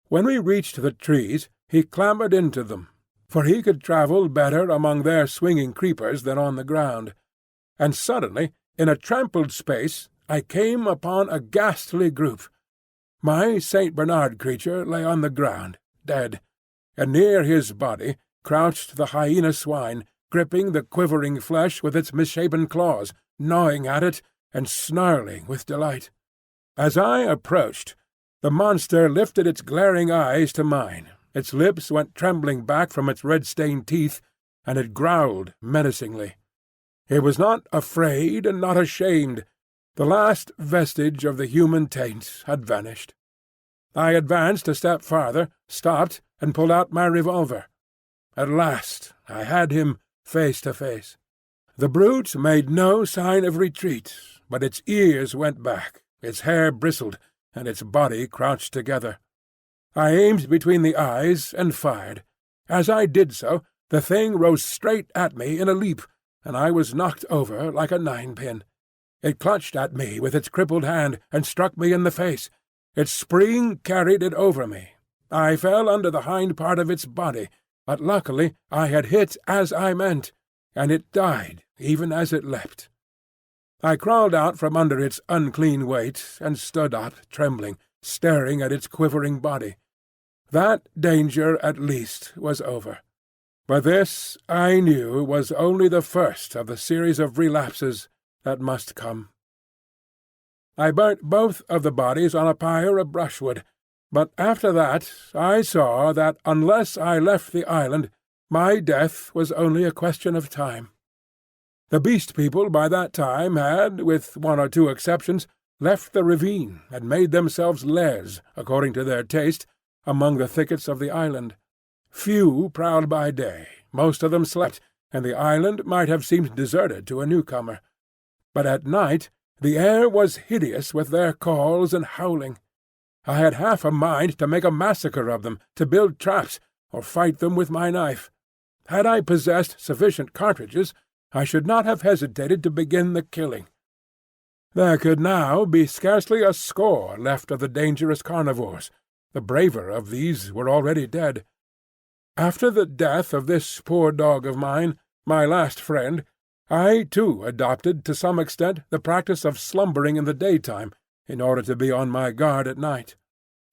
When we reached the trees, he clambered into them, for he could travel better among their swinging creepers than on the ground. And suddenly, in a trampled space, I came upon a ghastly group. My St. Bernard creature lay on the ground, dead, and near his body crouched the hyena swine, gripping the quivering flesh with its misshapen claws, gnawing at it, and snarling with delight. As I approached, the monster lifted its glaring eyes to mine, its lips went trembling back from its red-stained teeth, and it growled menacingly. It was not afraid and not ashamed. The last vestige of the human taint had vanished. I advanced a step farther, stopped, and pulled out my revolver. At last I had him face to face. The brute made no sign of retreat, but its ears went back, its hair bristled, and its body crouched together. I aimed between the eyes and fired. As I did so, the thing rose straight at me in a leap, and I was knocked over like a ninepin. It clutched at me with its crippled hand and struck me in the face. Its spring carried it over me. I fell under the hind part of its body, but luckily I had hit as I meant, and it died even as it leapt. I crawled out from under its unclean weight and stood up, trembling, staring at its quivering body. That danger, at least, was over. But this, I knew, was only the first of the series of relapses that must come. I burnt both of the bodies on a pyre of brushwood, but after that I saw that unless I left the island, my death was only a question of time. The Beast People by that time had, with one or two exceptions, left the ravine and made themselves lairs, according to their taste, among the thickets of the island. Few prowled by day, most of them slept, and the island might have seemed deserted to a newcomer. But at night the air was hideous with their calls and howling. I had half a mind to make a massacre of them, to build traps, or fight them with my knife. Had I possessed sufficient cartridges, I should not have hesitated to begin the killing. There could now be scarcely a score left of the dangerous carnivores. The braver of these were already dead. After the death of this poor dog of mine, my last friend, I too adopted to some extent the practice of slumbering in the daytime, in order to be on my guard at night.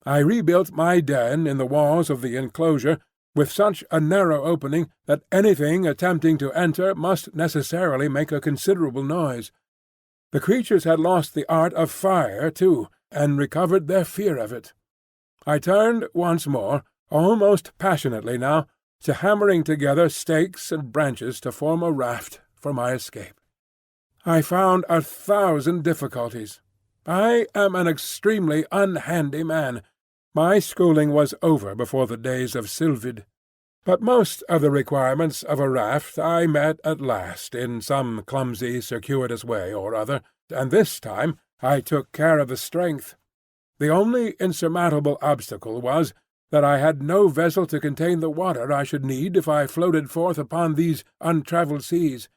I rebuilt my den in the walls of the enclosure, with such a narrow opening that anything attempting to enter must necessarily make a considerable noise. The creatures had lost the art of fire, too, and recovered their fear of it. I turned once more, almost passionately now, to hammering together stakes and branches to form a raft for my escape. I found 1,000 difficulties. I am an extremely unhandy man. My schooling was over before the days of Sylvid. But most of the requirements of a raft I met at last in some clumsy, circuitous way or other, and this time I took care of the strength. The only insurmountable obstacle was that I had no vessel to contain the water I should need if I floated forth upon these untravelled seas.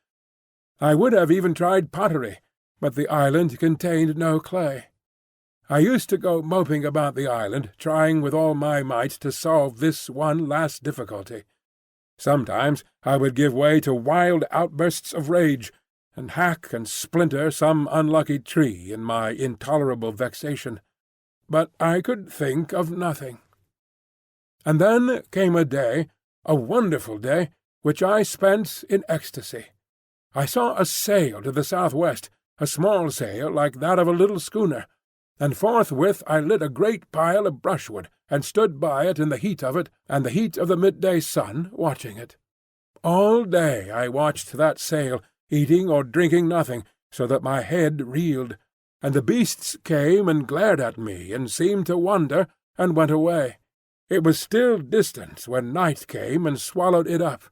I would have even tried pottery, but the island contained no clay. I used to go moping about the island, trying with all my might to solve this one last difficulty. Sometimes I would give way to wild outbursts of rage, and hack and splinter some unlucky tree in my intolerable vexation. But I could think of nothing. And then came a day, a wonderful day, which I spent in ecstasy. I saw a sail to the southwest, a small sail like that of a little schooner, and forthwith I lit a great pile of brushwood, and stood by it in the heat of it, and the heat of the midday sun, watching it. All day I watched that sail, eating or drinking nothing, so that my head reeled, and the beasts came and glared at me, and seemed to wonder, and went away. It was still distant when night came and swallowed it up,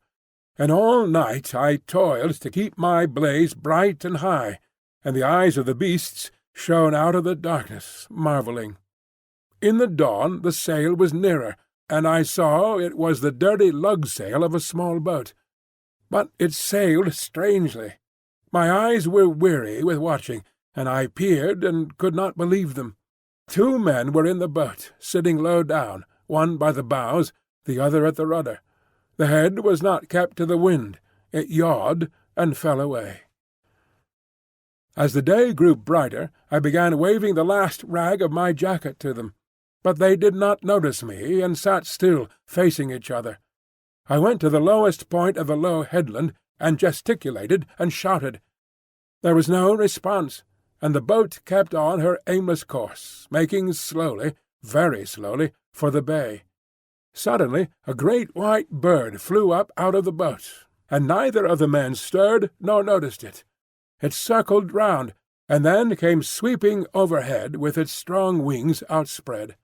and all night I toiled to keep my blaze bright and high, and the eyes of the beasts shone out of the darkness, marvelling. In the dawn the sail was nearer, and I saw it was the dirty lug-sail of a small boat. But it sailed strangely. My eyes were weary with watching, and I peered and could not believe them. 2 men were in the boat, sitting low down, one by the bows, the other at the rudder. The head was not kept to the wind. It yawed and fell away. As the day grew brighter, I began waving the last rag of my jacket to them. But they did not notice me, and sat still, facing each other. I went to the lowest point of the low headland, and gesticulated and shouted. There was no response, and the boat kept on her aimless course, making slowly, very slowly, for the bay. Suddenly a great white bird flew up out of the boat, and neither of the men stirred nor noticed it. It circled round, and then came sweeping overhead with its strong wings outspread.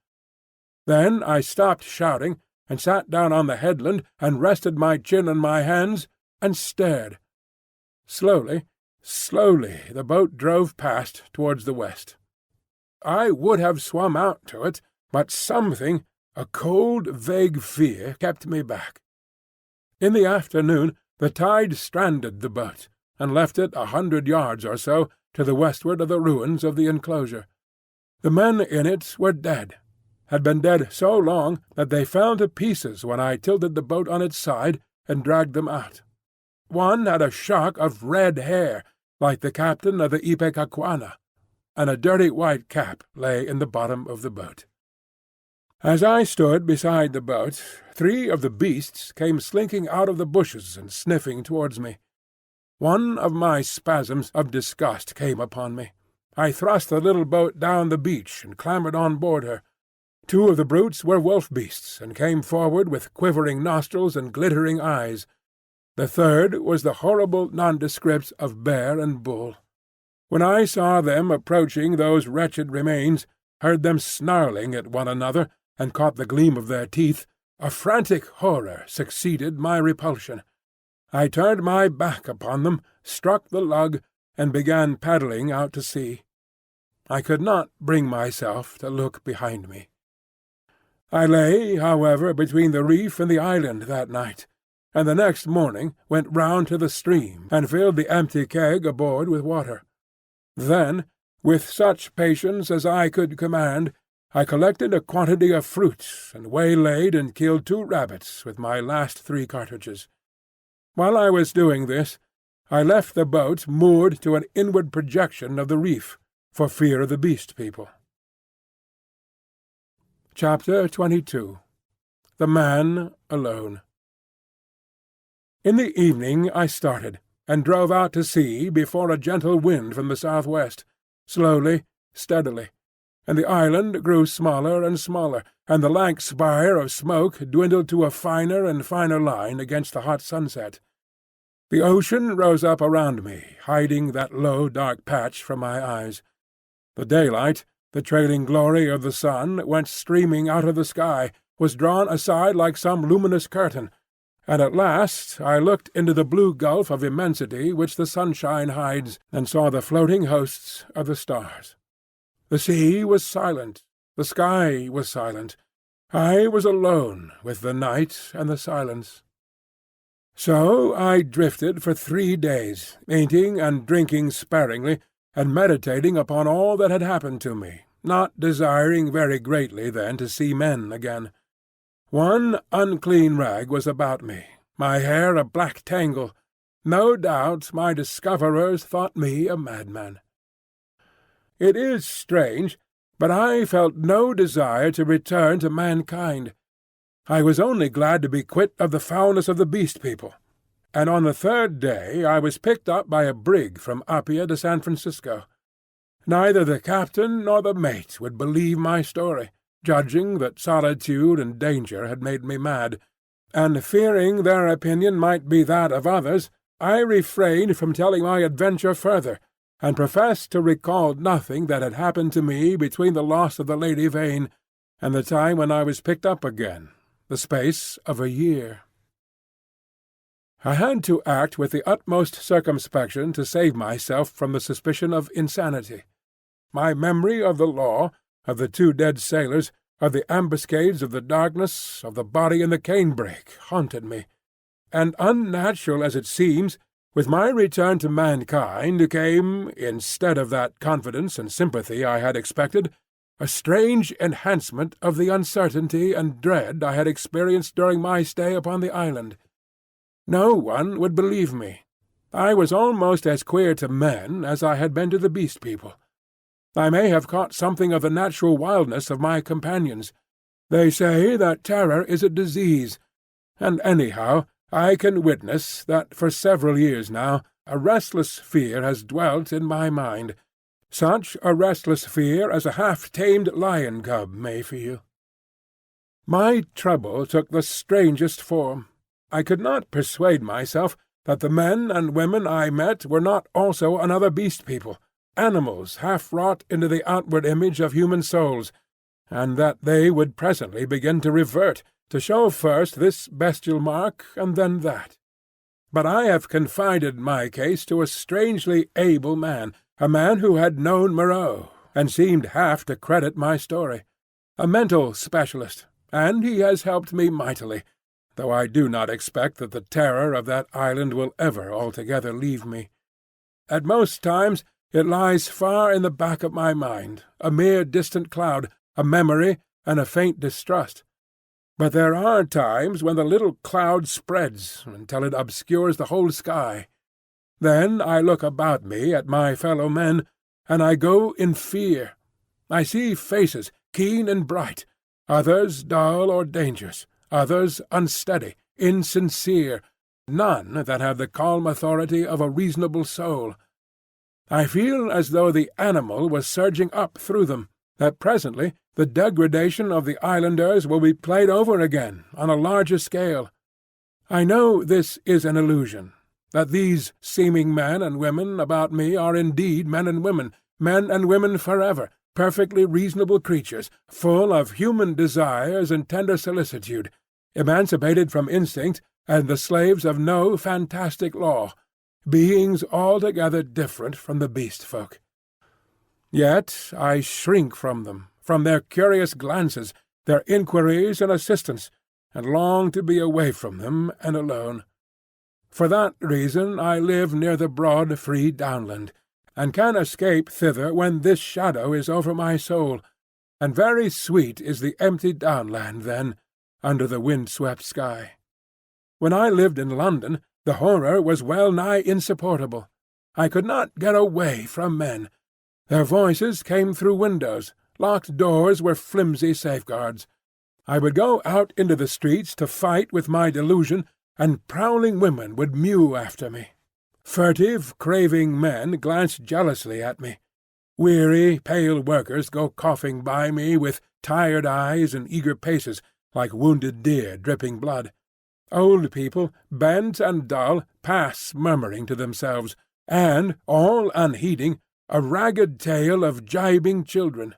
Then I stopped shouting, and sat down on the headland, and rested my chin on my hands, and stared. Slowly, slowly the boat drove past towards the west. I would have swum out to it, but something, a cold, vague fear, kept me back. In the afternoon the tide stranded the boat, and left it 100 yards or so to the westward of the ruins of the enclosure. The men in it were dead, had been dead so long that they fell to pieces when I tilted the boat on its side and dragged them out. One had a shock of red hair, like the captain of the Ipecacuanha, and a dirty white cap lay in the bottom of the boat. As I stood beside the boat, 3 of the beasts came slinking out of the bushes and sniffing towards me. One of my spasms of disgust came upon me. I thrust the little boat down the beach and clambered on board her. 2 of the brutes were wolf-beasts, and came forward with quivering nostrils and glittering eyes. The third was the horrible nondescript of bear and bull. When I saw them approaching those wretched remains, heard them snarling at one another, and caught the gleam of their teeth, a frantic horror succeeded my repulsion. I turned my back upon them, struck the lug, and began paddling out to sea. I could not bring myself to look behind me. I lay, however, between the reef and the island that night, and the next morning went round to the stream and filled the empty keg aboard with water. Then, with such patience as I could command, I collected a quantity of fruit, and waylaid and killed 2 rabbits with my last 3 cartridges. While I was doing this, I left the boat moored to an inward projection of the reef, for fear of the beast people. Chapter 22. The Man alone. In the evening I started, and drove out to sea before a gentle wind from the southwest, slowly, steadily, and the island grew smaller and smaller, and the lank spire of smoke dwindled to a finer and finer line against the hot sunset. The ocean rose up around me, hiding that low dark patch from my eyes. The daylight, the trailing glory of the sun, went streaming out of the sky, was drawn aside like some luminous curtain, and at last I looked into the blue gulf of immensity which the sunshine hides, and saw the floating hosts of the stars. The sea was silent, the sky was silent. I was alone with the night and the silence. So I drifted for 3 days, eating and drinking sparingly, and meditating upon all that had happened to me, not desiring very greatly then to see men again. One unclean rag was about me, my hair a black tangle. No doubt my discoverers thought me a madman. It is strange, but I felt no desire to return to mankind. I was only glad to be quit of the foulness of the beast people. And on the 3rd day I was picked up by a brig from Apia to San Francisco. Neither the captain nor the mate would believe my story, judging that solitude and danger had made me mad, and fearing their opinion might be that of others, I refrained from telling my adventure further, and professed to recall nothing that had happened to me between the loss of the Lady Vain and the time when I was picked up again, the space of a year. I had to act with the utmost circumspection to save myself from the suspicion of insanity. My memory of the law, of the 2 dead sailors, of the ambuscades of the darkness, of the body in the canebrake, haunted me. And unnatural as it seems, with my return to mankind came, instead of that confidence and sympathy I had expected, a strange enhancement of the uncertainty and dread I had experienced during my stay upon the island. No one would believe me. I was almost as queer to men as I had been to the beast people. I may have caught something of the natural wildness of my companions. They say that terror is a disease, and anyhow I can witness that for several years now a restless fear has dwelt in my mind, such a restless fear as a half-tamed lion-cub may feel. My trouble took the strangest form. I could not persuade myself that the men and women I met were not also another beast people, animals half wrought into the outward image of human souls, and that they would presently begin to revert, to show first this bestial mark and then that. But I have confided my case to a strangely able man, a man who had known Moreau, and seemed half to credit my story, a mental specialist, and he has helped me mightily, though I do not expect that the terror of that island will ever altogether leave me. At most times it lies far in the back of my mind, a mere distant cloud, a memory, and a faint distrust. But there are times when the little cloud spreads until it obscures the whole sky. Then I look about me at my fellow men, and I go in fear. I see faces, keen and bright, others dull or dangerous, others unsteady, insincere, none that have the calm authority of a reasonable soul. I feel as though the animal was surging up through them, that presently the degradation of the islanders will be played over again on a larger scale. I know this is an illusion, that these seeming men and women about me are indeed men and women forever, perfectly reasonable creatures, full of human desires and tender solicitude, emancipated from instinct and the slaves of no fantastic law, beings altogether different from the beast folk. Yet I shrink from them, from their curious glances, their inquiries and assistance, and long to be away from them and alone. For that reason I live near the broad free downland, and can escape thither when this shadow is over my soul, and very sweet is the empty downland then, under the wind-swept sky. When I lived in London, the horror was well nigh insupportable. I could not get away from men. Their voices came through windows, locked doors were flimsy safeguards. I would go out into the streets to fight with my delusion, and prowling women would mew after me. Furtive, craving men glanced jealously at me. Weary, pale workers go coughing by me with tired eyes and eager paces, like wounded deer dripping blood. Old people, bent and dull, pass murmuring to themselves, and, all unheeding, a ragged tale of gibing children.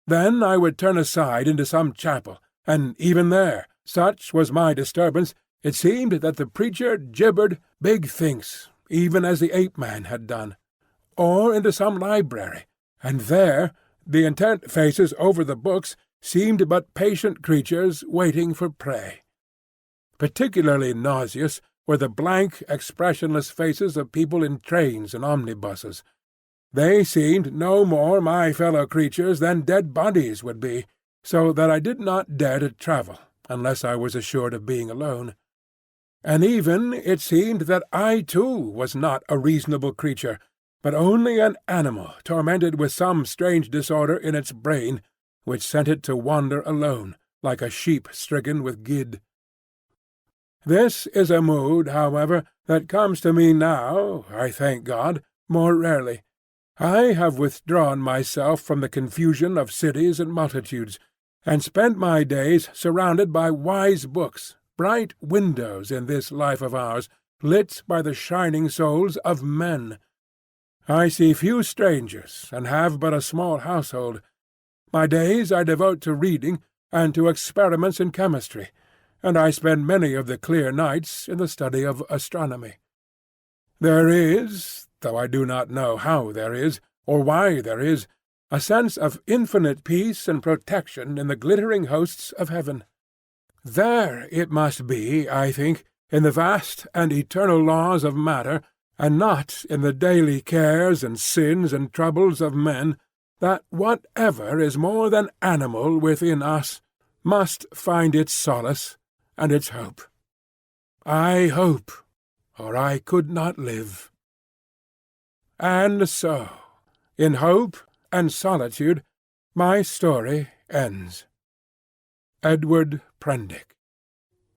Then I would turn aside into some chapel, and even there, such was my disturbance, it seemed that the preacher gibbered big thinks, even as the ape-man had done. Or into some library, and there the intent faces over the books seemed but patient creatures waiting for prey. Particularly nauseous were the blank, expressionless faces of people in trains and omnibuses. They seemed no more my fellow creatures than dead bodies would be, so that I did not dare to travel unless I was assured of being alone. And even it seemed that I too was not a reasonable creature, but only an animal tormented with some strange disorder in its brain, which sent it to wander alone, like a sheep stricken with gid. This is a mood, however, that comes to me now, I thank God, more rarely. I have withdrawn myself from the confusion of cities and multitudes, and spent my days surrounded by wise books, bright windows in this life of ours, lit by the shining souls of men. I see few strangers, and have but a small household. My days I devote to reading, and to experiments in chemistry, and I spend many of the clear nights in the study of astronomy. There is, though I do not know how there is, or why there is, a sense of infinite peace and protection in the glittering hosts of heaven. There it must be, I think, in the vast and eternal laws of matter, and not in the daily cares and sins and troubles of men, that whatever is more than animal within us must find its solace and its hope. I hope, or I could not live. And so, in hope and solitude, my story ends. Edward Prendick.